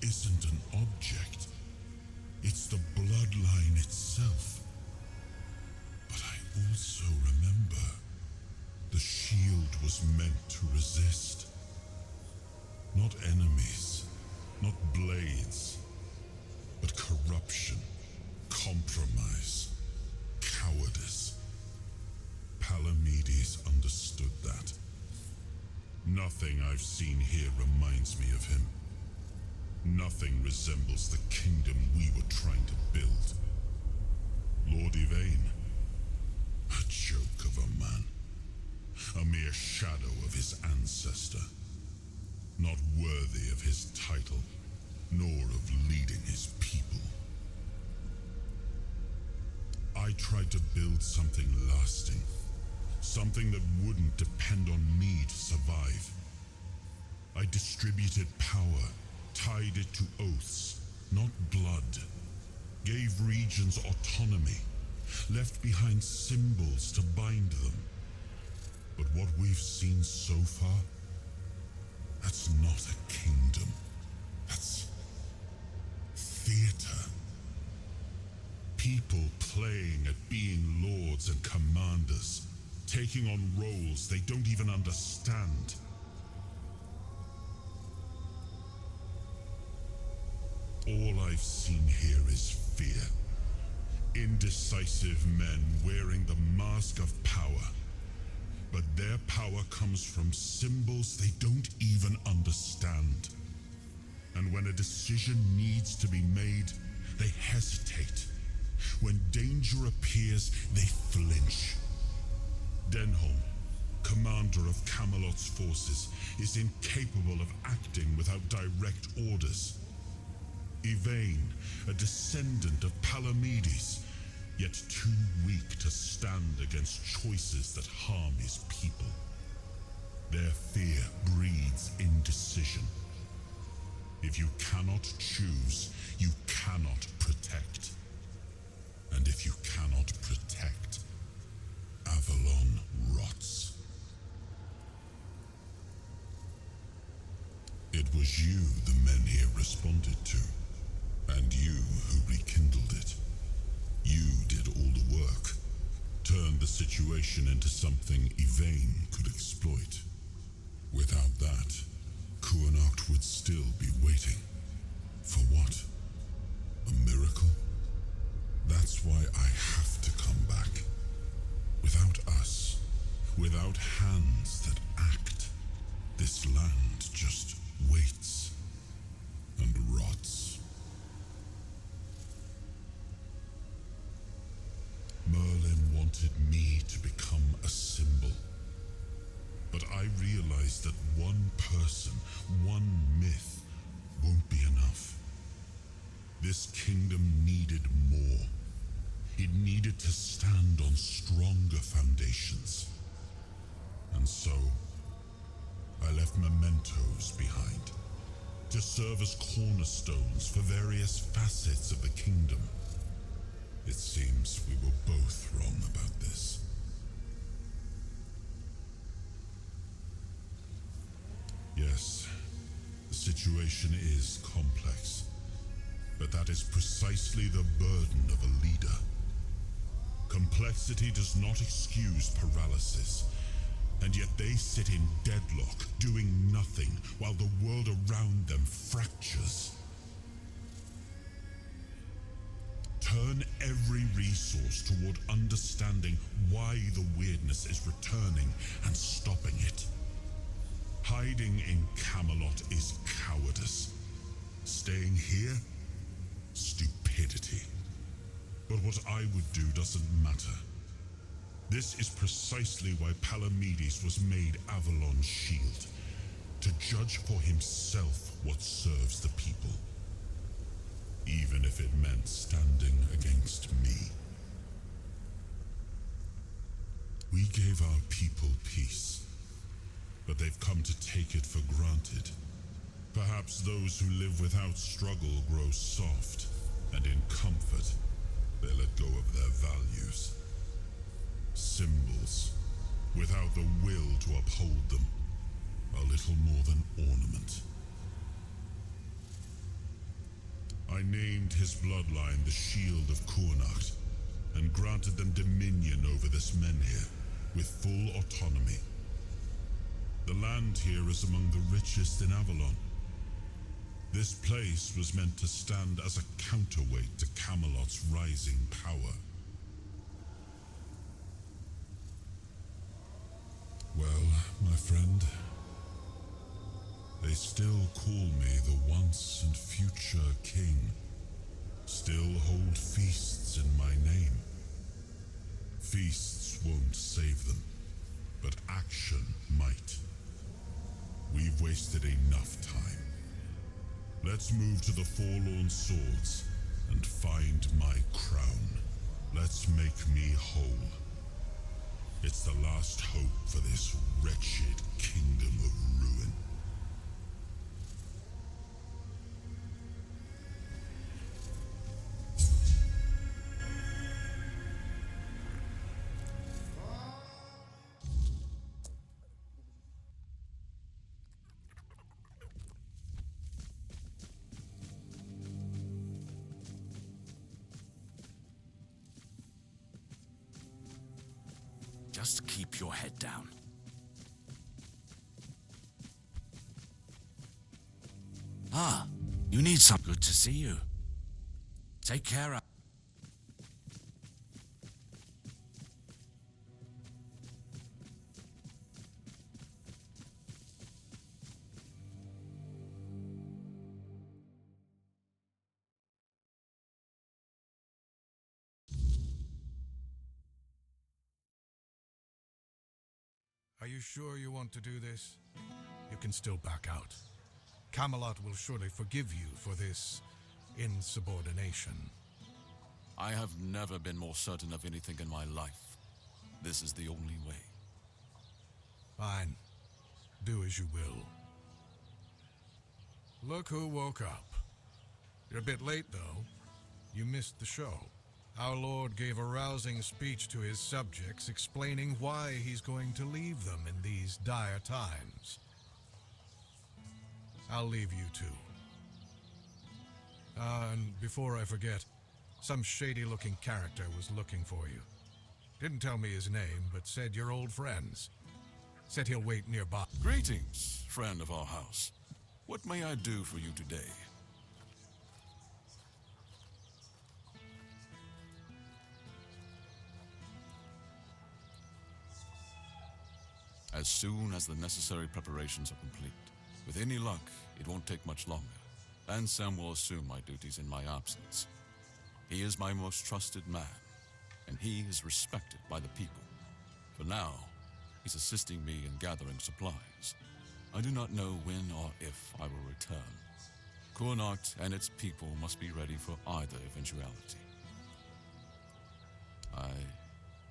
Isn't an object. It's the bloodline itself. But I also remember the shield was meant to resist. Not enemies, not blades, but corruption, compromise, cowardice. Palamedes understood that. Nothing I've seen here reminds me of him. Nothing resembles the kingdom we were trying to build. Lord Yvain, a joke of a man. A mere shadow of his ancestor. Not worthy of his title, nor of leading his people. I tried to build something lasting. Something that wouldn't depend on me to survive. I distributed power. Tied it to oaths, not blood. Gave regions autonomy. Left behind symbols to bind them. But what we've seen so far, that's not a kingdom. That's theater. People playing at being lords and commanders, taking on roles they don't even understand. All I've seen here is fear. Indecisive men wearing the mask of power. But their power comes from symbols they don't even understand. And when a decision needs to be made, they hesitate. When danger appears, they flinch. Denholm, commander of Camelot's forces, is incapable of acting without direct orders. Yvain, a descendant of Palamedes, yet too weak to stand against choices that harm his people. Their fear breeds indecision. If you cannot choose, you cannot protect. And if you cannot protect, Avalon rots. It was you the men here responded to. And you who rekindled it. You did all the work. Turned the situation into something Yvain could exploit. Without that, Kuanacht would still be waiting. For what? A miracle? That's why I have to come back. Without us, without hands that act, this land just waits and rots. But I realized that one person, one myth, won't be enough. This kingdom needed more. It needed to stand on stronger foundations. And so, I left mementos behind, to serve as cornerstones for various facets of the kingdom. It seems we were both wrong about this. Yes, the situation is complex, but that is precisely the burden of a leader. Complexity does not excuse paralysis, and yet they sit in deadlock, doing nothing, while the world around them fractures. Turn every resource toward understanding why the weirdness is returning and stopping it. Hiding in Camelot is cowardice. Staying here? Stupidity. But what I would do doesn't matter. This is precisely why Palamedes was made Avalon's shield, to judge for himself what serves the people, even if it meant standing against me. We gave our people peace, but they've come to take it for granted. Perhaps those who live without struggle grow soft, and in comfort, they let go of their values. Symbols, without the will to uphold them, are little more than ornament. I named his bloodline the Shield of Kurnacht, and granted them dominion over this menhir, with full autonomy. The land here is among the richest in Avalon. This place was meant to stand as a counterweight to Camelot's rising power. Well, my friend, they still call me the once and future king, still hold feasts in my name. Feasts won't save them, but action might. We've wasted enough time. Let's move to the Forlorn Swords and find my crown. Let's make me whole. It's the last hope for this wretched kingdom of ruin. Just keep your head down. Ah, you need some. Good to see you. Take care. Are you sure you want to do this? You can still back out. Camelot will surely forgive you for this insubordination. I have never been more certain of anything in my life. This is the only way. Fine. Do as you will. Look who woke up. You're a bit late, though. You missed the show. Our Lord gave a rousing speech to his subjects explaining why he's going to leave them in these dire times. I'll leave you two. And before I forget, some shady-looking character was looking for you. Didn't tell me his name, but said you're old friends. Said he'll wait nearby. Greetings, friend of our house. What may I do for you today? As soon as the necessary preparations are complete. With any luck, it won't take much longer. And Sam will assume my duties in my absence. He is my most trusted man, and he is respected by the people. For now, He's assisting me in gathering supplies. I do not know when or if I will return. Kurnocht and its people must be ready for either eventuality. I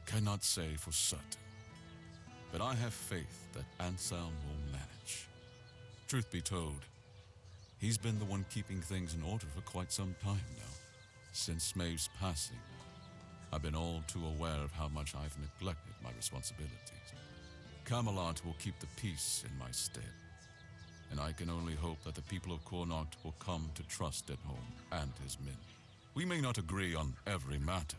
cannot say for certain, but I have faith that Anselm will manage. Truth be told, he's been the one keeping things in order for quite some time now. Since Maeve's passing, I've been all too aware of how much I've neglected my responsibilities. Camelot will keep the peace in my stead, and I can only hope that the people of Kurnocht will come to trust Denholm and his men. We may not agree on every matter,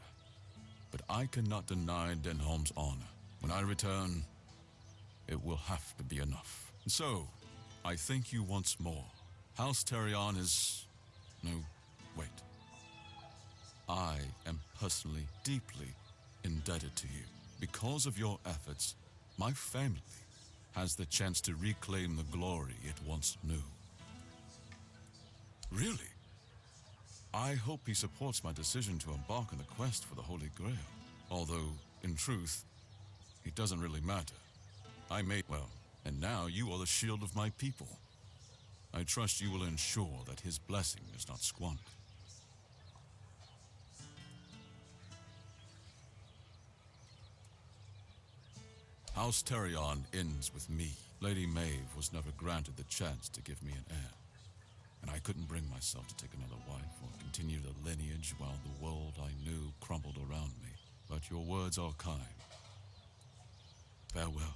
but I cannot deny Denholm's honor. When I return, it will have to be enough. And so, I thank you once more. House Terion is... no, wait. I am personally deeply indebted to you. Because of your efforts, my family has the chance to reclaim the glory it once knew. Really? I hope he supports my decision to embark on the quest for the Holy Grail. Although, in truth, it doesn't really matter. I made well, and now you are the shield of my people. I trust you will ensure that his blessing is not squandered. House Terion ends with me. Lady Maeve was never granted the chance to give me an heir, and I couldn't bring myself to take another wife or continue the lineage while the world I knew crumbled around me. But your words are kind. Farewell.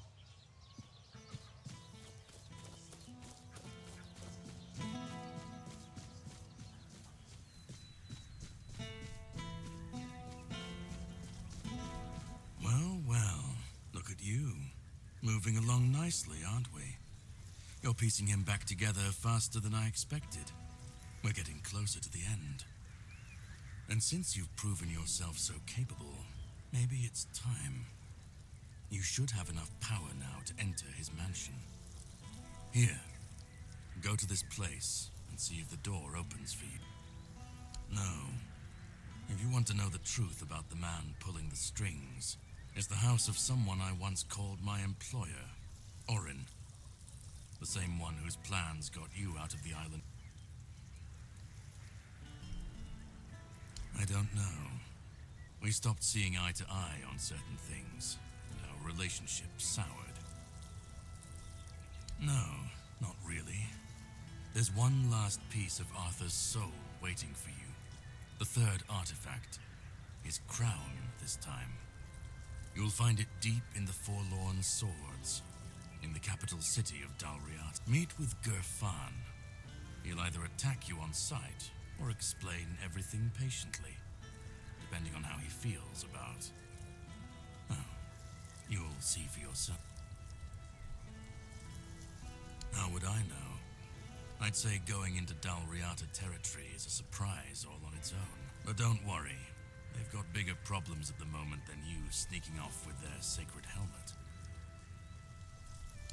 Well, look at you. Moving along nicely, aren't we? You're piecing him back together faster than I expected. We're getting closer to the end. And since you've proven yourself so capable, maybe it's time. You should have enough power now to enter his mansion. Here, go to this place and see if the door opens for you. No. If you want to know the truth about the man pulling the strings, it's the house of someone I once called my employer, Orin. The same one whose plans got you out of the island. I don't know. We stopped seeing eye to eye on certain things, and our relationship soured. No, not really. There's one last piece of Arthur's soul waiting for you. The third artifact. His crown, this time. You'll find it deep in the Forlorn Swords, in the capital city of Dalriat. Meet with Gerfan. He'll either attack you on sight, or explain everything patiently, depending on how he feels about... well, you'll see for yourself. How would I know? I'd say going into Dalriata territory is a surprise all on its own. But don't worry, they've got bigger problems at the moment than you sneaking off with their sacred helmet.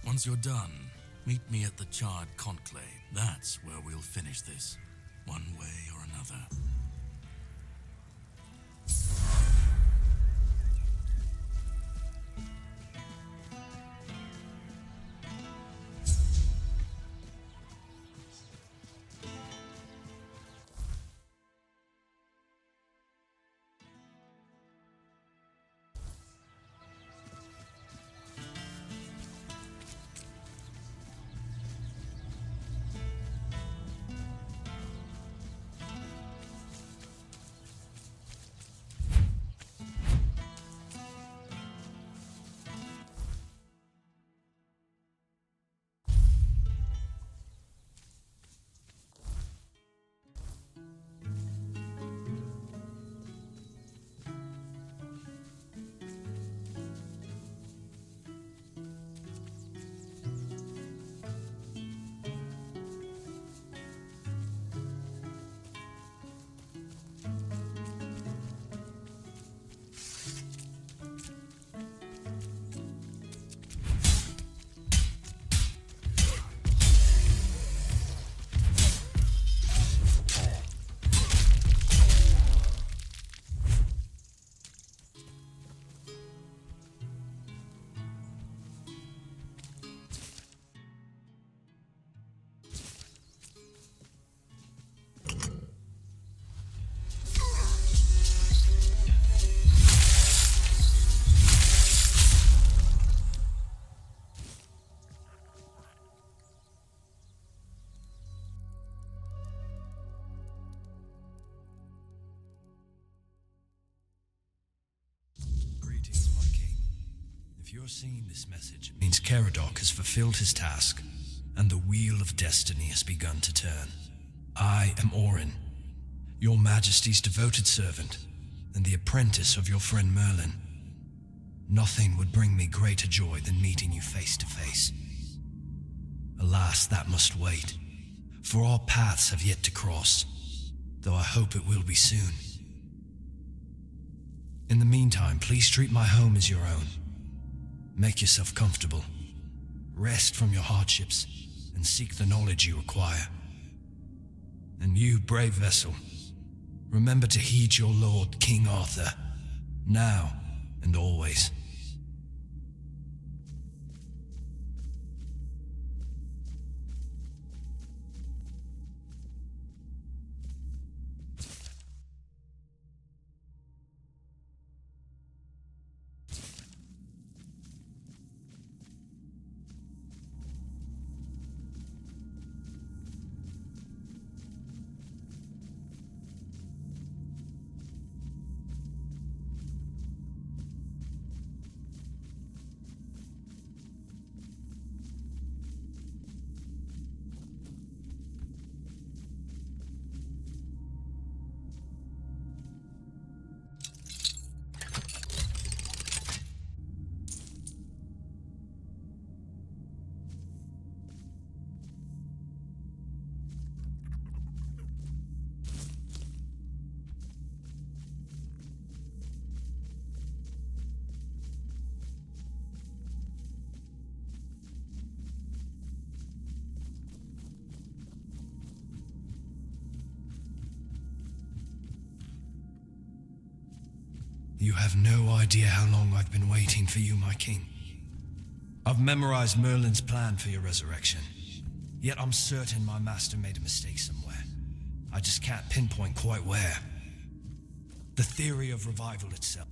Once you're done, meet me at the Charred Conclave. That's where we'll finish this, one way or another. If you're seeing this message, it means Caradoc has fulfilled his task, and the wheel of destiny has begun to turn. I am Orin, your Majesty's devoted servant, and the apprentice of your friend Merlin. Nothing would bring me greater joy than meeting you face to face. Alas, that must wait, for our paths have yet to cross, though I hope it will be soon. In the meantime, please treat my home as your own. Make yourself comfortable, rest from your hardships, and seek the knowledge you require. And you, brave vessel, remember to heed your lord, King Arthur, now and always. You have no idea how long I've been waiting for you, my king. I've memorized Merlin's plan for your resurrection, yet I'm certain my master made a mistake somewhere. I just can't pinpoint quite where. The theory of revival itself.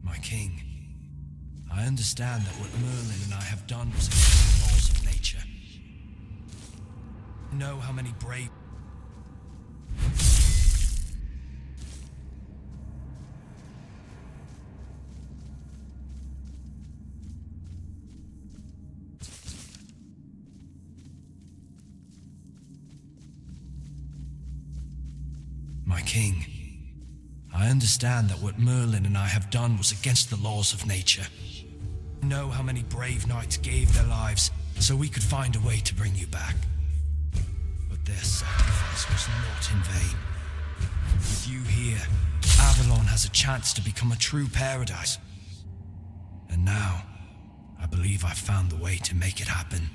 My king, I understand that what Merlin and I have done was against the laws of nature. You know how many brave... My king, I understand that what Merlin and I have done was against the laws of nature. You know how many brave knights gave their lives so we could find a way to bring you back. But their sacrifice was not in vain. With you here, Avalon has a chance to become a true paradise. And now, I believe I've found the way to make it happen.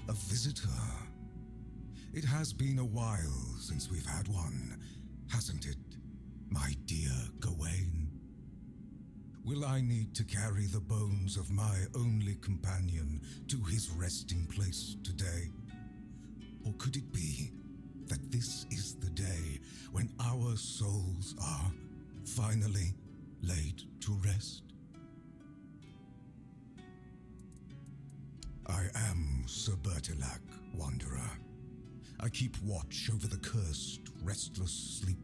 A visitor. It has been a while since we've had one, hasn't it, my dear Gawain? Will I need to carry the bones of my only companion to his resting place today? Or could it be that this is the day when our souls are finally laid to rest? I am Sir Bertilac, Wanderer. I keep watch over the cursed, restless sleep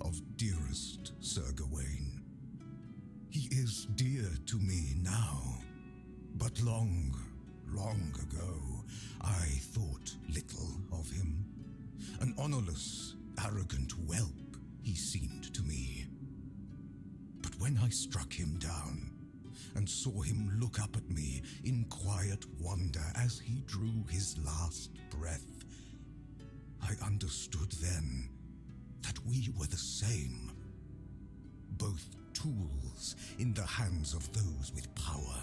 of dearest Sir Gawain. He is dear to me now, but long, long ago, I thought little of him. An honorless, arrogant whelp he seemed to me. But when I struck him down and saw him look up at me in quiet wonder as he drew his last breath, I understood then that we were the same. Both tools in the hands of those with power,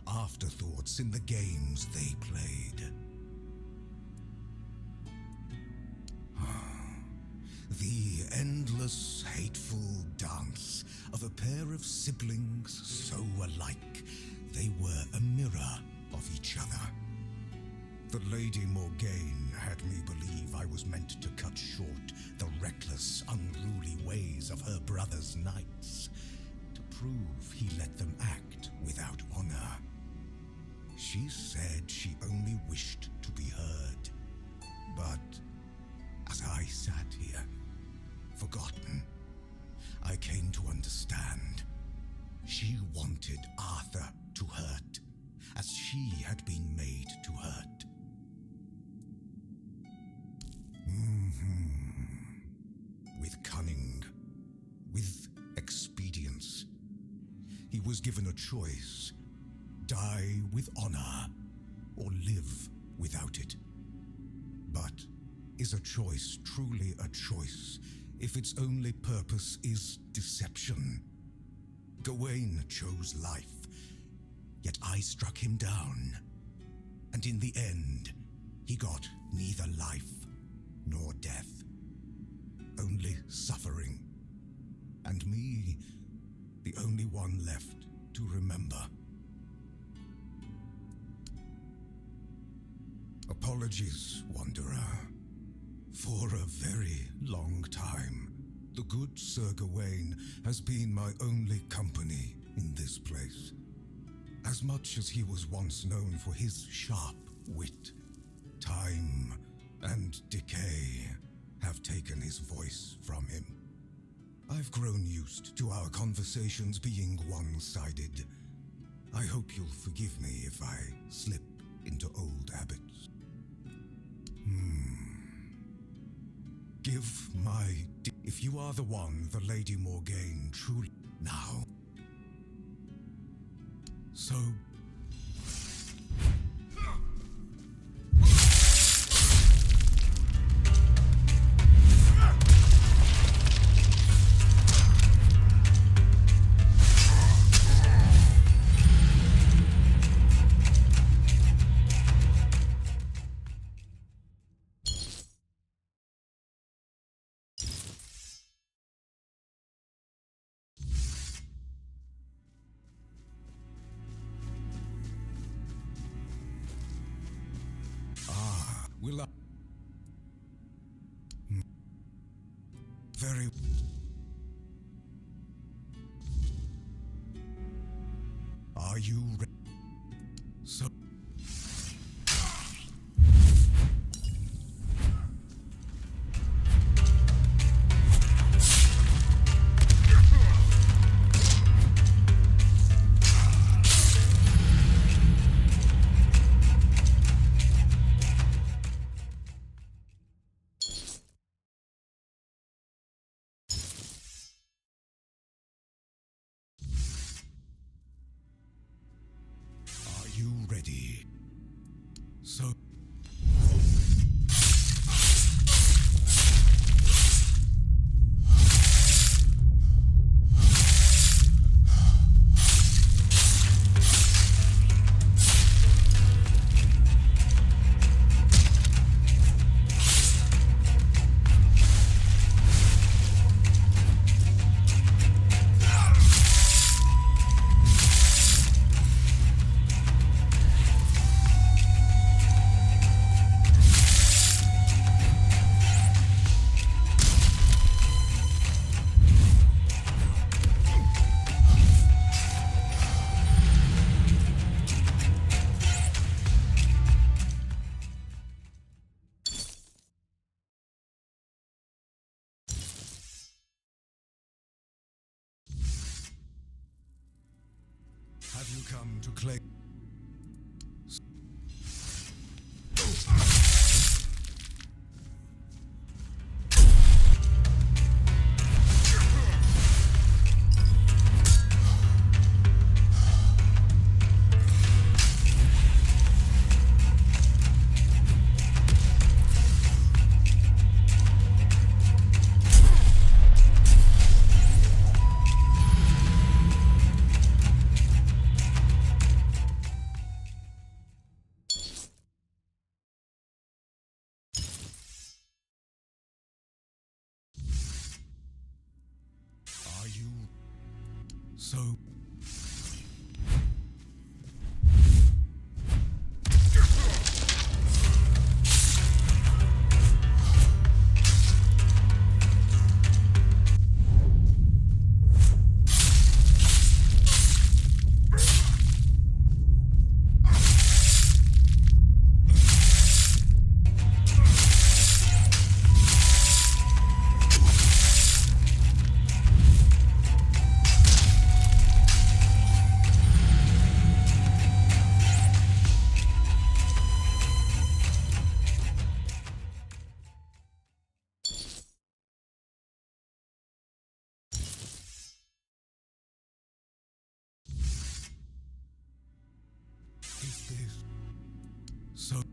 afterthoughts in the games they played. The endless, hateful dance of a pair of siblings so alike, they were a mirror of each other. The Lady Morgaine had me believe I was meant to cut short the reckless, unruly ways of her brother's knights, to prove he let them act without honor. She said she only wished to be heard, but as I sat here, forgotten, I came to understand. She wanted Arthur to hurt, as she had been made to hurt. With cunning, with expedience, he was given a choice: die with honor, or live without it. But is a choice truly a choice if its only purpose is deception? Gawain chose life, yet I struck him down, and in the end, he got neither life nor death, only suffering, and me, the only one left to remember. Apologies, Wanderer. For a very long time, the good Sir Gawain has been my only company in this place. As much as he was once known for his sharp wit, time and decay have taken his voice from him. I've grown used to our conversations being one-sided. I hope you'll forgive me if I slip into old habits. Give my... If you are the one the Lady Morgaine truly... Now. So... Will I... Very... Are you ready? So... Ready. So... Have you come to claim? Are you so? Is this so?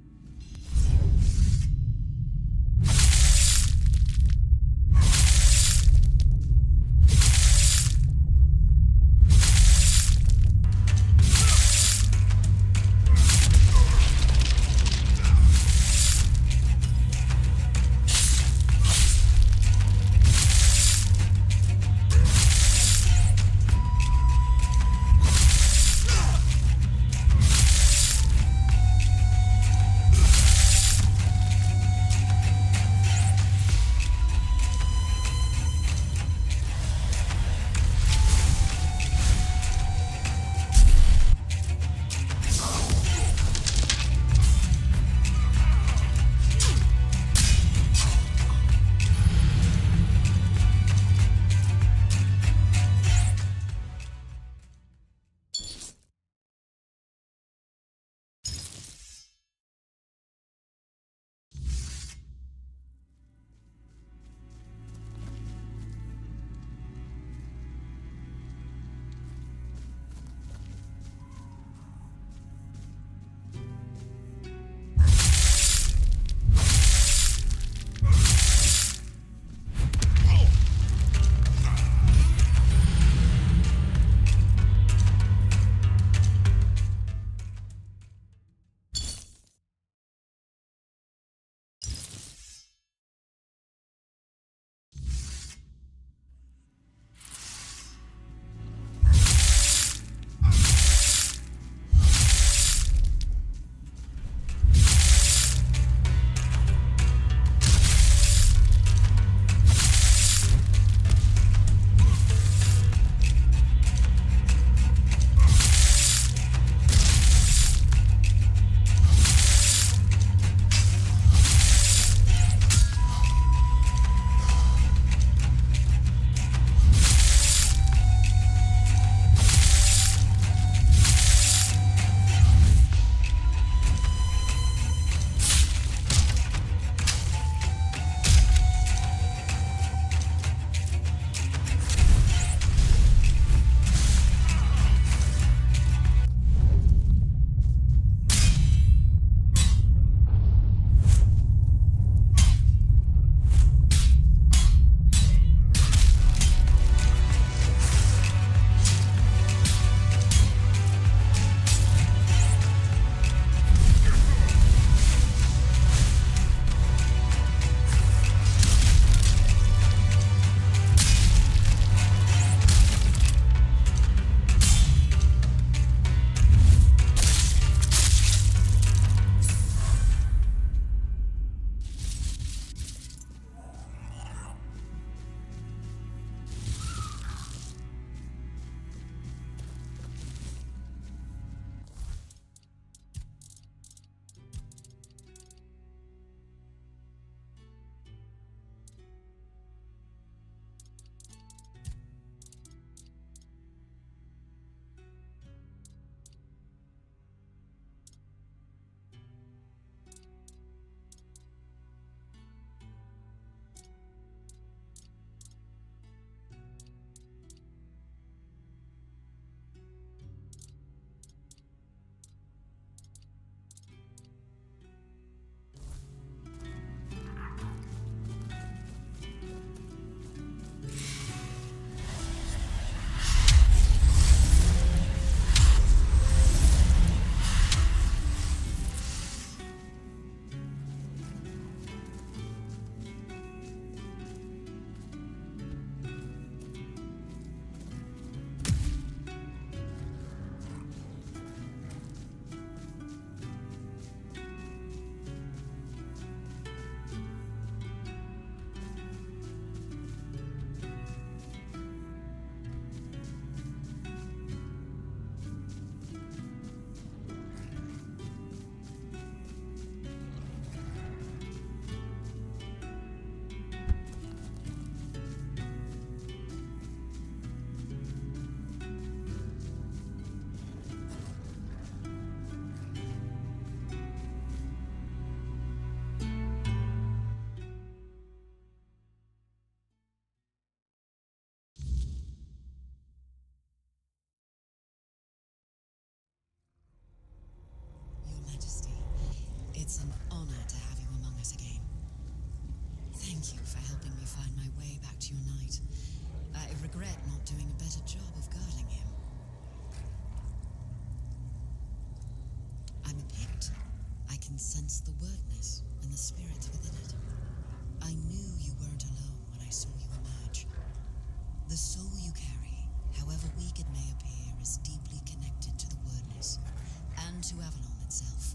It's an honor to have you among us again. Thank you for helping me find my way back to your knight. I regret not doing a better job of guarding him. I'm a Pict. I can sense the wordness and the spirit within it. I knew you weren't alone when I saw you emerge. The soul you carry, however weak it may appear, is deeply connected to the wordness and to Avalon itself.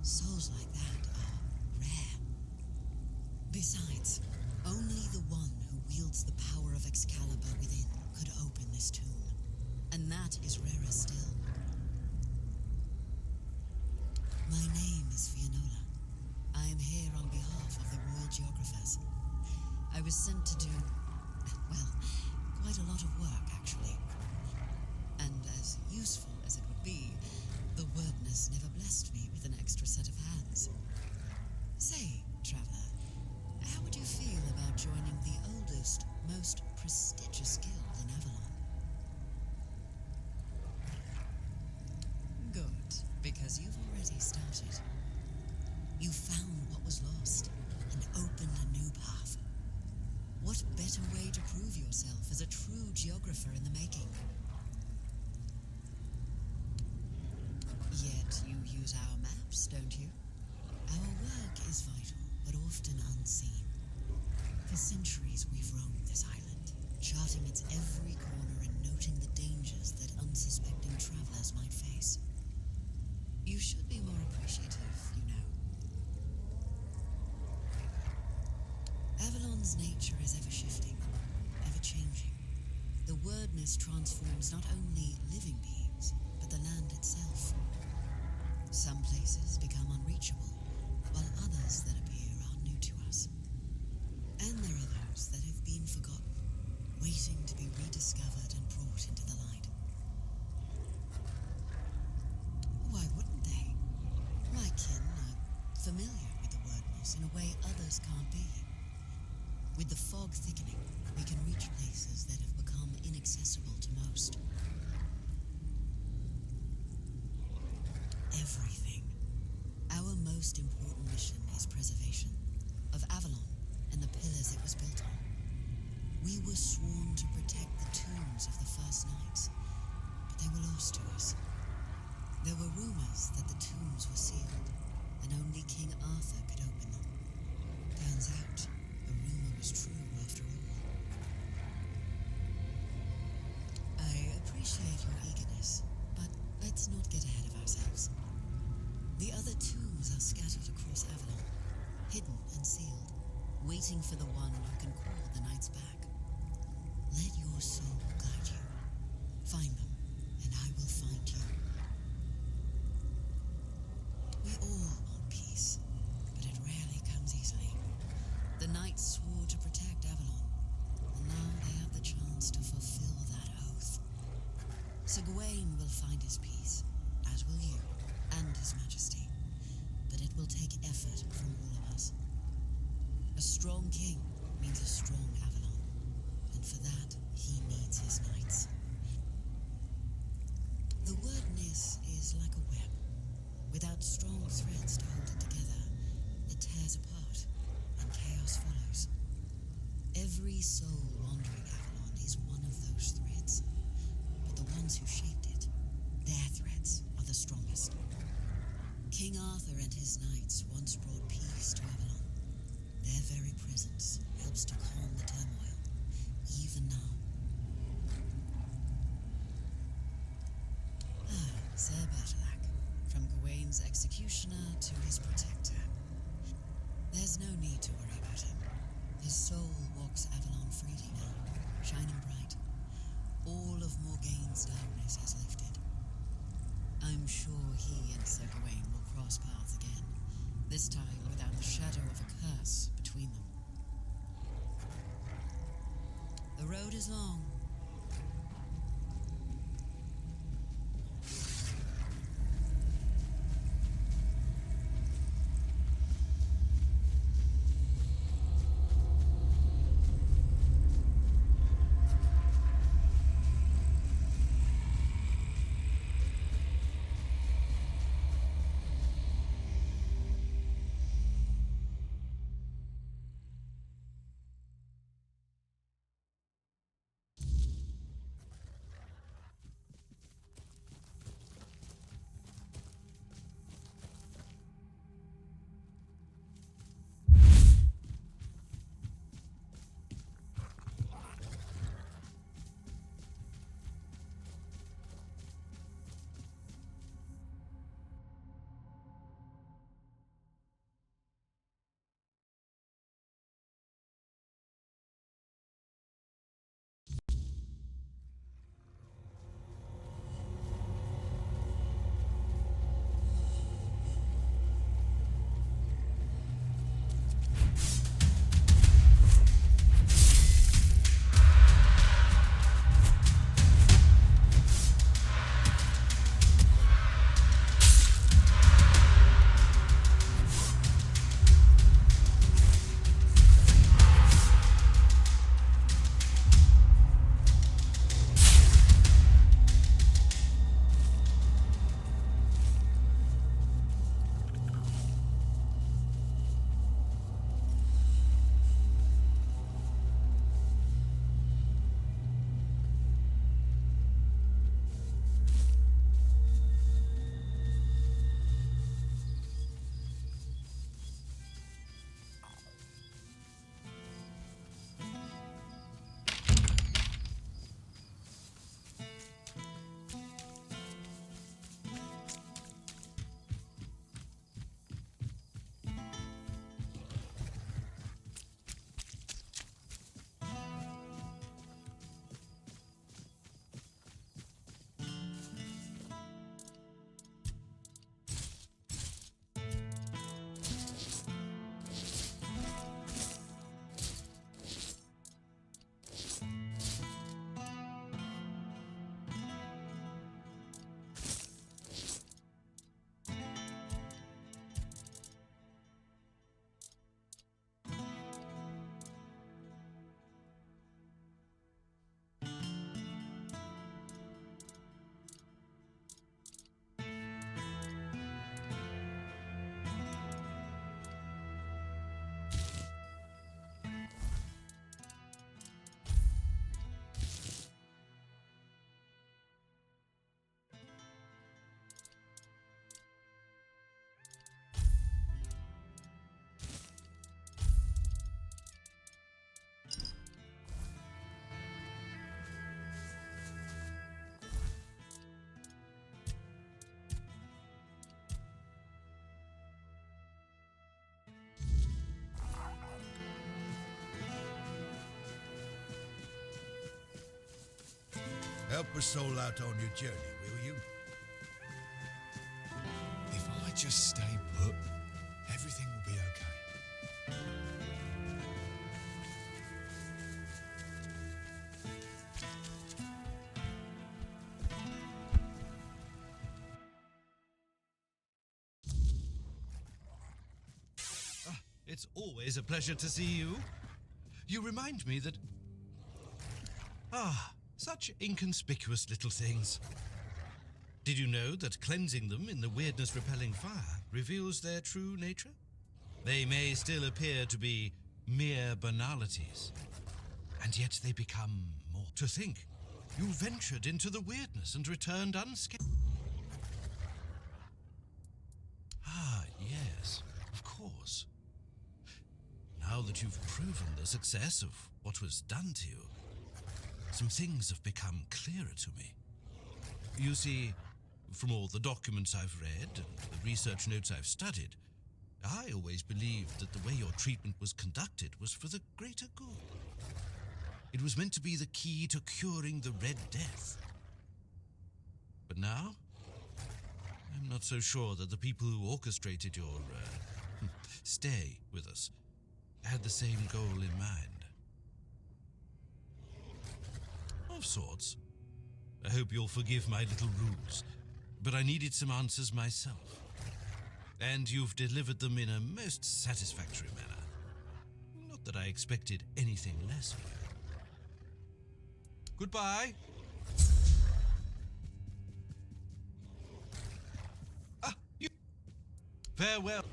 Souls like that are rare. Besides, only the one who wields the power of Excalibur within could open this tomb, and that is rarer still. My name is Fianola. I am here on behalf of the Royal Geographers. I was sent to do, well, quite a lot of work, actually. And as useful as it would be, the wordness never blessed me with an extra set of hands. Say, traveler, how would you feel about joining the oldest, most prestigious guild in Avalon? Good, because you've already started. You found what was lost and opened a new path. What better way to prove yourself as a true geographer in the making? Yet you use our maps, don't you? Our work is vital, but often unseen. For centuries we've roamed this island, charting its every corner and noting the dangers that unsuspecting travelers might face. You should be more appreciative, you know. Avalon's nature is ever-shifting, ever-changing. The wordness transforms not only living beings, but the land itself. Some places become unreachable, while others that appear are new to us. And there are those that have been forgotten, waiting to be rediscovered and brought into the light. Why wouldn't they? My kin are familiar with the wordness in a way others can't be. With the fog thickening, we can reach places that have become inaccessible to most. Everything. Our most important mission is preservation of Avalon and the pillars it was built on. We were sworn to protect the tombs of the first knights, but they were lost to us. There were rumors that the tombs were sealed, and only King Arthur could open them. Turns out, the rumor was true after all. I appreciate your eagerness, but let's not get ahead of ourselves. The other tombs are scattered across Avalon, hidden and sealed, waiting for the one who can call the knights back. Let your soul guide you. Find them, and I will find you. We all want peace, but it rarely comes easily. The knights swore to protect Avalon, and now they have the chance to fulfill that oath. Sir Gawain will find his peace, as will you, and his majesty. But it will take effort from all of us. A strong king means a strong Avalon, and for that, he needs his knights. The wordness is like a web. Without strong threads to hold it together, it tears apart, and chaos follows. Every soul wandering Avalon is one of those threads, but the ones who shaped it, their threads are the strongest. King Arthur and his knights once brought peace to Avalon. Their very presence helps to calm the turmoil, even now. Sir Bertilac, from Gawain's executioner to his protector. There's no need to worry about him. His soul walks Avalon freely now, shining bright. All of Morgaine's darkness has lifted. I'm sure he and Sir Gawain will cross paths again, this time without the shadow of a curse between them. The road is long. Help a soul out on your journey, will you? If I just stay put, everything will be okay. It's always a pleasure to see you. You remind me that... such inconspicuous little things. Did you know that cleansing them in the weirdness-repelling fire reveals their true nature? They may still appear to be mere banalities, and yet they become more. To think, you ventured into the weirdness and returned unscathed. Yes, of course. Now that you've proven the success of what was done to you, some things have become clearer to me. You see, from all the documents I've read and the research notes I've studied, I always believed that the way your treatment was conducted was for the greater good. It was meant to be the key to curing the Red Death. But now, I'm not so sure that the people who orchestrated your stay with us had the same goal in mind. Of sorts. I hope you'll forgive my little ruse, but I needed some answers myself. And you've delivered them in a most satisfactory manner. Not that I expected anything less of you. Goodbye. Farewell.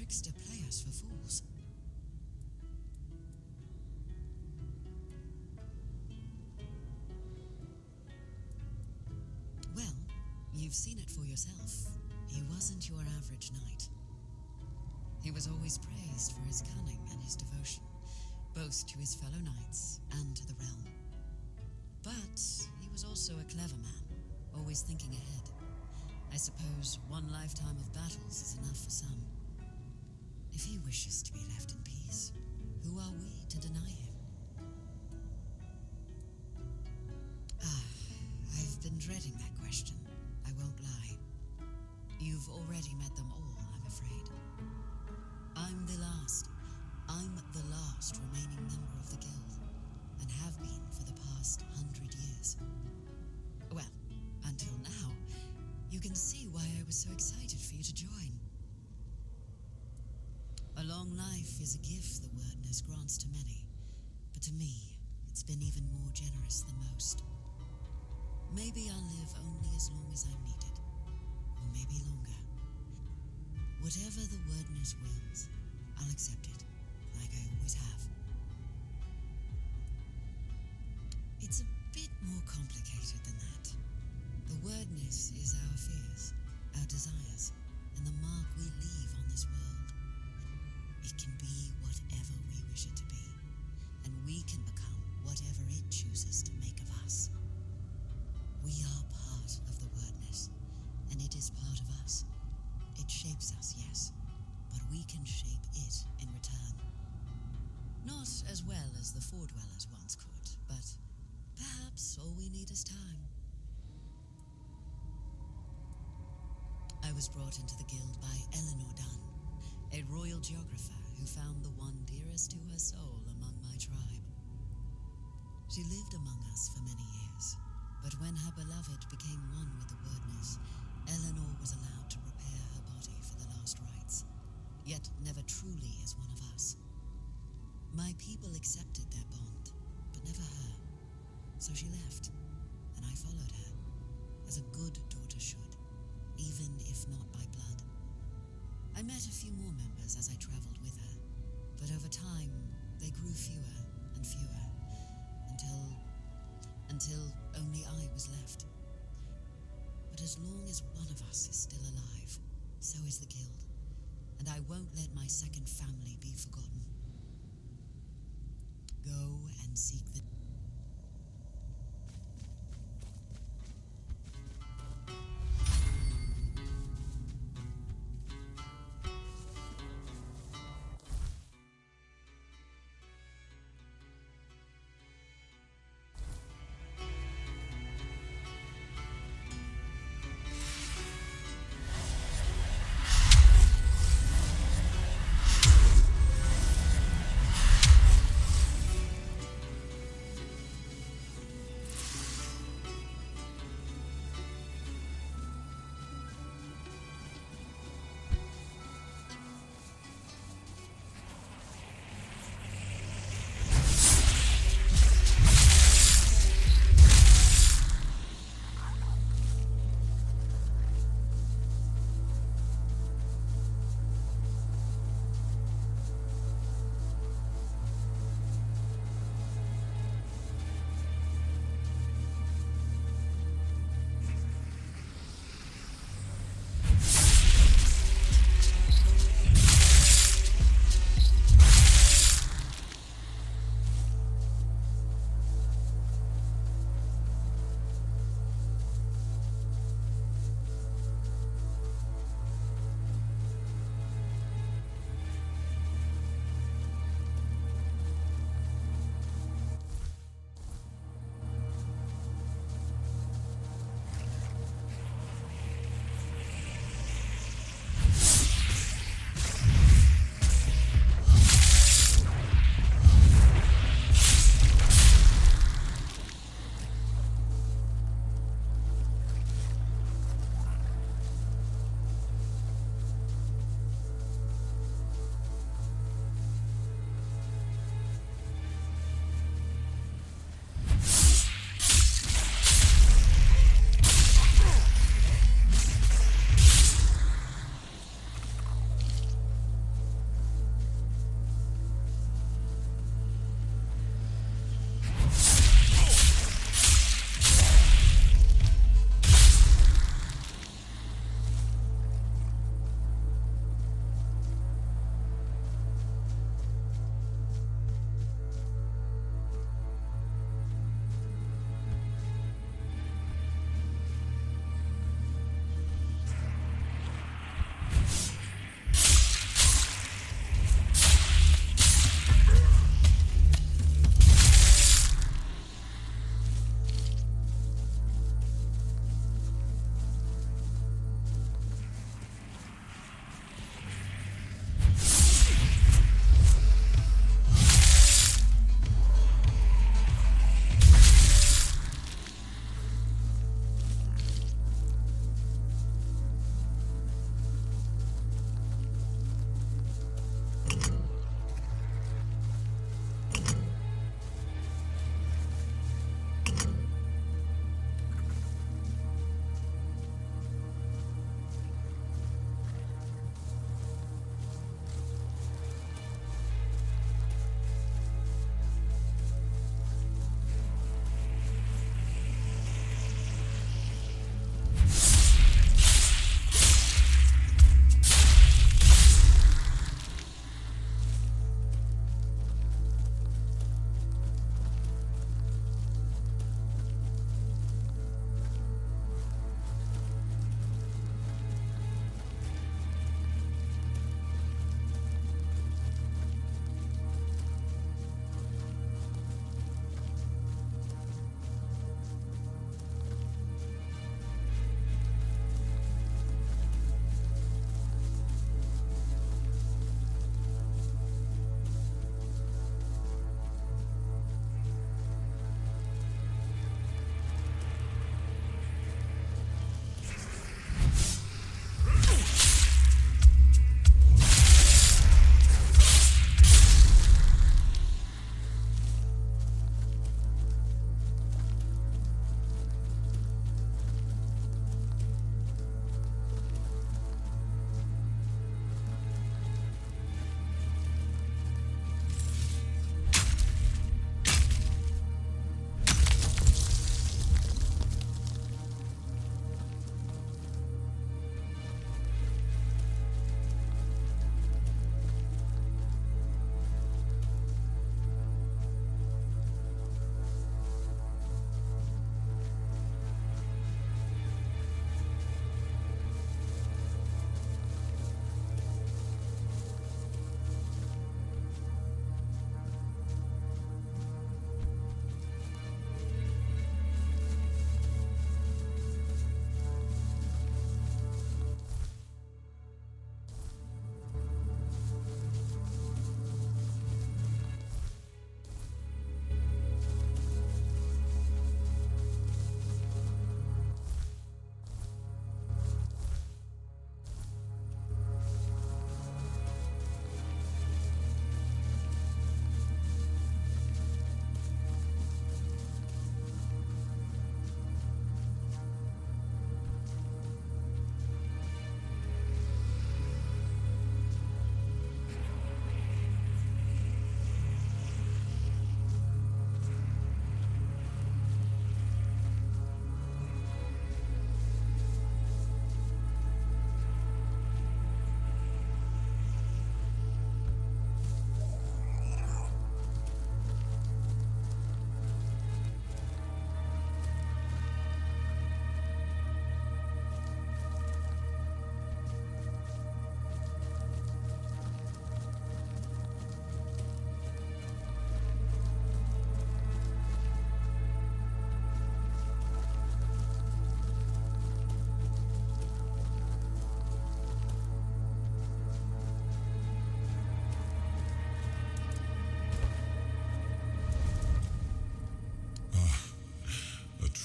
trickster play us for fools? Well, you've seen it for yourself. He wasn't your average knight. He was always praised for his cunning and his devotion, both to his fellow knights and to the realm. But he was also a clever man, always thinking ahead. I suppose one lifetime of battles is enough for some. If he wishes to be left in peace, who are we to deny him? I've been dreading that question, I won't lie. You've already met them all, I'm afraid. I'm the last remaining member of the guild, and have been for the past 100 years. Well, until now, you can see why I was so excited for you to join. A long life is a gift the wordness grants to many, but to me, it's been even more generous than most. Maybe I'll live only as long as I'm needed, or maybe longer. Whatever the wordness wills, I'll accept it, like I always have. It's a bit more complicated than that. The wordness is our fears, our desires, and the mark we leave on this world. It can be whatever we wish it to be, and we can become whatever it chooses to make of us. We are part of the wordness, and it is part of us. It shapes us, yes, but we can shape it in return. Not as well as the Foredwellers once could, but perhaps all we need is time. I was brought into the guild by Eleanor Dunn, a royal geographer who found the one dearest to her soul among my tribe. She lived among us for many years, but when her beloved became one with the wordness, Eleanor was allowed to prepare her body for the last rites, yet never truly as one of us. My people accepted their bond, but never her, so she left, and I followed her, as a good daughter should, even if not by blood. I met a few more members as I traveled with her, but over time, they grew fewer and fewer, until only I was left. But as long as one of us is still alive, so is the guild, and I won't let my second family be forgotten. Go and seek the...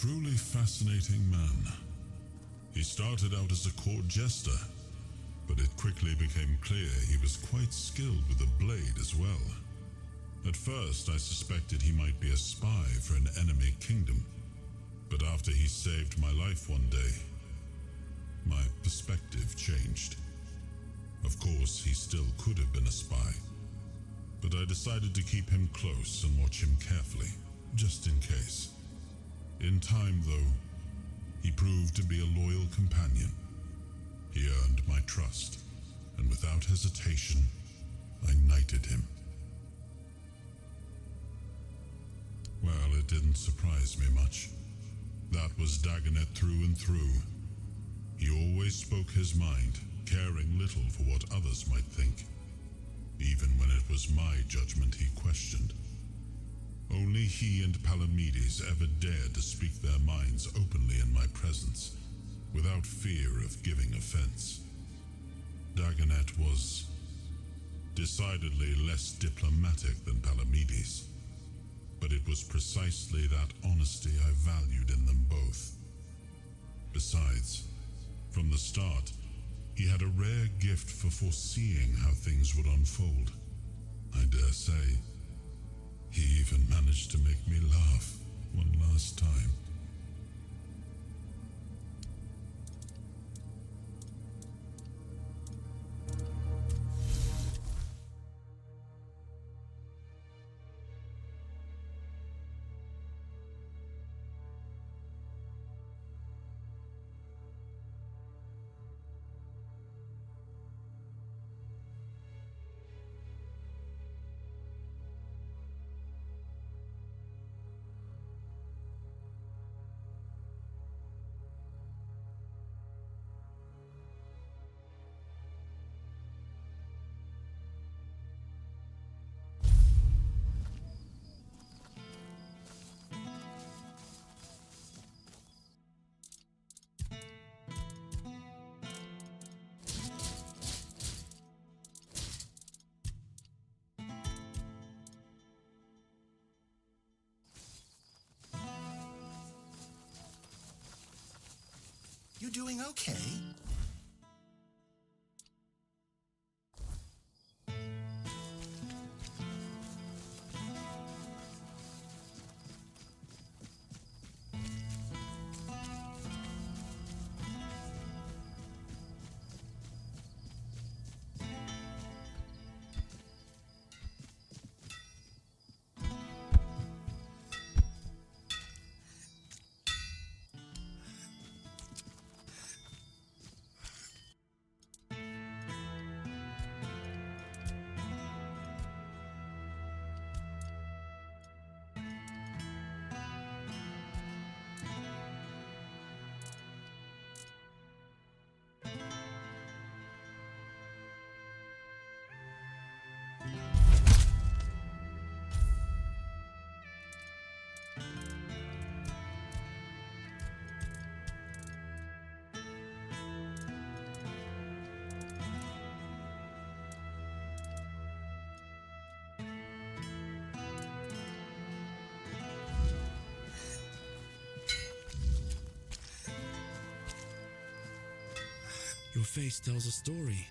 truly fascinating man. He started out as a court jester, but it quickly became clear he was quite skilled with a blade as well. At first, I suspected he might be a spy for an enemy kingdom, but after he saved my life one day, my perspective changed. Of course, he still could have been a spy, but I decided to keep him close and watch him carefully, just in case. In time, though, he proved to be a loyal companion. He earned my trust, and without hesitation, I knighted him. Well, it didn't surprise me much. That was Dagonet through and through. He always spoke his mind, caring little for what others might think, even when it was my judgment he questioned. Only he and Palamedes ever dared to speak their minds openly in my presence, without fear of giving offense. Dagonet was decidedly less diplomatic than Palamedes, but it was precisely that honesty I valued in them both. Besides, from the start, he had a rare gift for foreseeing how things would unfold. I dare say, he even managed to make me laugh one last time. You doing okay? Your face tells a story.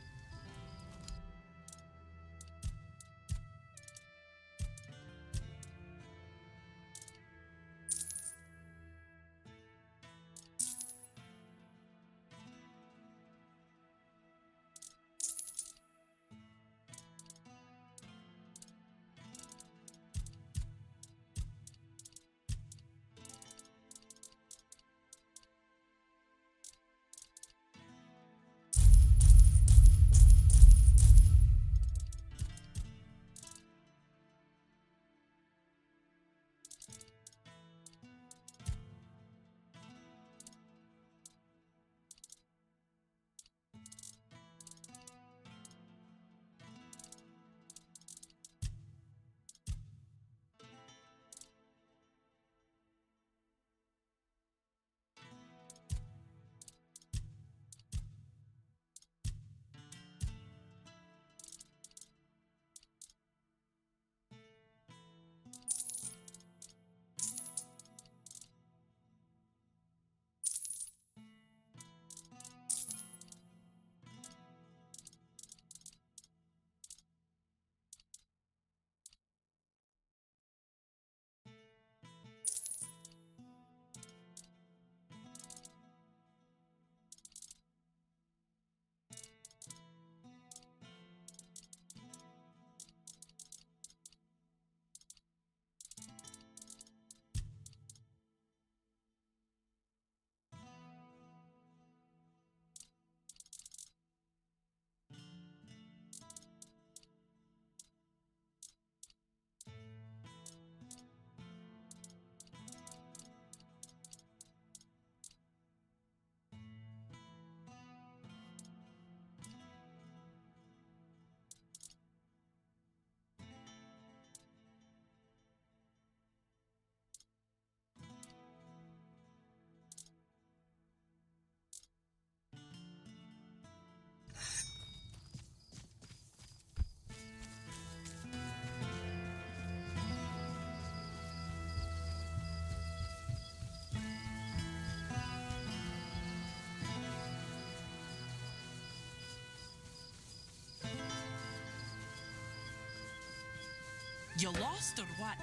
You lost or what?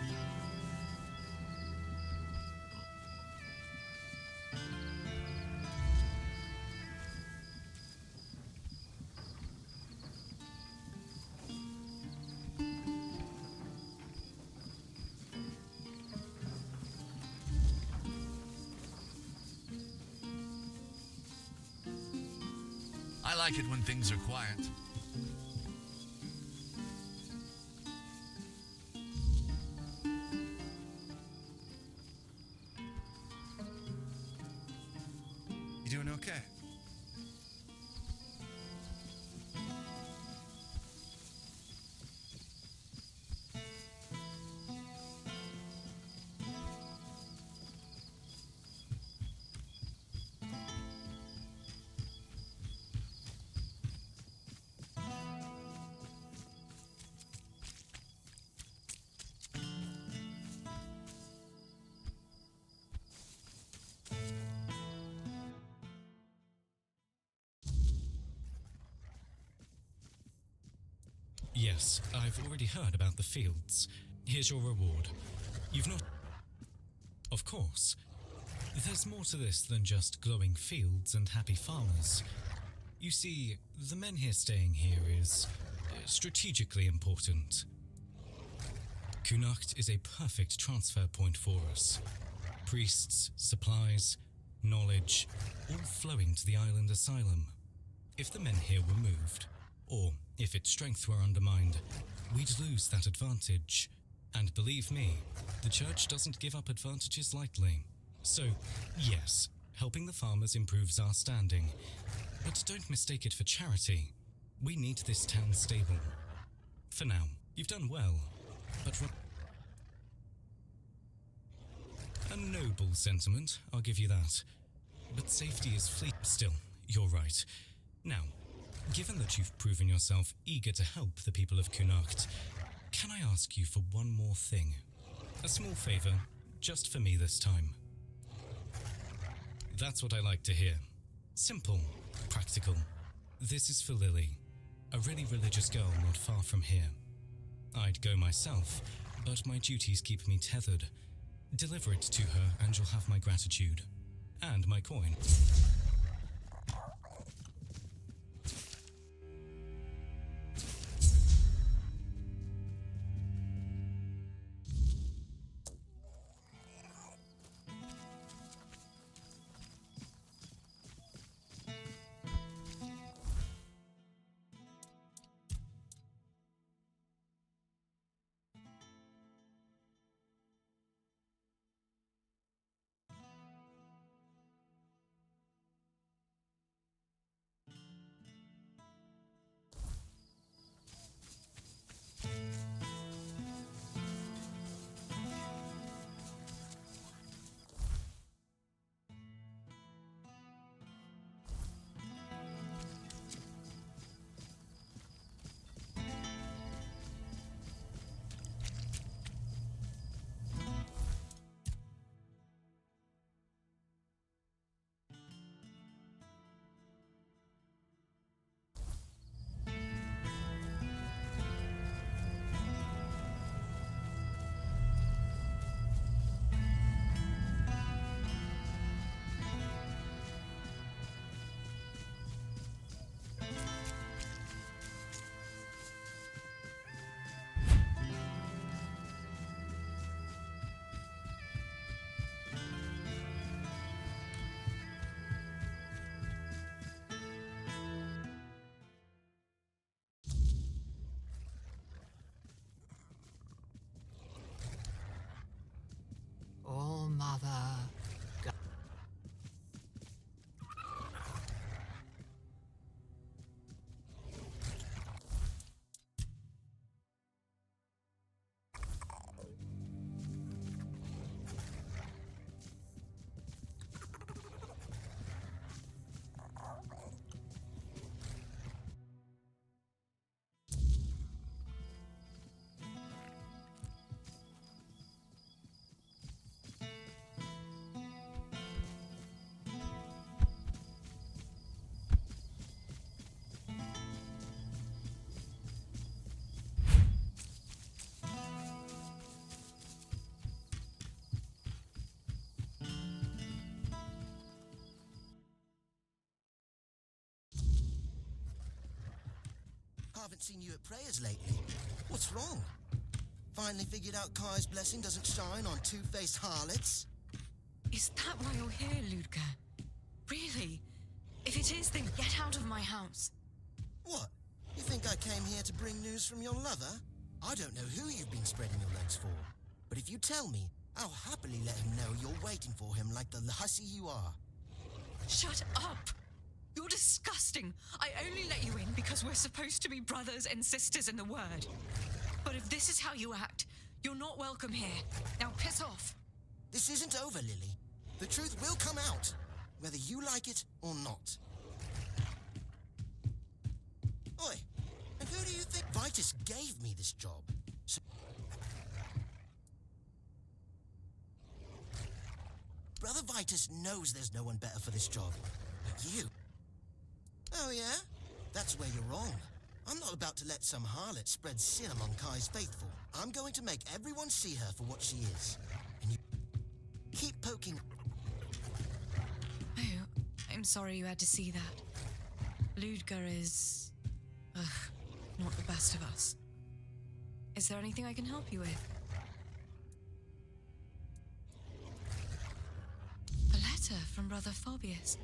I like it when things are quiet. You doing okay? Yes, I've already heard about the fields. Here's your reward. You've not... Of course. There's more to this than just glowing fields and happy farmers. You see, the men here staying here is strategically important. Connacht is a perfect transfer point for us. Priests, supplies, knowledge, all flowing to the island asylum. If the men here were moved, or if its strength were undermined, we'd lose that advantage. And believe me, the church doesn't give up advantages lightly. So, yes, helping the farmers improves our standing. But don't mistake it for charity. We need this town stable. For now, you've done well, but... A noble sentiment, I'll give you that. But safety is fleet. Still, you're right. Now, given that you've proven yourself eager to help the people of Connacht, can I ask you for one more thing? A small favor, just for me this time. That's what I like to hear. Simple, practical. This is for Lily, a really religious girl not far from here. I'd go myself, but my duties keep me tethered. Deliver it to her and you'll have my gratitude. And my coin. haven't seen you at prayers lately. What's wrong? Finally figured out Kai's blessing doesn't shine on two-faced harlots? Is that why you're here, Ludger? Really? If it is, then get out of my house. What? You think I came here to bring news from your lover? I don't know who you've been spreading your legs for. But if you tell me, I'll happily let him know you're waiting for him like the hussy you are. Shut up! You're disgusting. I only let you in because we're supposed to be brothers and sisters in the word. But if this is how you act, you're not welcome here. Now piss off. This isn't over, Lily. The truth will come out, whether you like it or not. Oi, and who do you think Vitus gave me this job? Brother Vitus knows there's no one better for this job but you. Oh yeah? That's where you're wrong. I'm not about to let some harlot spread sin among Kai's faithful. I'm going to make everyone see her for what she is. And you keep poking. Oh, I'm sorry you had to see that. Ludger is... not the best of us. Is there anything I can help you with? A letter from Brother Fabius.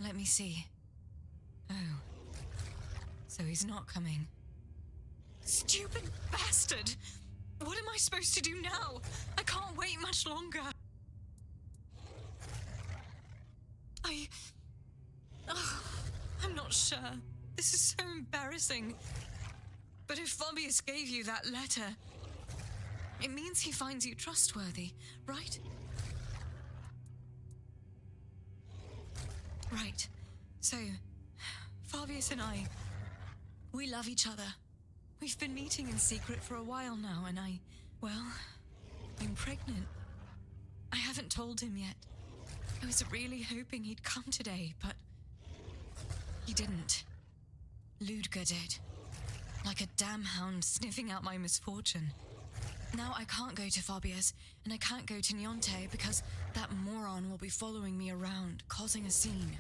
Let me see. Oh. So he's not coming. Stupid bastard! What am I supposed to do now? I can't wait much longer. I'm not sure. This is so embarrassing. But if Fabius gave you that letter, it means he finds you trustworthy, right? Right. So, Fabius and I, we love each other. We've been meeting in secret for a while now, and I'm pregnant. I haven't told him yet. I was really hoping he'd come today, but he didn't. Ludger did. Like a damn hound sniffing out my misfortune. Now I can't go to Fabius, and I can't go to Niante because that moron will be following me around, causing a scene.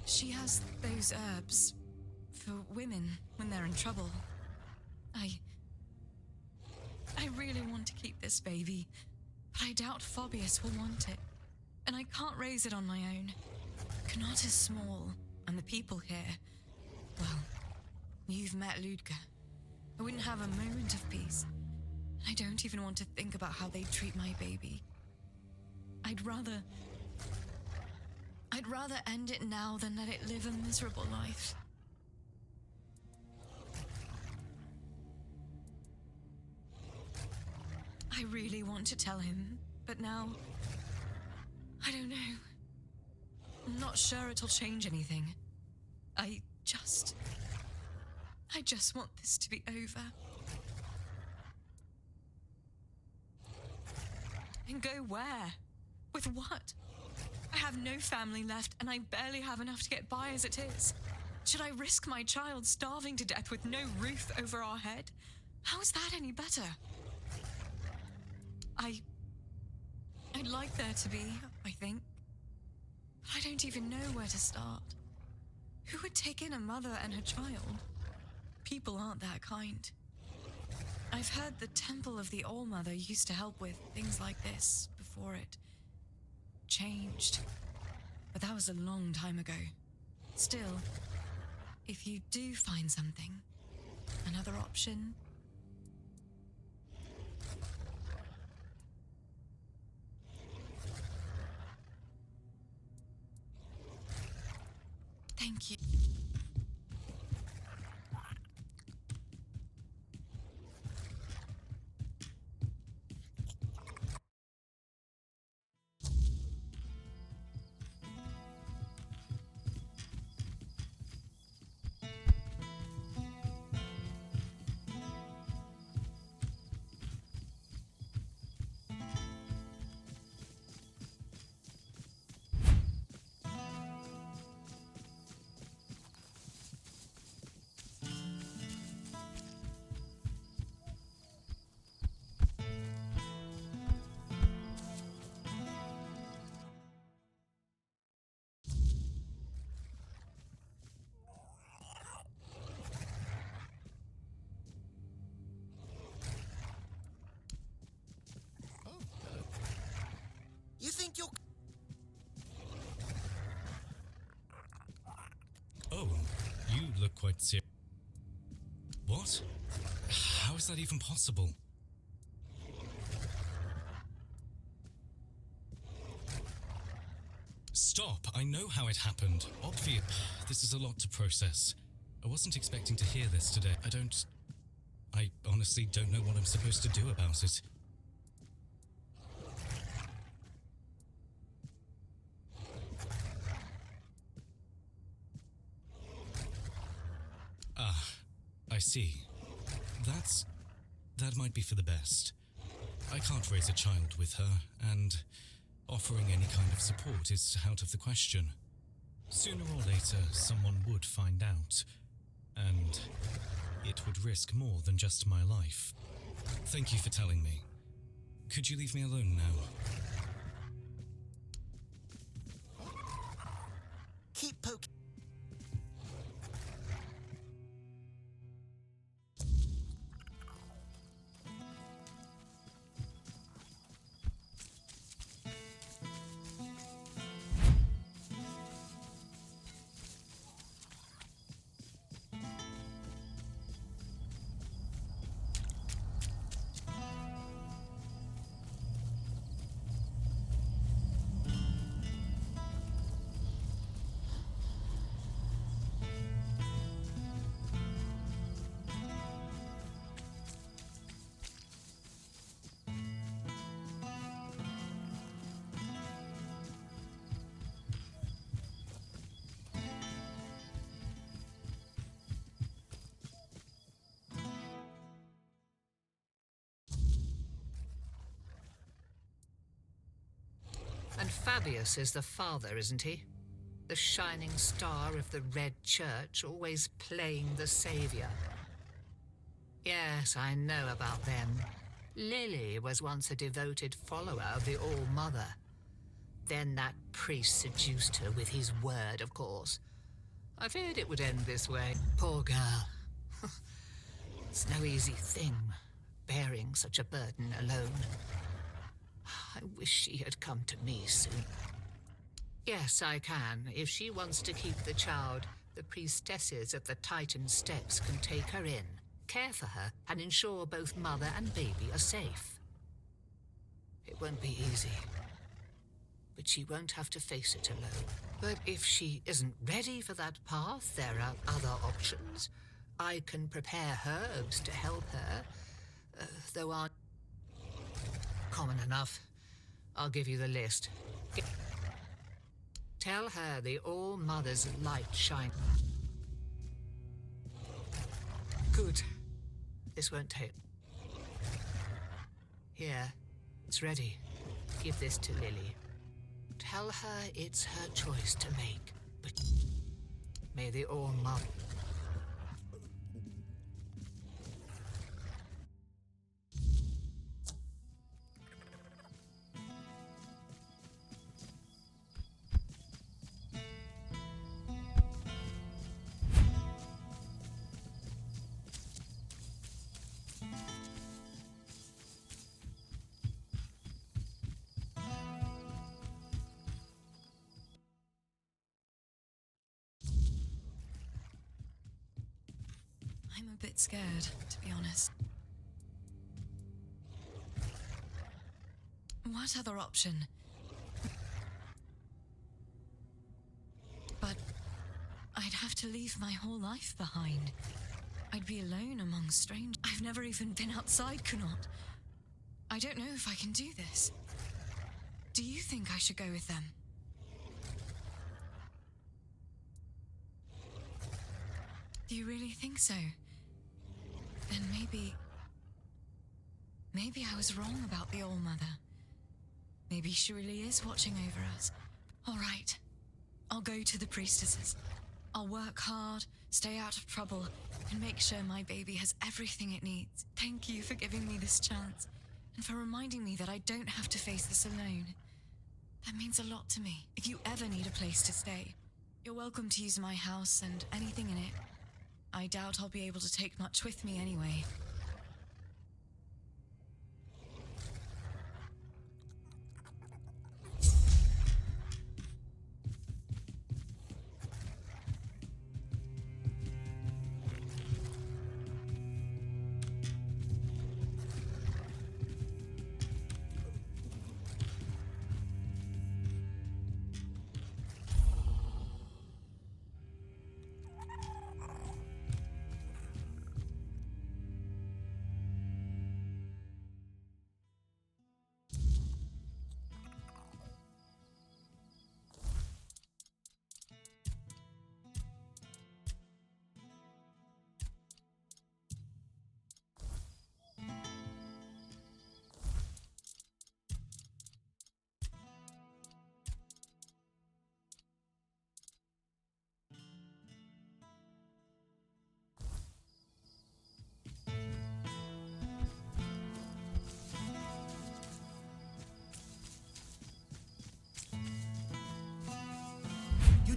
She has those herbs for women when they're in trouble. I really want to keep this baby, but I doubt Fabius will want it, and I can't raise it on my own. Connaught is small, and the people here, well, you've met Ludger. I wouldn't have a moment of peace, and I don't even want to think about how they treat my baby. I'd rather end it now than let it live a miserable life. I really want to tell him, but now, I don't know. I'm not sure it'll change anything. I just want this to be over. And go where? With what? I have no family left, and I barely have enough to get by as it is. Should I risk my child starving to death with no roof over our head? How is that any better? I'd like there to be, I think. But I don't even know where to start. Who would take in a mother and her child? People aren't that kind. I've heard the Temple of the All-Mother used to help with things like this before it changed. But that was a long time ago. Still, if you do find something, another option... Thank you. look quite serious. What? How is that even possible? Stop! I know how it happened. Obvious. This is a lot to process. I wasn't expecting to hear this today. I honestly don't know what I'm supposed to do about it. Ah, I see. That might be for the best. I can't raise a child with her, and offering any kind of support is out of the question. Sooner or later, someone would find out, and it would risk more than just my life. Thank you for telling me. Could you leave me alone now? Keep poking. And Fabius is the father, isn't he? The shining star of the Red Church, always playing the savior. Yes, I know about them. Lily was once a devoted follower of the All-Mother. Then that priest seduced her with his word, of course. I feared it would end this way. Poor girl. It's no easy thing, bearing such a burden alone. I wish she had come to me soon. Yes, I can. If she wants to keep the child, the priestesses at the Titan Steps can take her in, care for her, and ensure both mother and baby are safe. It won't be easy, but she won't have to face it alone. But if she isn't ready for that path, there are other options. I can prepare herbs to help her, though aren't common enough. I'll give you the list. Tell her the All-Mother's light shine. Good. This won't take. Here, it's ready. Give this to Lily. Tell her it's her choice to make, but may the All-Mother... I'm a bit scared, to be honest. What other option? But I'd have to leave my whole life behind. I'd be alone among strangers. I've never even been outside Connaught. I don't know if I can do this. Do you think I should go with them? Do you really think so? Then maybe I was wrong about the All-Mother. Maybe she really is watching over us. All right, I'll go to the priestesses. I'll work hard, stay out of trouble, and make sure my baby has everything it needs. Thank you for giving me this chance, and for reminding me that I don't have to face this alone. That means a lot to me. If you ever need a place to stay, you're welcome to use my house and anything in it. I doubt I'll be able to take much with me anyway.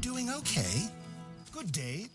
doing okay? Good day.